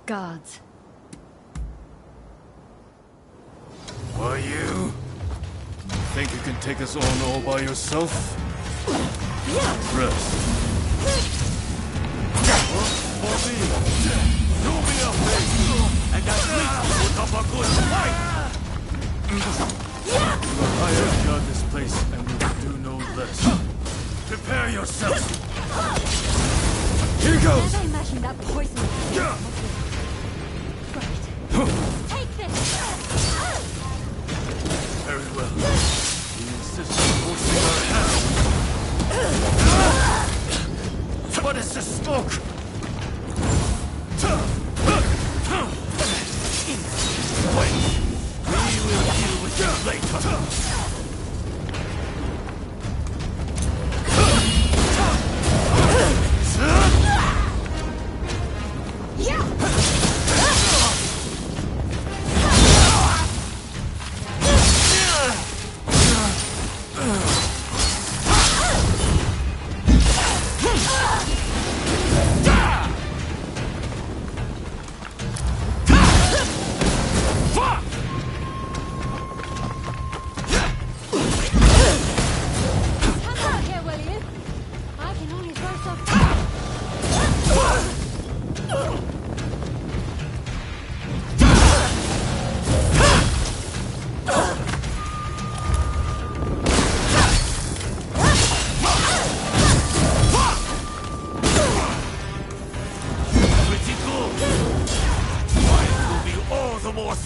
Guards. Are you? Think you can take us on all by yourself? Rest. For me, do me a favor, and at least put up a good fight! I have guard this place, and we will do no less. Prepare yourself! Here goes! Never imagined that poison. Take this! Very well. You insist on forcing our hand. What is this smoke? Wait! We will deal with you later!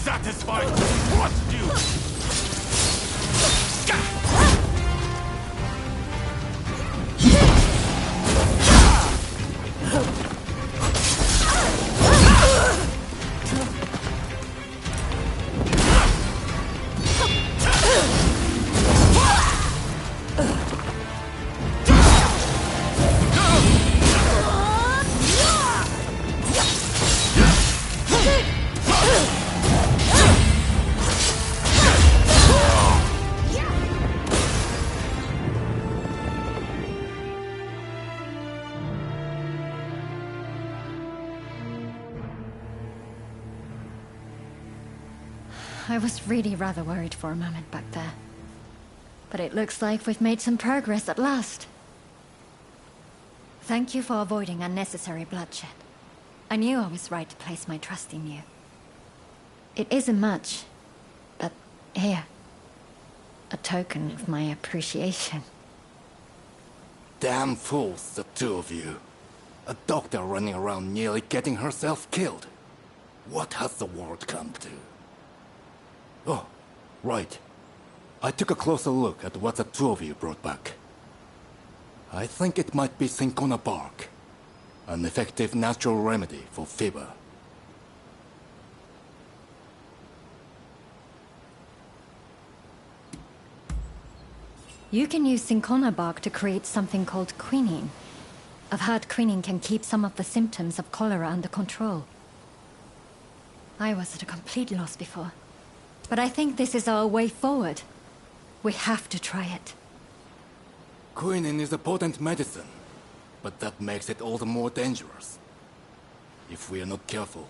Satisfied to trust you! I was really rather worried for a moment back there. But it looks like we've made some progress at last. Thank you for avoiding unnecessary bloodshed. I knew I was right to place my trust in you. It isn't much, but here, a token of my appreciation. Damn fools, the two of you. A doctor running around nearly getting herself killed. What has the world come to? Oh, right. I took a closer look at what the two of you brought back. I think it might be cinchona bark. An effective natural remedy for fever. You can use cinchona bark to create something called quinine. I've heard quinine can keep some of the symptoms of cholera under control. I was at a complete loss before. But I think this is our way forward. We have to try it. Quinine is a potent medicine, but that makes it all the more dangerous. If we are not careful,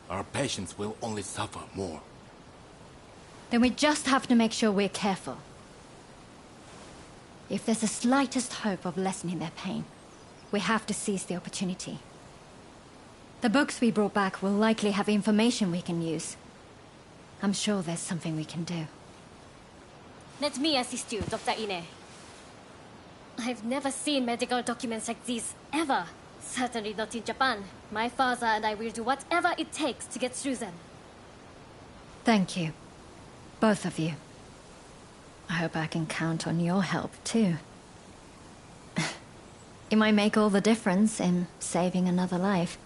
our patients will only suffer more. Then we just have to make sure we're careful. If there's the slightest hope of lessening their pain, we have to seize the opportunity. The books we brought back will likely have information we can use. I'm sure there's something we can do. Let me assist you, Dr. Ine. I've never seen medical documents like these, ever. Certainly not in Japan. My father and I will do whatever it takes to get through them. Thank you. Both of you. I hope I can count on your help, too. It might make all the difference in saving another life.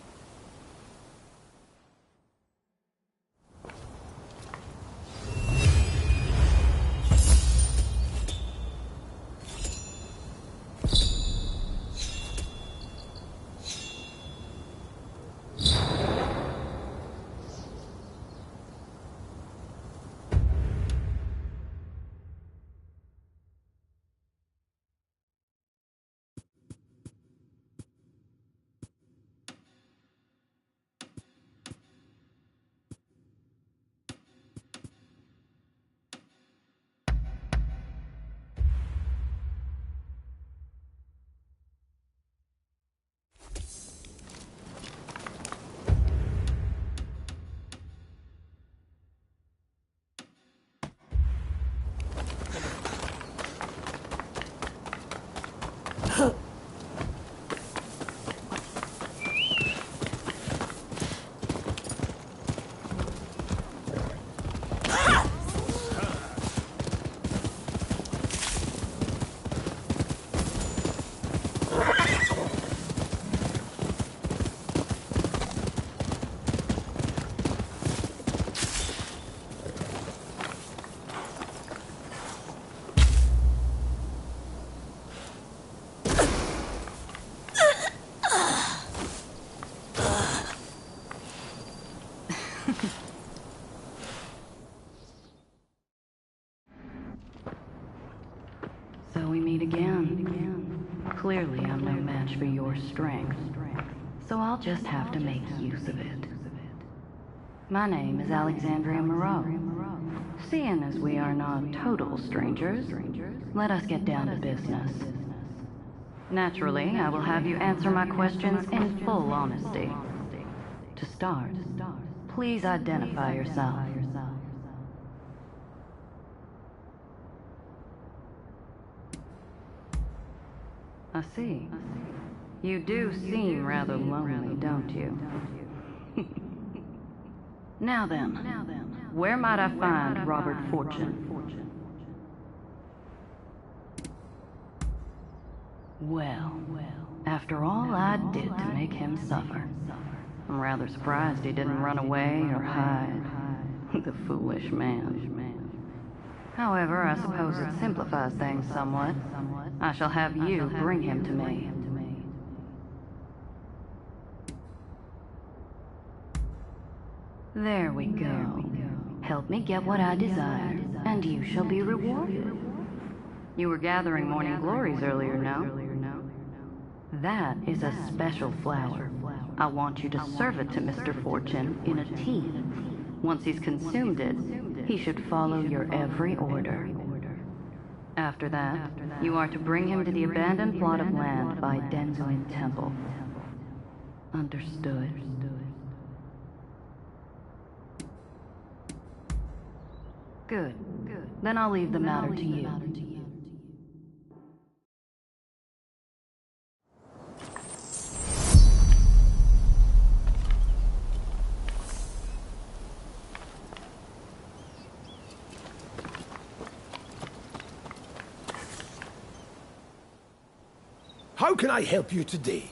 So we meet again. Clearly I'm no match for your strength. So I'll just have to make use of it. My name is Alexandria Moreau. Seeing as we are not total strangers, let us get down to business. Naturally, I will have you answer my questions in full honesty. To start, please identify yourself. I see. You do seem rather lonely, don't you? Now then, where might I find Robert Fortune? Well, after all I did to make him suffer, I'm rather surprised he didn't run away or hide. The foolish man. However, I suppose it simplifies things somewhat. I shall have you bring him to me. There we go. Help me get what I desire, and you shall be rewarded. You were gathering morning glories earlier, no? That is a special flower. I want you to serve it to Mr. Fortune in a tea. Once he's consumed it, he should follow your every order. After that, you are to bring him to the abandoned plot of land by Denzuin Temple. Understood. Good. Then I'll leave the matter to you. can I help you today?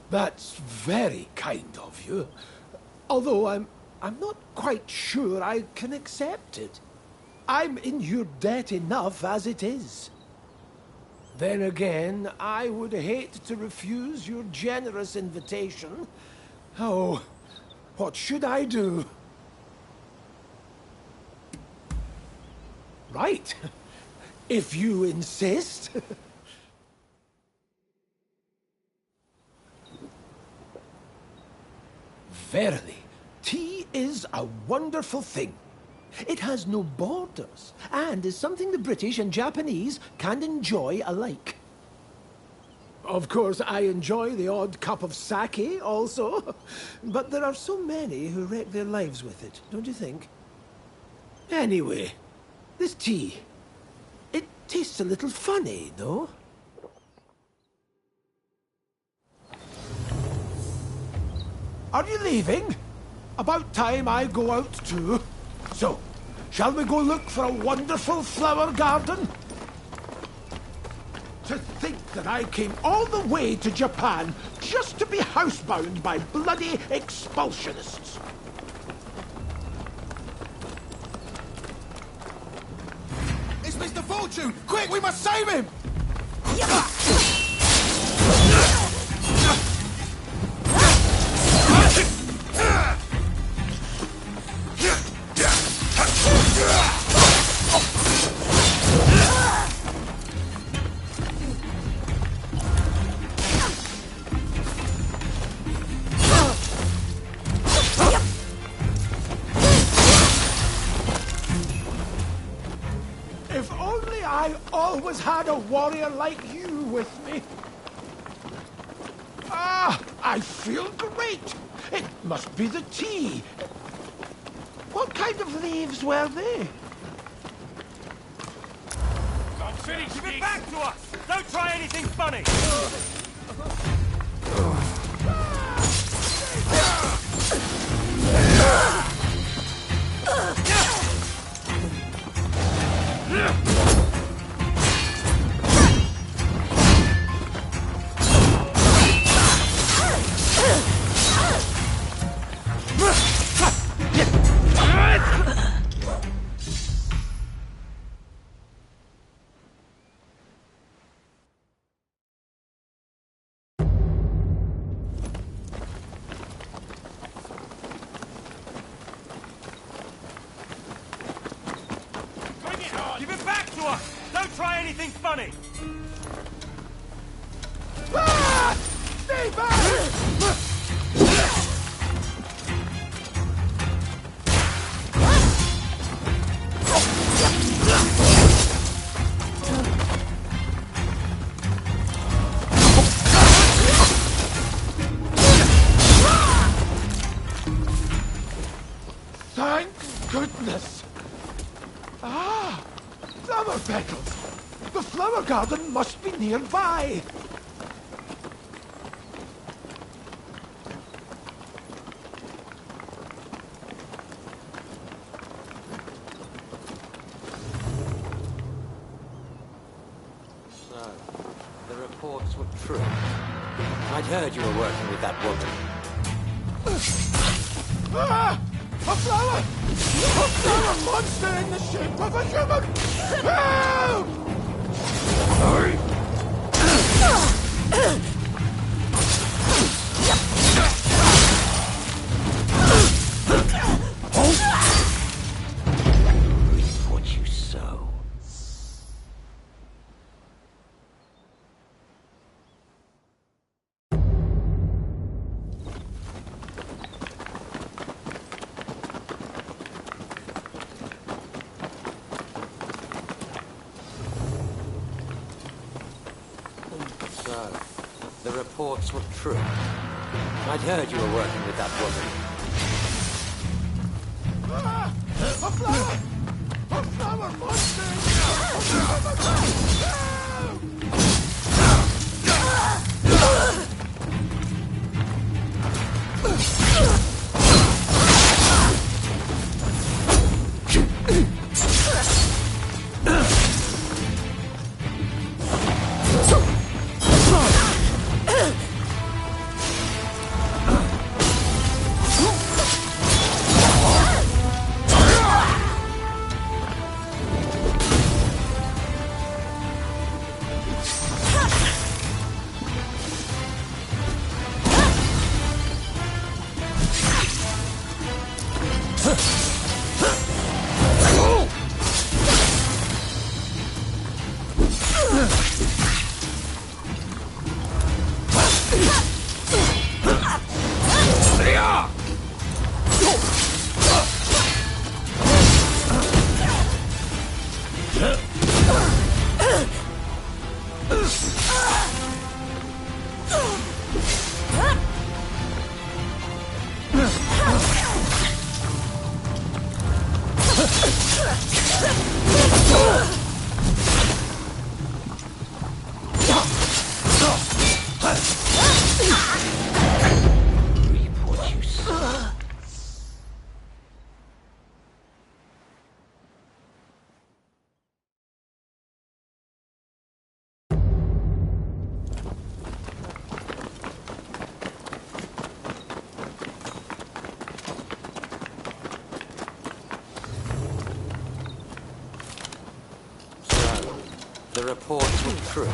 That's very kind of you. Although I'm not quite sure I can accept it. I'm in your debt enough as it is. Then again, I would hate to refuse your generous invitation. Oh, what should I do? Right. If you insist. Verily, tea is a wonderful thing. It has no borders, and is something the British and Japanese can enjoy alike. Of course, I enjoy the odd cup of sake also, but there are so many who wreck their lives with it, don't you think? Anyway, this tea, it tastes a little funny, though. Are you leaving? About time I go out too. So, shall we go look for a wonderful flower garden? To think that I came all the way to Japan just to be housebound by bloody expulsionists. It's Mr. Fortune! Quick, we must save him! If only I always had a warrior like you with me. Ah, I feel great. It must be the tea. What kind of leaves were they? I'm finished. Give it back to us! Don't try anything funny! Give it back to us! Don't try anything funny! Ah! Stay back! Thank goodness! Ah! Flower petals! The flower garden must be nearby! So, the reports were true. I'd heard you were working with that woman. Ah! A flower! A flower monster in the shape of a human! Help! Sorry. Reap what you sow. So, the reports were true. I'd heard you were working with that woman. Ah! A flower! A flower monster in the shape of a human! The reports were true. I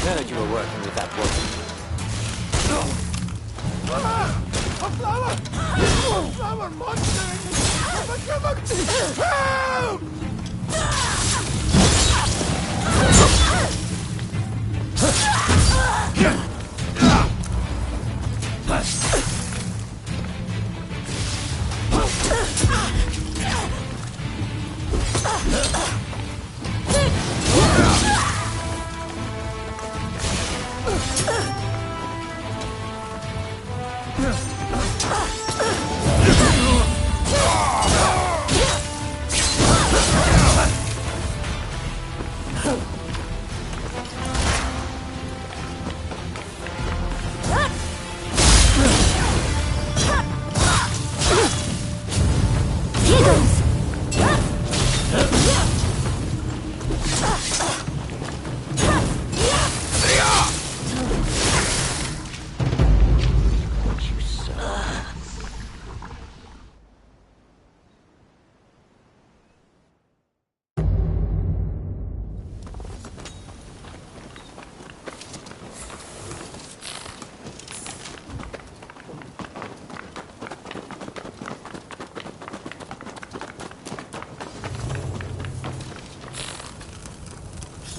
heard you were working with that woman. A flower! A flower monster in the Help!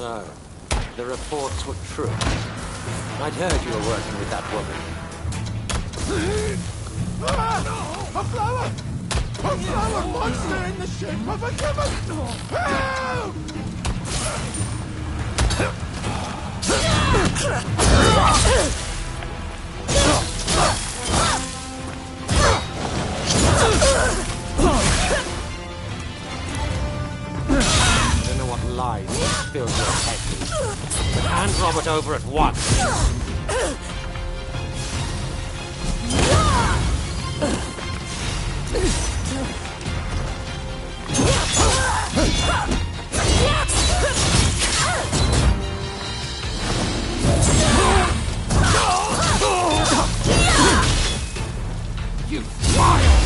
So, the reports were true. I'd heard you were working with that woman. A flower! A flower monster in the shape of a gibbon! Help! I don't know what lies you filled your head with, but hand Robert over at once. You vile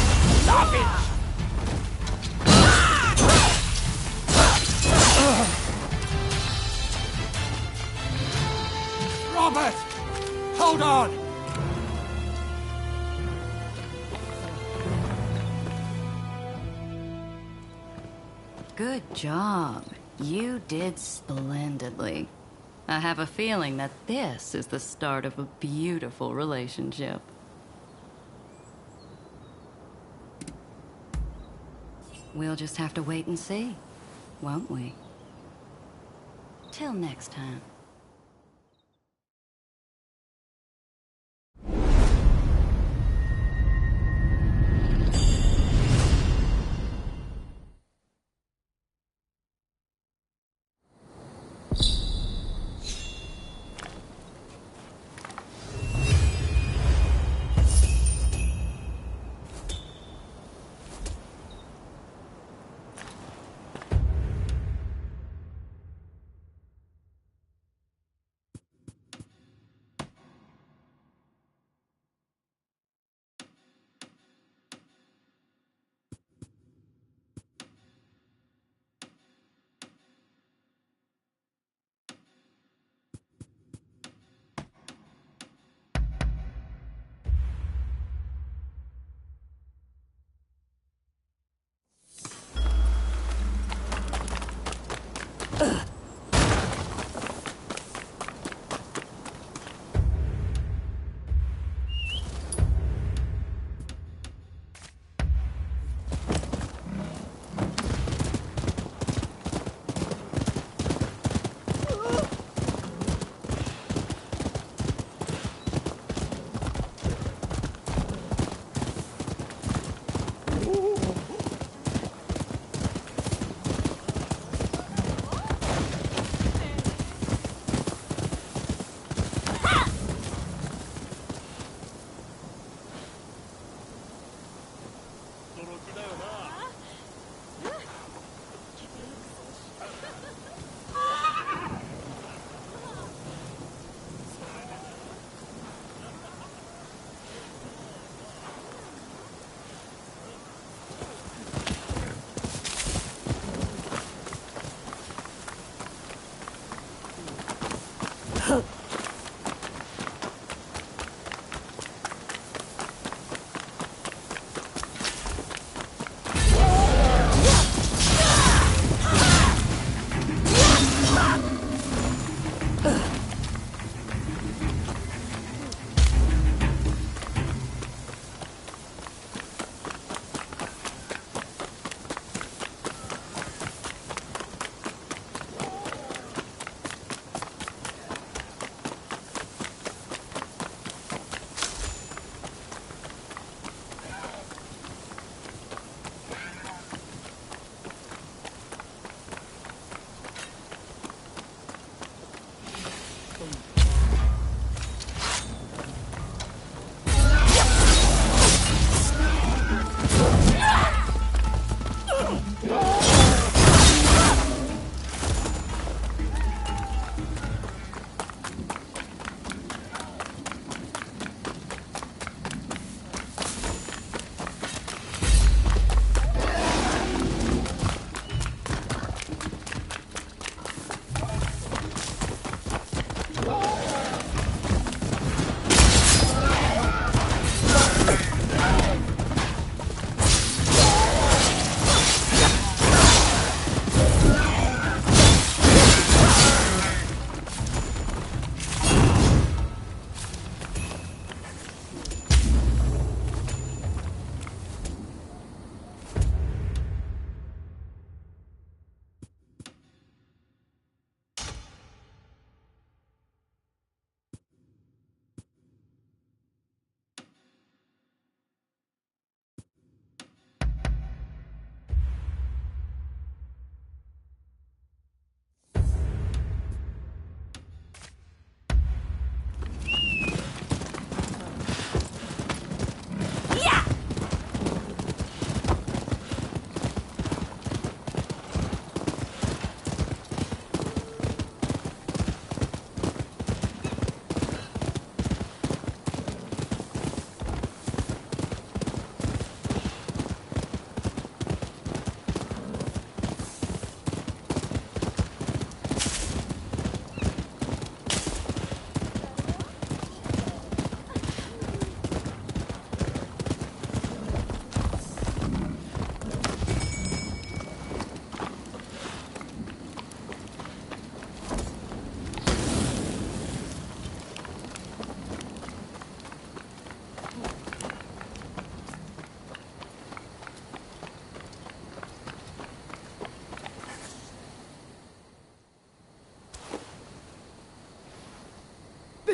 savage! Robert! Hold on! Good job. You did splendidly. I have a feeling that this is the start of a beautiful relationship. We'll just have to wait and see, won't we? Till next time.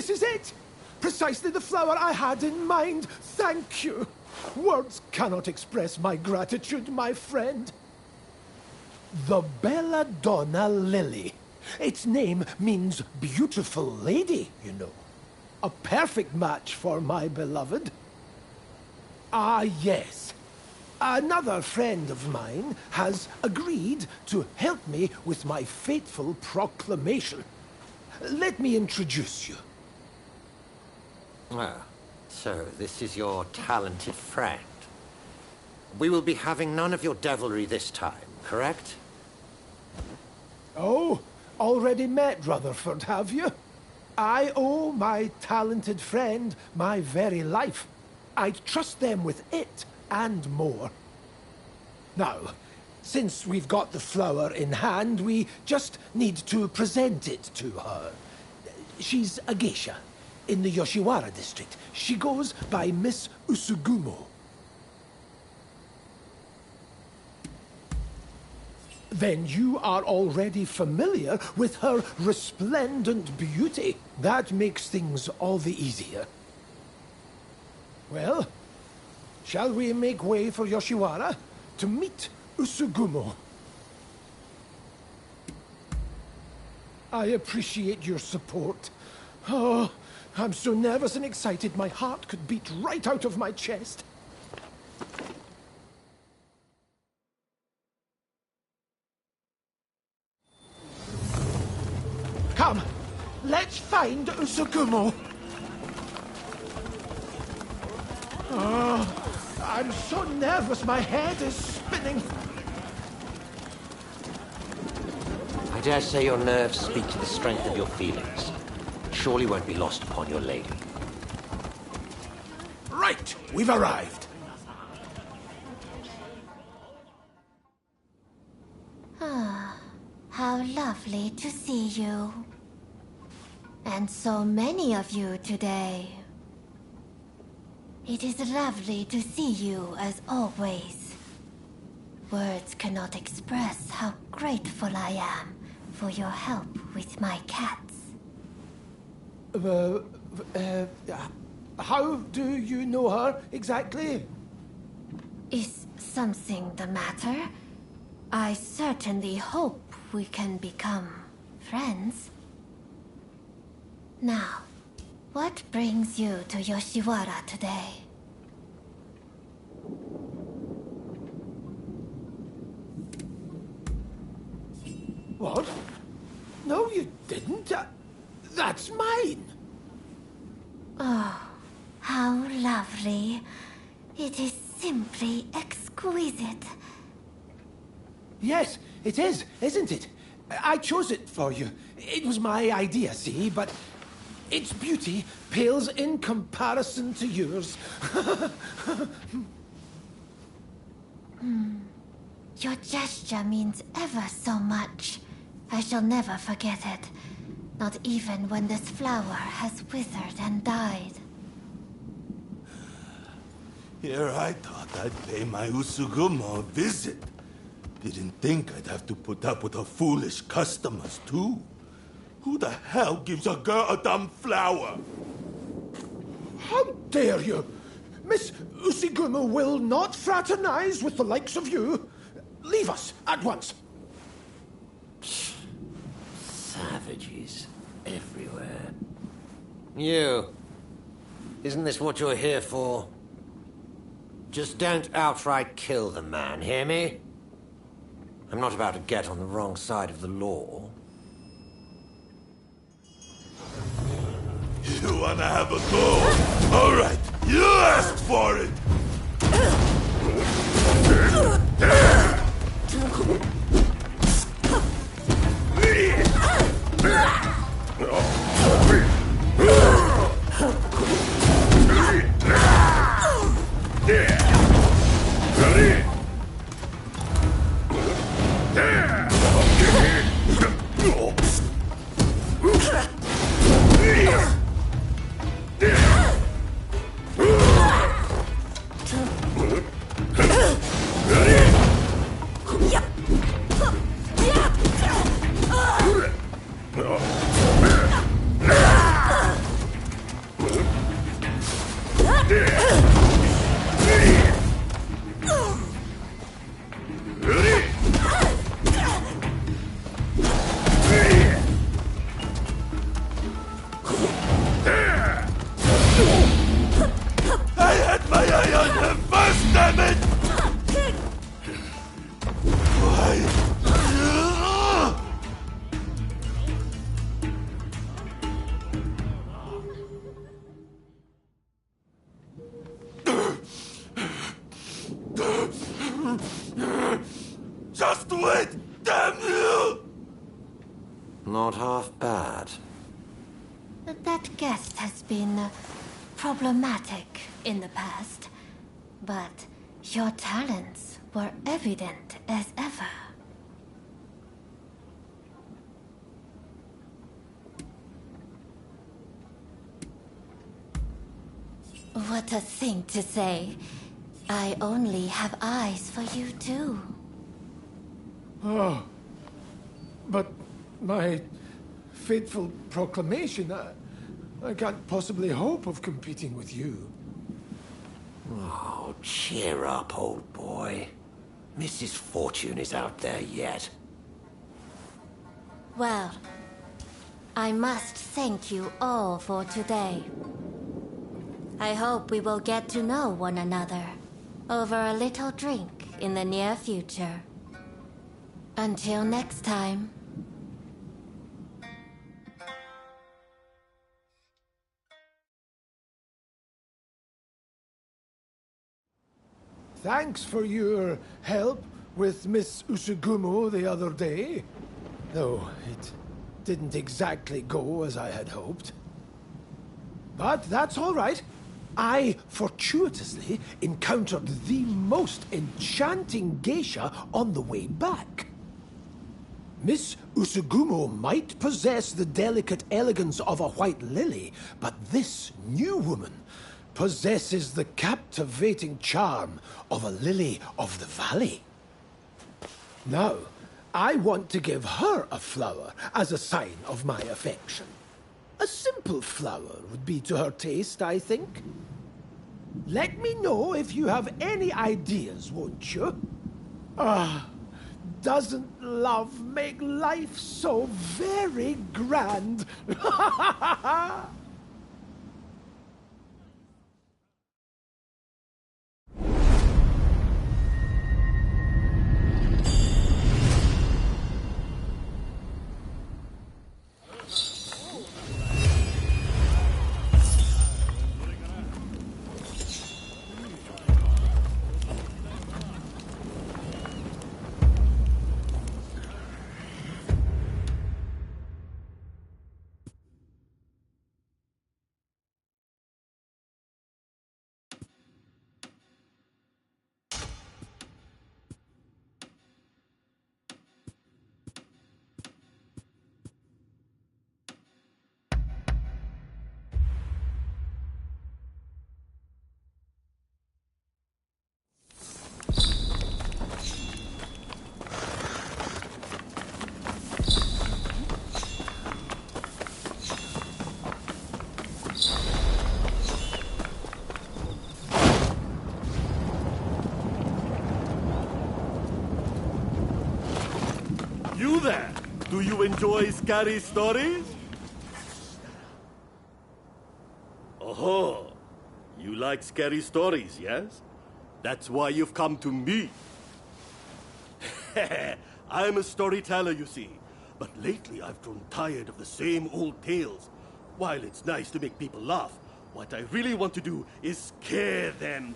This is it! Precisely the flower I had in mind. Thank you. Words cannot express my gratitude, my friend. The Belladonna Lily. Its name means beautiful lady, you know. A perfect match for my beloved. Ah, yes. Another friend of mine has agreed to help me with my fateful proclamation. Let me introduce you. Ah, so this is your talented friend. We will be having none of your devilry this time, correct? Oh, already met Rutherford, have you? I owe my talented friend my very life. I'd trust them with it and more. Now, since we've got the flower in hand, we just need to present it to her. She's a geisha in the Yoshiwara district. She goes by Miss Usugumo. Then you are already familiar with her resplendent beauty. That makes things all the easier. Well, shall we make way for Yoshiwara to meet Usugumo? I appreciate your support. Oh, I'm so nervous and excited my heart could beat right out of my chest. Come, let's find Usugumo. Oh, I'm so nervous my head is spinning. I dare say your nerves speak to the strength of your feelings. surely won't be lost upon your lady. Right, we've arrived. Ah, how lovely to see you. And so many of you today. It is lovely to see you as always. Words cannot express how grateful I am for your help with my cats. How do you know her exactly? Is something the matter? I certainly hope we can become friends. Now, what brings you to Yoshiwara today? What? No, you didn't. That's mine. Oh, how lovely. It is simply exquisite. Yes, it is, isn't it? I chose it for you. It was my idea, see, but its beauty pales in comparison to yours. Your gesture means ever so much. I shall never forget it. Not even when this flower has withered and died. Here I thought I'd pay my Usugumo a visit. Didn't think I'd have to put up with her foolish customers, too. Who the hell gives a girl a dumb flower? How dare you? Miss Usigumo will not fraternize with the likes of you. Leave us at once. Savages everywhere. You. Isn't this what you're here for? Just don't outright kill the man, hear me? I'm not about to get on the wrong side of the law. You wanna have a go? All right, you asked for it. I had my eye on him first, damn it! Why? Just wait, damn you! Not half bad. That guest has been problematic in the past, but your talents were evident as ever. What a thing to say. I only have eyes for you too. Oh, but my fateful proclamation, I can't possibly hope of competing with you. Oh, cheer up, old boy. Mrs. Fortune is out there yet. Well, I must thank you all for today. I hope we will get to know one another over a little drink in the near future. Until next time. Thanks for your help with Miss Usugumo the other day. Though it didn't exactly go as I had hoped. But that's all right. I fortuitously encountered the most enchanting geisha on the way back. Miss Usugumo might possess the delicate elegance of a white lily, but this new woman possesses the captivating charm of a lily of the valley. Now, I want to give her a flower as a sign of my affection. A simple flower would be to her taste, I think. Let me know if you have any ideas, won't you? Ah, doesn't love make life so very grand? You there! Do you enjoy scary stories? Oh, you like scary stories, yes? That's why you've come to me. I'm a storyteller, you see. But lately I've grown tired of the same old tales. While it's nice to make people laugh, what I really want to do is scare them.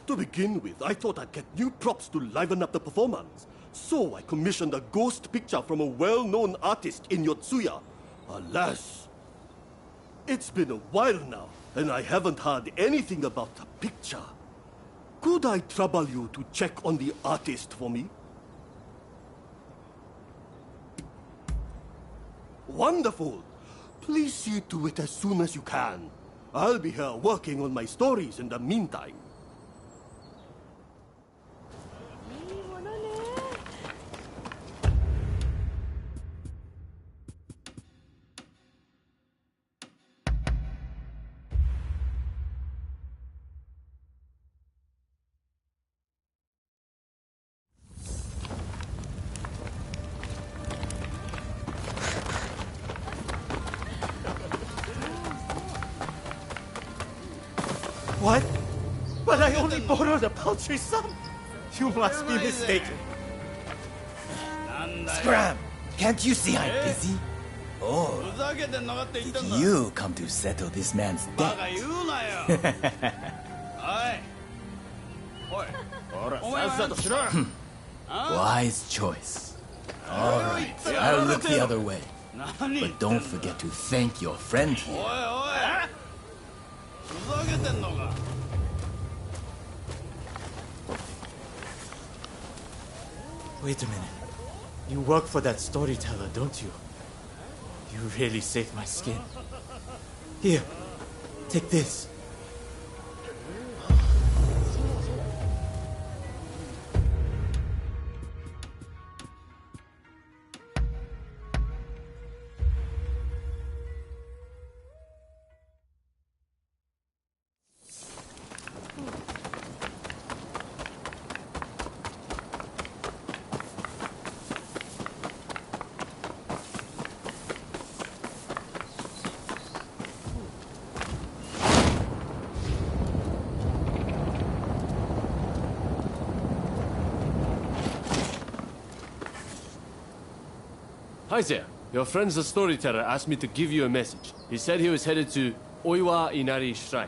To begin with, I thought I'd get new props to liven up the performance. So I commissioned a ghost picture from a well-known artist in Yotsuya. Alas, it's been a while now, and I haven't heard anything about the picture. Could I trouble you to check on the artist for me? Wonderful! Please see to it as soon as you can. I'll be here working on my stories in the meantime. What? But I only borrowed a paltry sum. You must be mistaken. Scram! Can't you see I'm busy? Oh, did you come to settle this man's debt? Wise choice. All right, I'll look the other way. But don't forget to thank your friend here. Wait a minute. You work for that storyteller, don't you? You really saved my skin. Here, take this. Hi there. Your friend the storyteller asked me to give you a message. He said he was headed to Oiwa Inari Shrine.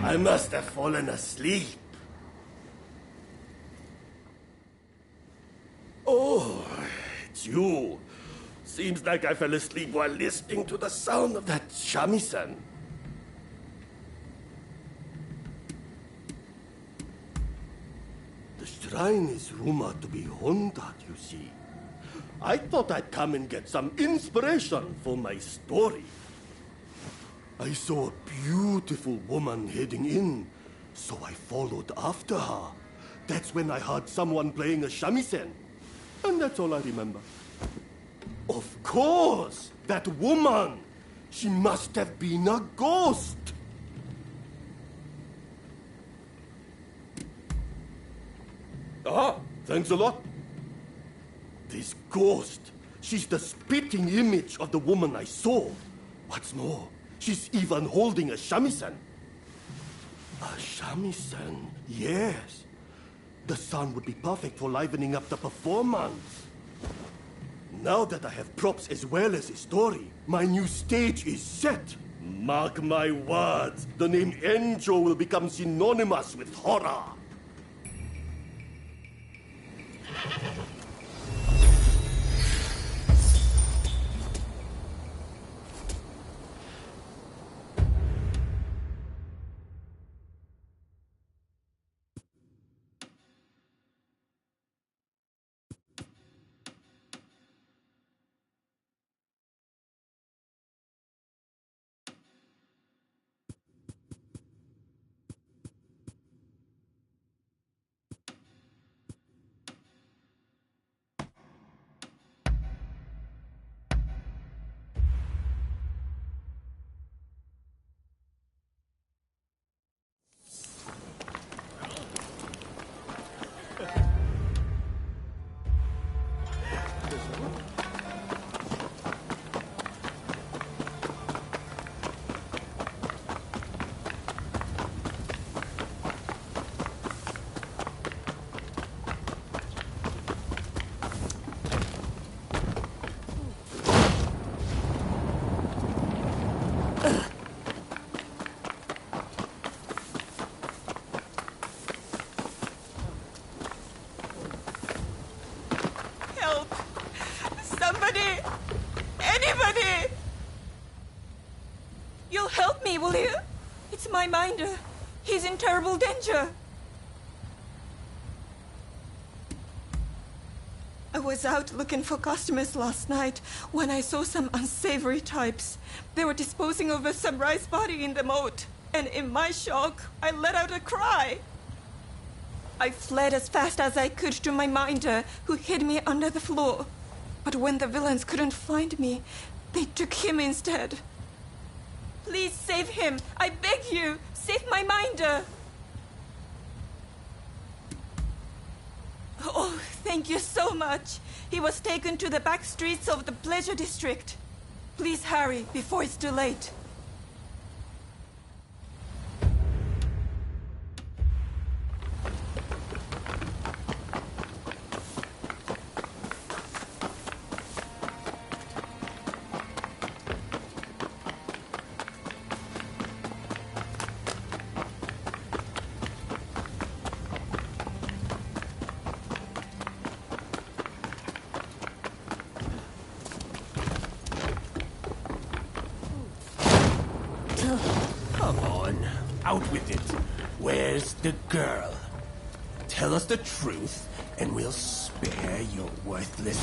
I must have fallen asleep. Oh, it's you. Seems like I fell asleep while listening to the sound of that shamisen. The shrine is rumored to be haunted, you see. I thought I'd come and get some inspiration for my story. I saw a beautiful woman heading in, so I followed after her. That's when I heard someone playing a shamisen. And that's all I remember. Of course! That woman! She must have been a ghost! Ah, thanks a lot. This ghost, she's the spitting image of the woman I saw. What's more, she's even holding a shamisen. A shamisen, yes. The sun would be perfect for livening up the performance. Now that I have props as well as a story, my new stage is set. Mark my words, the name Enjo will become synonymous with horror. Will you? It's my minder. He's in terrible danger. I was out looking for customers last night when I saw some unsavory types. They were disposing of a samurai's body in the moat, and in my shock, I let out a cry. I fled as fast as I could to my minder, who hid me under the floor. But when the villains couldn't find me, they took him instead. Please save him. I beg you. Save my minder. Oh, thank you so much. He was taken to the back streets of the Pleasure District. Please hurry before it's too late. Come on, out with it. Where's the girl? Tell us the truth, and we'll spare your worthless...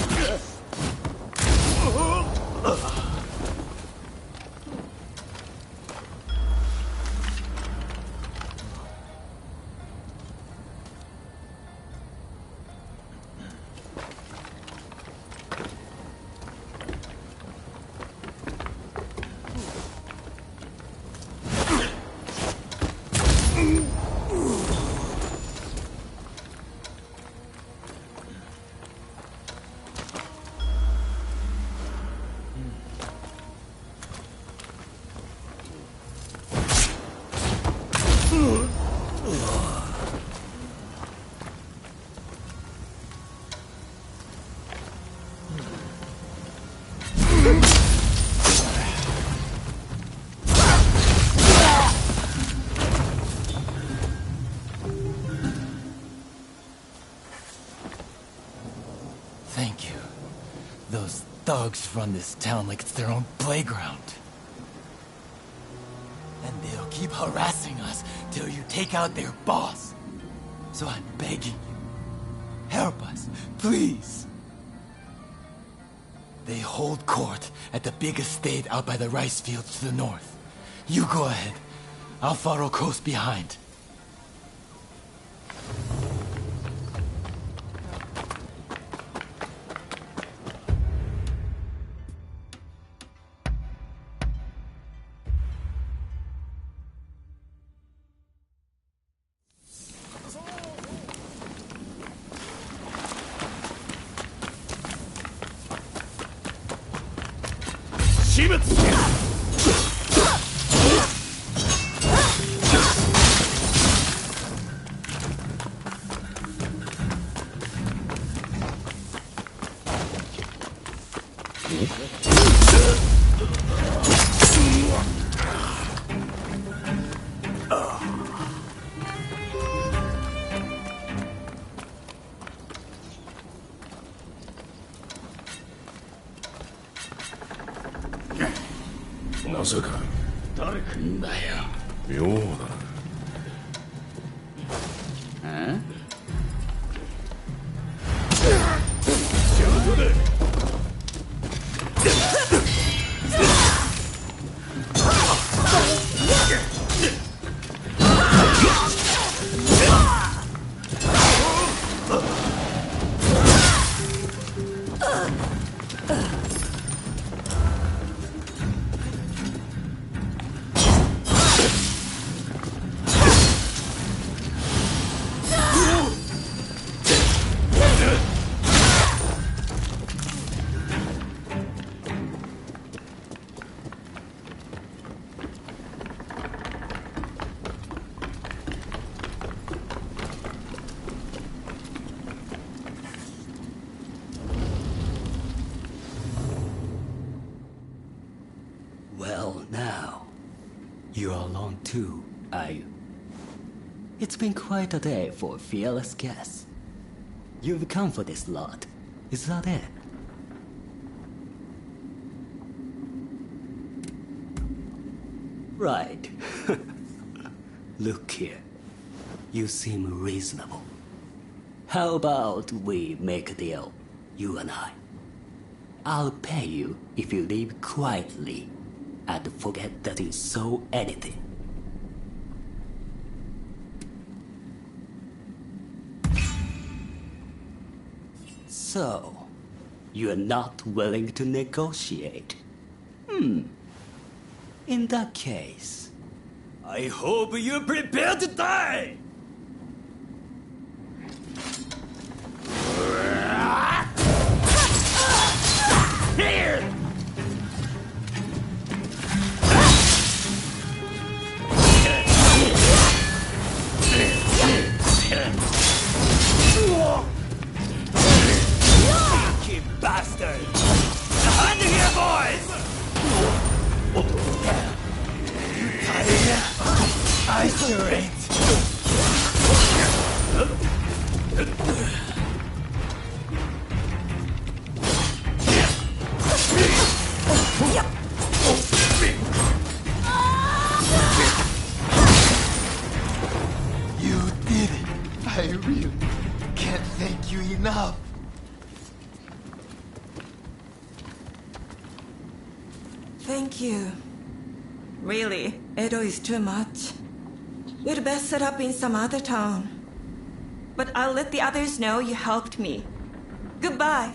Thank you. Those thugs run this town like it's their own playground. And they'll keep harassing us till you take out their boss. So I'm begging you, help us, please. They hold court at the big estate out by the rice fields to the north. You go ahead. I'll follow close behind. Well, now, you're alone too, are you? It's been quite a day for a fearless guest. You've come for this lot, is that it? Right. Look here, you seem reasonable. How about we make a deal, you and I? I'll pay you if you leave quietly and forget that you saw anything. So, you're not willing to negotiate? In that case, I hope you're prepared to die! Sure ain't. You did it. I really can't thank you enough. Thank you. Really, Edo is too much. You'd best set up in some other town. But I'll let the others know you helped me. Goodbye.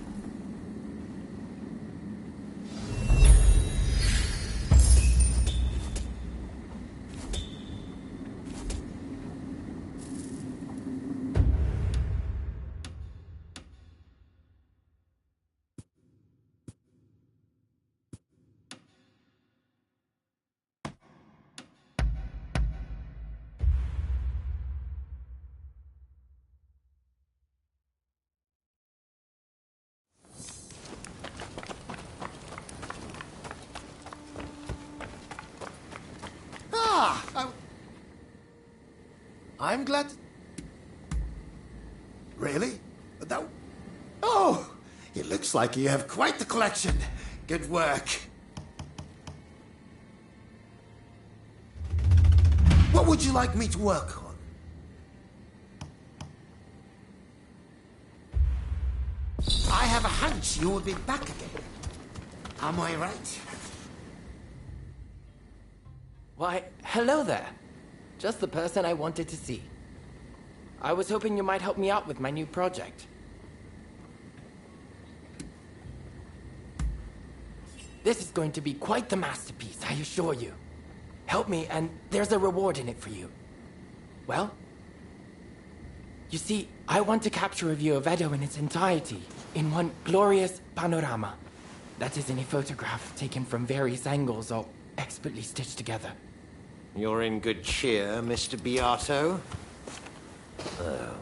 I'm glad. Really? That... Oh! It looks like you have quite the collection. Good work. What would you like me to work on? I have a hunch you will be back again. Am I right? Why, hello there. Just the person I wanted to see. I was hoping you might help me out with my new project. This is going to be quite the masterpiece, I assure you. Help me, and there's a reward in it for you. Well, you see, I want to capture a view of Edo in its entirety, in one glorious panorama. That is, in a photograph taken from various angles, all expertly stitched together. You're in good cheer, Mr. Beato. Oh.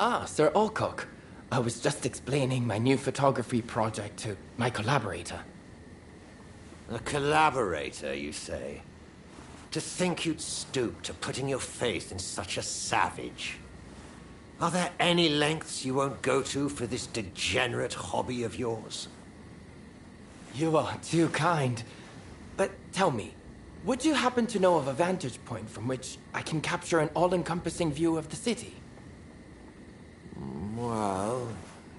Ah, Sir Alcock. I was just explaining my new photography project to my collaborator. A collaborator, you say? To think you'd stoop to putting your faith in such a savage. Are there any lengths you won't go to for this degenerate hobby of yours? You are too kind. But tell me, would you happen to know of a vantage point from which I can capture an all-encompassing view of the city? Well,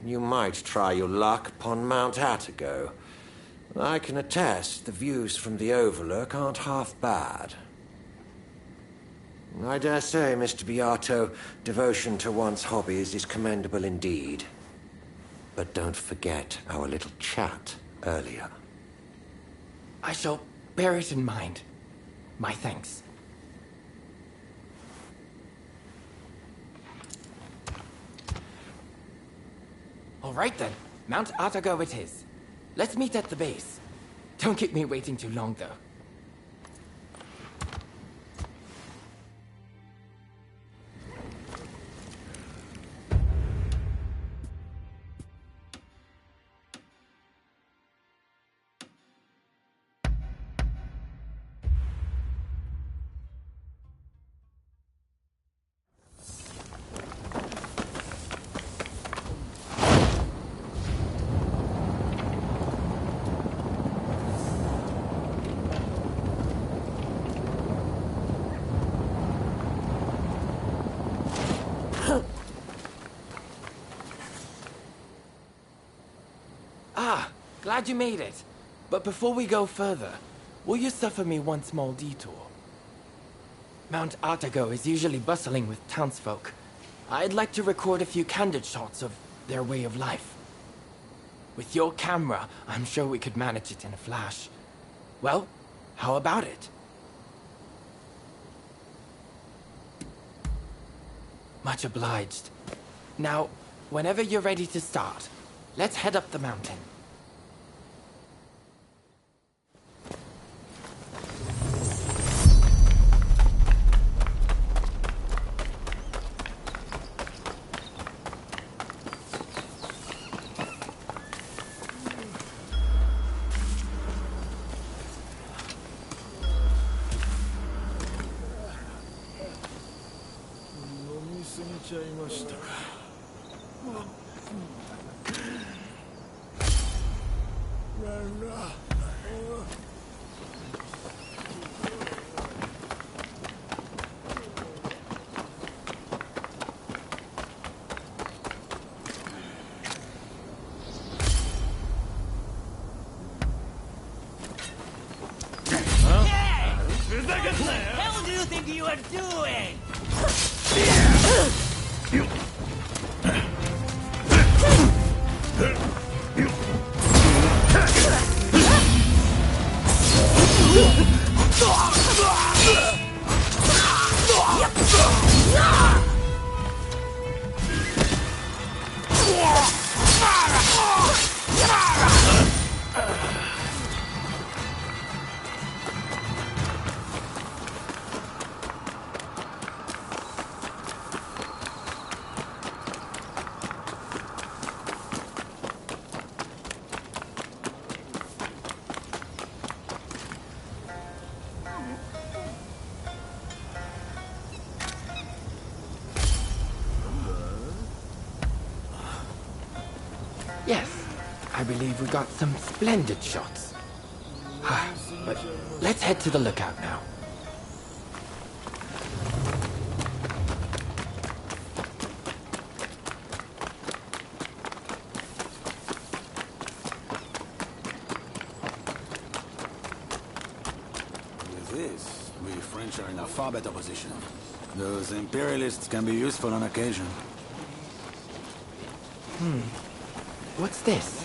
you might try your luck upon Mount Atago. I can attest the views from the Overlook aren't half bad. I dare say, Mr. Beato, devotion to one's hobbies is commendable indeed. But don't forget our little chat earlier. I shall bear it in mind. My thanks. All right then, Mount Atago it is. Let's meet at the base. Don't keep me waiting too long, though. Glad you made it. But before we go further, will you suffer me one small detour? Mount Atago is usually bustling with townsfolk. I'd like to record a few candid shots of their way of life. With your camera, I'm sure we could manage it in a flash. Well, how about it? Much obliged. Now, whenever you're ready to start, let's head up the mountain. ちゃいましたか。なんだ。What do you think you are doing? Yes, I believe we got some splendid shots. But let's head to the lookout now. With this, we French are in a far better position. Those imperialists can be useful on occasion. What's this?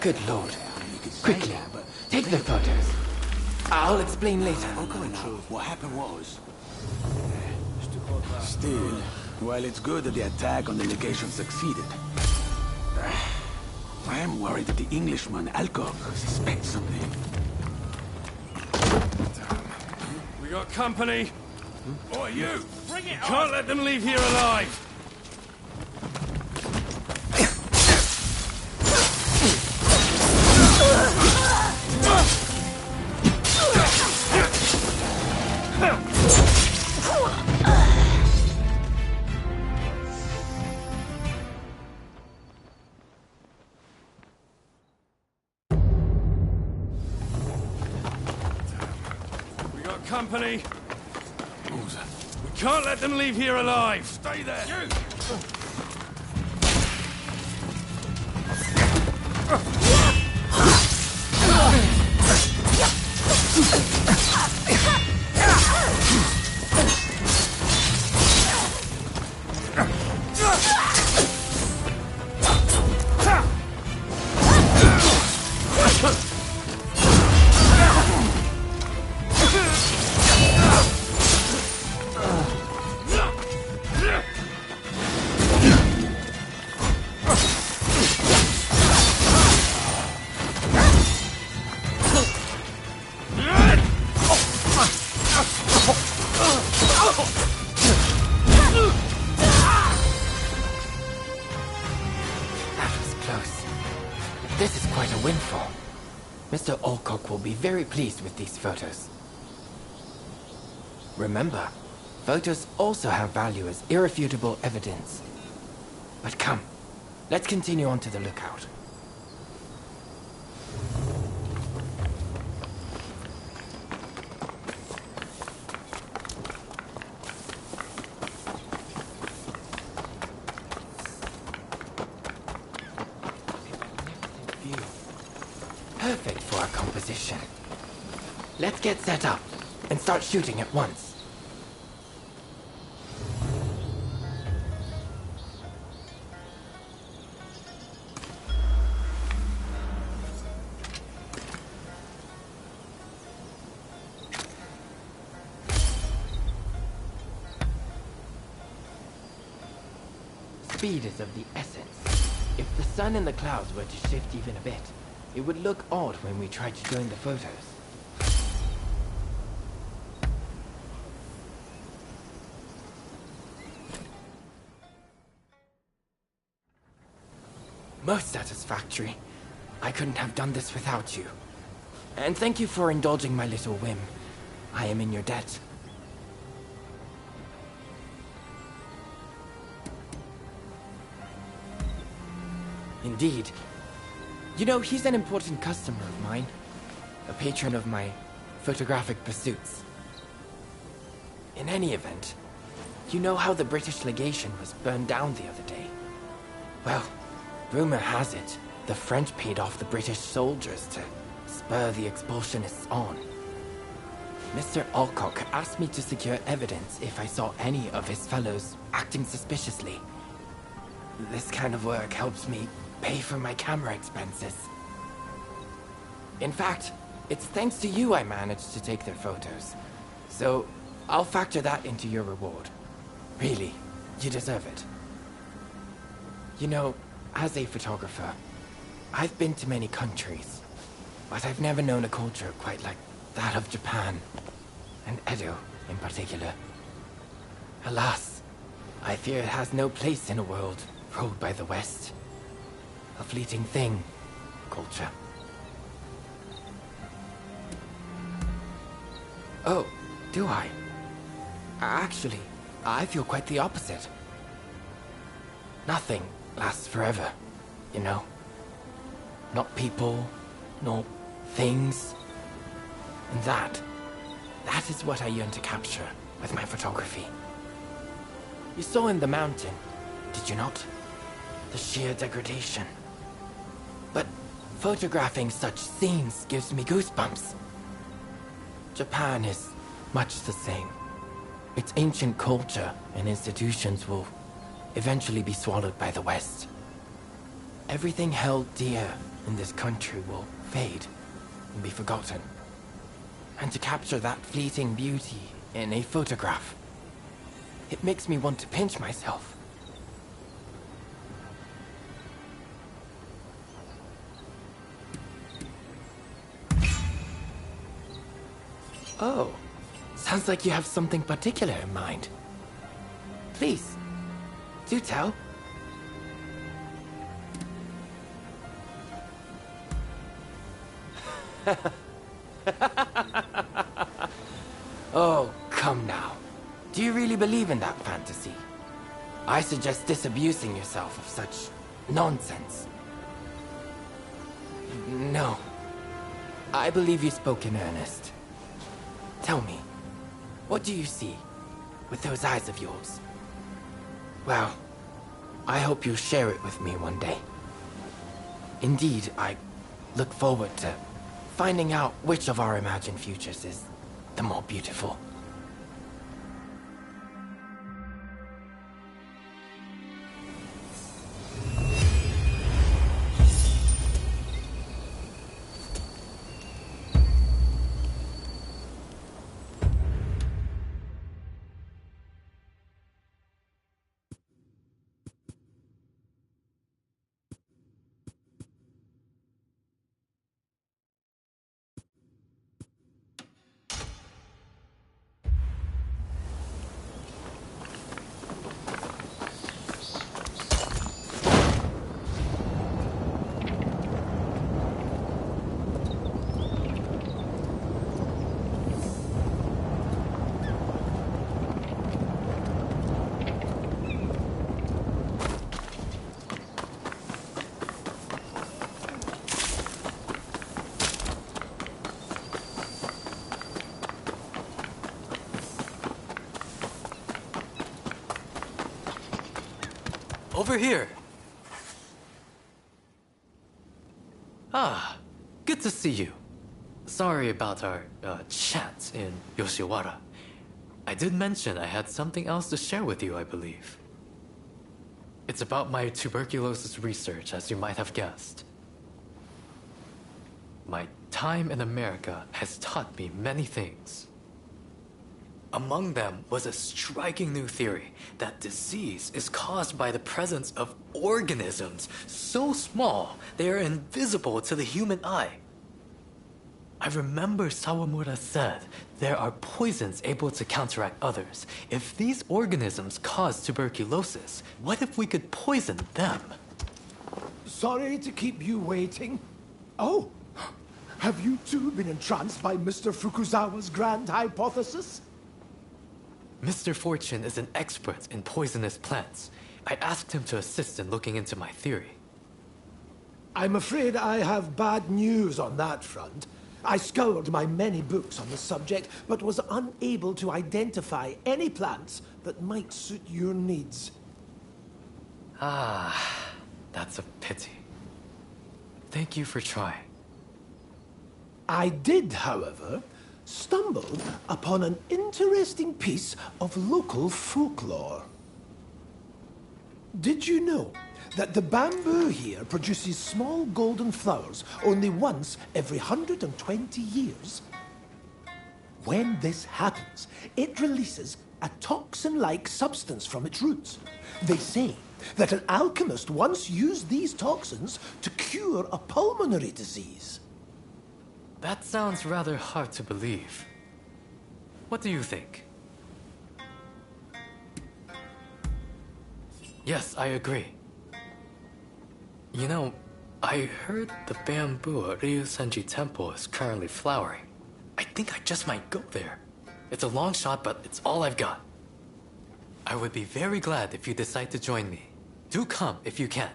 Good lord. Quickly, take the photos. I'll explain later. What happened was... Still, while it's good that the attack on the legation succeeded, I am worried that the Englishman, Alcock, suspects something. We got company. Or you! Bring it on! Can't let them leave here alive! Company. We can't let them leave here alive. Stay there. You. Mr. Alcock will be very pleased with these photos. Remember, photos also have value as irrefutable evidence. But come, let's continue on to the lookout. Perfect for our composition. Let's get set up and start shooting at once. Speed is of the essence. If the sun and the clouds were to shift even a bit, it would look odd when we tried to join the photos. Most satisfactory. I couldn't have done this without you. And thank you for indulging my little whim. I am in your debt. Indeed. You know, he's an important customer of mine. A patron of my photographic pursuits. In any event, you know how the British legation was burned down the other day? Well, rumor has it, the French paid off the British soldiers to spur the expulsionists on. Mr. Alcock asked me to secure evidence if I saw any of his fellows acting suspiciously. This kind of work helps me pay for my camera expenses. In fact, it's thanks to you I managed to take their photos. So, I'll factor that into your reward. Really, you deserve it. You know, as a photographer, I've been to many countries, but I've never known a culture quite like that of Japan, and Edo in particular. Alas, I fear it has no place in a world ruled by the West. A fleeting thing, culture. Oh, do I? Actually, I feel quite the opposite. Nothing lasts forever, you know? Not people, nor things. And that is what I yearn to capture with my photography. You saw in the mountain, did you not? The sheer degradation. But photographing such scenes gives me goosebumps. Japan is much the same. Its ancient culture and institutions will eventually be swallowed by the West. Everything held dear in this country will fade and be forgotten. And to capture that fleeting beauty in a photograph, it makes me want to pinch myself. Oh, sounds like you have something particular in mind. Please, do tell. Oh, come now. Do you really believe in that fantasy? I suggest disabusing yourself of such nonsense. No. I believe you spoke in earnest. Tell me, what do you see with those eyes of yours? Well, I hope you'll share it with me one day. Indeed, I look forward to finding out which of our imagined futures is the more beautiful. Over here. Ah, good to see you. Sorry about our chat in Yoshiwara. I did mention I had something else to share with you, I believe. It's about my tuberculosis research, as you might have guessed. My time in America has taught me many things. Among them was a striking new theory that disease is caused by the presence of organisms so small they are invisible to the human eye. I remember Sawamura said there are poisons able to counteract others. If these organisms cause tuberculosis, what if we could poison them? Sorry to keep you waiting. Oh, have you too been entranced by Mr. Fukuzawa's grand hypothesis? Mr. Fortune is an expert in poisonous plants. I asked him to assist in looking into my theory. I'm afraid I have bad news on that front. I scoured my many books on the subject, but was unable to identify any plants that might suit your needs. Ah, that's a pity. Thank you for trying. I did, however, stumble upon an interesting piece of local folklore. Did you know that the bamboo here produces small golden flowers only once every 120 years? When this happens, it releases a toxin-like substance from its roots. They say that an alchemist once used these toxins to cure a pulmonary disease. That sounds rather hard to believe. What do you think? Yes, I agree. You know, I heard the bamboo at Ryusenji Temple is currently flowering. I think I just might go there. It's a long shot, but it's all I've got. I would be very glad if you decide to join me. Do come if you can.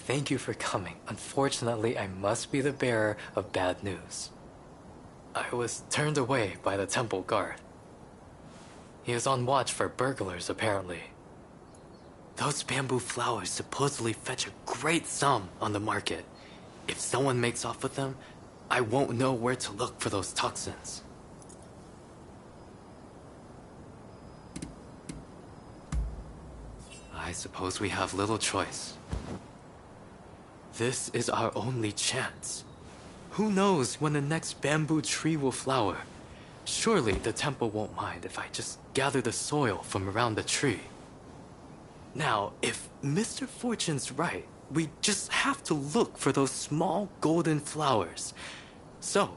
Thank you for coming. Unfortunately, I must be the bearer of bad news. I was turned away by the temple guard. He is on watch for burglars, apparently. Those bamboo flowers supposedly fetch a great sum on the market. If someone makes off with them, I won't know where to look for those toxins. I suppose we have little choice. This is our only chance. Who knows when the next bamboo tree will flower? Surely the temple won't mind if I just gather the soil from around the tree. Now, if Mr. Fortune's right, we just have to look for those small golden flowers. So,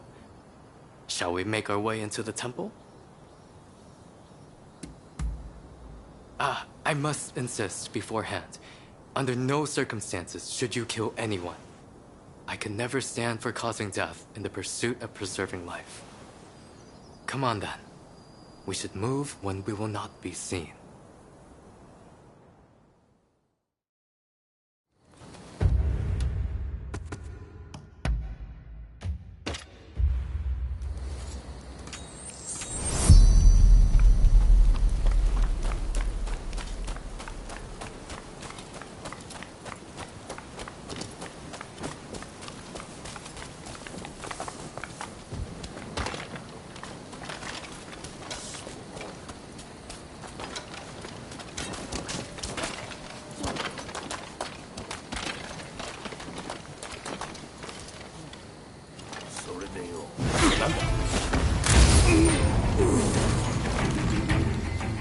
shall we make our way into the temple? I must insist beforehand. Under no circumstances should you kill anyone. I can never stand for causing death in the pursuit of preserving life. Come on then. We should move when we will not be seen.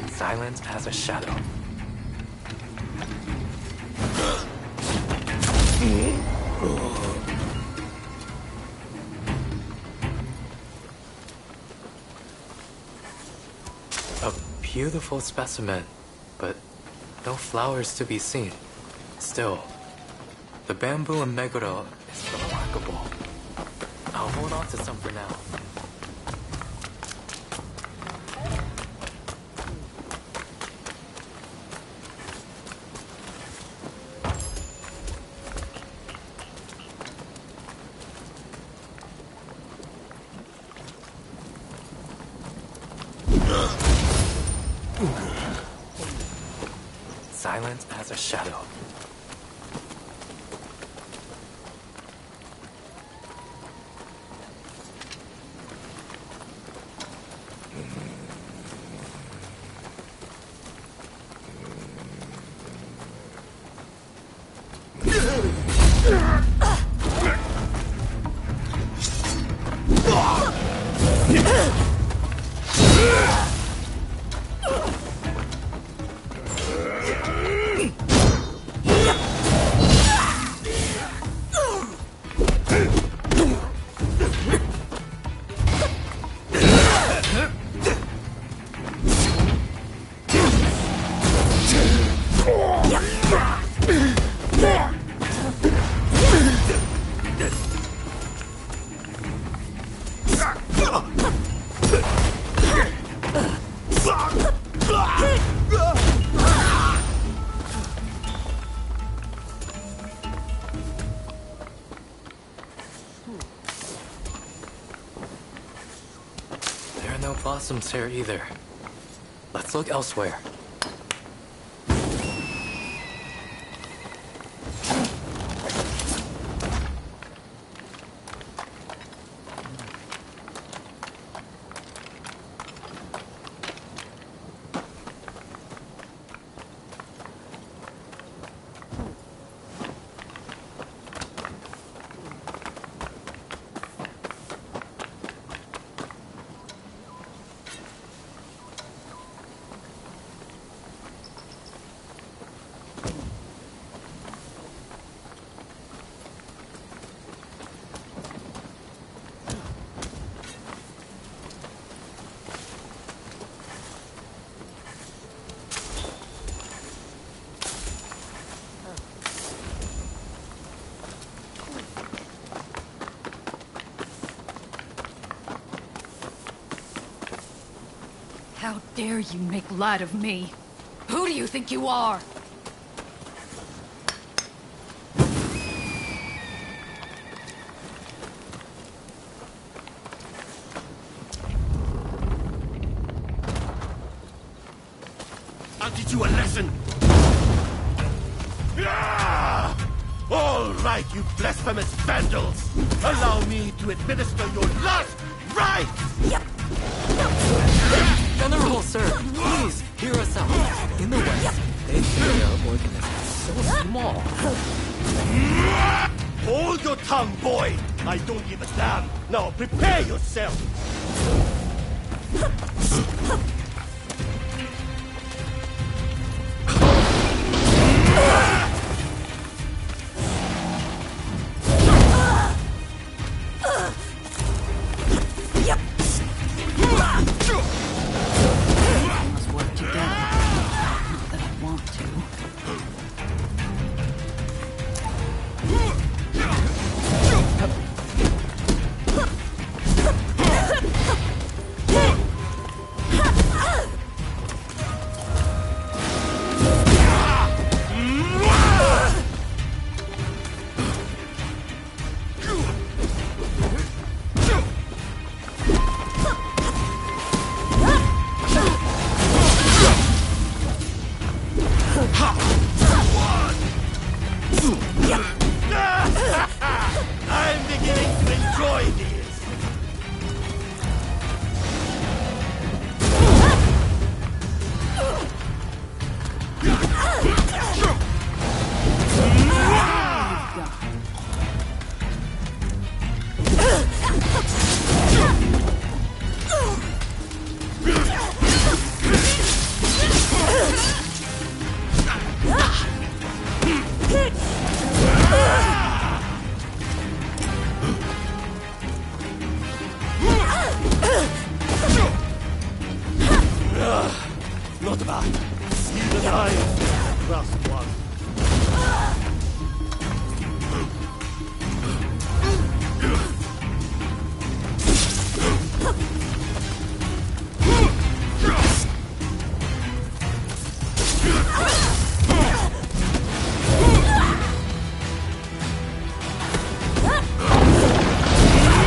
Silent as a shadow. A beautiful specimen, but no flowers to be seen. Still, the bamboo in Meguro is remarkable. I'll hold on to some for now. Silent as a shadow. blossoms here either. Let's look elsewhere. How dare you make light of me? Who do you think you are? I'll teach you a lesson! Ah! All right, you blasphemous vandals! Allow me to administer your last rites! Venerable sir, please hear us out. In the West, they see our organisms so small. Hold your tongue, boy! I don't give a damn! Now prepare yourself! I'm beginning to enjoy this! Not bad. Even I trust one.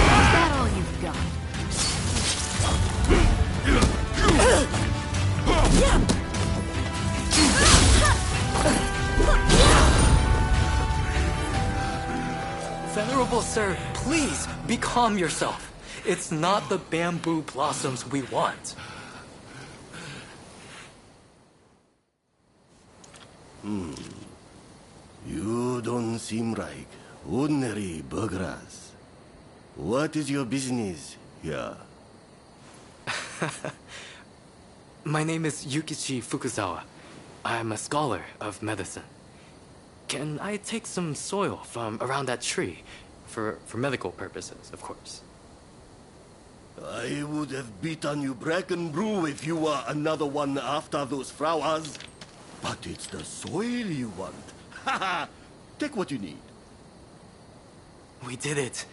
Is that all you've got? Venerable sir, please becalm yourself. It's not the bamboo blossoms we want. You don't seem like ordinary burghers. What is your business here? My name is Yukichi Fukuzawa. I'm a scholar of medicine. Can I take some soil from around that tree? For medical purposes, of course. I would have beaten you bracken brew if you were another one after those flowers. But it's the soil you want. Haha! Take what you need. We did it.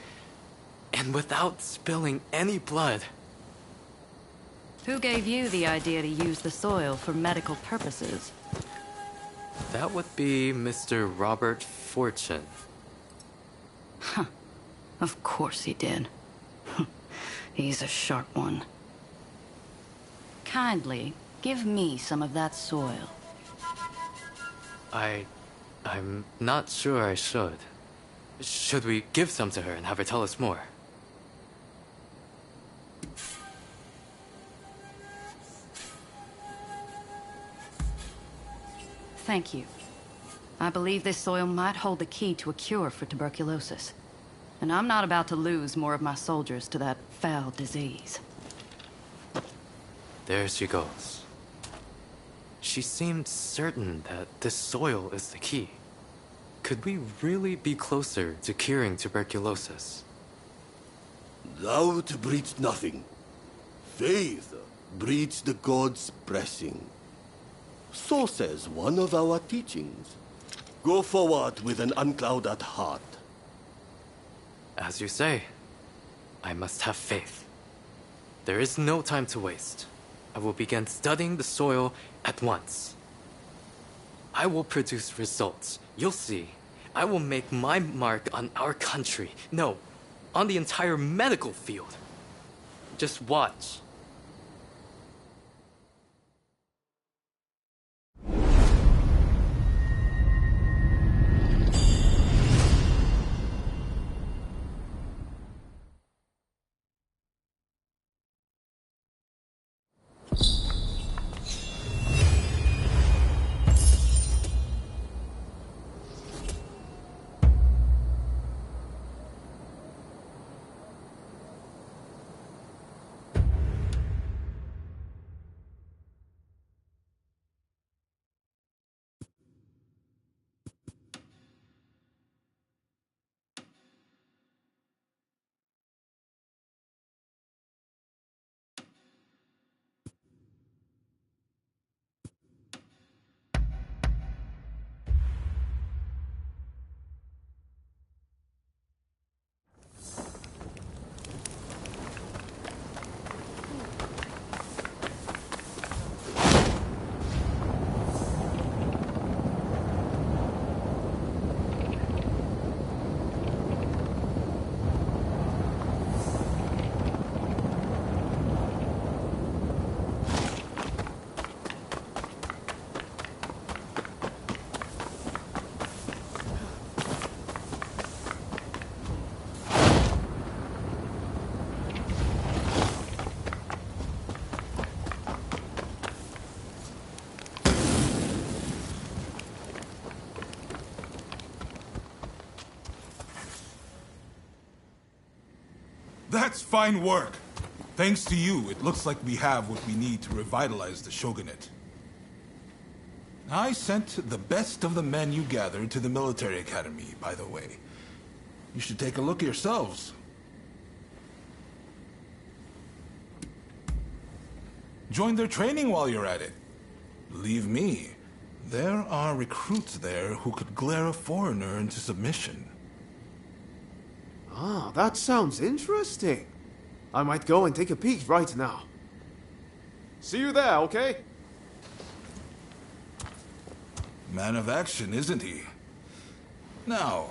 And without spilling any blood. Who gave you the idea to use the soil for medical purposes? That would be Mr. Robert Fortune. Huh. Of course he did. He's a sharp one. kindly give me some of that soil? I'm not sure I should. Should we give some to her and have her tell us more? Thank you. I believe this soil might hold the key to a cure for tuberculosis. And I'm not about to lose more of my soldiers to that foul disease. There she goes. She seemed certain that this soil is the key. Could we really be closer to curing tuberculosis? Doubt breeds nothing. Faith breeds the gods' blessing. So says one of our teachings. Go forward with an unclouded heart. As you say, I must have faith. There is no time to waste. I will begin studying the soil at once. I will produce results. You'll see. I will make my mark on our country. No, on the entire medical field. Just watch. That's fine work. Thanks to you, it looks like we have what we need to revitalize the shogunate. I sent the best of the men you gathered to the military academy, by the way. You should take a look yourselves. Join their training while you're at it. Believe me, there are recruits there who could glare a foreigner into submission. Ah, that sounds interesting. I might go and take a peek right now. See you there, okay? Man of action, isn't he? Now,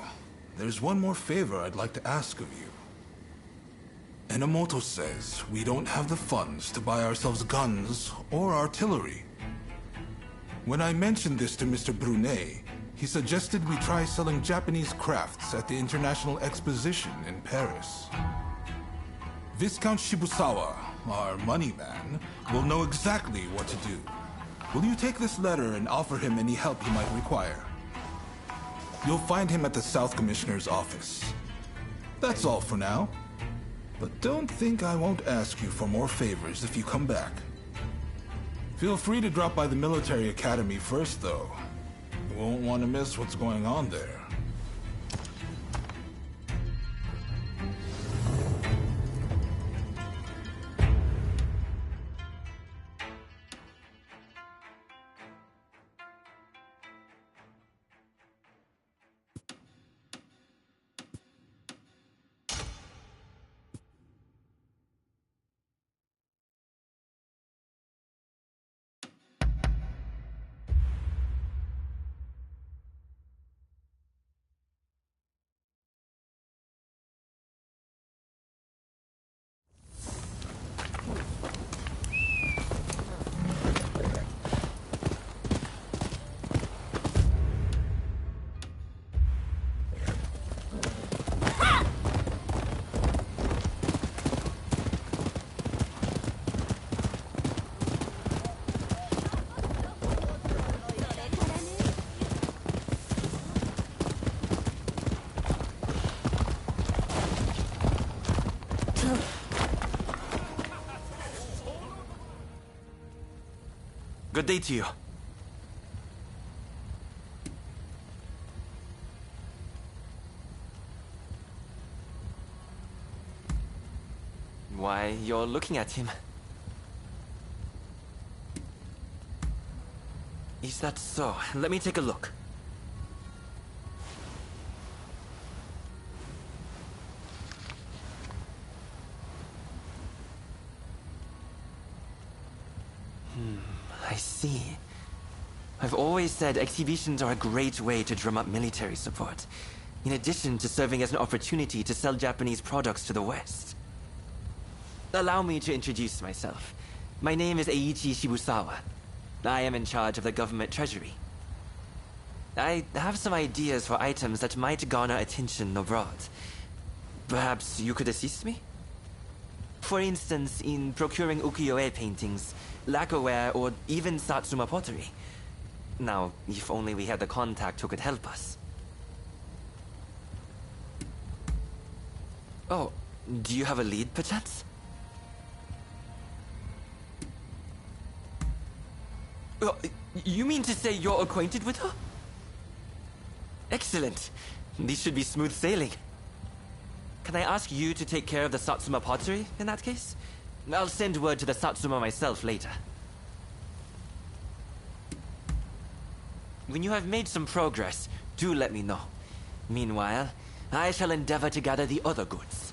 there's one more favor I'd like to ask of you. Enomoto says we don't have the funds to buy ourselves guns or artillery. When I mentioned this to Mr. Brunet, he suggested we try selling Japanese crafts at the International Exposition in Paris. Viscount Shibusawa, our money man, will know exactly what to do. Will you take this letter and offer him any help he might require? You'll find him at the South Commissioner's office. That's all for now. But don't think I won't ask you for more favors if you come back. Feel free to drop by the military academy first, though. You won't want to miss what's going on there. Good day to you. Why, you're looking at him. Is that so? Let me take a look. I see. I've always said exhibitions are a great way to drum up military support, in addition to serving as an opportunity to sell Japanese products to the West. Allow me to introduce myself. My name is Eiichi Shibusawa. I am in charge of the government treasury. I have some ideas for items that might garner attention abroad. Perhaps you could assist me? For instance, in procuring ukiyo-e paintings, lacquerware, or even Satsuma pottery. Now, if only we had the contact who could help us. Oh, do you have a lead, perchance? You mean to say you're acquainted with her? Excellent. These should be smooth sailing. Can I ask you to take care of the Satsuma pottery, in that case? I'll send word to the Satsuma myself later. When you have made some progress, do let me know. Meanwhile, I shall endeavor to gather the other goods.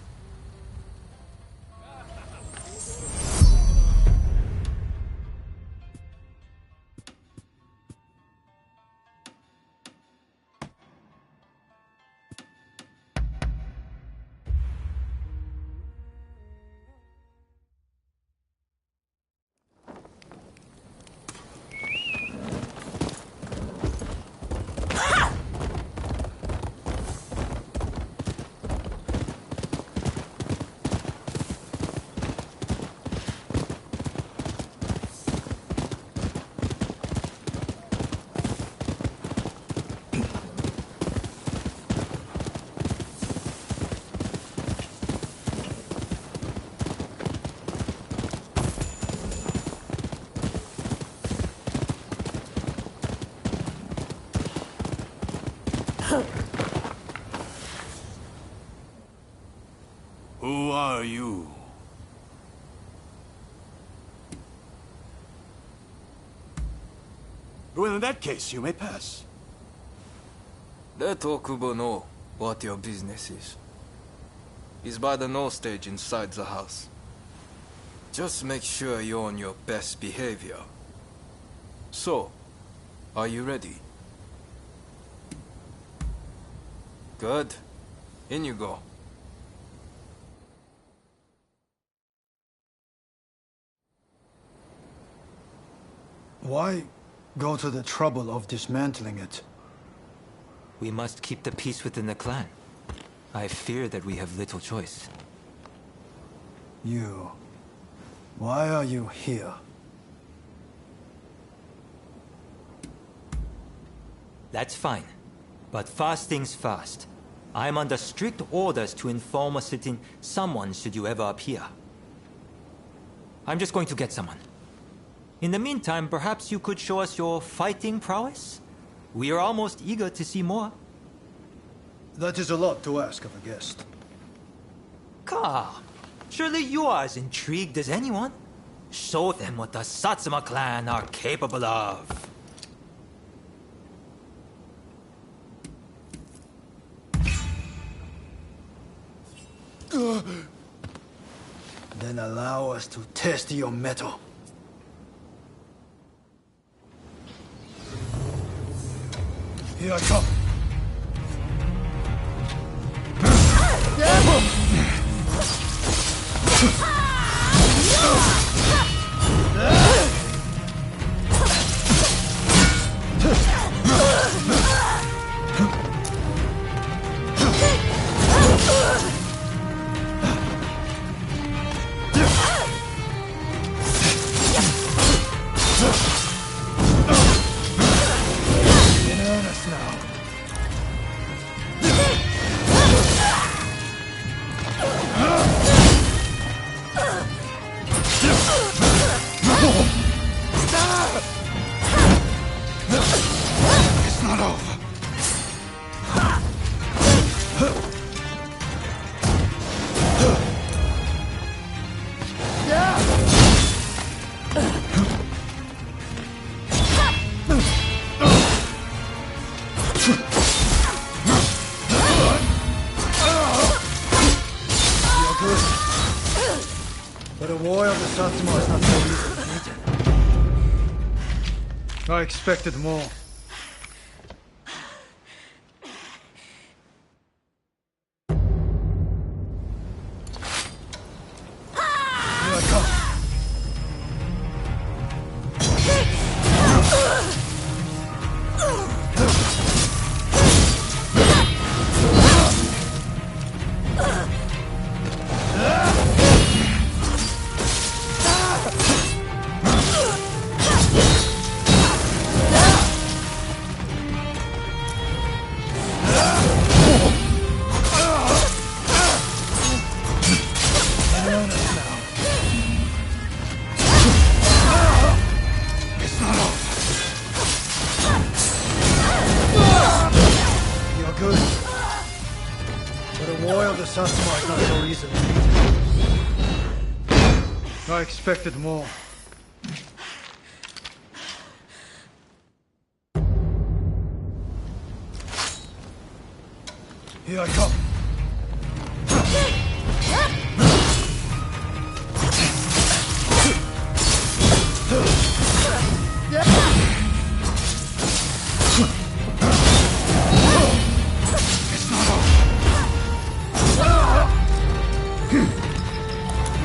Who are you? Well, in that case, you may pass. Let Okubo know what your business is. He's by the know stage inside the house. Just make sure you're on your best behavior. So, are you ready? Good. In you go. Why go to the trouble of dismantling it? We must keep the peace within the clan. I fear that we have little choice. You... why are you here? That's fine. But first things first. I'm under strict orders to inform a certain someone should you ever appear. I'm just going to get someone. In the meantime, perhaps you could show us your fighting prowess? We are almost eager to see more. That is a lot to ask of a guest. Come. Surely you are as intrigued as anyone. Show them what the Satsuma clan are capable of. Then allow us to test your mettle. Here I come. In earnest now. not over. You're good. But a war of the Satsuma is not so easily defeated. I expected more. Here I come. You're good. But a war of the Satsuma is not so easily defeated. I expected more. Here I come.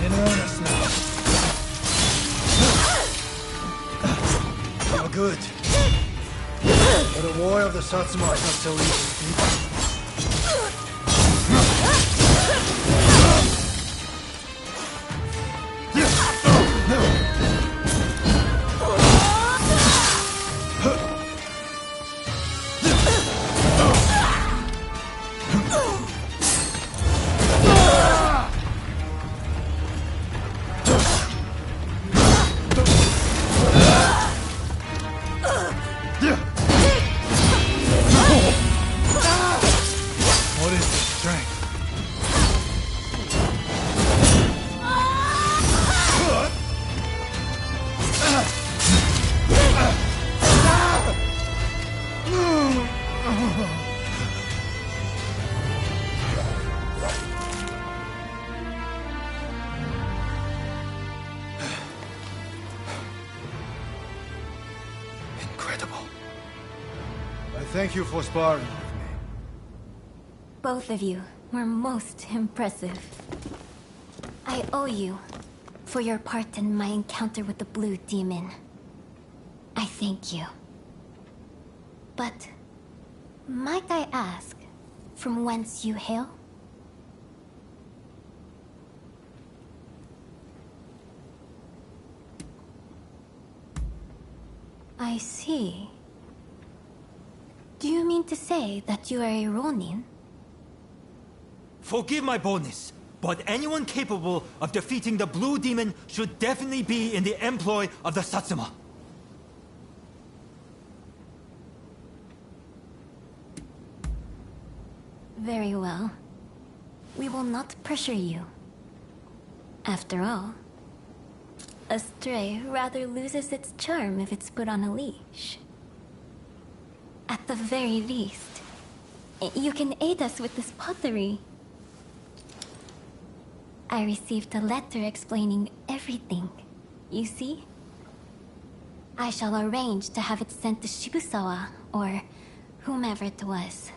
In earnest now. You're good. But a war of the Satsuma is not so easy defeated. What is this strength? Incredible. I thank you for sparring with me. Both of you were most impressive. I owe you for your part in my encounter with the Blue Demon. I thank you. But might I ask from whence you hail? I see. Do you mean to say that you are a Ronin? Forgive my boldness, but anyone capable of defeating the Blue Demon should definitely be in the employ of the Satsuma. Very well. We will not pressure you. After all, a stray rather loses its charm if it's put on a leash. At the very least, you can aid us with this pottery. I received a letter explaining everything, you see? I shall arrange to have it sent to Shibusawa, or whomever it was.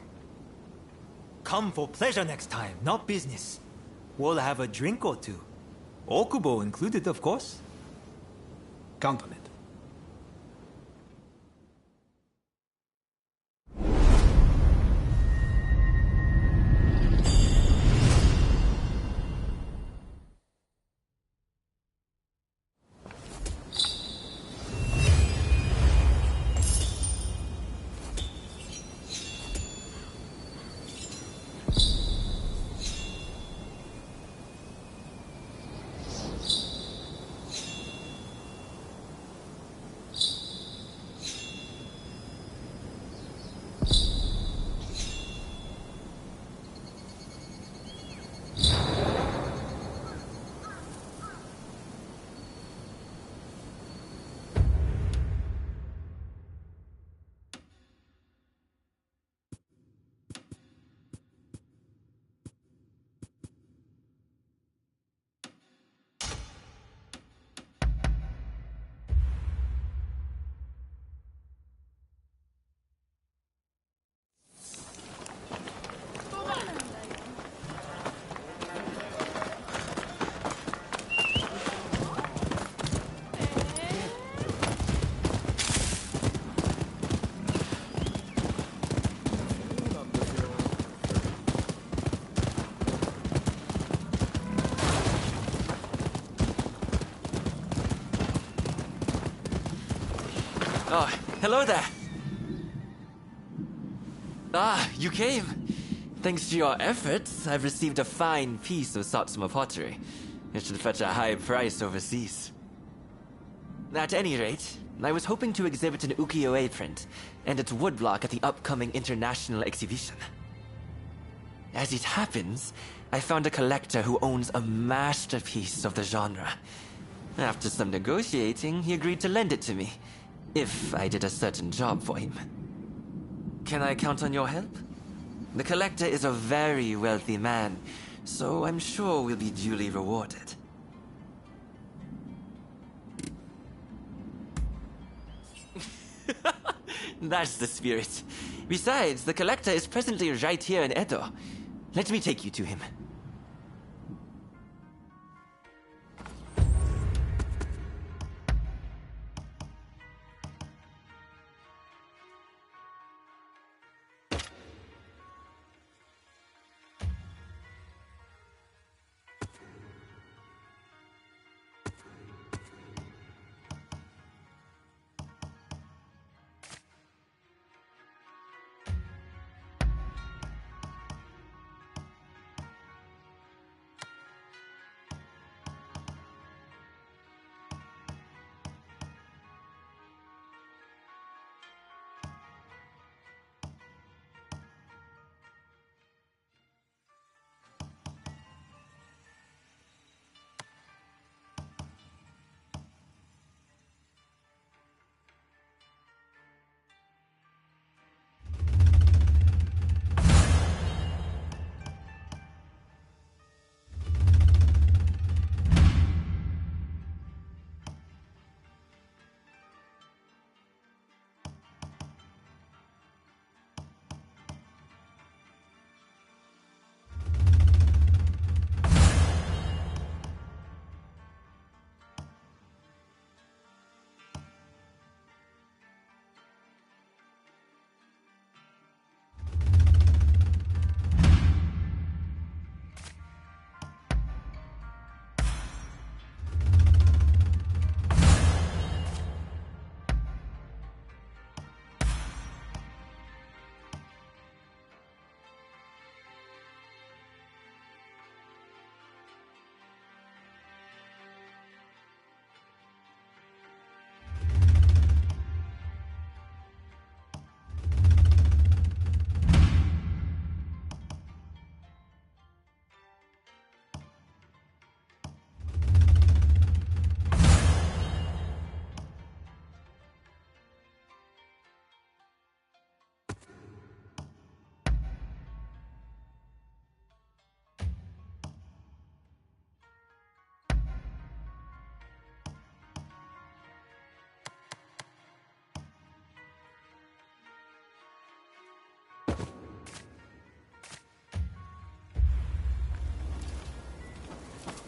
Come for pleasure next time, not business. We'll have a drink or two. Okubo included, of course. Count on it. Oh, hello there. Ah, you came. Thanks to your efforts, I've received a fine piece of Satsuma pottery. It should fetch a high price overseas. At any rate, I was hoping to exhibit an ukiyo-e print and its woodblock at the upcoming international exhibition. As it happens, I found a collector who owns a masterpiece of the genre. After some negotiating, he agreed to lend it to me, if I did a certain job for him. Can I count on your help? The collector is a very wealthy man, so I'm sure we'll be duly rewarded. That's the spirit. Besides, the collector is presently right here in Edo. Let me take you to him.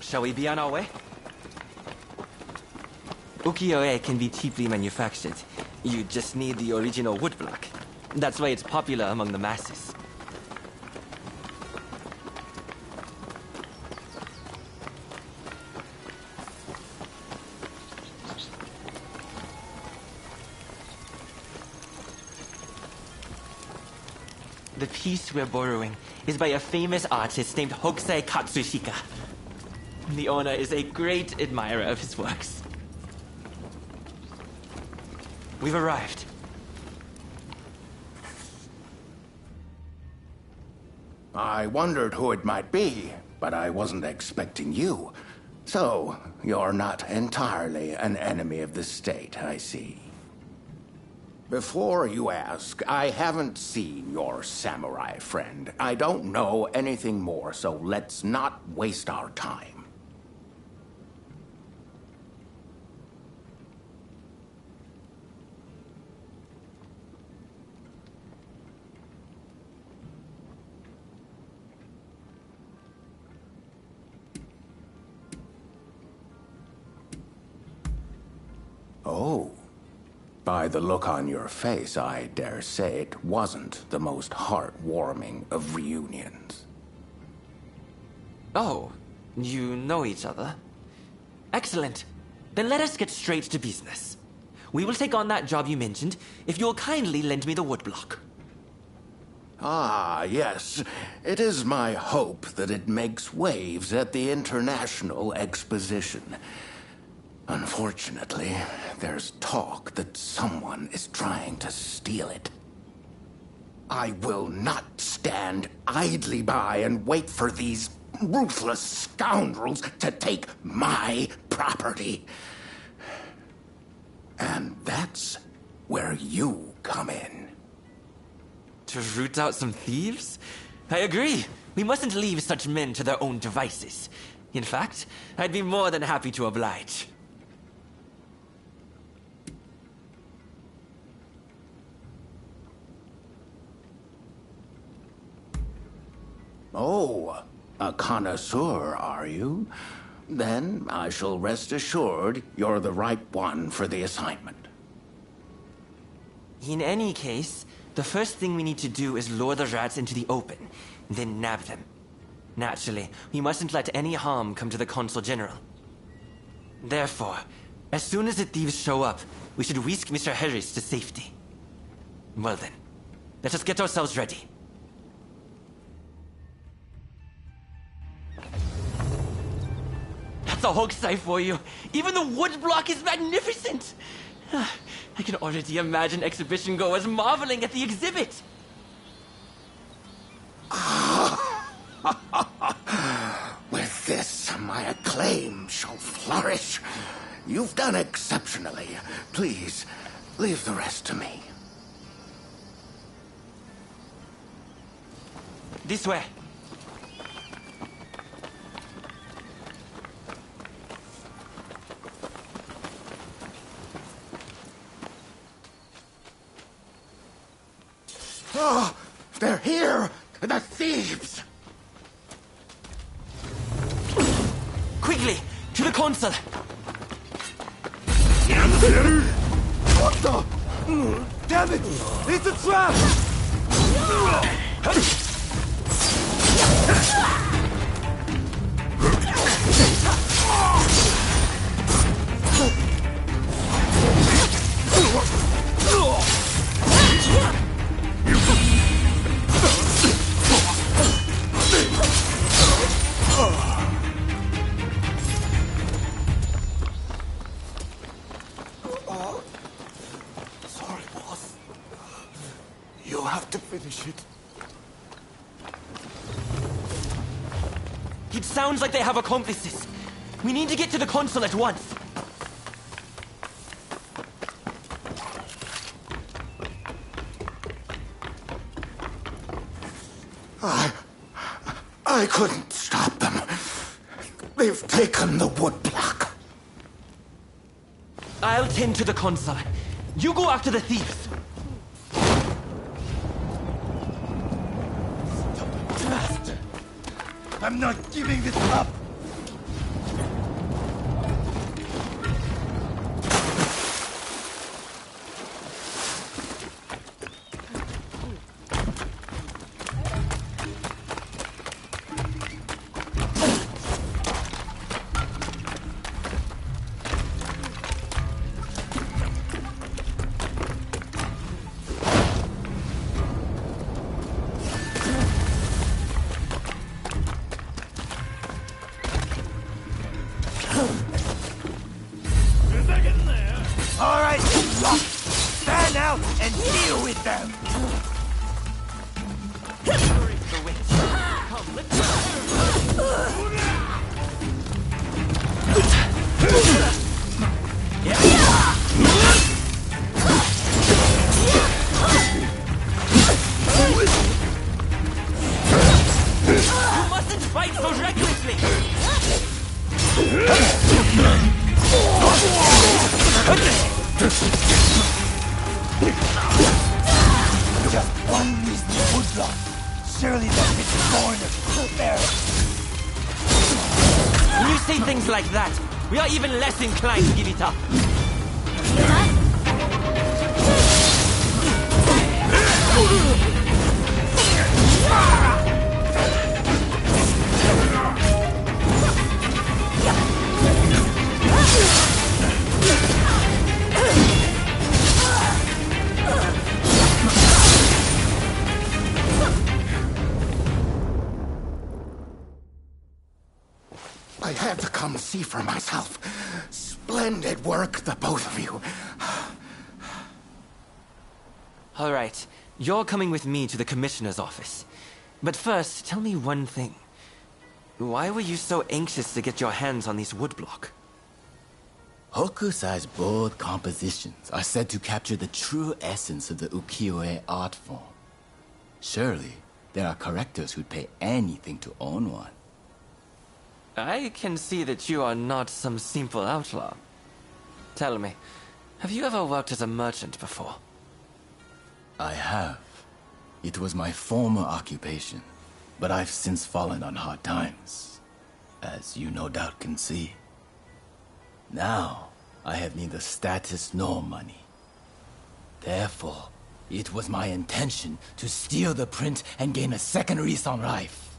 Shall we be on our way? Ukiyo-e can be cheaply manufactured. You just need the original woodblock. That's why it's popular among the masses. The piece we're borrowing is by a famous artist named Hokusai Katsushika. The owner is a great admirer of his works. We've arrived. I wondered who it might be, but I wasn't expecting you. So, you're not entirely an enemy of the state, I see. Before you ask, I haven't seen your samurai friend. I don't know anything more, so let's not waste our time. Oh. By the look on your face, I dare say it wasn't the most heartwarming of reunions. Oh, you know each other? Excellent. Then let us get straight to business. we will take on that job you mentioned if you'll kindly lend me the woodblock. Ah, yes. It is my hope that it makes waves at the International Exposition. Unfortunately, there's talk that someone is trying to steal it. I will not stand idly by and wait for these ruthless scoundrels to take my property. And that's where you come in. To root out some thieves? I agree. We mustn't leave such men to their own devices. In fact, I'd be more than happy to oblige. Oh, a connoisseur, are you? Then I shall rest assured you're the right one for the assignment. In any case, the first thing we need to do is lure the rats into the open, then nab them. Naturally, we mustn't let any harm come to the Consul General. Therefore, as soon as the thieves show up, we should whisk Mr. Harris to safety. Well then, let us get ourselves ready. That's a hoaxie for you. Even the woodblock is magnificent. I can already imagine exhibition goers marveling at the exhibit. With this, my acclaim shall flourish. You've done exceptionally. Please, leave the rest to me. This way. Oh, they're here! The thieves! Quickly, to the consul! What the? Damn it! It's a trap! Sorry, boss. You'll have to finish it. It sounds like they have accomplices. We need to get to the consul at once. I couldn't stop them. They've taken the woodblock. I'll tend to the consul. You go after the thieves. Master, I'm not giving this up. All right, stand out and deal with them. You mustn't fight so recklessly. Just one reasonable woodblock. Surely that bitch born of barrel. When you say things like that, we are even less inclined to give it up. come see for myself. Splendid work, the both of you. All right, you're coming with me to the commissioner's office. But first, tell me one thing. Why were you so anxious to get your hands on these woodblock? Hokusai's bold compositions are said to capture the true essence of the ukiyo-e art form. Surely, there are collectors who'd pay anything to own one. I can see that you are not some simple outlaw. Tell me, have you ever worked as a merchant before? I have. It was my former occupation, but I've since fallen on hard times, as you no doubt can see. Now, I have neither status nor money. Therefore, it was my intention to steal the print and gain a second lease on life.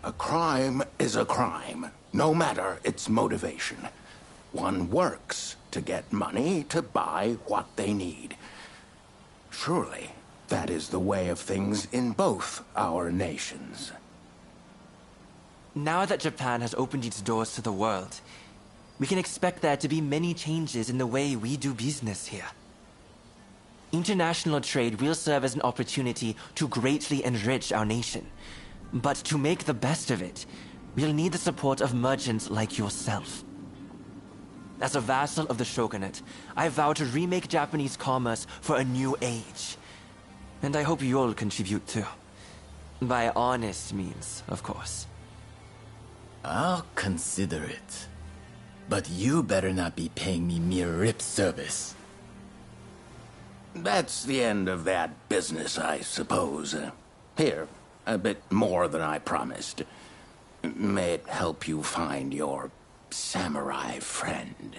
A crime is a crime, no matter its motivation. One works to get money to buy what they need. Surely, that is the way of things in both our nations. Now that Japan has opened its doors to the world, we can expect there to be many changes in the way we do business here. International trade will serve as an opportunity to greatly enrich our nation. But to make the best of it, we'll need the support of merchants like yourself. As a vassal of the shogunate, I vow to remake Japanese commerce for a new age. And I hope you'll contribute too. By honest means, of course. I'll consider it. But you better not be paying me mere lip service. That's the end of that business, I suppose. Here, a bit more than I promised. May it help you find your samurai friend.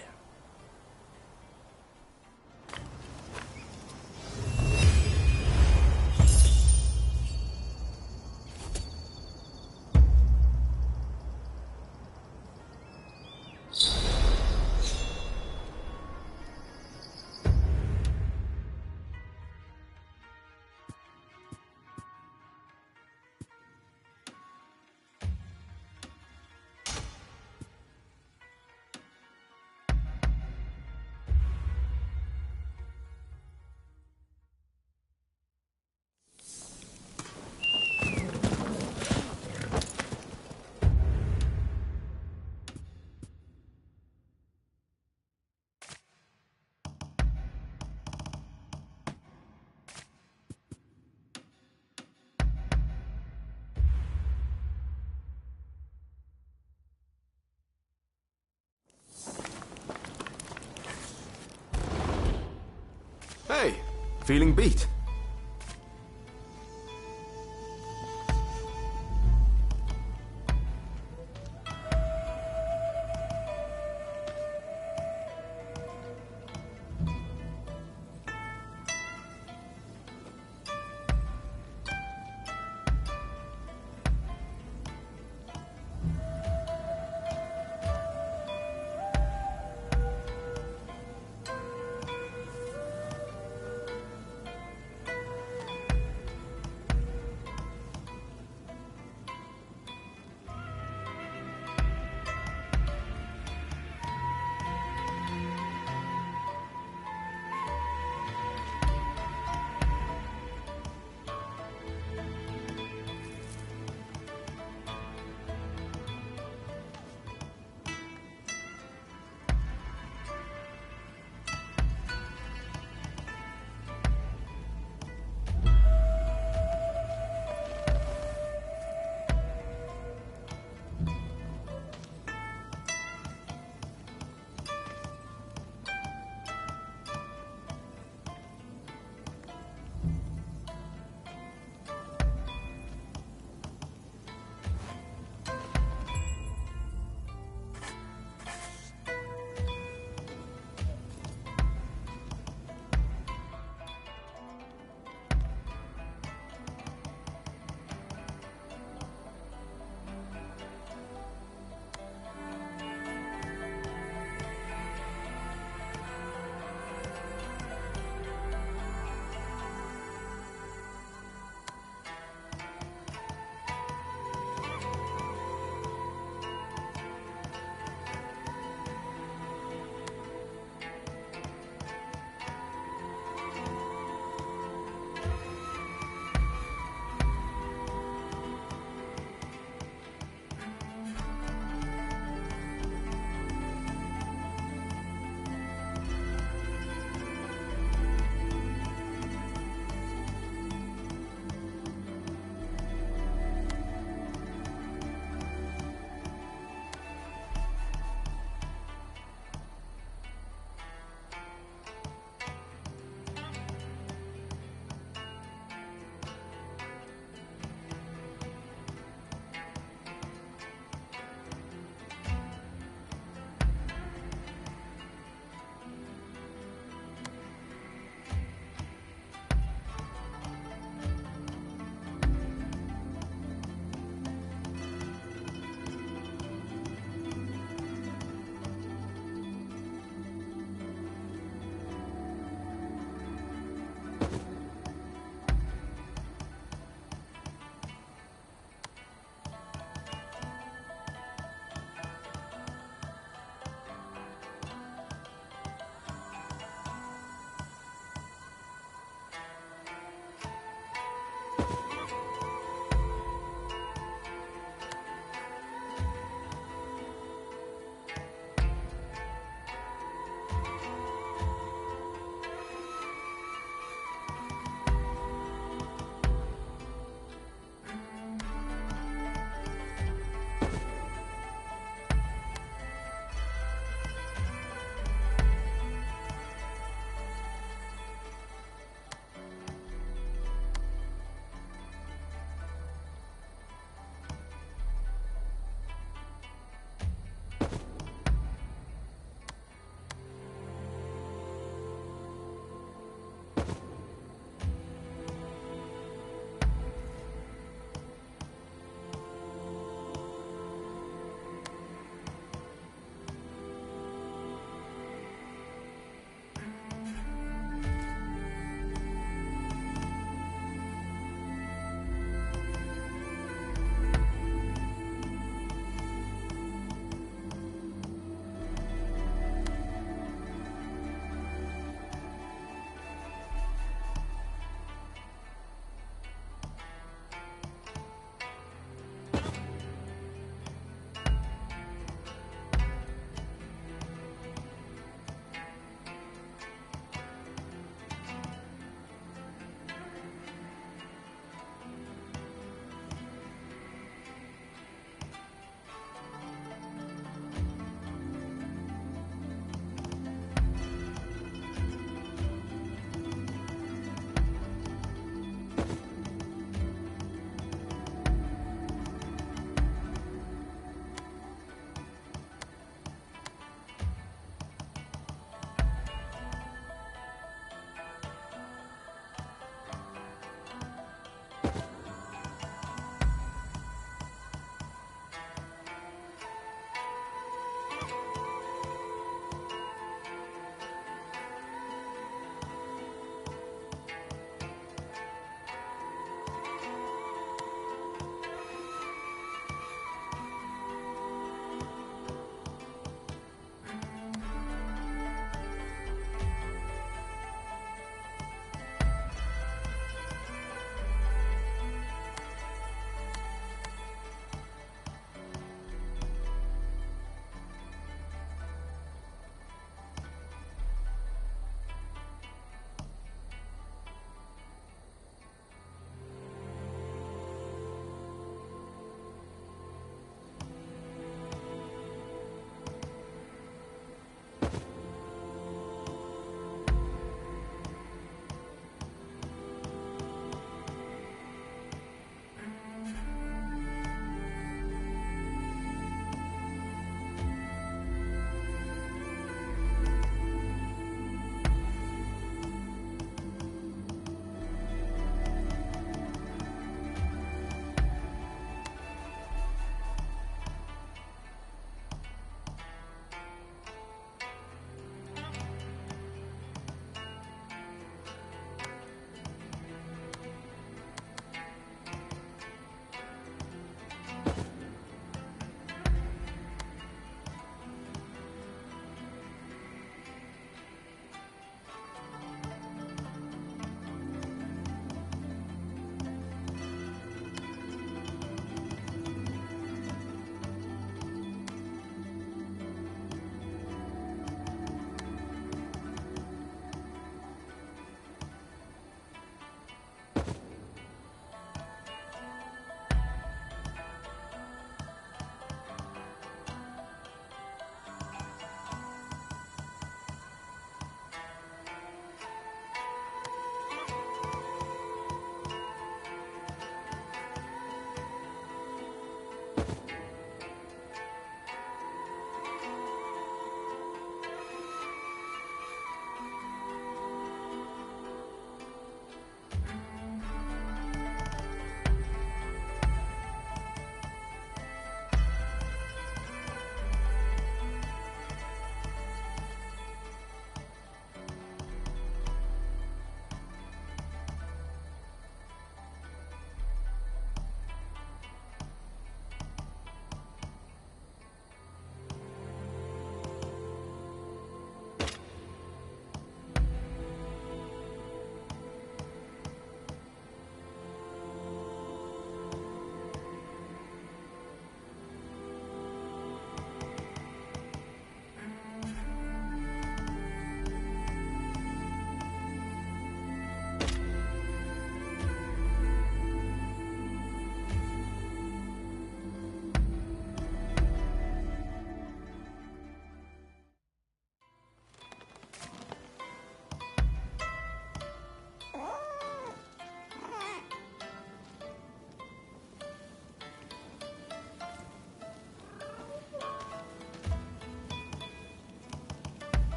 Hey, feeling beat?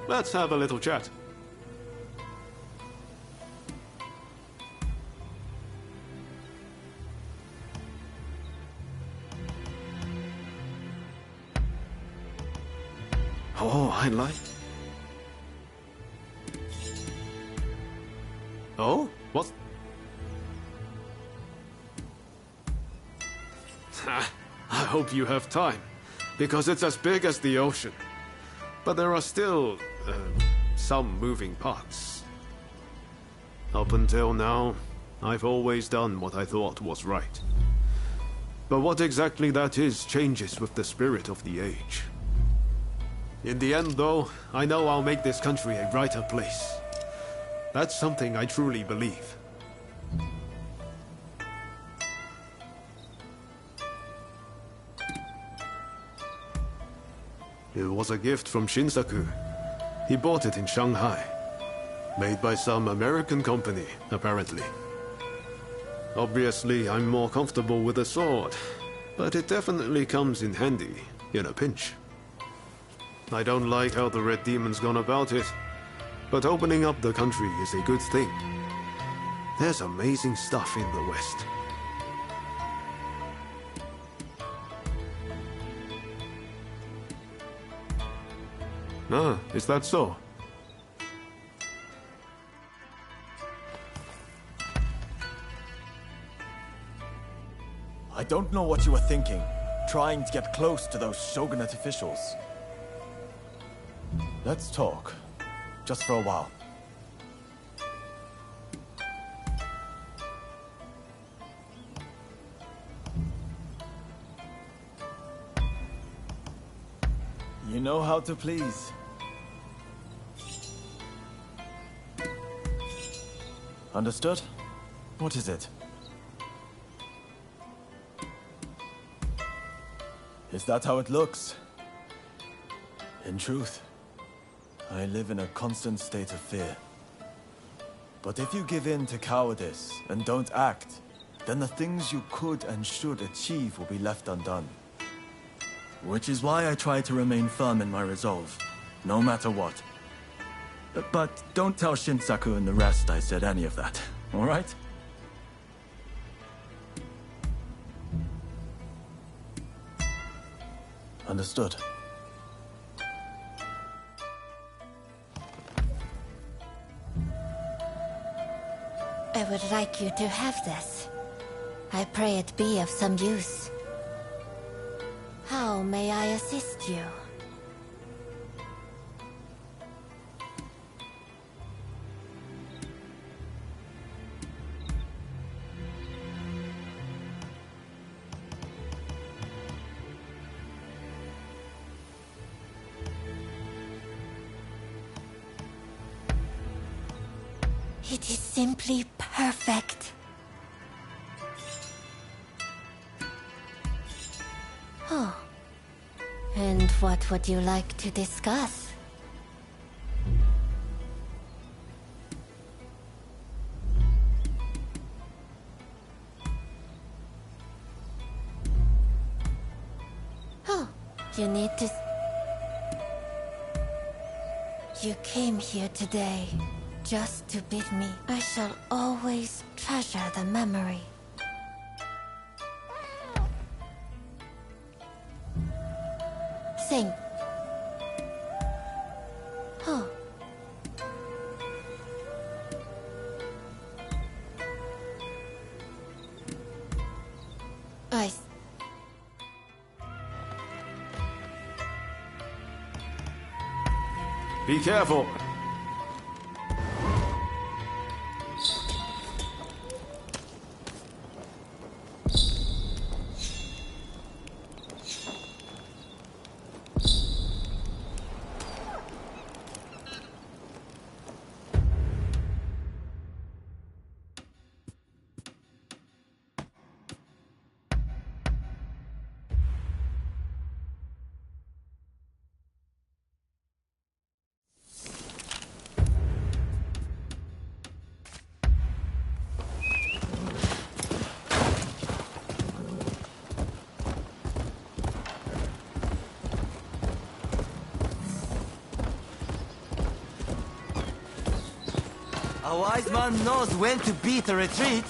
Let's have a little chat. Oh, I like... Oh? What? I hope you have time, because it's as big as the ocean. But there are still, some moving parts. Up until now, I've always done what I thought was right. But what exactly that is changes with the spirit of the age. In the end, though, I know I'll make this country a brighter place. That's something I truly believe. It was a gift from Shinsaku. He bought it in Shanghai. Made by some American company, apparently. Obviously, I'm more comfortable with a sword, but it definitely comes in handy, in a pinch. I don't like how the Red Demon's gone about it, but opening up the country is a good thing. There's amazing stuff in the West. Ah, is that so? I don't know what you were thinking, trying to get close to those shogunate officials. Let's talk, just for a while. You know how to please. Understood? What is it? Is that how it looks? In truth, I live in a constant state of fear. But if you give in to cowardice and don't act, then the things you could and should achieve will be left undone. Which is why I try to remain firm in my resolve, no matter what. But don't tell Shinsaku and the rest I said any of that, all right? Understood. I would like you to have this. I pray it be of some use. How may I assist you? It is simply perfect. Oh. And what would you like to discuss? Oh, you need to... You came here today just to bid me. I shall always treasure the memory. Sing. Oh. Ice. Be careful! A wise man knows when to beat a retreat.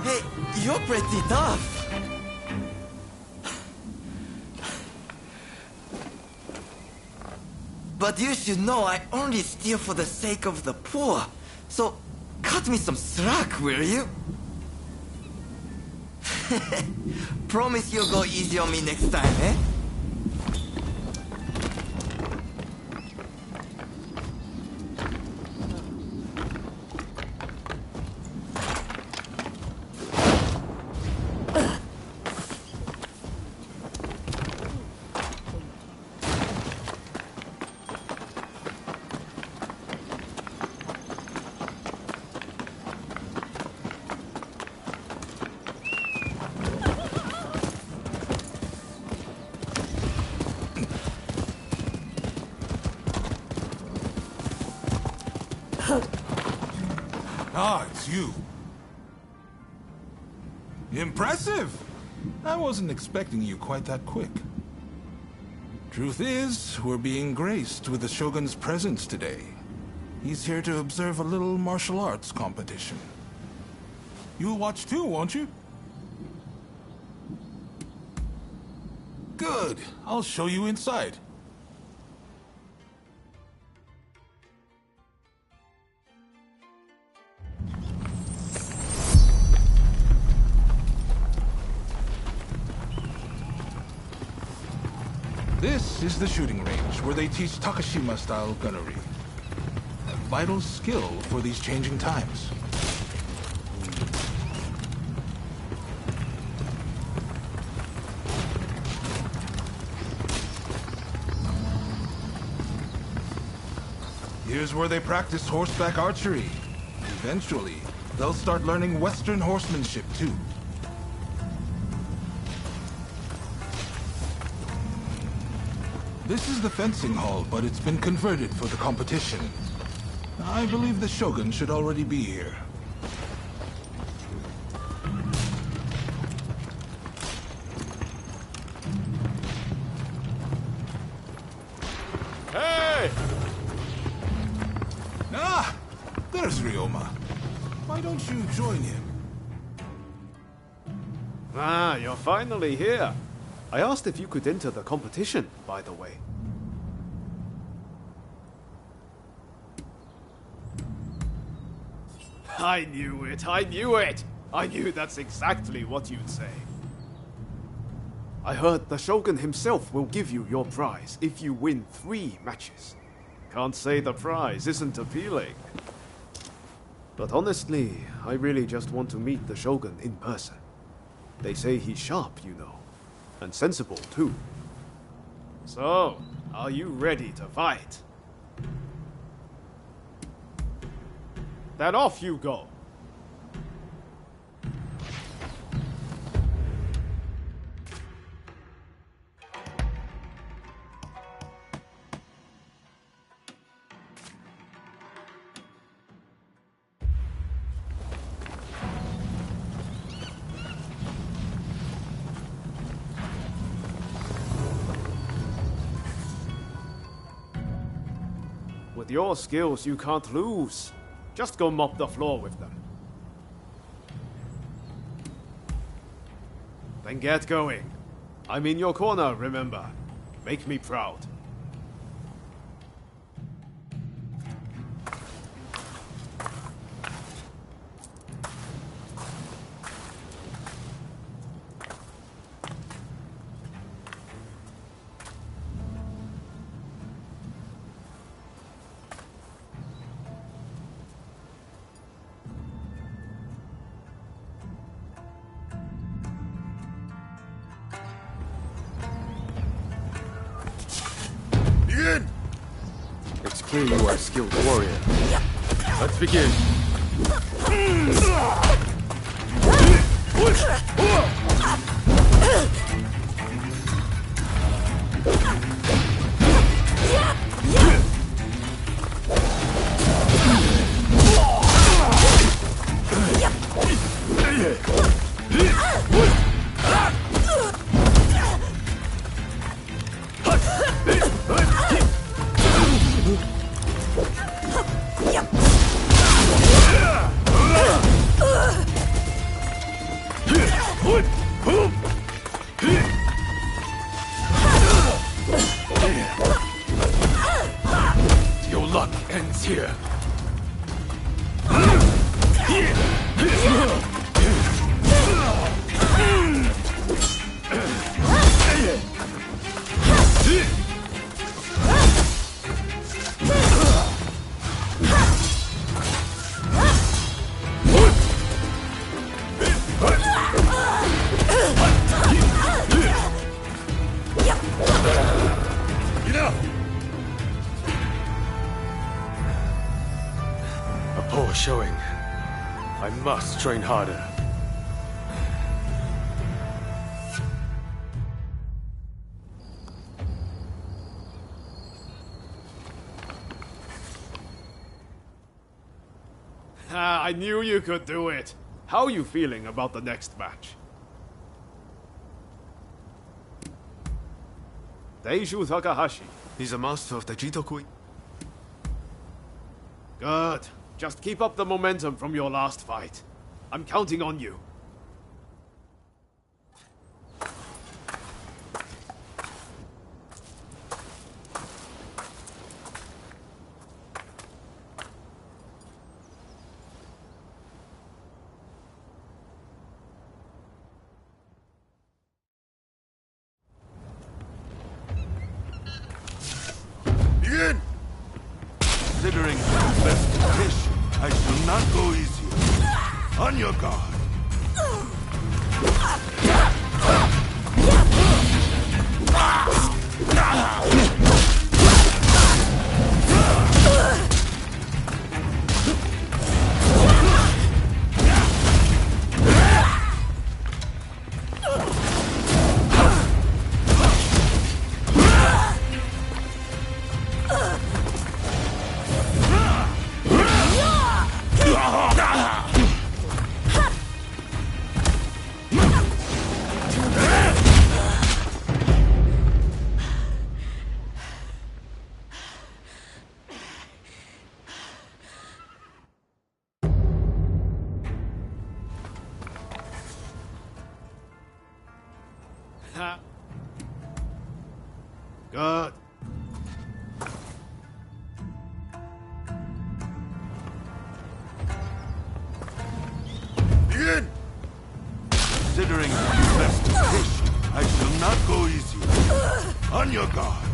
Hey, you're pretty tough. But you should know I only steal for the sake of the poor. So, cut me some slack, will you? Promise you'll go easy on me next time, eh? Ah, it's you. Impressive! I wasn't expecting you quite that quick. Truth is, we're being graced with the Shogun's presence today. He's here to observe a little martial arts competition. You'll watch too, won't you? Good. I'll show you inside. This is the shooting range where they teach Takashima-style gunnery. A vital skill for these changing times. Here's where they practice horseback archery. Eventually, they'll start learning Western horsemanship too. This is the fencing hall, but it's been converted for the competition. I believe the Shogun should already be here. Hey! Ah! There's Ryoma. Why don't you join him? Ah, you're finally here. I asked if you could enter the competition, by the way. I knew it! I knew it! I knew that's exactly what you'd say. I heard the Shogun himself will give you your prize if you win 3 matches. Can't say the prize isn't appealing. But honestly, I really just want to meet the Shogun in person. They say he's sharp, you know. And sensible, too. So, are you ready to fight? Then off you go! With your skills, you can't lose. Just go mop the floor with them. Then get going. I'm in your corner, remember. Make me proud. clear you are a skilled warrior. Let's begin. Your luck ends here. A poor showing. I must train harder. I knew you could do it. How are you feeling about the next match? Deishu Takahashi. He's a master of the Jitokui. Good. Just keep up the momentum from your last fight. I'm counting on you. Begin! Considering the best fish, I shall not go easy. On your guard. Good. Begin! Considering the best fish, I shall not go easy. On your guard.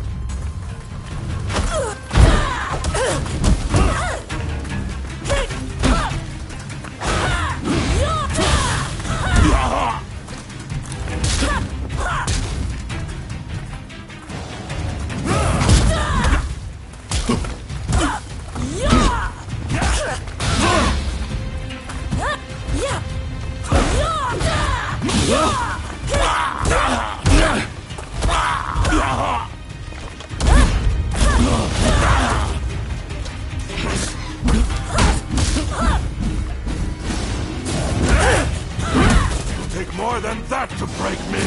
It'll take more than that to break me.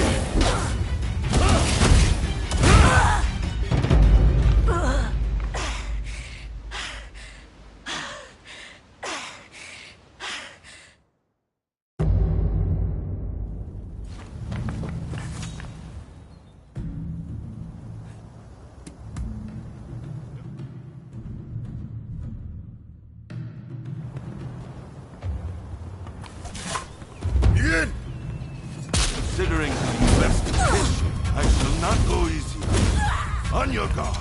Begin! Considering the best fish, I shall not go easy. On your guard.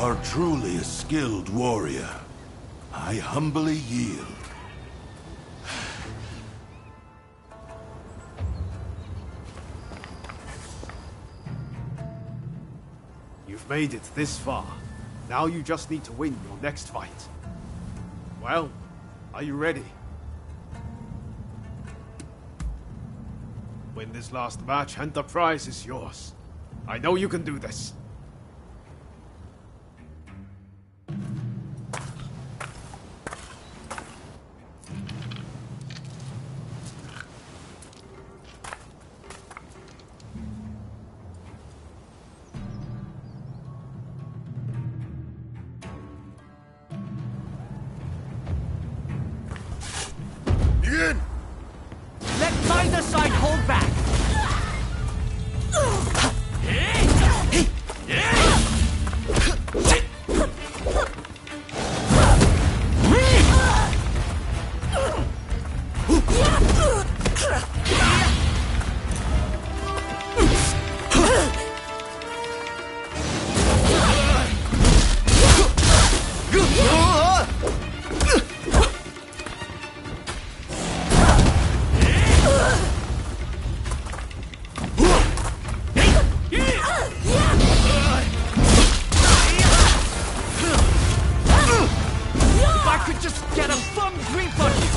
are truly a skilled warrior. I humbly yield. You've made it this far. Now you just need to win your next fight. Well, are you ready? Win this last match and the prize is yours. I know you can do this. Let neither side hold back! If I could just get a firm grip on you!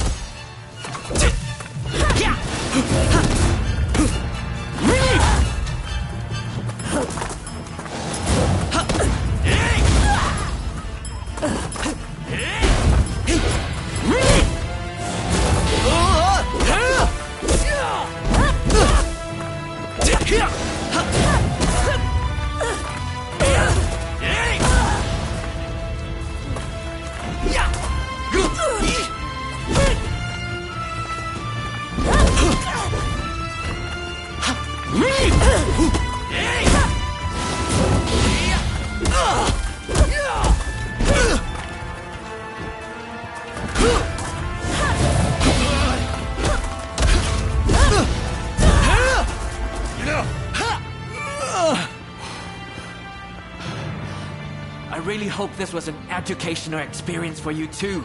I really hope this was an educational experience for you too.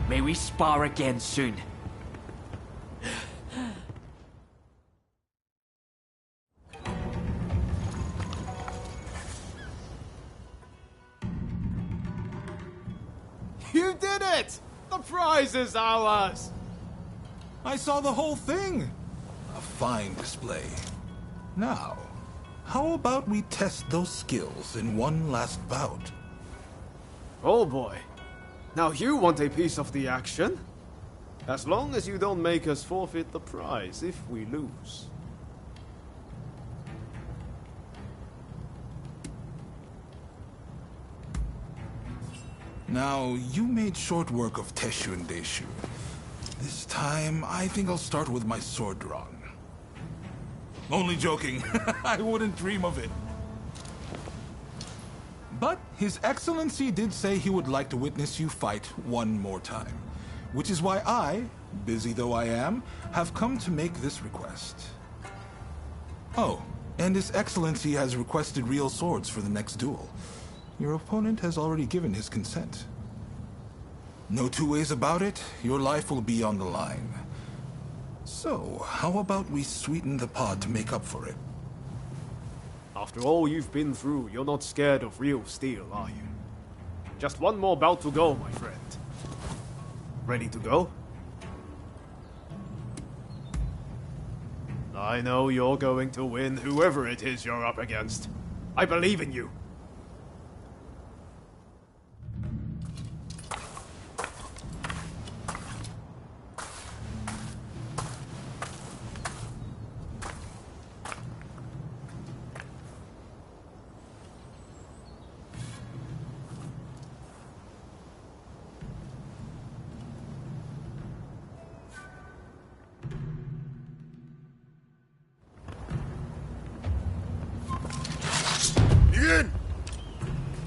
May we spar again soon. You did it! The prize is ours! I saw the whole thing. A fine display. Now, how about we test those skills in one last bout? Oh boy. Now you want a piece of the action? As long as you don't make us forfeit the prize if we lose. Now, you made short work of Teshu and Deishu. This time, I think I'll start with my sword drawn. Only joking. I wouldn't dream of it. But His Excellency did say he would like to witness you fight one more time. Which is why I, busy though I am, have come to make this request. Oh, and His Excellency has requested real swords for the next duel. Your opponent has already given his consent. No two ways about it, your life will be on the line. So, how about we sweeten the pot to make up for it? After all you've been through, you're not scared of real steel, are you? Just one more bout to go, my friend. Ready to go? I know you're going to win whoever it is you're up against. I believe in you.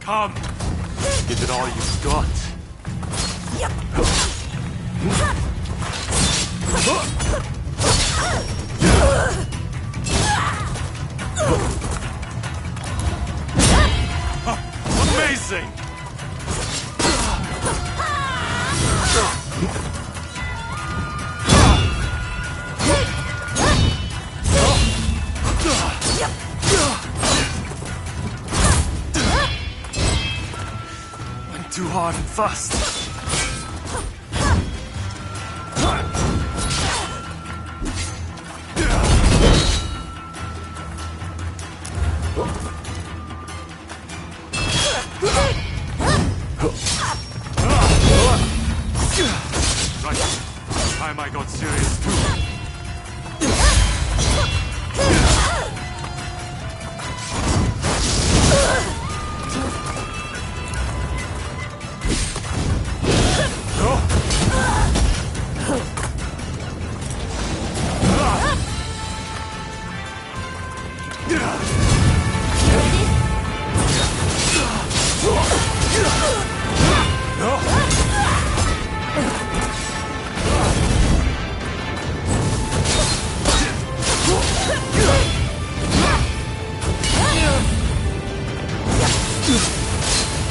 Come! Give it all you've got. Amazing! Went too hard and fast. Time I got serious too.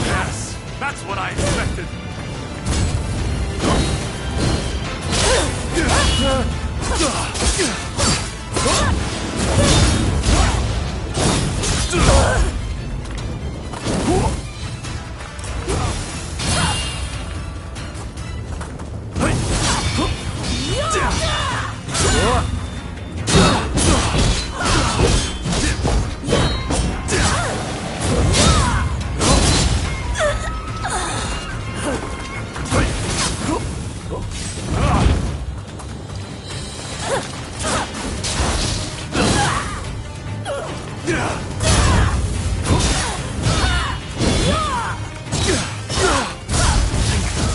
Yes, that's what I expected.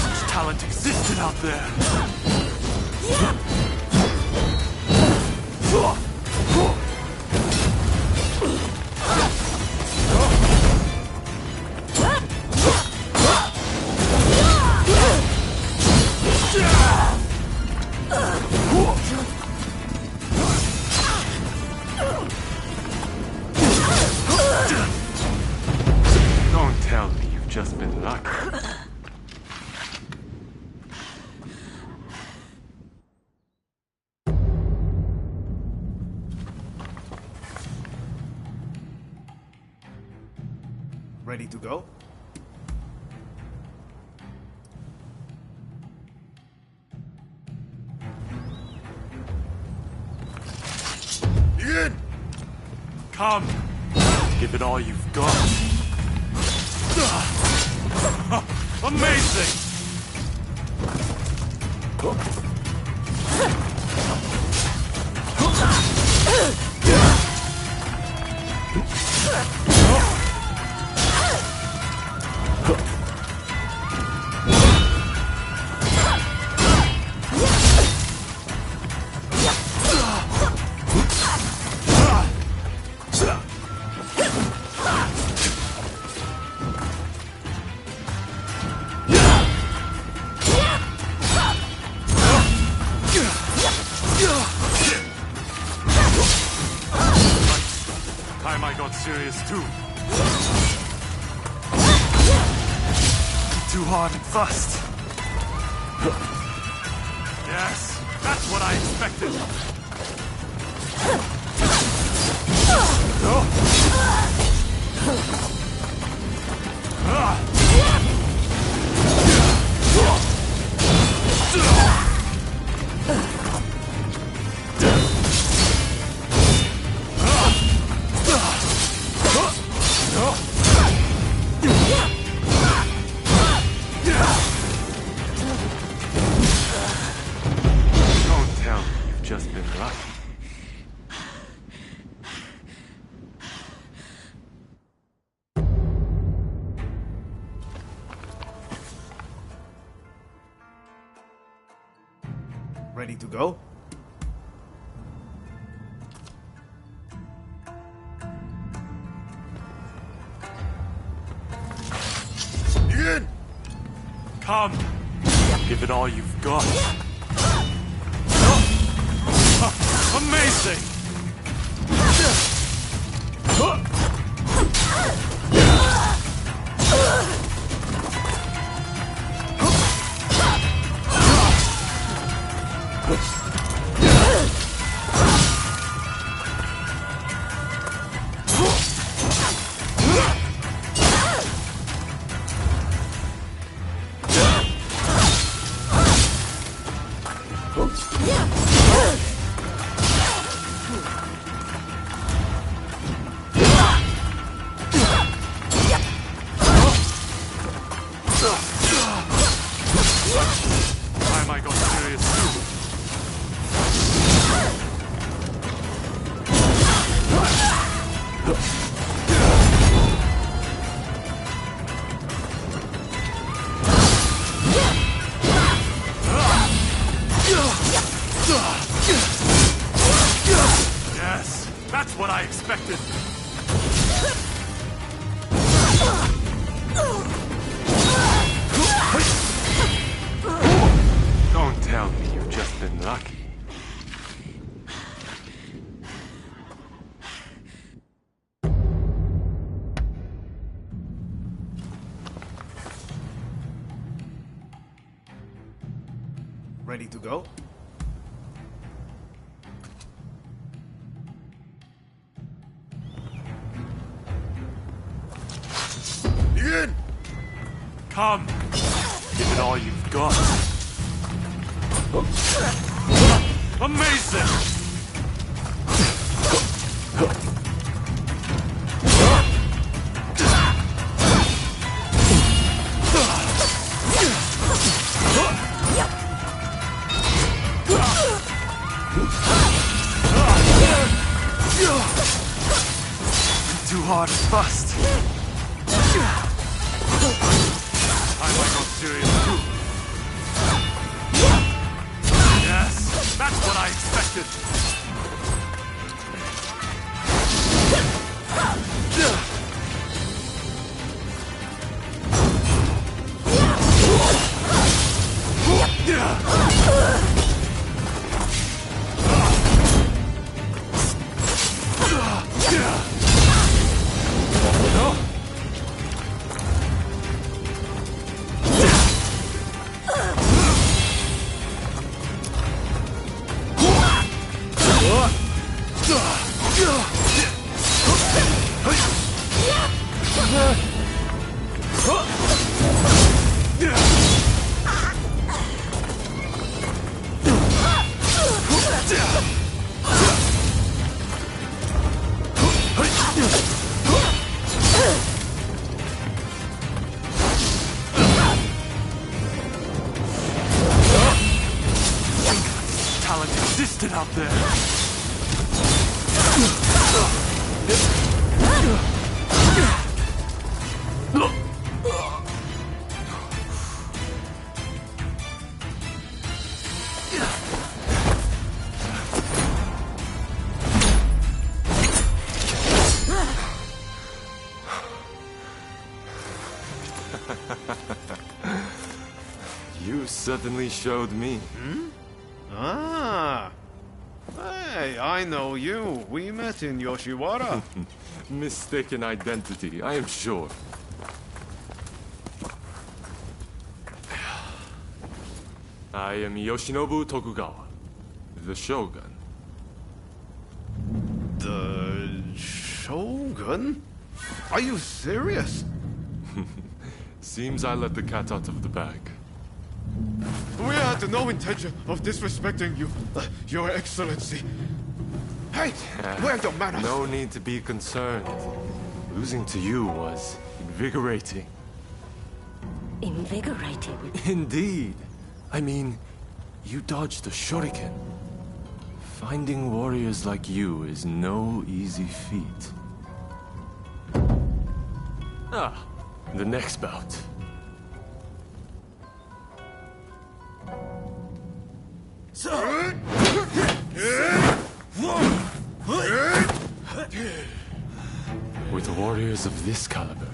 Such talent existed out there. Don't tell me you've just been lucky. Ready to go? Begin! Come! Give it all you've got. Amazing! Time I got serious too. Too hard and fast. Yes, that's what I expected. Don't tell me you've just been lucky. Ready to go? Begin! Come! Give it all you've got. Amazing! Ready to go? Begin! Come! Give it all you've got. Amazing! Too hard and fast. I might go serious too. Yes, that's what I expected. Talent existed out there. You certainly showed me. Hmm? Ah. Hey, I know you. We met in Yoshiwara. Mistaken identity, I am sure. I am Yoshinobu Tokugawa, the Shogun. The Shogun? Are you serious? Seems I let the cat out of the bag. We had no intention of disrespecting you, Your Excellency. Hey, where are your manners? No need to be concerned. Losing to you was invigorating. Invigorating? Indeed. I mean, you dodged a shuriken. Finding warriors like you is no easy feat. Ah, the next bout. With warriors of this caliber,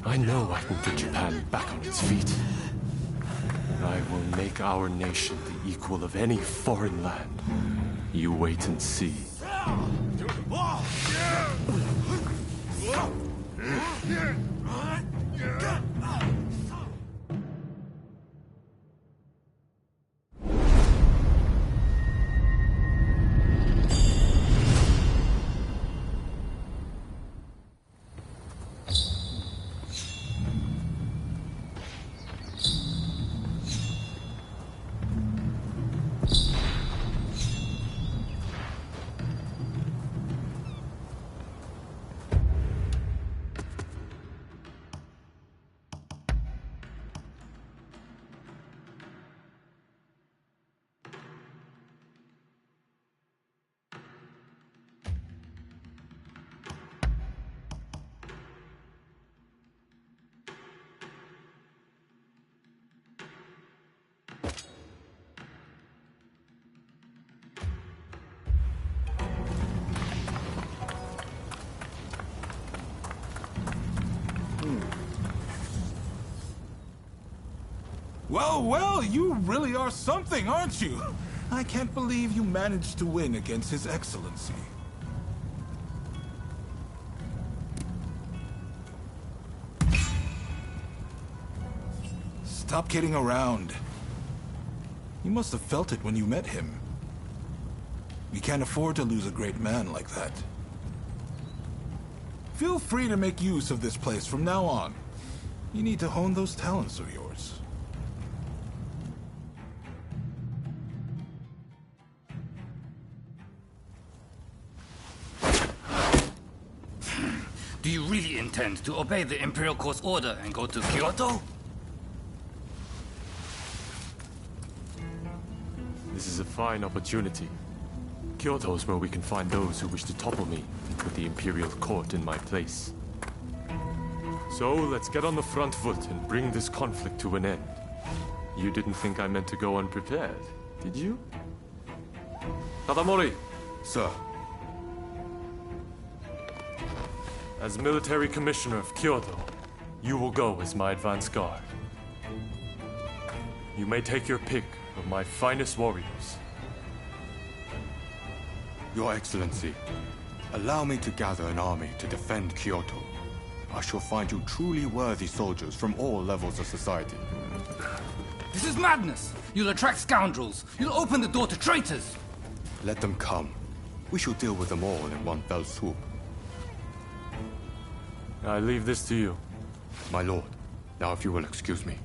I know I can put Japan back on its feet. I will make our nation the equal of any foreign land. You wait and see. Well, well, you really are something, aren't you? I can't believe you managed to win against His Excellency. Stop kidding around. You must have felt it when you met him. We can't afford to lose a great man like that. Feel free to make use of this place from now on. You need to hone those talents of yours. Do you really intend to obey the Imperial Court's order and go to Kyoto? This is a fine opportunity. Kyoto is where we can find those who wish to topple me and put the Imperial Court in my place. So, let's get on the front foot and bring this conflict to an end. You didn't think I meant to go unprepared, did you? Tadamori! Sir. As military commissioner of Kyoto, you will go as my advance guard. You may take your pick of my finest warriors. Your Excellency, allow me to gather an army to defend Kyoto. I shall find you truly worthy soldiers from all levels of society. This is madness! You'll attract scoundrels! You'll open the door to traitors! Let them come. We shall deal with them all in one fell swoop. I leave this to you. My lord, now if you will excuse me.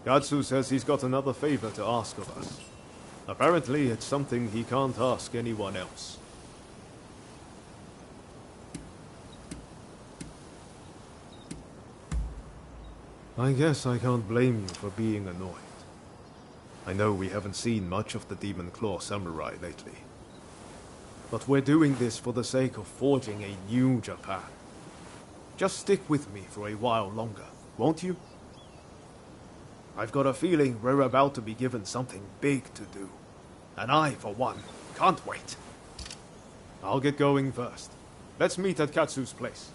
Katsu says he's got another favor to ask of us. Apparently, it's something he can't ask anyone else. I guess I can't blame you for being annoyed. I know we haven't seen much of the Demon Claw Samurai lately. But we're doing this for the sake of forging a new Japan. Just stick with me for a while longer, won't you? I've got a feeling we're about to be given something big to do. And I, for one, can't wait. I'll get going first. Let's meet at Katsu's place.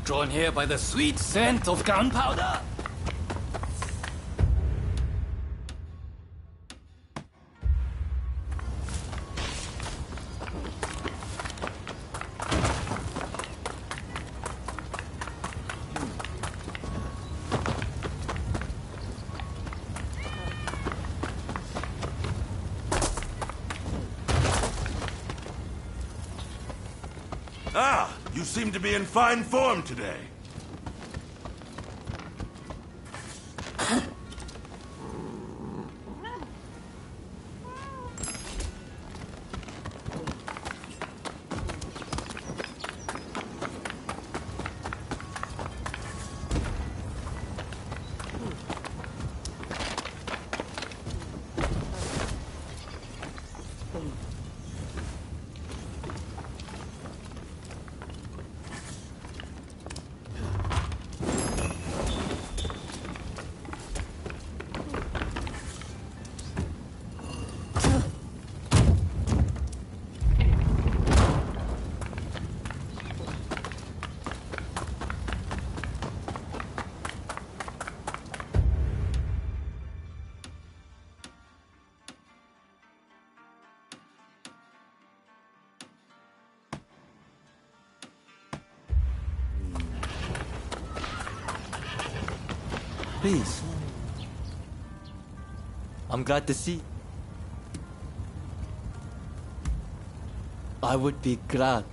Drawn here by the sweet scent of gunpowder? Ah, you seem to be in fine form today. Please. I'm glad to see. I would be glad.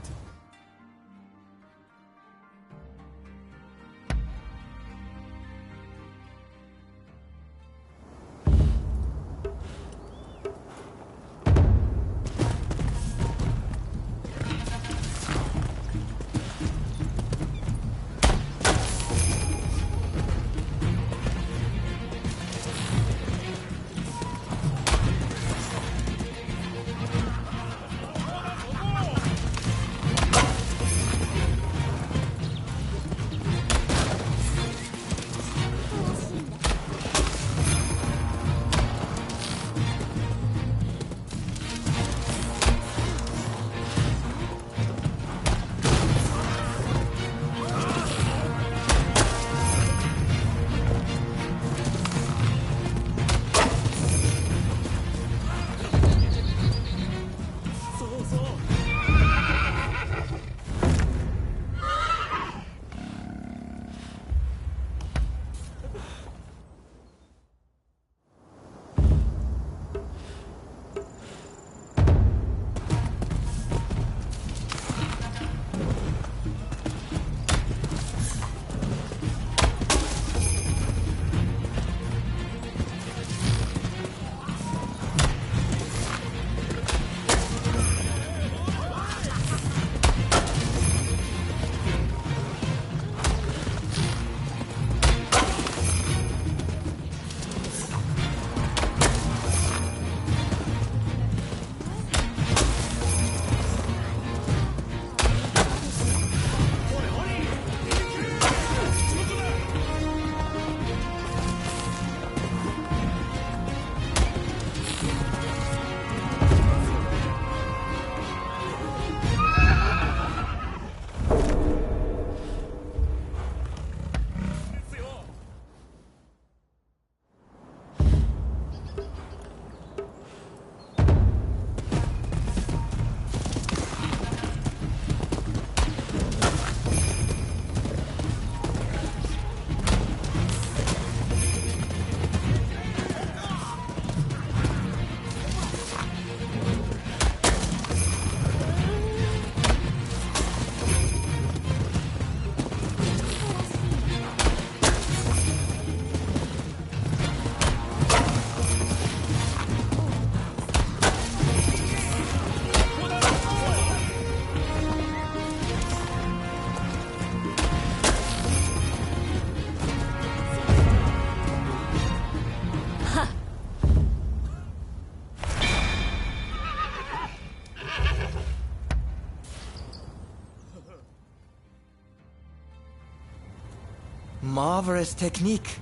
Marvelous technique.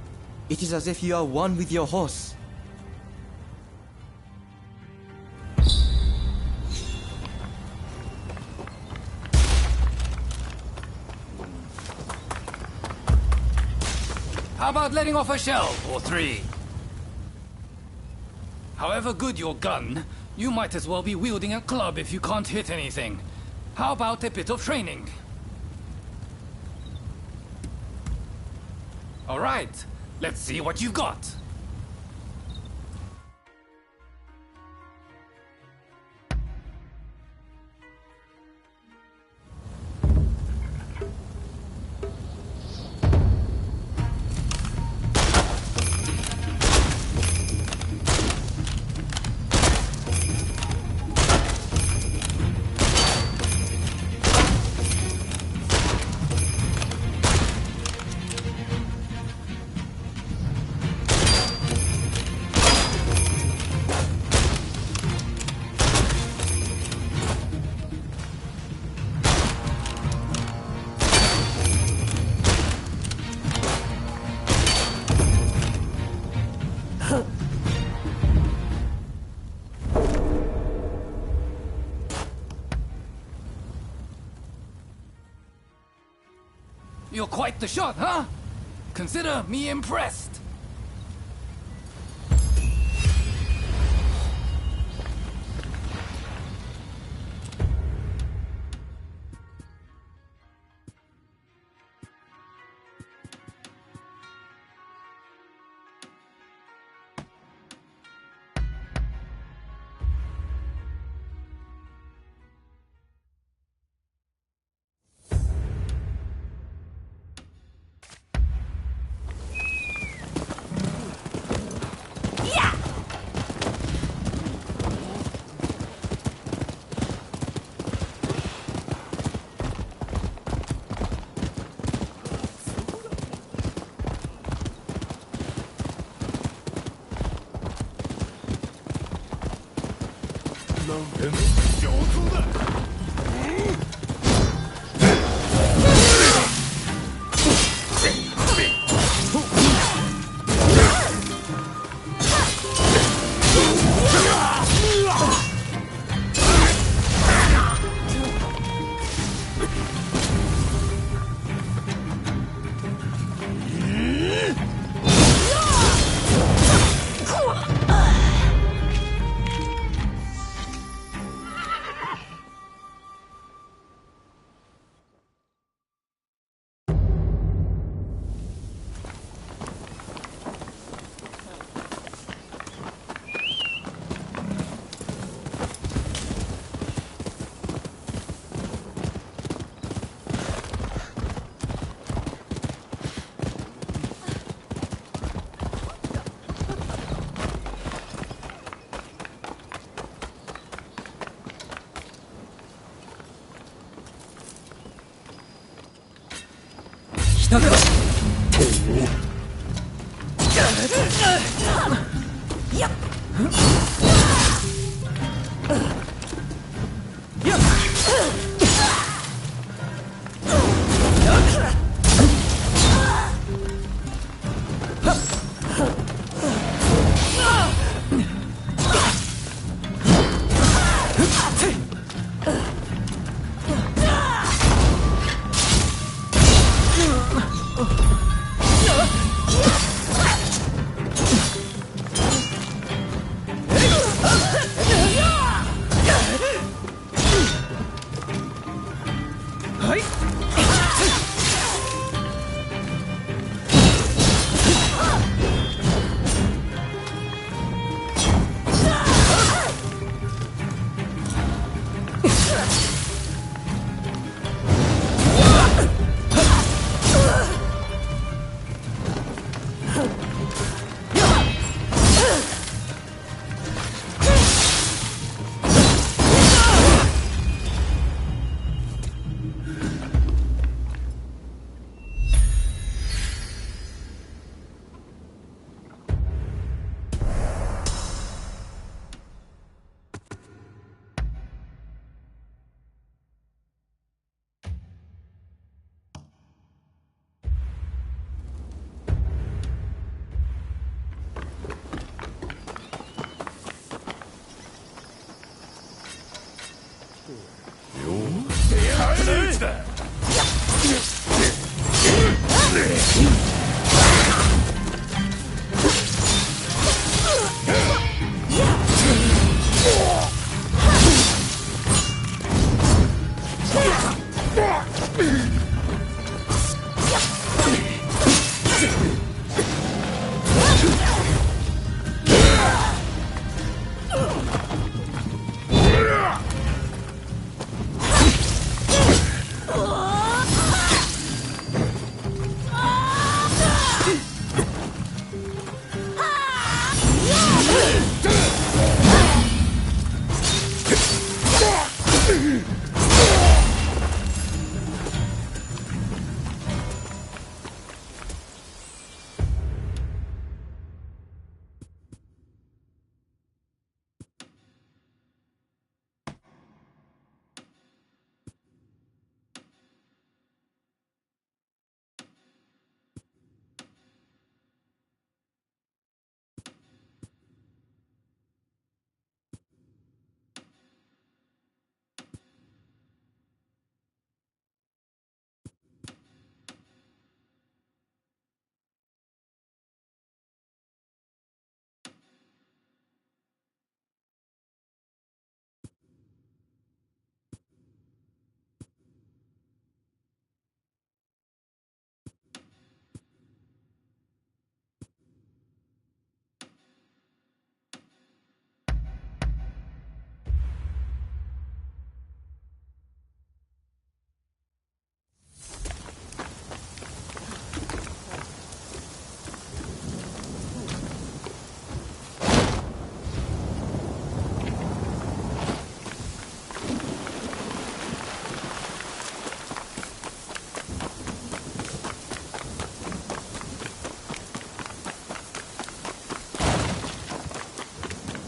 It is as if you are one with your horse. How about letting off a shell or three? However good your gun, you might as well be wielding a club if you can't hit anything. How about a bit of training? All right, let's see what you've got. You're quite the shot, huh? Consider me impressed.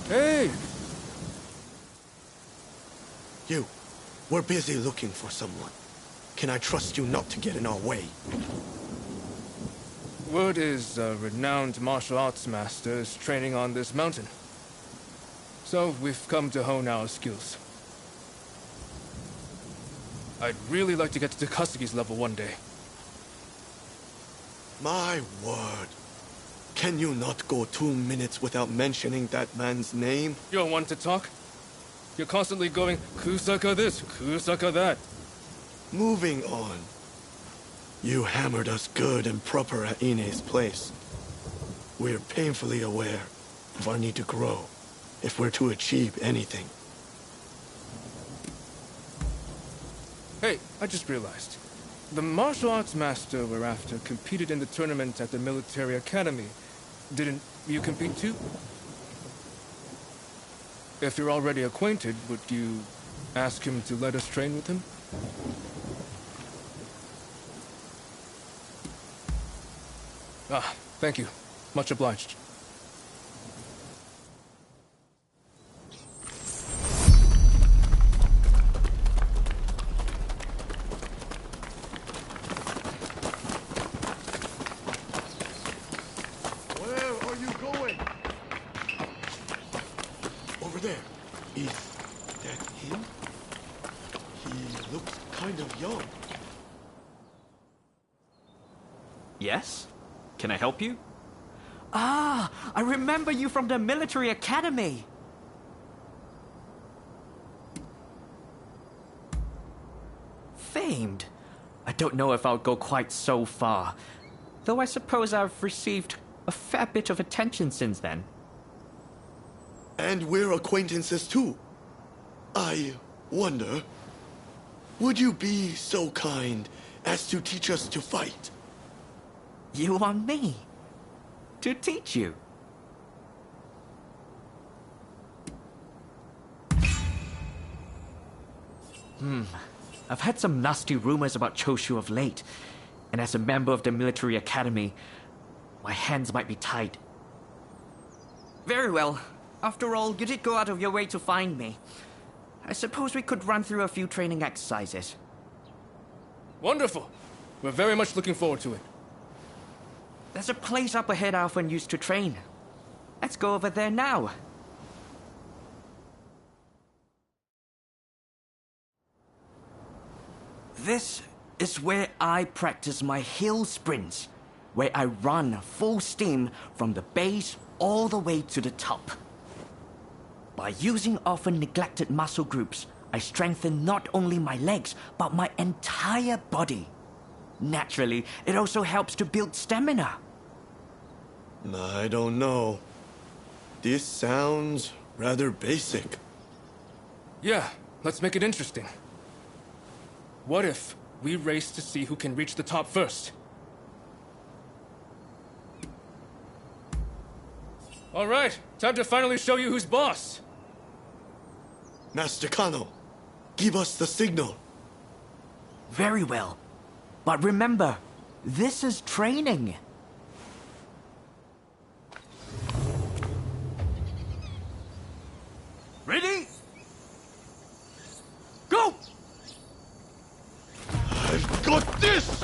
Hey! You, we're busy looking for someone. Can I trust you not to get in our way? Word is a renowned martial arts master is training on this mountain. So we've come to hone our skills. I'd really like to get to Takasagi's level one day. My word. Can you not go 2 minutes without mentioning that man's name? You're one to talk? You're constantly going, Kusaka this, Kusaka that. Moving on. You hammered us good and proper at Ine's place. We're painfully aware of our need to grow if we're to achieve anything. Hey, I just realized. The martial arts master we're after competed in the tournament at the military academy. Didn't you compete too? If you're already acquainted, would you ask him to let us train with him? Ah, thank you. Much obliged. Where are you going? Over there. Is that him? He looks kind of young. Yes? Can I help you? Ah, I remember you from the military academy. Famed. I don't know if I'll go quite so far, though I suppose I've received a fair bit of attention since then. And we're acquaintances too. I wonder, would you be so kind as to teach us to fight? You want me to teach you? I've had some nasty rumors about Choshu of late, and as a member of the military academy, my hands might be tied. Very well. After all, you did go out of your way to find me. I suppose we could run through a few training exercises. Wonderful. We're very much looking forward to it. There's a place up ahead I often used to train. Let's go over there now. This is where I practice my hill sprints, where I run full steam from the base all the way to the top. By using often neglected muscle groups, I strengthen not only my legs, but my entire body. Naturally, it also helps to build stamina. I don't know. This sounds rather basic. Yeah, let's make it interesting. What if we race to see who can reach the top first? All right, time to finally show you who's boss. Master Kano, give us the signal. Very well. But remember, this is training. Ready? Go! I've got this!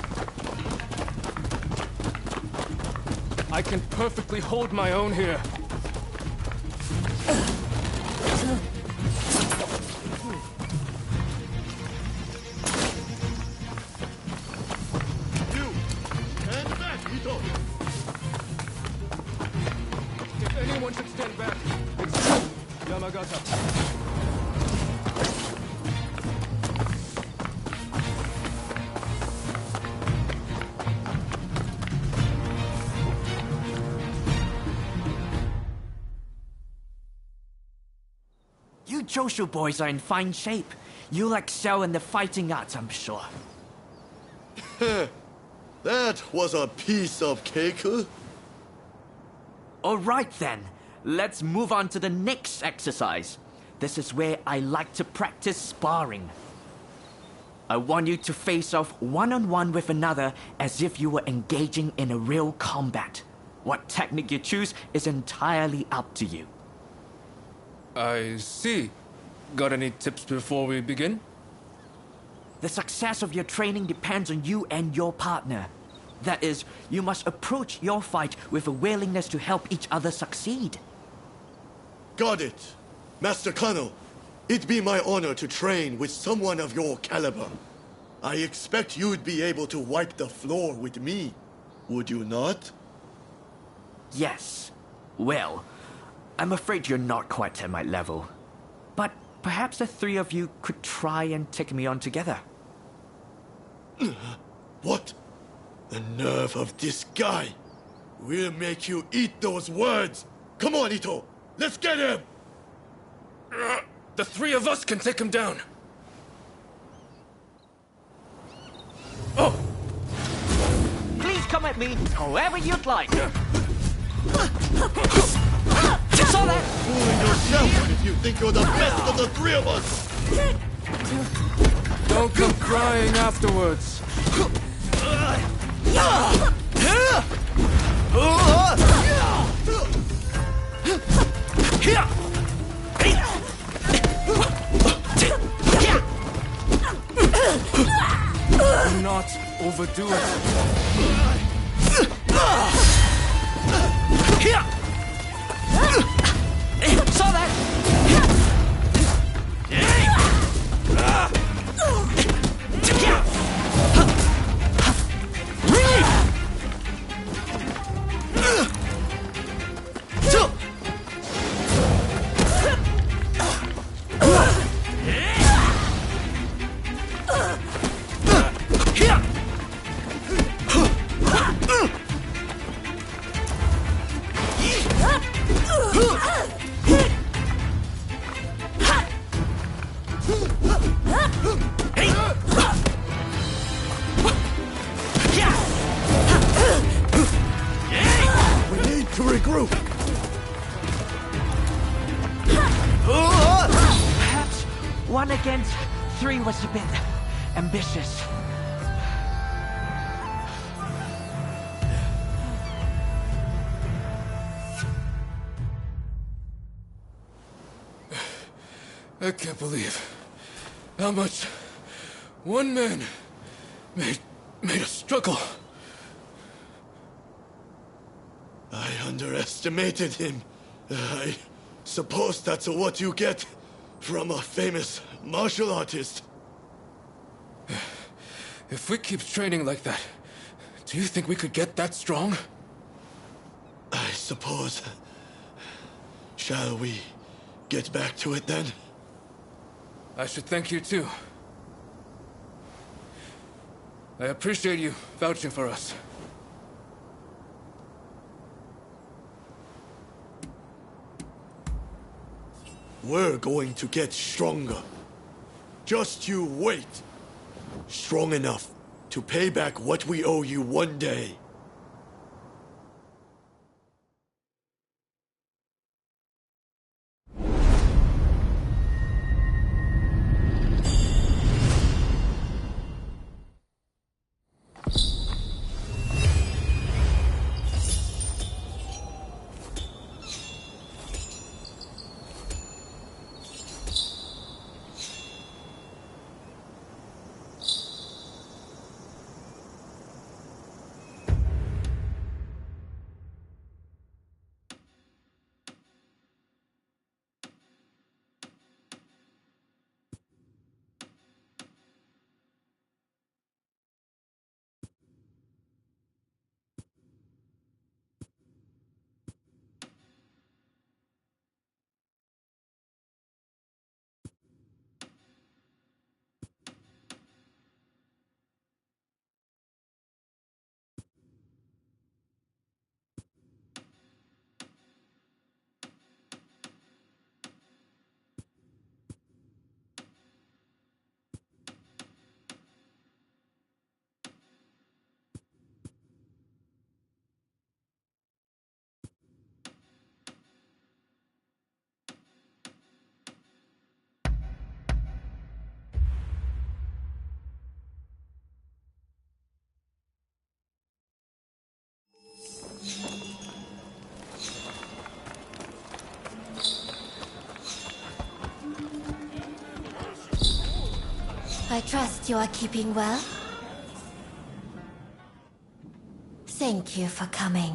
I can perfectly hold my own here. If anyone should stand back, it's you, Yamagata. You Joshu boys are in fine shape. You'll excel in the fighting arts, I'm sure. That was a piece of cake. All right then, let's move on to the next exercise. This is where I like to practice sparring. I want you to face off one-on-one with another as if you were engaging in a real combat. What technique you choose is entirely up to you. I see. Got any tips before we begin? The success of your training depends on you and your partner. That is, you must approach your fight with a willingness to help each other succeed. Got it. Master Kano, it'd be my honor to train with someone of your caliber. I expect you'd be able to wipe the floor with me, would you not? Yes. Well, I'm afraid you're not quite at my level. But perhaps the three of you could try and take me on together. What? The nerve of this guy! We'll make you eat those words! Come on, Ito! Let's get him! The three of us can take him down. Oh! Please come at me however you'd like. Saw that? Fooling yourself if you think you're the best of the three of us! Don't come crying afterwards. Do not overdo it. Saw that? To regroup! Perhaps 1 against 3 was a bit ambitious. I can't believe how much one man made us struggle. I underestimated him. I suppose that's what you get from a famous martial artist. If we keep training like that, do you think we could get that strong? I suppose. Shall we get back to it then? I should thank you too. I appreciate you vouching for us. We're going to get stronger. Just you wait. Strong enough to pay back what we owe you one day. I trust you are keeping well. Thank you for coming.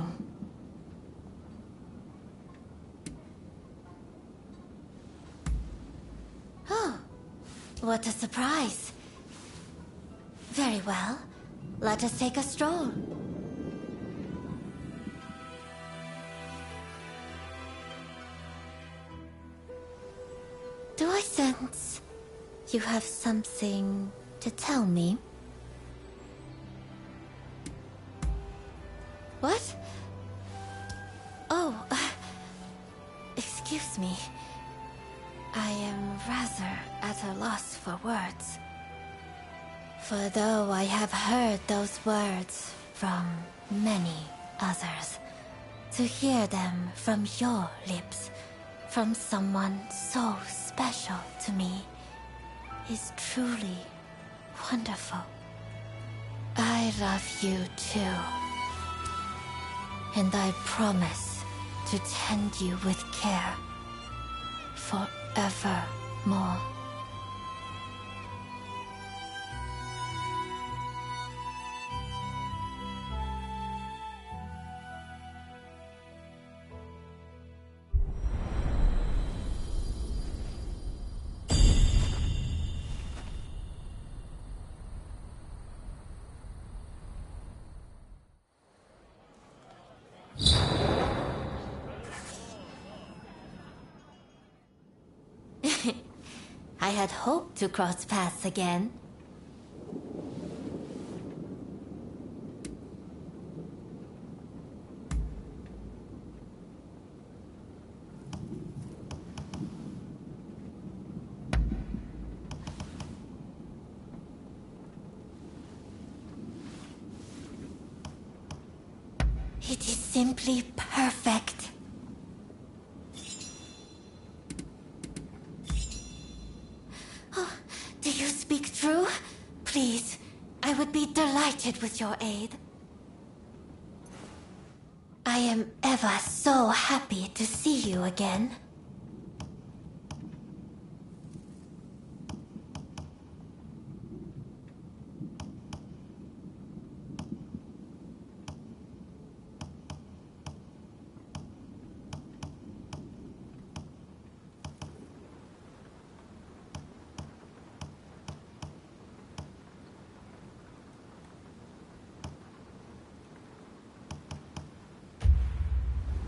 Oh, what a surprise. Very well. Let us take a stroll. Do I sense you have something to tell me? What? Oh, excuse me. I am rather at a loss for words. For though I have heard those words from many others, to hear them from your lips, from someone so special to me, is truly wonderful. I love you too. And I promise to tend you with care forevermore. I had hoped to cross paths again. It is simply perfect. Oh, do you speak true? Please, I would be delighted with your aid. I am ever so happy to see you again.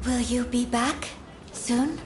Will you be back soon?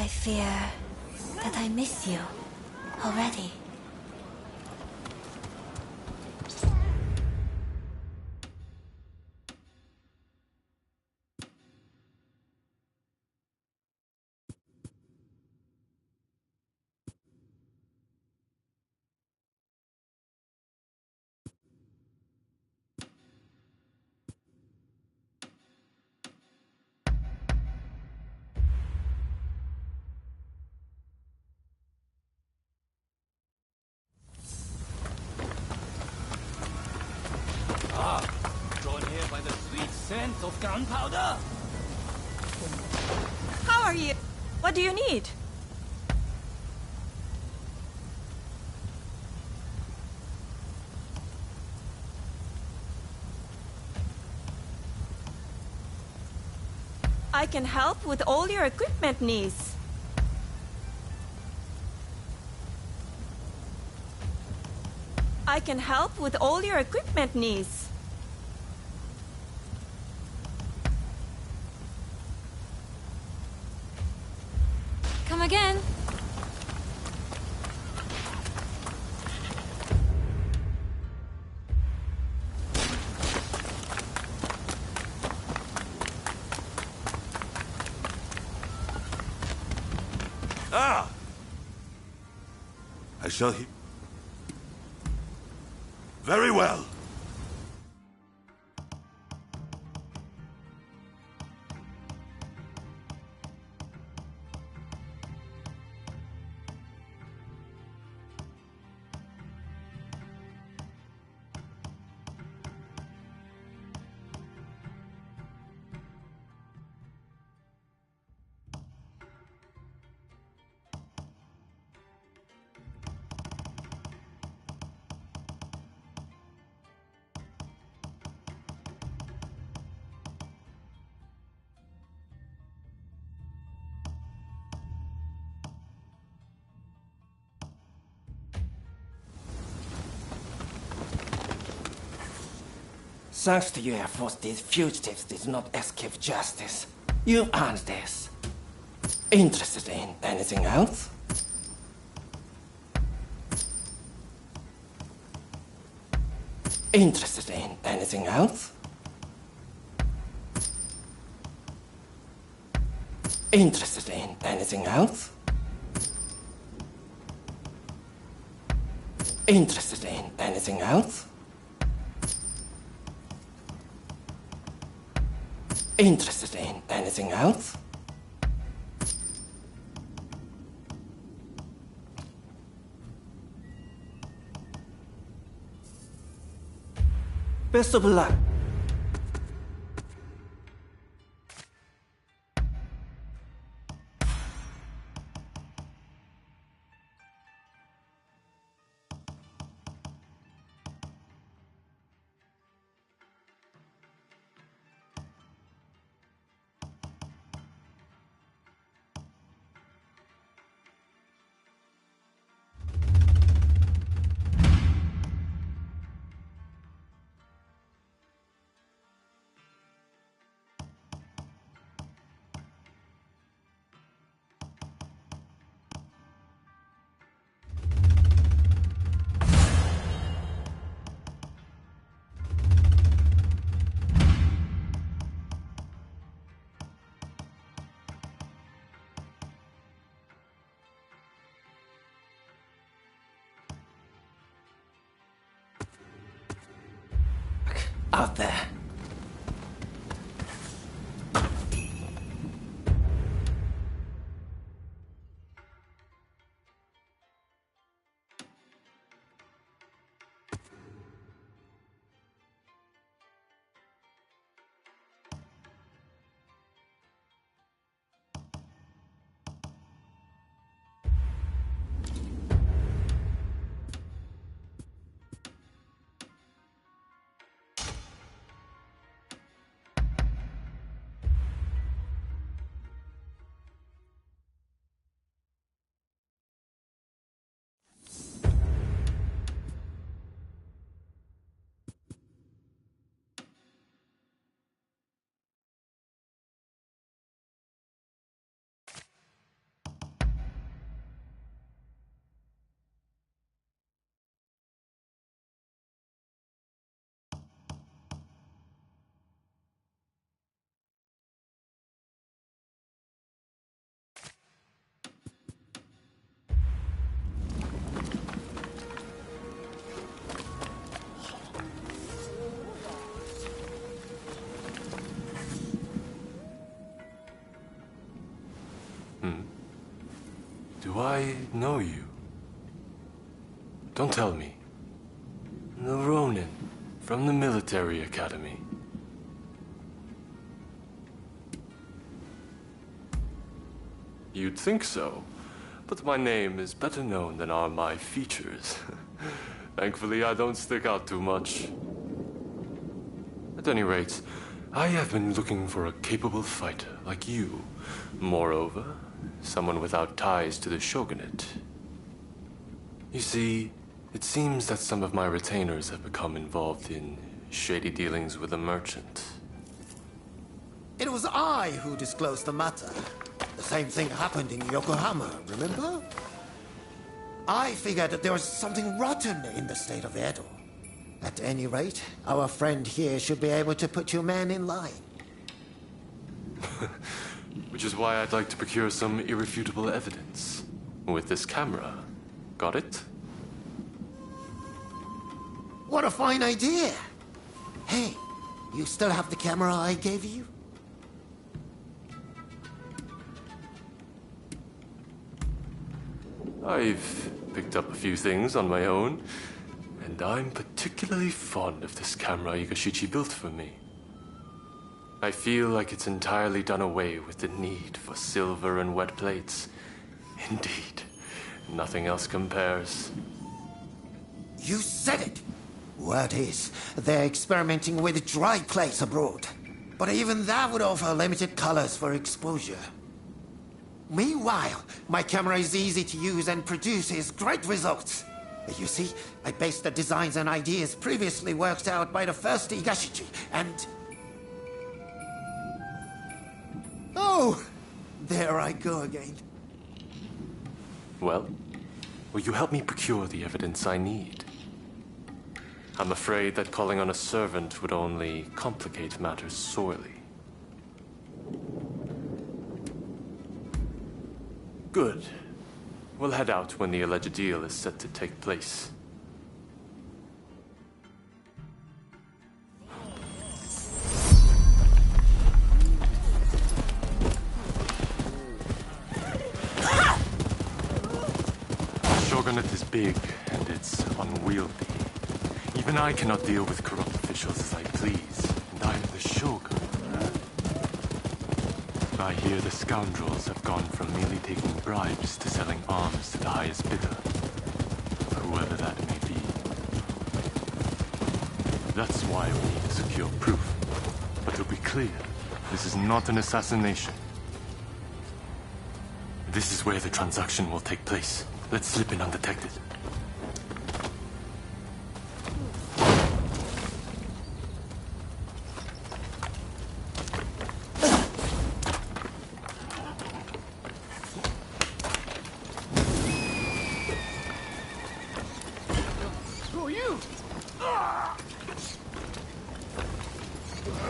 fear that I miss you already. Drawn here by the sweet scent of gunpowder? How are you? What do you need? I can help with all your equipment needs. I can help with all your equipment needs. Come again. Ah! I shall he... Very well. Thanks to your efforts, these fugitives did not escape justice. You earned this. Interested in anything else? Interested in anything else? Interested in anything else? Interested in anything else? Interested in anything else? Best of luck. Out there. Do I know you? Don't tell me. The Ronin from the military academy. You'd think so, but my name is better known than are my features. Thankfully, I don't stick out too much. At any rate, I have been looking for a capable fighter like you. Moreover, someone without ties to the shogunate. You see, it seems that some of my retainers have become involved in shady dealings with a merchant. It was I who disclosed the matter. The same thing happened in Yokohama, remember? I figured that there was something rotten in the state of Edo. At any rate, our friend here should be able to put your man in line. Which is why I'd like to procure some irrefutable evidence. With this camera. Got it? What a fine idea! Hey, you still have the camera I gave you? I've picked up a few things on my own, and I'm particularly fond of this camera Igashichi built for me. I feel like it's entirely done away with the need for silver and wet plates. Indeed, nothing else compares. You said it! Word is, they're experimenting with dry plates abroad. But even that would offer limited colors for exposure. Meanwhile, my camera is easy to use and produces great results. You see, I based the designs and ideas previously worked out by the first Igashichi, and... Oh! There I go again. Well, will you help me procure the evidence I need? I'm afraid that calling on a servant would only complicate matters sorely. Good. We'll head out when the alleged deal is set to take place. The Shogunate is big, and it's unwieldy. Even I cannot deal with corrupt officials as I please, and I'm the Shogun. I hear the scoundrels have gone from merely taking bribes to selling arms to the highest bidder, whoever that may be. That's why we need to secure proof. But to be clear, this is not an assassination. This is where the transaction will take place. Let's slip in undetected.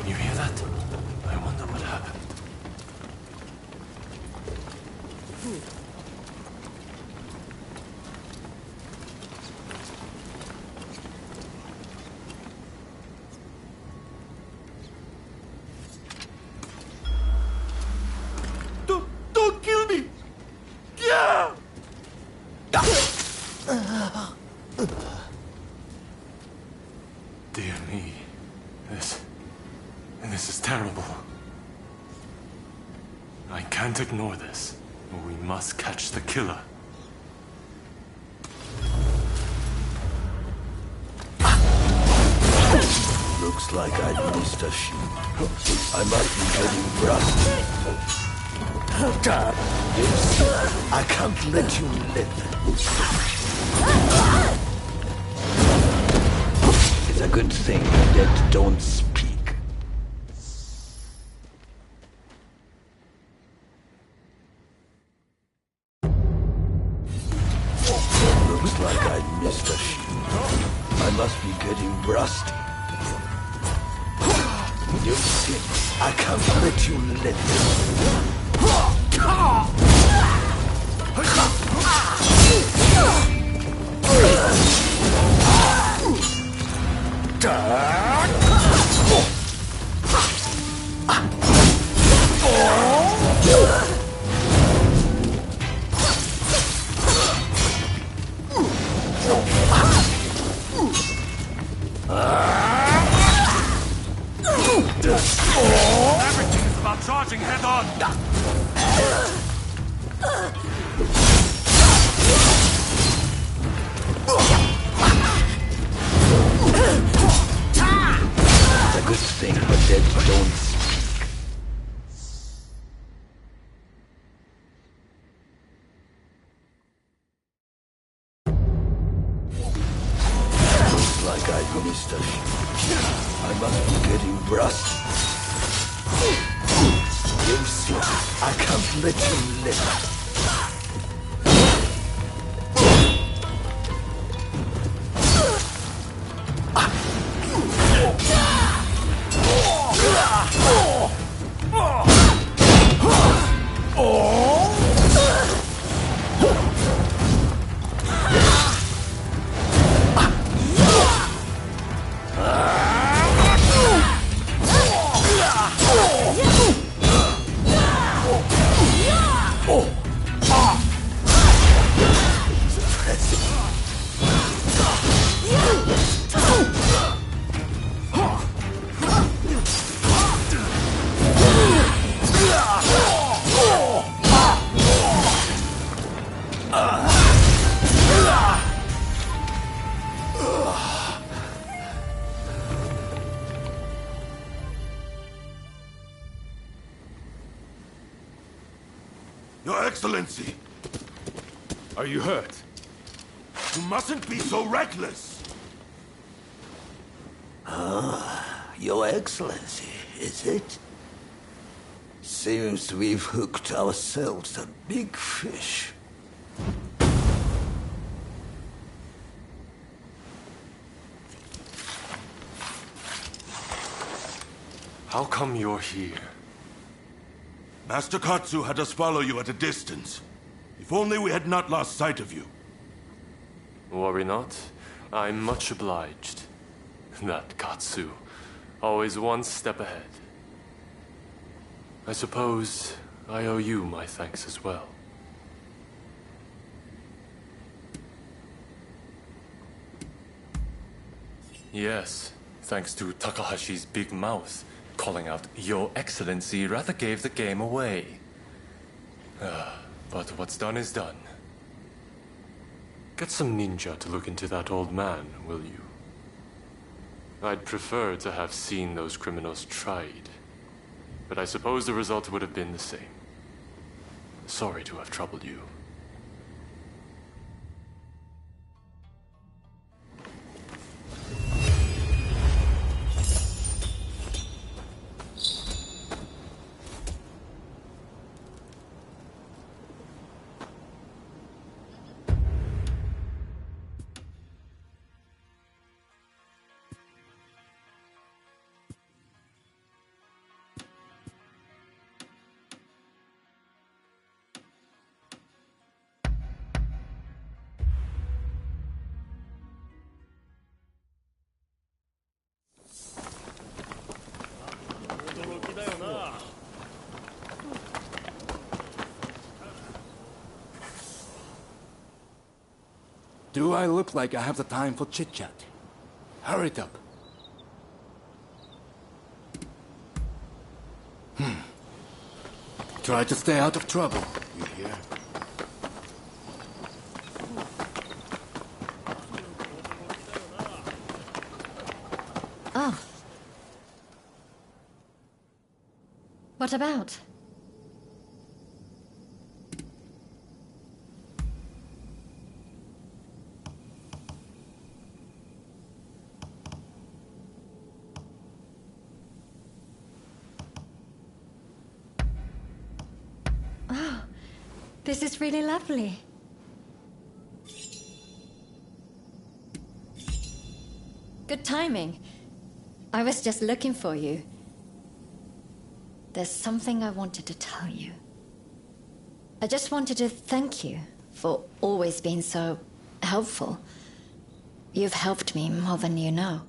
You hear that? I wonder what happened. Don't kill me! Yeah! Dear me. This is terrible. I can't ignore this. We must catch the killer. Looks like I missed a shoot. I must be getting rusty. Damn, I can't let you live. It's a good thing the dead don't speak. Looks like I missed a shoot. I must be getting rusty. You see, I can't let you live. Everything is about charging head on! It's a good thing the dead don't speak. Looks like I missed a shot. I must be getting rust. You see, I can't let you live. Your Excellency! Are you hurt? You mustn't be so reckless! Your Excellency, is it? Seems we've hooked ourselves a big fish. How come you're here? Master Katsu had us follow you at a distance. If only we had not lost sight of you. Worry not. I'm much obliged. That Katsu. Always one step ahead. I suppose I owe you my thanks as well. Yes, thanks to Takahashi's big mouth. Calling out Your Excellency rather gave the game away. But what's done is done. Get some ninja to look into that old man, will you? I'd prefer to have seen those criminals tried. But I suppose the result would have been the same. Sorry to have troubled you. Do I look like I have the time for chit-chat? Hurry it up. Try to stay out of trouble, you hear? Oh. What about? Oh, this is really lovely. Good timing. I was just looking for you. There's something I wanted to tell you. I just wanted to thank you for always being so helpful. You've helped me more than you know.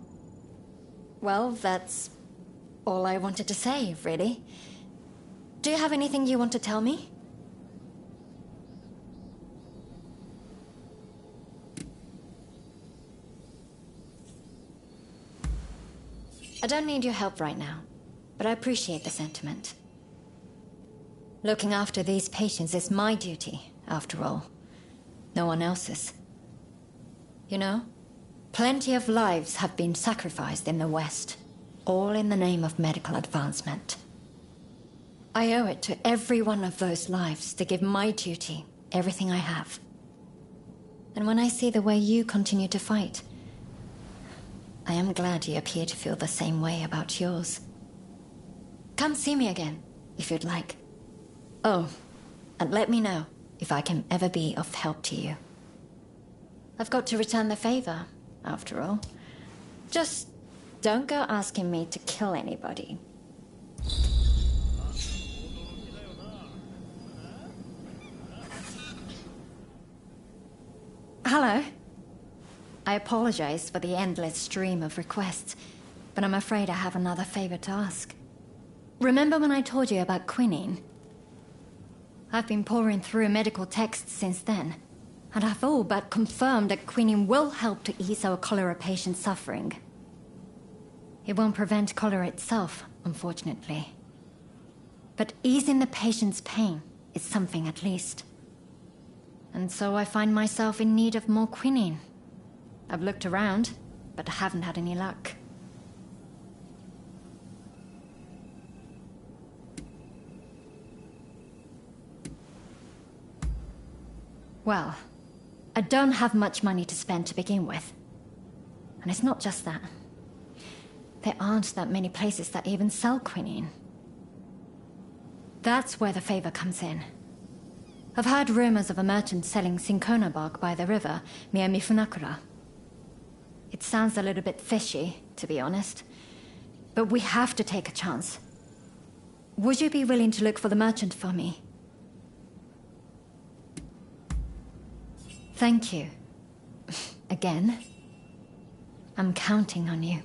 Well, that's all I wanted to say, really. Do you have anything you want to tell me? I don't need your help right now. but I appreciate the sentiment. Looking after these patients is my duty, after all. No one else's. You know, plenty of lives have been sacrificed in the West, all in the name of medical advancement. I owe it to every one of those lives to give my duty everything I have. And when I see the way you continue to fight, I am glad you appear to feel the same way about yours. Come see me again, if you'd like. Oh, and let me know if I can ever be of help to you. I've got to return the favor, after all. Just don't go asking me to kill anybody. Hello. I apologize for the endless stream of requests, but I'm afraid I have another favor to ask. Remember when I told you about quinine? I've been pouring through medical texts since then, and I've all but confirmed that quinine will help to ease our cholera patients' suffering. It won't prevent cholera itself, unfortunately. But easing the patient's pain is something at least. And so I find myself in need of more quinine. I've looked around, but I haven't had any luck. Well, I don't have much money to spend to begin with. And it's not just that. There aren't that many places that even sell quinine. That's where the favor comes in. I've heard rumors of a merchant selling cinchona bark by the river near Mifunakura. It sounds a little bit fishy, to be honest. But we have to take a chance. Would you be willing to look for the merchant for me? Thank you. Again. I'm counting on you.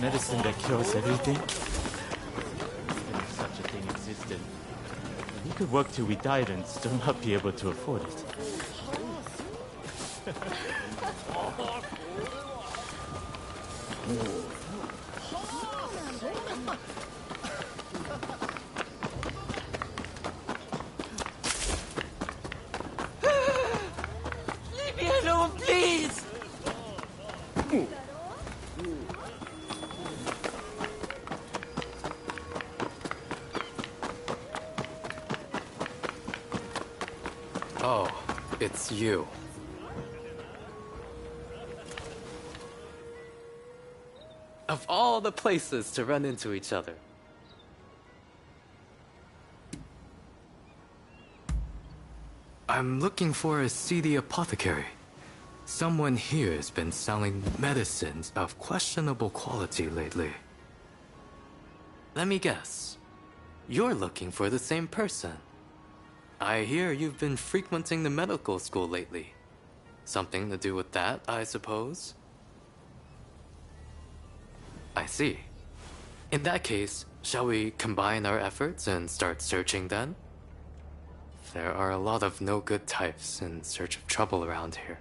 Medicine that cures everything? If such a thing existed, we could work till we died and still not be able to afford it. Leave me alone, please! Oh, it's you. Of all the places to run into each other. I'm looking for a seedy apothecary. Someone here has been selling medicines of questionable quality lately. Let me guess. You're looking for the same person. I hear you've been frequenting the medical school lately. Something to do with that, I suppose? I see. In that case, shall we combine our efforts and start searching then? There are a lot of no-good types in search of trouble around here.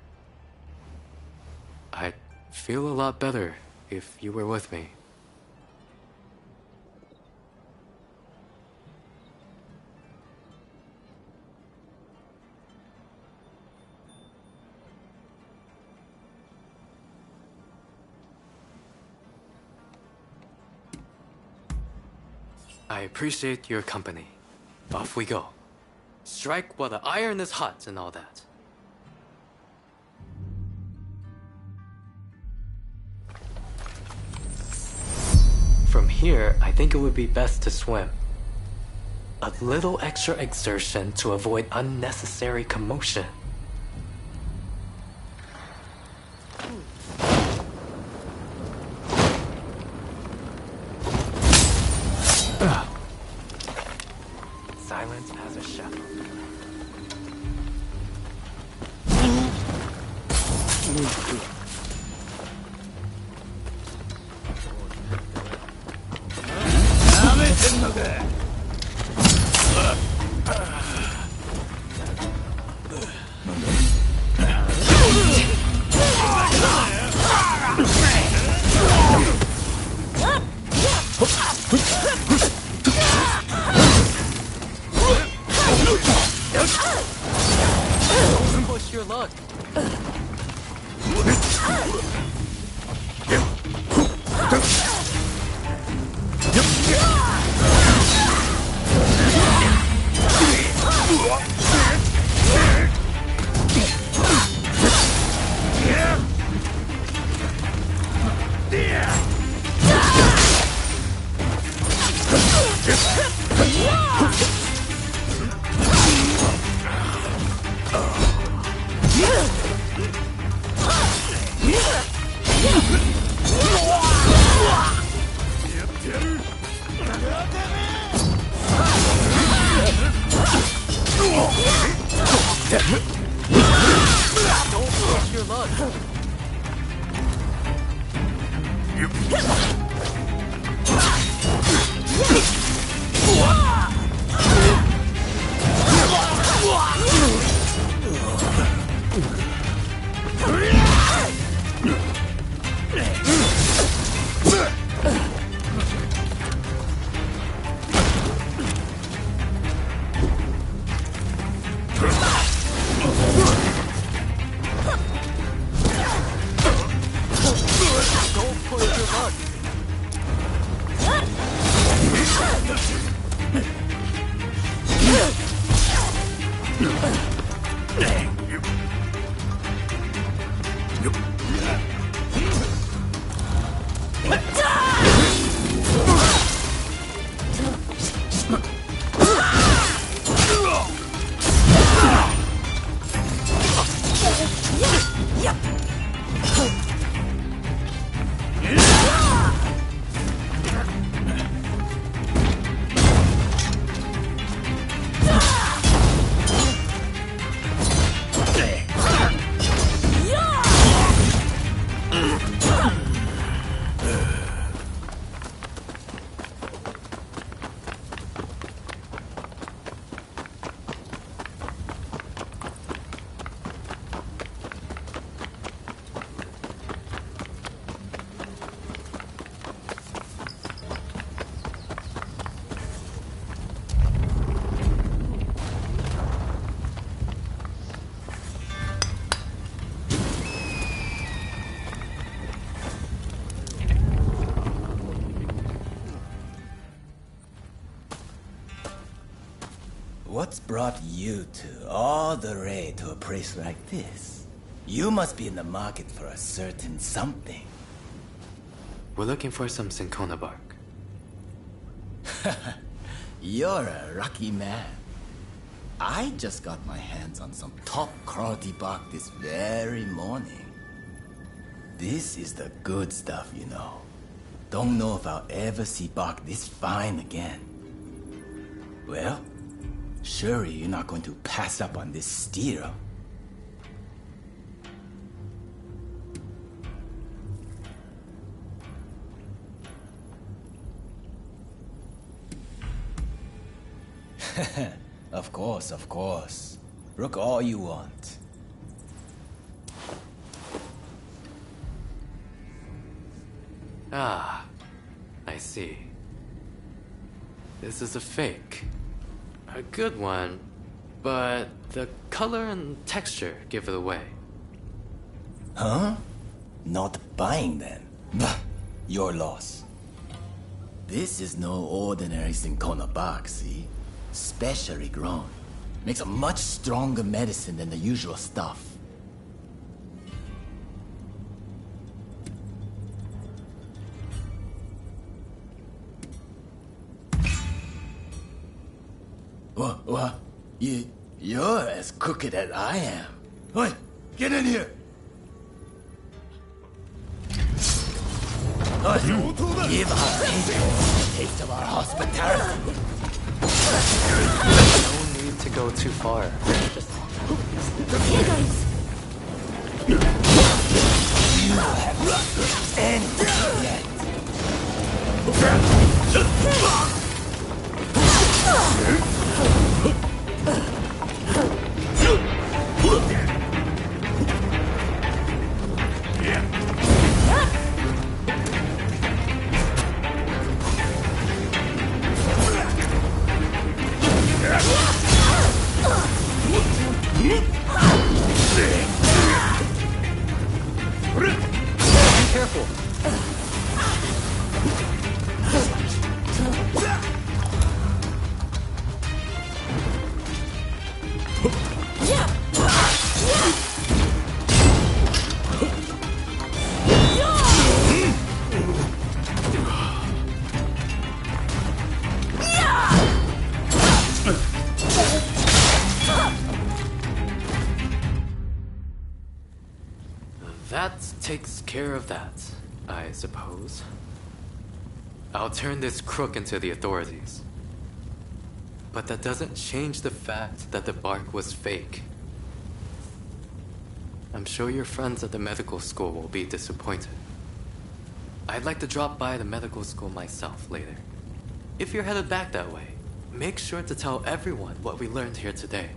I'd feel a lot better if you were with me. I appreciate your company. Off we go. Strike while the iron is hot and all that. From here, I think it would be best to swim. A little extra exertion to avoid unnecessary commotion. Silence as a shadow. Don't push your luck. Don't push your luck. Don't push your luck. What's brought you two all the way to a place like this? You must be in the market for a certain something. We're looking for some cinchona bark. You're a lucky man. I just got my hands on some top quality bark this very morning. This is the good stuff, you know. Don't know if I'll ever see bark this fine again. Well, surely you're not going to pass up on this steal. Of course, of course. Look all you want. Ah, I see. This is a fake. A good one, but the color and texture give it away. Huh? Not buying then? Bah, your loss. This is no ordinary cinchona bark, see? Specially grown. Makes a much stronger medicine than the usual stuff. What? You're as crooked as I am. Oi, get in here! Give our people a taste of our hospitality. No need to go too far. Just... Here goes. You have ended yet. Be careful. That takes care of that, I suppose. I'll turn this crook into the authorities. But that doesn't change the fact that the bark was fake. I'm sure your friends at the medical school will be disappointed. I'd like to drop by the medical school myself later. If you're headed back that way, make sure to tell everyone what we learned here today.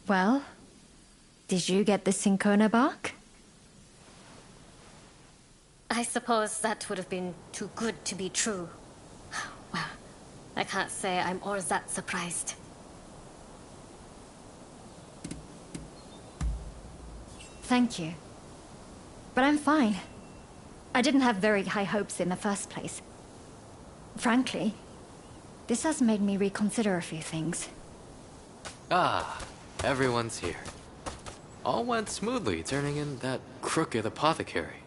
Well, did you get the cinchona bark? I suppose that would have been too good to be true. Well, I can't say I'm all that surprised. Thank you. But I'm fine. I didn't have very high hopes in the first place. Frankly, this has made me reconsider a few things. Ah, everyone's here. All went smoothly, turning in that crooked apothecary.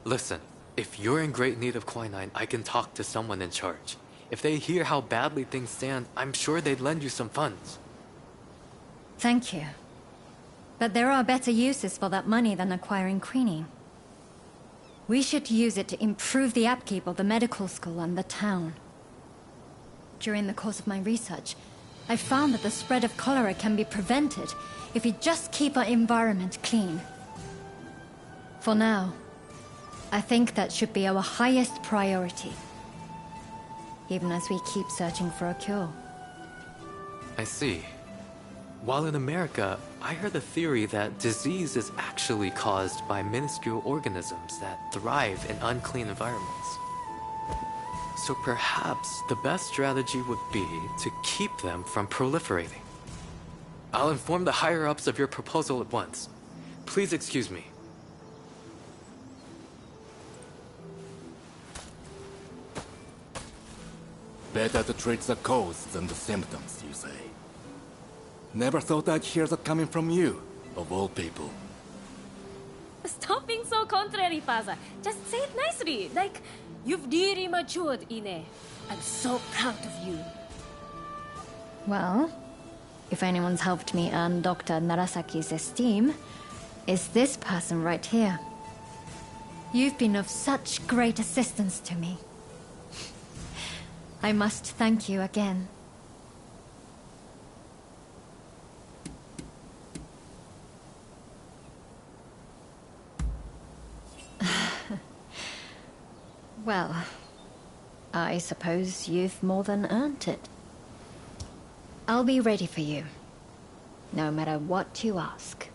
Listen, if you're in great need of quinine, I can talk to someone in charge. If they hear how badly things stand, I'm sure they'd lend you some funds. Thank you. But there are better uses for that money than acquiring quinine. We should use it to improve the upkeep of the medical school and the town. During the course of my research, I found that the spread of cholera can be prevented if we just keep our environment clean. For now, I think that should be our highest priority, even as we keep searching for a cure. I see. While in America, I heard a theory that disease is actually caused by minuscule organisms that thrive in unclean environments. So perhaps the best strategy would be to keep them from proliferating. I'll inform the higher-ups of your proposal at once. Please excuse me. Better to treat the cause than the symptoms, you say? Never thought I'd hear that coming from you, of all people. Stop being so contrary, Father. Just say it nicely, like you've really matured, Ine. I'm so proud of you. Well, if anyone's helped me earn Dr. Narasaki's esteem, it's this person right here. You've been of such great assistance to me. I must thank you again. Well, I suppose you've more than earned it. I'll be ready for you, no matter what you ask.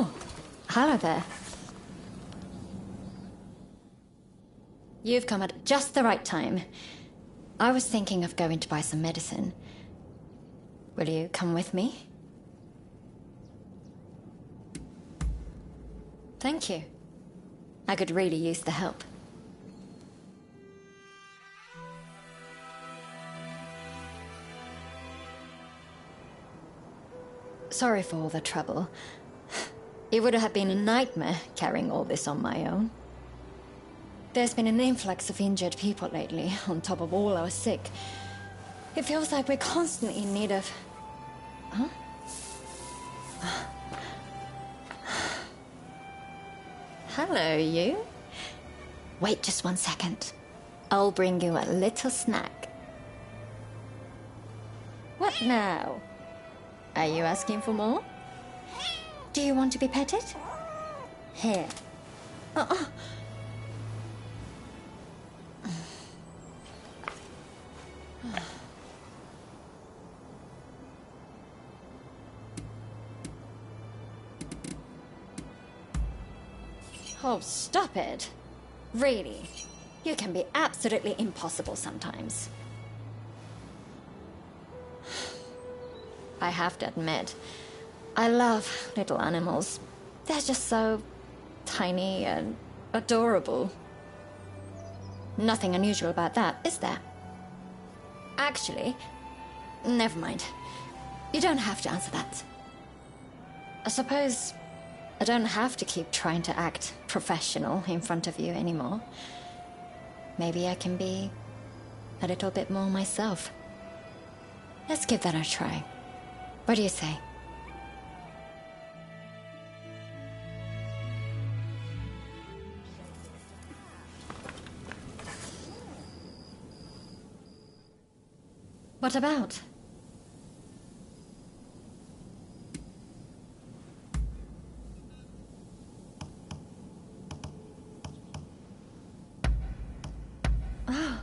Oh, hello there. You've come at just the right time. I was thinking of going to buy some medicine. Will you come with me? Thank you. I could really use the help. Sorry for all the trouble. It would have been a nightmare carrying all this on my own. There's been an influx of injured people lately, on top of all our sick. It feels like we're constantly in need of... Huh? Hello, you. Wait just 1 second. I'll bring you a little snack. What now? Are you asking for more? Do you want to be petted? Here. Oh, stop it. Really. You can be absolutely impossible sometimes. I have to admit, I love little animals. They're just so tiny and adorable. Nothing unusual about that, is there? Actually, never mind. You don't have to answer that. I suppose I don't have to keep trying to act professional in front of you anymore. Maybe I can be a little bit more myself. Let's give that a try. What do you say? What about? Oh,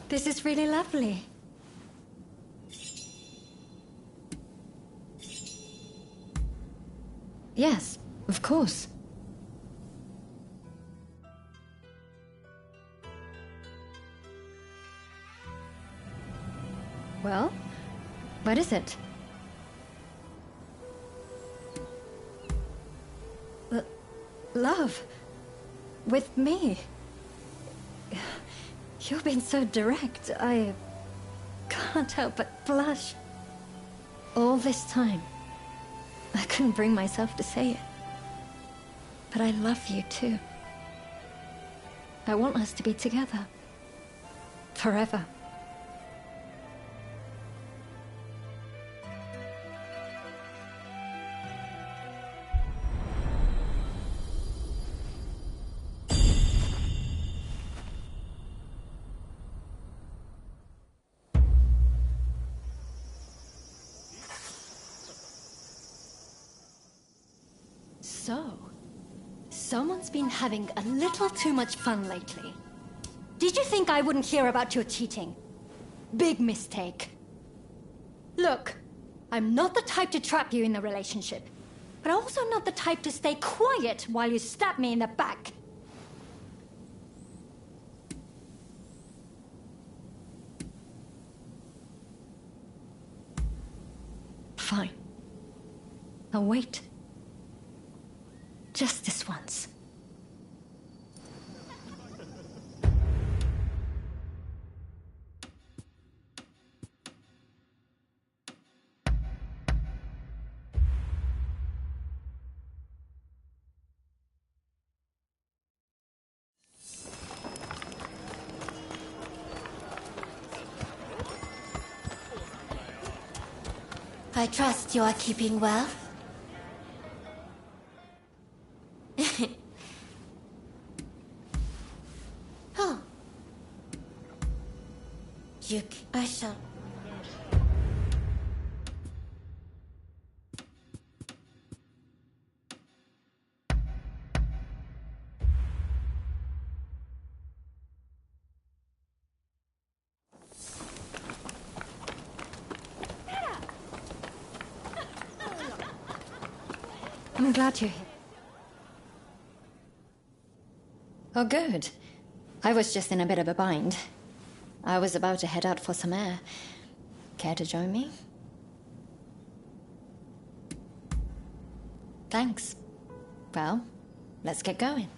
this is really lovely. Yes, of course. Well, what is it? Love. With me. You've been so direct, I can't help but blush. All this time, I couldn't bring myself to say it. But I love you too. I want us to be together. Forever. So, someone's been having a little too much fun lately. Did you think I wouldn't hear about your cheating? Big mistake. Look, I'm not the type to trap you in a relationship, but also not the type to stay quiet while you stab me in the back. Fine. I'll wait. Just this once. I trust you are keeping well. Oh. Duke, I shall... I'm glad you're here. Oh, good. I was just in a bit of a bind. I was about to head out for some air. Care to join me? Thanks. Well, let's get going.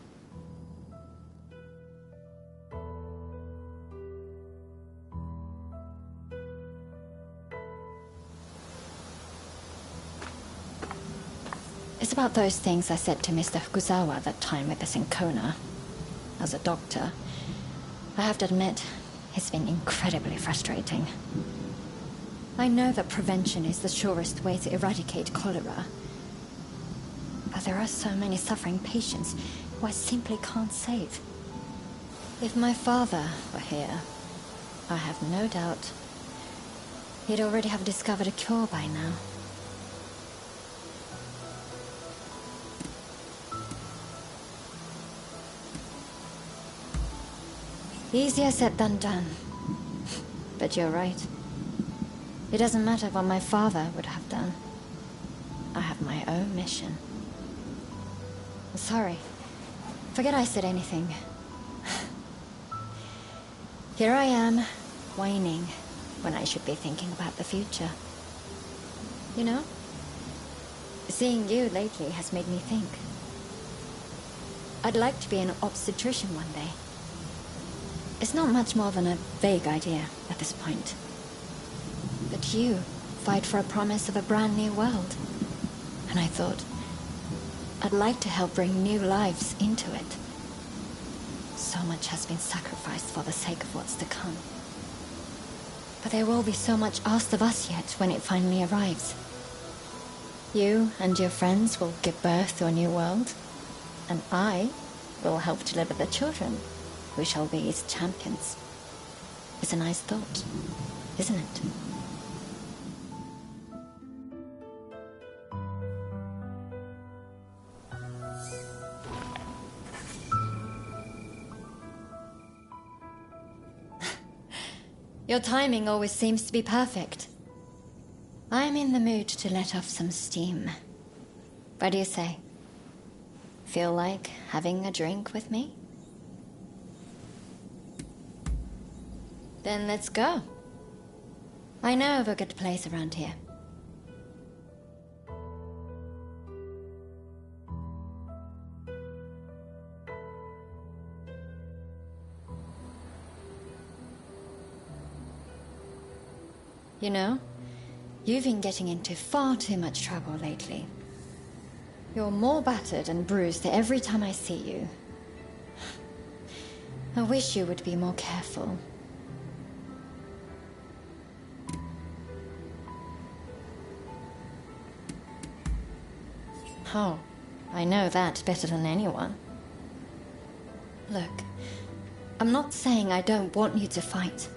It's about those things I said to Mr. Fukuzawa that time with the Syncona. As a doctor, I have to admit, it's been incredibly frustrating. I know that prevention is the surest way to eradicate cholera. But there are so many suffering patients who I simply can't save. If my father were here, I have no doubt he'd already have discovered a cure by now. Easier said than done. But you're right. It doesn't matter what my father would have done. I have my own mission. Sorry. Forget I said anything. Here I am, whining, when I should be thinking about the future. You know? Seeing you lately has made me think. I'd like to be an obstetrician one day. It's not much more than a vague idea at this point. But you fight for a promise of a brand new world. And I thought, I'd like to help bring new lives into it. So much has been sacrificed for the sake of what's to come. But there will be so much asked of us yet when it finally arrives. You and your friends will give birth to a new world. And I will help deliver the children, who shall be its champions. It's a nice thought, isn't it? Your timing always seems to be perfect. I'm in the mood to let off some steam. What do you say? Feel like having a drink with me? Then let's go. I know of a good place around here. You know, you've been getting into far too much trouble lately. You're more battered and bruised every time I see you. I wish you would be more careful. Oh, I know that better than anyone. Look, I'm not saying I don't want you to fight.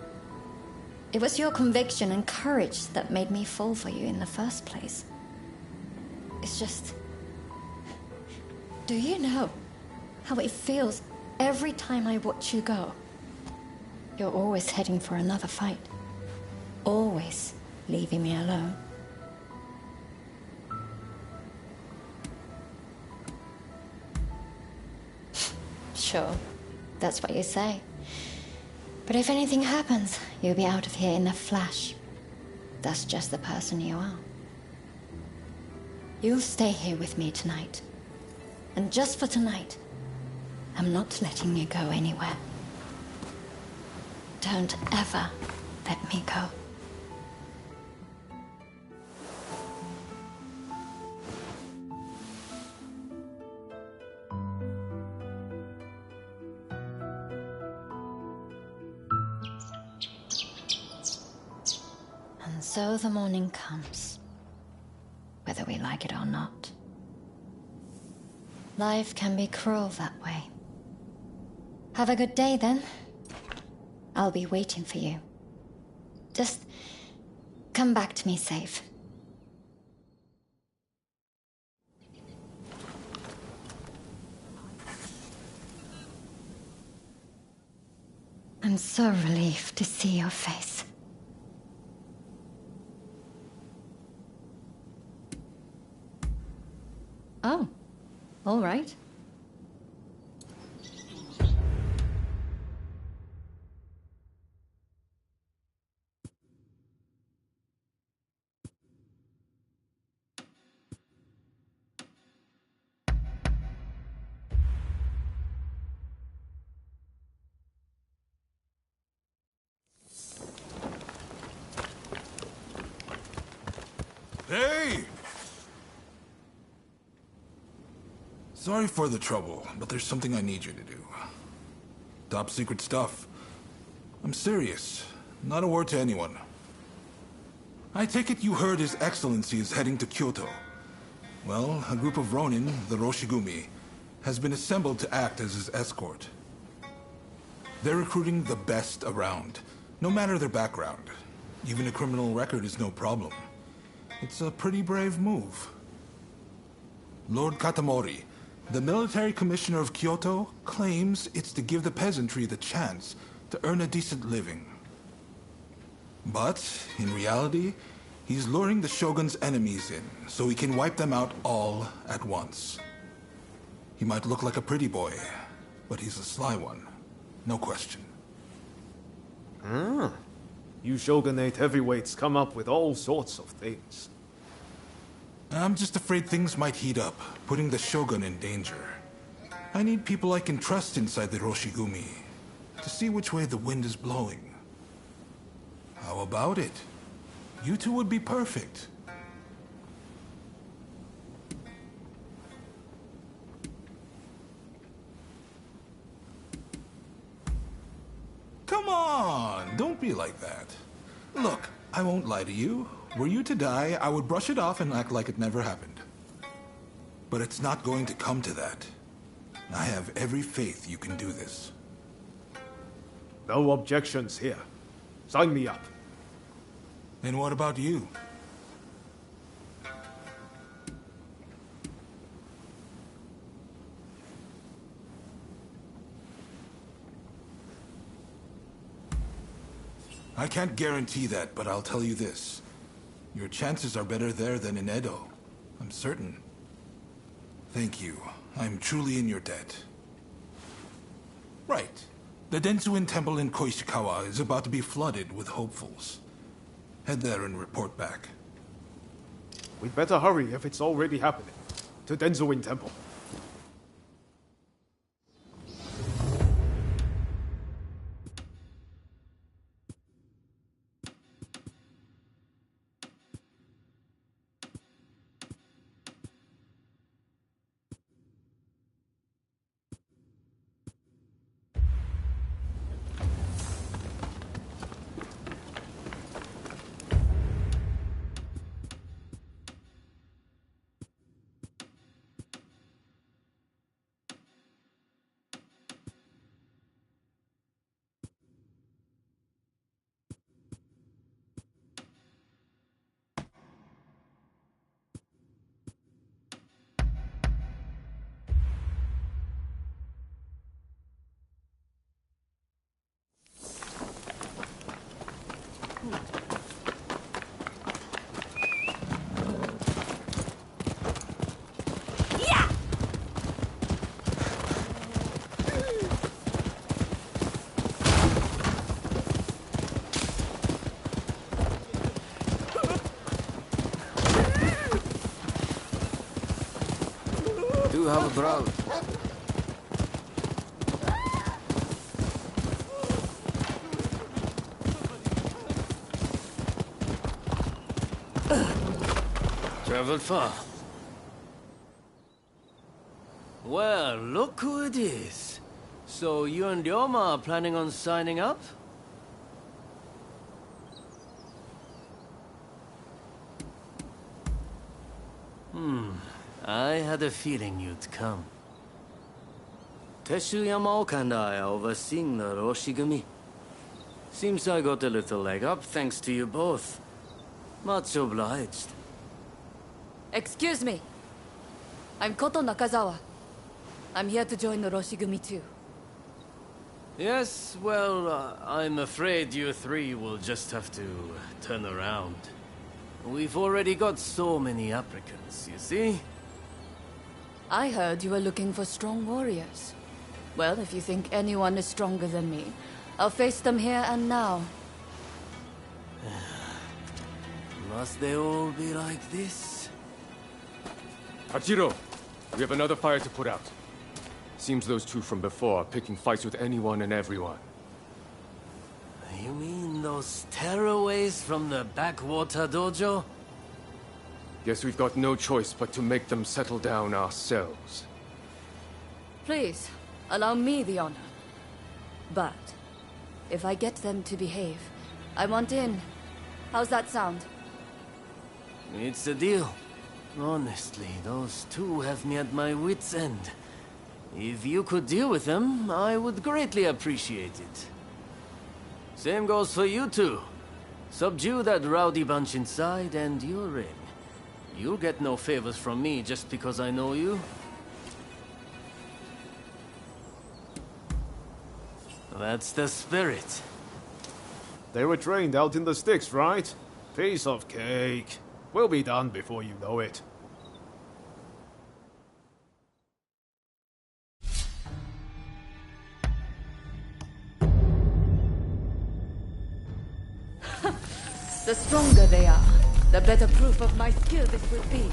It was your conviction and courage that made me fall for you in the first place. It's just... Do you know how it feels every time I watch you go? You're always heading for another fight. Always leaving me alone. Sure, that's what you say. But if anything happens, you'll be out of here in a flash. That's just the person you are. You'll stay here with me tonight. And just for tonight, I'm not letting you go anywhere. Don't ever let me go. And so the morning comes, whether we like it or not. Life can be cruel that way. Have a good day then. I'll be waiting for you. Just come back to me safe. I'm so relieved to see your face. Oh. All right. Hey! Sorry for the trouble, but there's something I need you to do. Top secret stuff. I'm serious. Not a word to anyone. I take it you heard His Excellency is heading to Kyoto. Well, a group of Ronin, the Roshigumi, has been assembled to act as his escort. They're recruiting the best around, no matter their background. Even a criminal record is no problem. It's a pretty brave move. Lord Katamori, the military commissioner of Kyoto, claims it's to give the peasantry the chance to earn a decent living. But, in reality, he's luring the Shogun's enemies in, so he can wipe them out all at once. He might look like a pretty boy, but he's a sly one. No question. You Shogunate heavyweights come up with all sorts of things. I'm just afraid things might heat up, putting the Shogun in danger. I need people I can trust inside the Roshigumi, to see which way the wind is blowing. How about it? You two would be perfect. Come on, don't be like that. Look, I won't lie to you. Were you to die, I would brush it off and act like it never happened. But it's not going to come to that. I have every faith you can do this. No objections here. Sign me up. And what about you? I can't guarantee that, but I'll tell you this. Your chances are better there than in Edo. I'm certain. Thank you. I'm truly in your debt. Right. The Densuin Temple in Koishikawa is about to be flooded with hopefuls. Head there and report back. We'd better hurry if it's already happening. To Denzuin Temple. Do have a brawl. Traveled far. Well, look who it is. So you and Ryoma are planning on signing up? I had a feeling you'd come. Teshuyama Oka and I are overseeing the Roshigumi. Seems I got a little leg up thanks to you both. Much obliged. Excuse me. I'm Koto Nakazawa. I'm here to join the Roshigumi too. Yes, well, I'm afraid you three will just have to turn around. We've already got so many applicants, you see? I heard you were looking for strong warriors. Well, if you think anyone is stronger than me, I'll face them here and now. Must they all be like this? Hachiro, we have another fire to put out. Seems those two from before are picking fights with anyone and everyone. You mean those tearaways from the backwater dojo? Guess we've got no choice but to make them settle down ourselves. Please, allow me the honor. But, if I get them to behave, I want in. How's that sound? It's a deal. Honestly, those two have me at my wit's end. If you could deal with them, I would greatly appreciate it. Same goes for you two. Subdue that rowdy bunch inside and you're in. You'll get no favors from me just because I know you. That's the spirit. They were trained out in the sticks, right? Piece of cake. We'll be done before you know it. The stronger they are, the better proof of my skill this will be.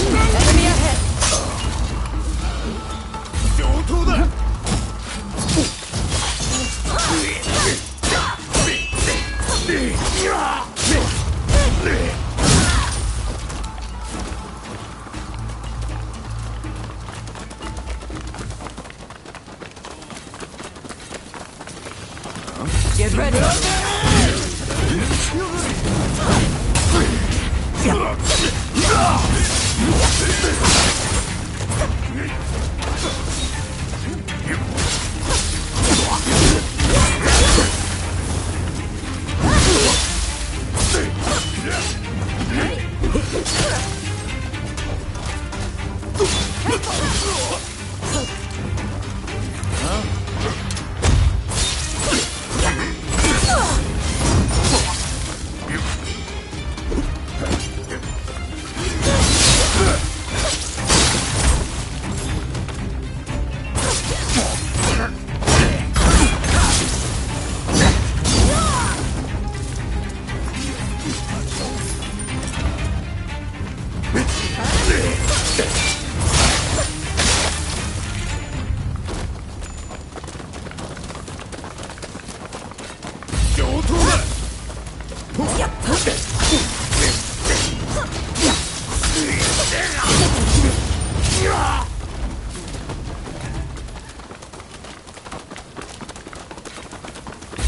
Enemy ahead! Get ready!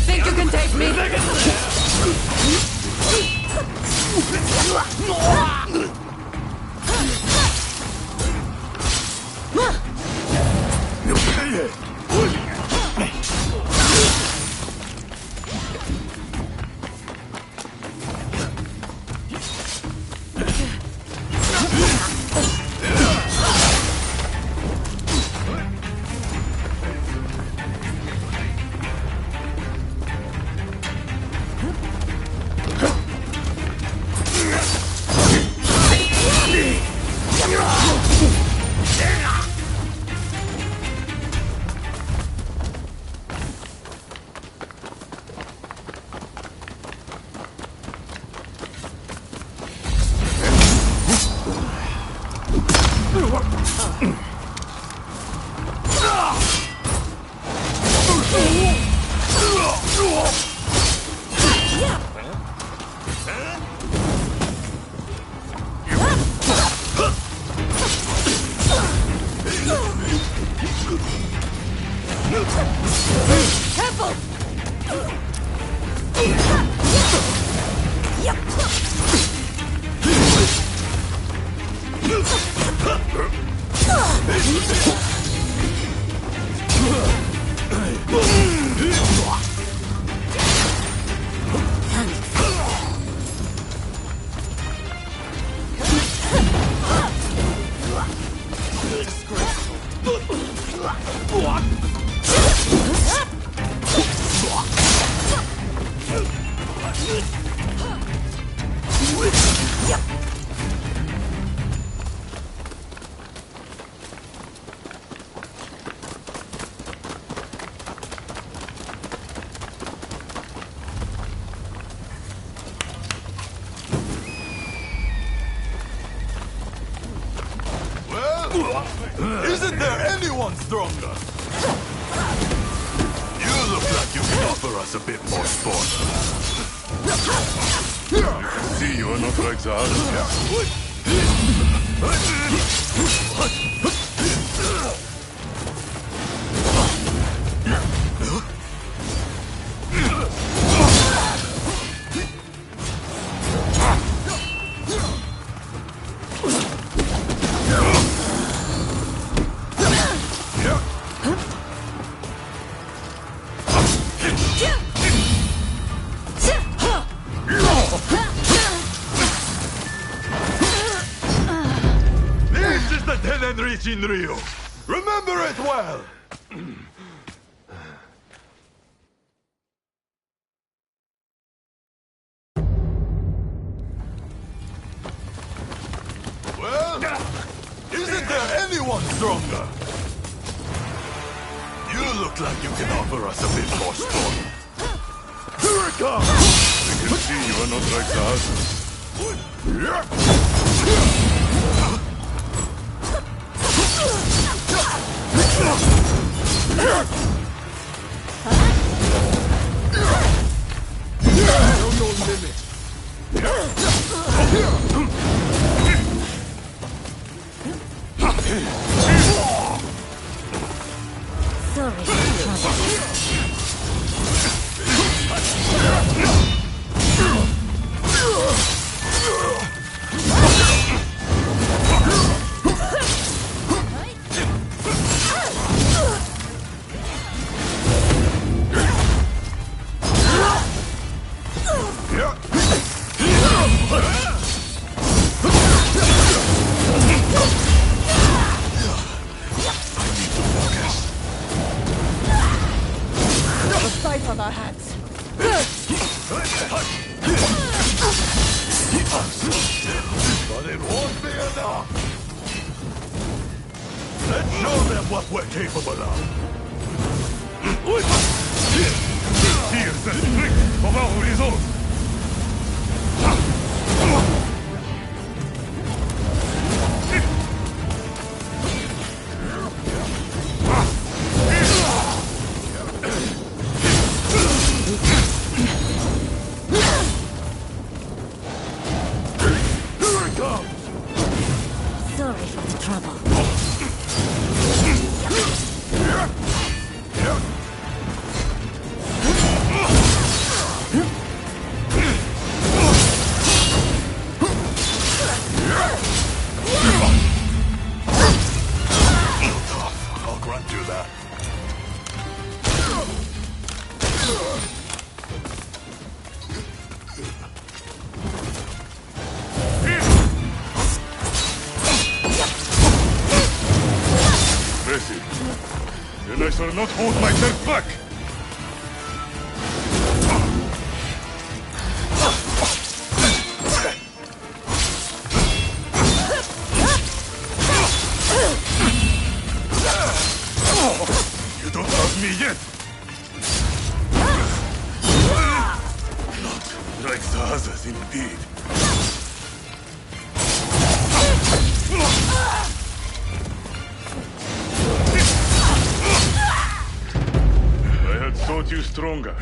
Think you can take me? Careful! Isn't there anyone stronger? You look like you can offer us a bit more sport. You can see you are not like the others. This is the Tenenrichin Ryu. Remember it well. Well, isn't there anyone stronger? You look like you can offer us a bit more sport. Here it comes! I can see you are not like the others. No limit. Sorry for the trouble. A fight on our hands. But it won't be enough. Let's show them what we're capable of. Here's the strength of our resolve. Sorry for the trouble. I'll grant you that. Mercy. Then I shall not hold myself back. You don't love me yet. Not like the others, indeed. I had thought you stronger.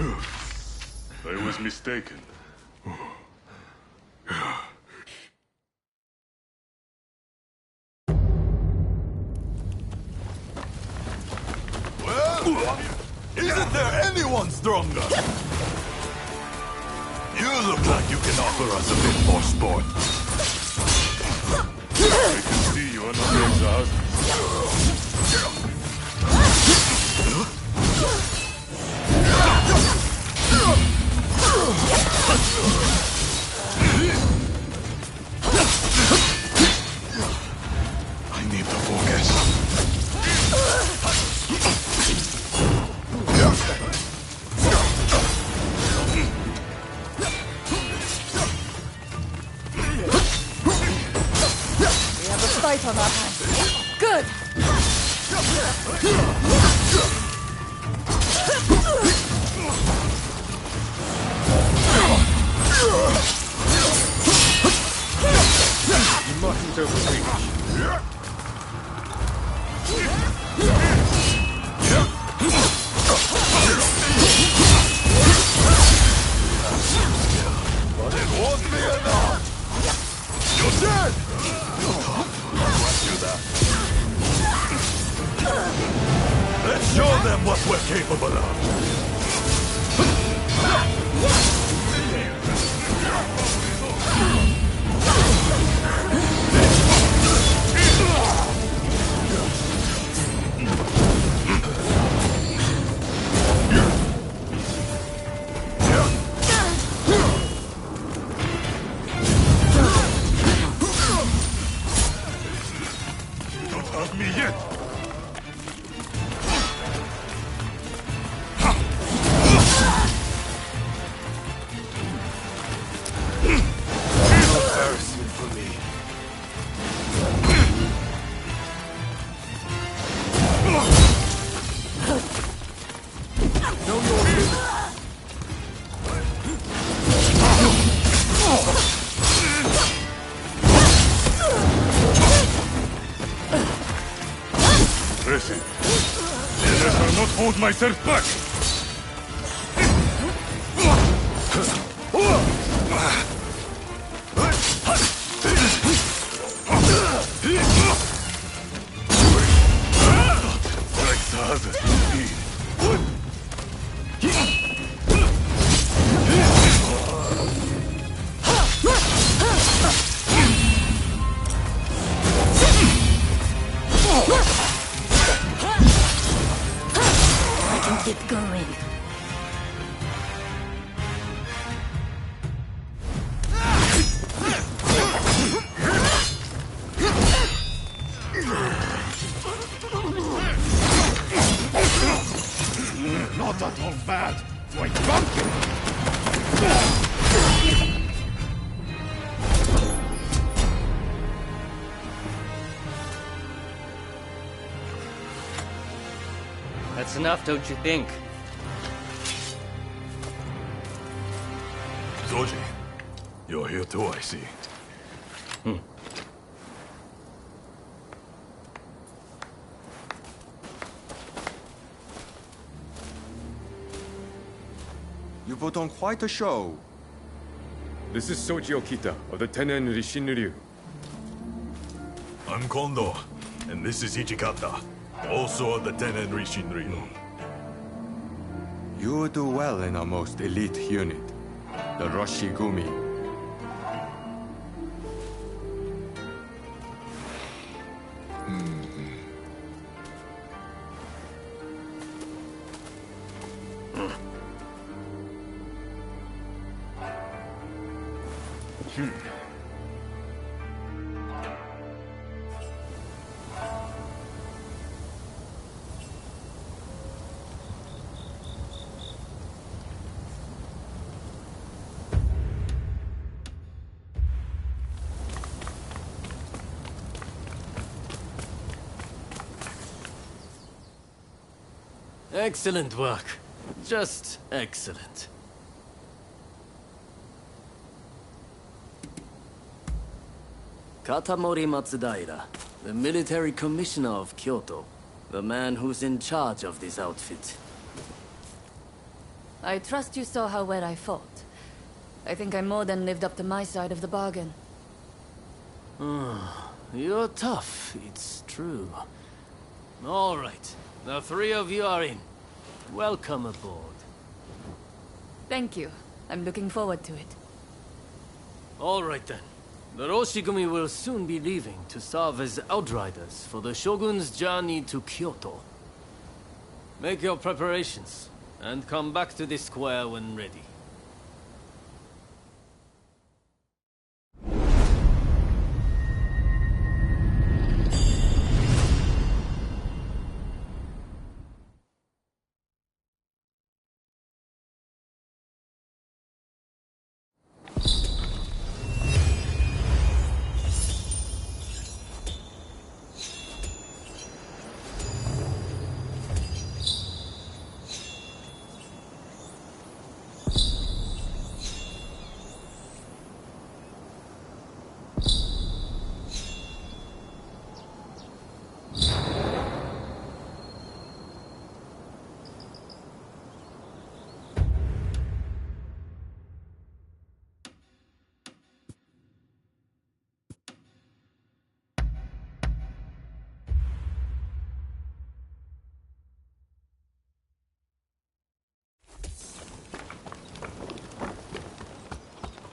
I was mistaken. Well, isn't there anyone stronger? You look like you can offer us a bit more sport. I can see you are not like the others. I need to focus. We have a fight on our hands. Good. You mustn't overreach. But it won't be enough! You're dead! Do that. Let's show them what we're capable of! Don't hurt me yet! Embarrassment for me. Know your limits. Listen, I shall not hold myself back. I can keep going. Not at all bad. Quite bumpy. That's enough, don't you think? Zoji, you're here too, I see. You put on quite a show. This is Soji Okita of the Tenen Rishinryu. I'm Kondo, and this is Ichikata, also of the Tenen Rishinryu. You do well in our most elite unit, the Roshigumi. Excellent work. Just excellent. Katamori Matsudaira, the military commissioner of Kyoto. The man who's in charge of this outfit. I trust you saw how well I fought. I think I more than lived up to my side of the bargain. You're tough, it's true. All right, the three of you are in. Welcome aboard. Thank you. I'm looking forward to it. All right then. The Roshigumi will soon be leaving to serve as outriders for the Shogun's journey to Kyoto. Make your preparations, and come back to this square when ready.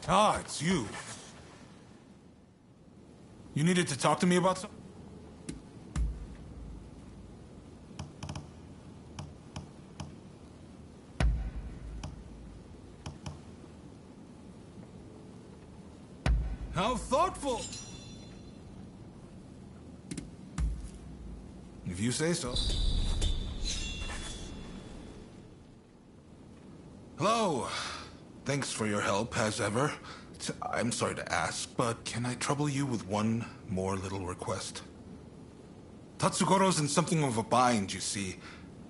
Ah, it's you. You needed to talk to me about something? How thoughtful! If you say so. Hello. Thanks for your help, as ever. I'm sorry to ask, but can I trouble you with one more little request? Tatsugoro's in something of a bind, you see.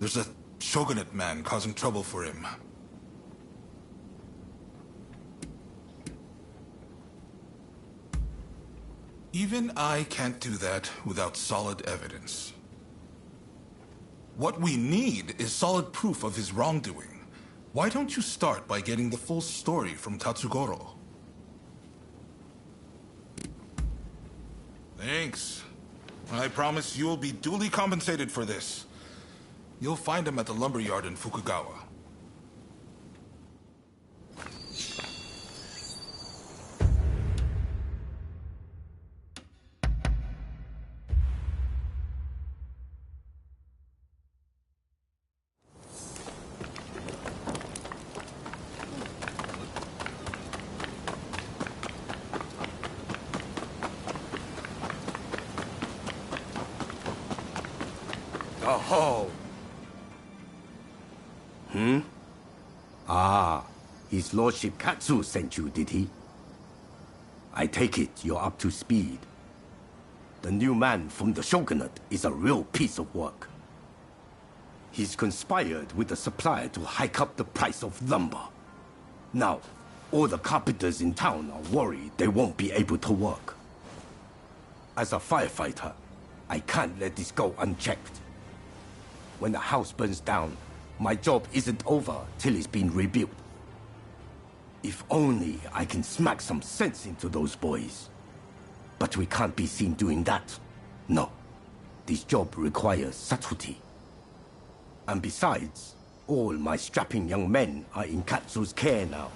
There's a shogunate man causing trouble for him. Even I can't do that without solid evidence. What we need is solid proof of his wrongdoing. Why don't you start by getting the full story from Tatsugoro? Thanks. I promise you'll be duly compensated for this. You'll find him at the lumberyard in Fukugawa. Oh. Ah, His Lordship Katsu sent you, did he? I take it you're up to speed. The new man from the Shogunate is a real piece of work. He's conspired with the supplier to hike up the price of lumber. Now, all the carpenters in town are worried they won't be able to work. As a firefighter, I can't let this go unchecked. When the house burns down, my job isn't over till it's been rebuilt. If only I can smack some sense into those boys. But we can't be seen doing that. No. This job requires subtlety. And besides, all my strapping young men are in Katsu's care now.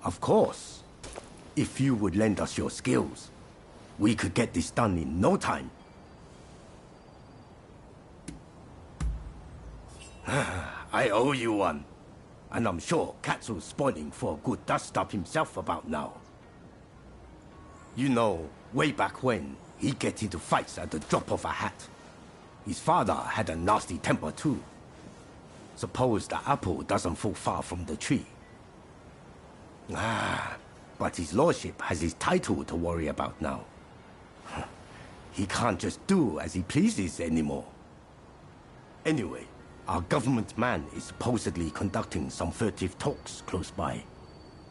Of course, if you would lend us your skills, we could get this done in no time. I owe you one. And I'm sure Katsu's spoiling for a good dust-up himself about now. You know, way back when, he'd get into fights at the drop of a hat. His father had a nasty temper too. Suppose the apple doesn't fall far from the tree. But his lordship has his title to worry about now. He can't just do as he pleases anymore. Anyway, our government man is supposedly conducting some furtive talks close by.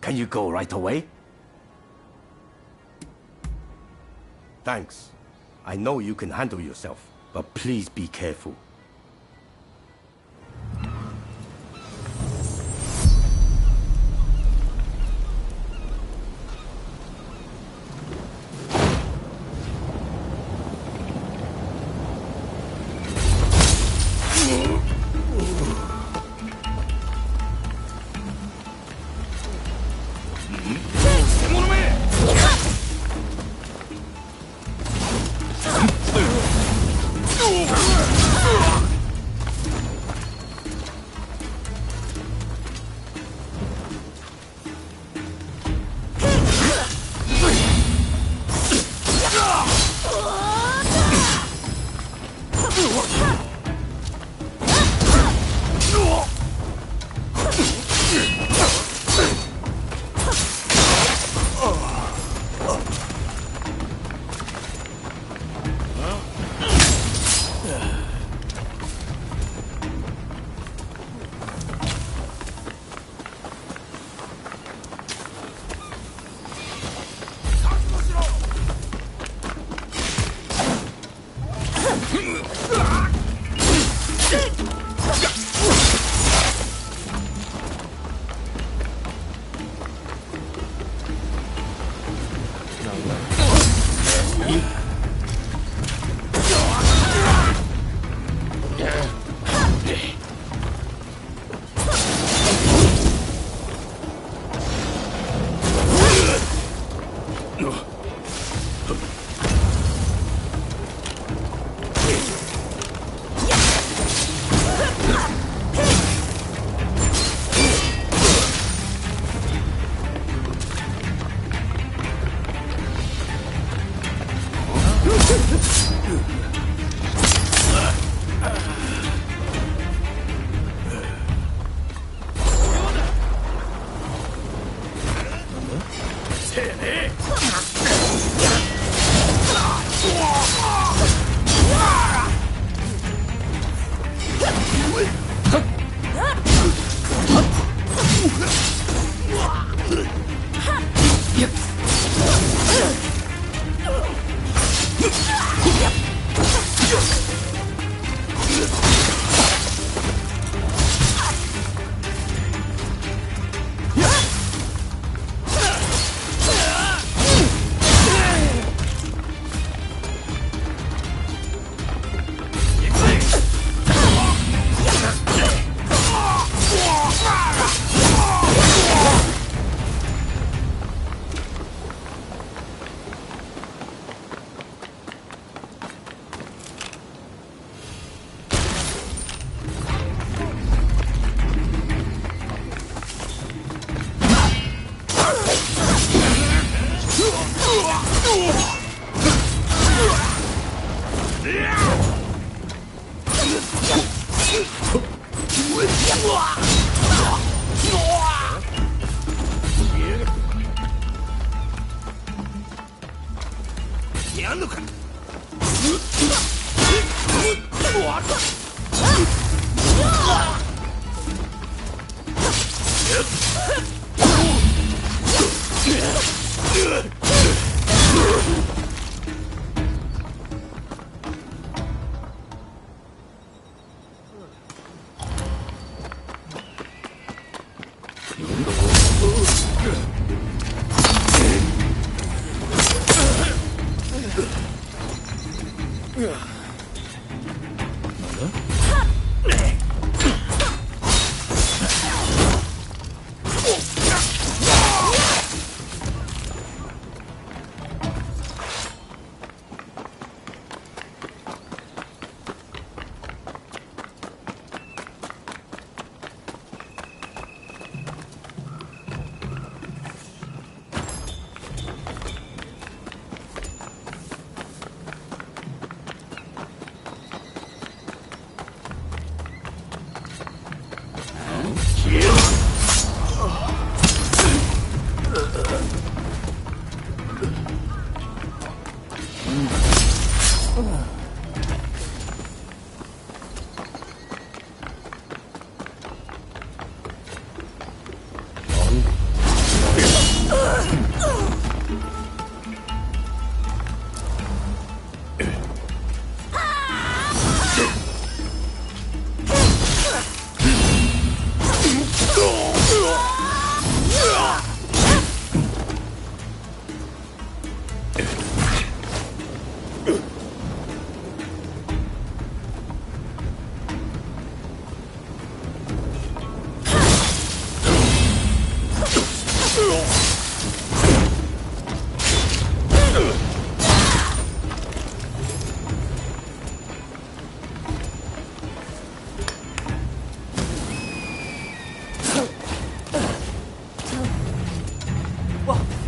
Can you go right away? Thanks. I know you can handle yourself, but please be careful.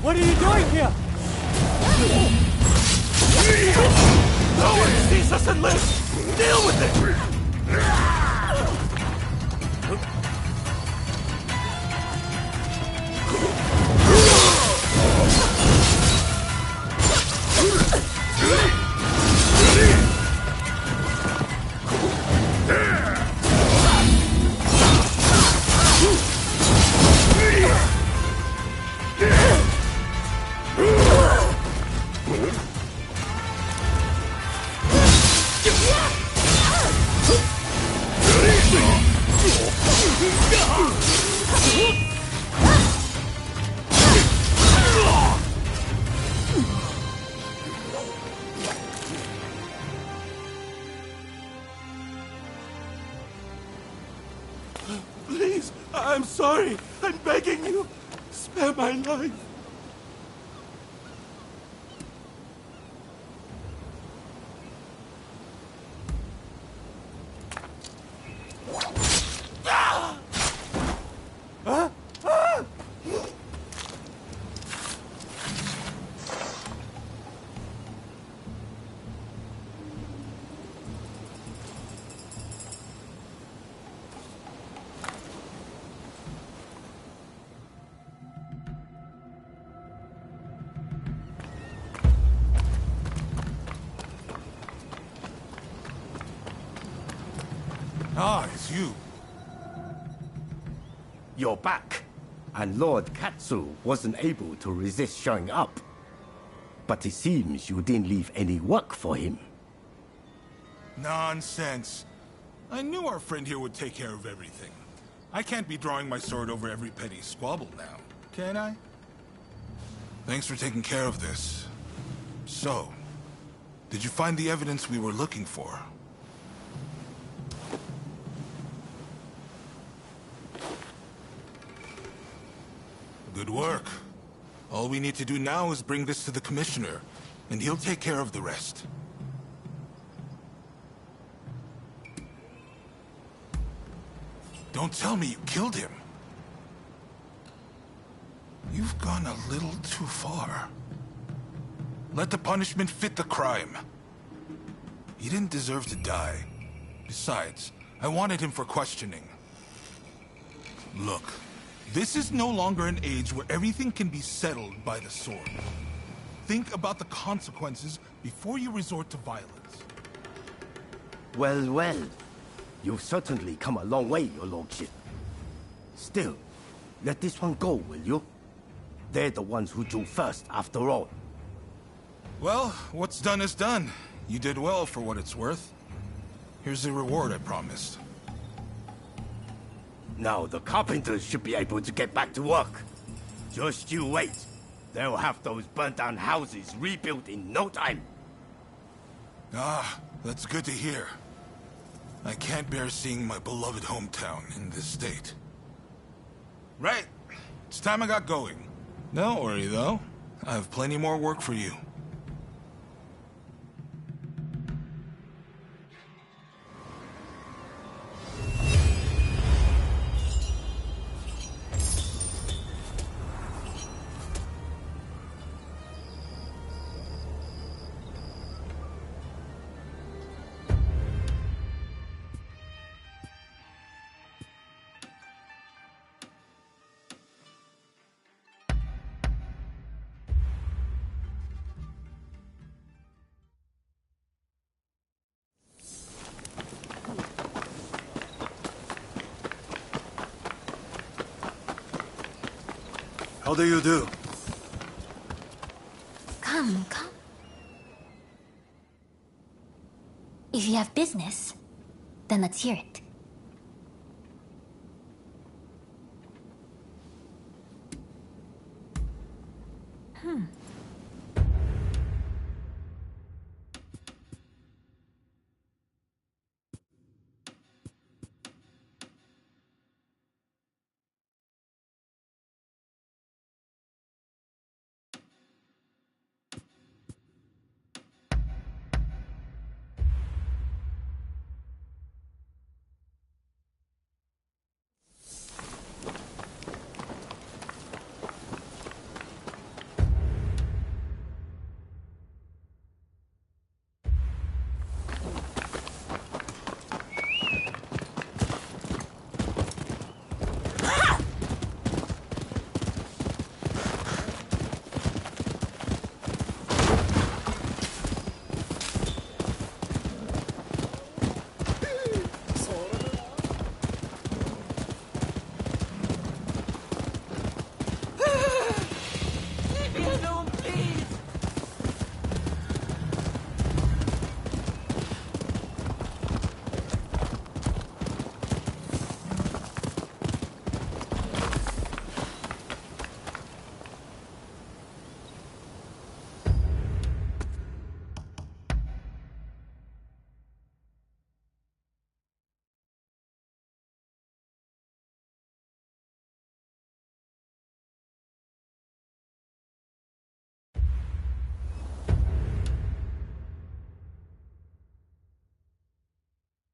What are you doing here? No one sees us and lives! Deal with it! Please, I'm sorry. I'm begging you. Spare my life. Ah, it's you. You're back. And Lord Katsu wasn't able to resist showing up. But it seems you didn't leave any work for him. Nonsense. I knew our friend here would take care of everything. I can't be drawing my sword over every petty squabble now, can I? Thanks for taking care of this. So, did you find the evidence we were looking for? Good work. All we need to do now is bring this to the Commissioner, and he'll take care of the rest. Don't tell me you killed him. You've gone a little too far. Let the punishment fit the crime. He didn't deserve to die. Besides, I wanted him for questioning. Look, this is no longer an age where everything can be settled by the sword. Think about the consequences before you resort to violence. Well, well. You've certainly come a long way, your lordship. Still, let this one go, will you? They're the ones who drew first, after all. Well, what's done is done. You did well for what it's worth. Here's the reward I promised. Now the carpenters should be able to get back to work. Just you wait. They'll have those burnt-down houses rebuilt in no time. Ah, that's good to hear. I can't bear seeing my beloved hometown in this state. Right. It's time I got going. Don't worry, though. I have plenty more work for you. How do you do? Come, come. If you have business, then let's hear it.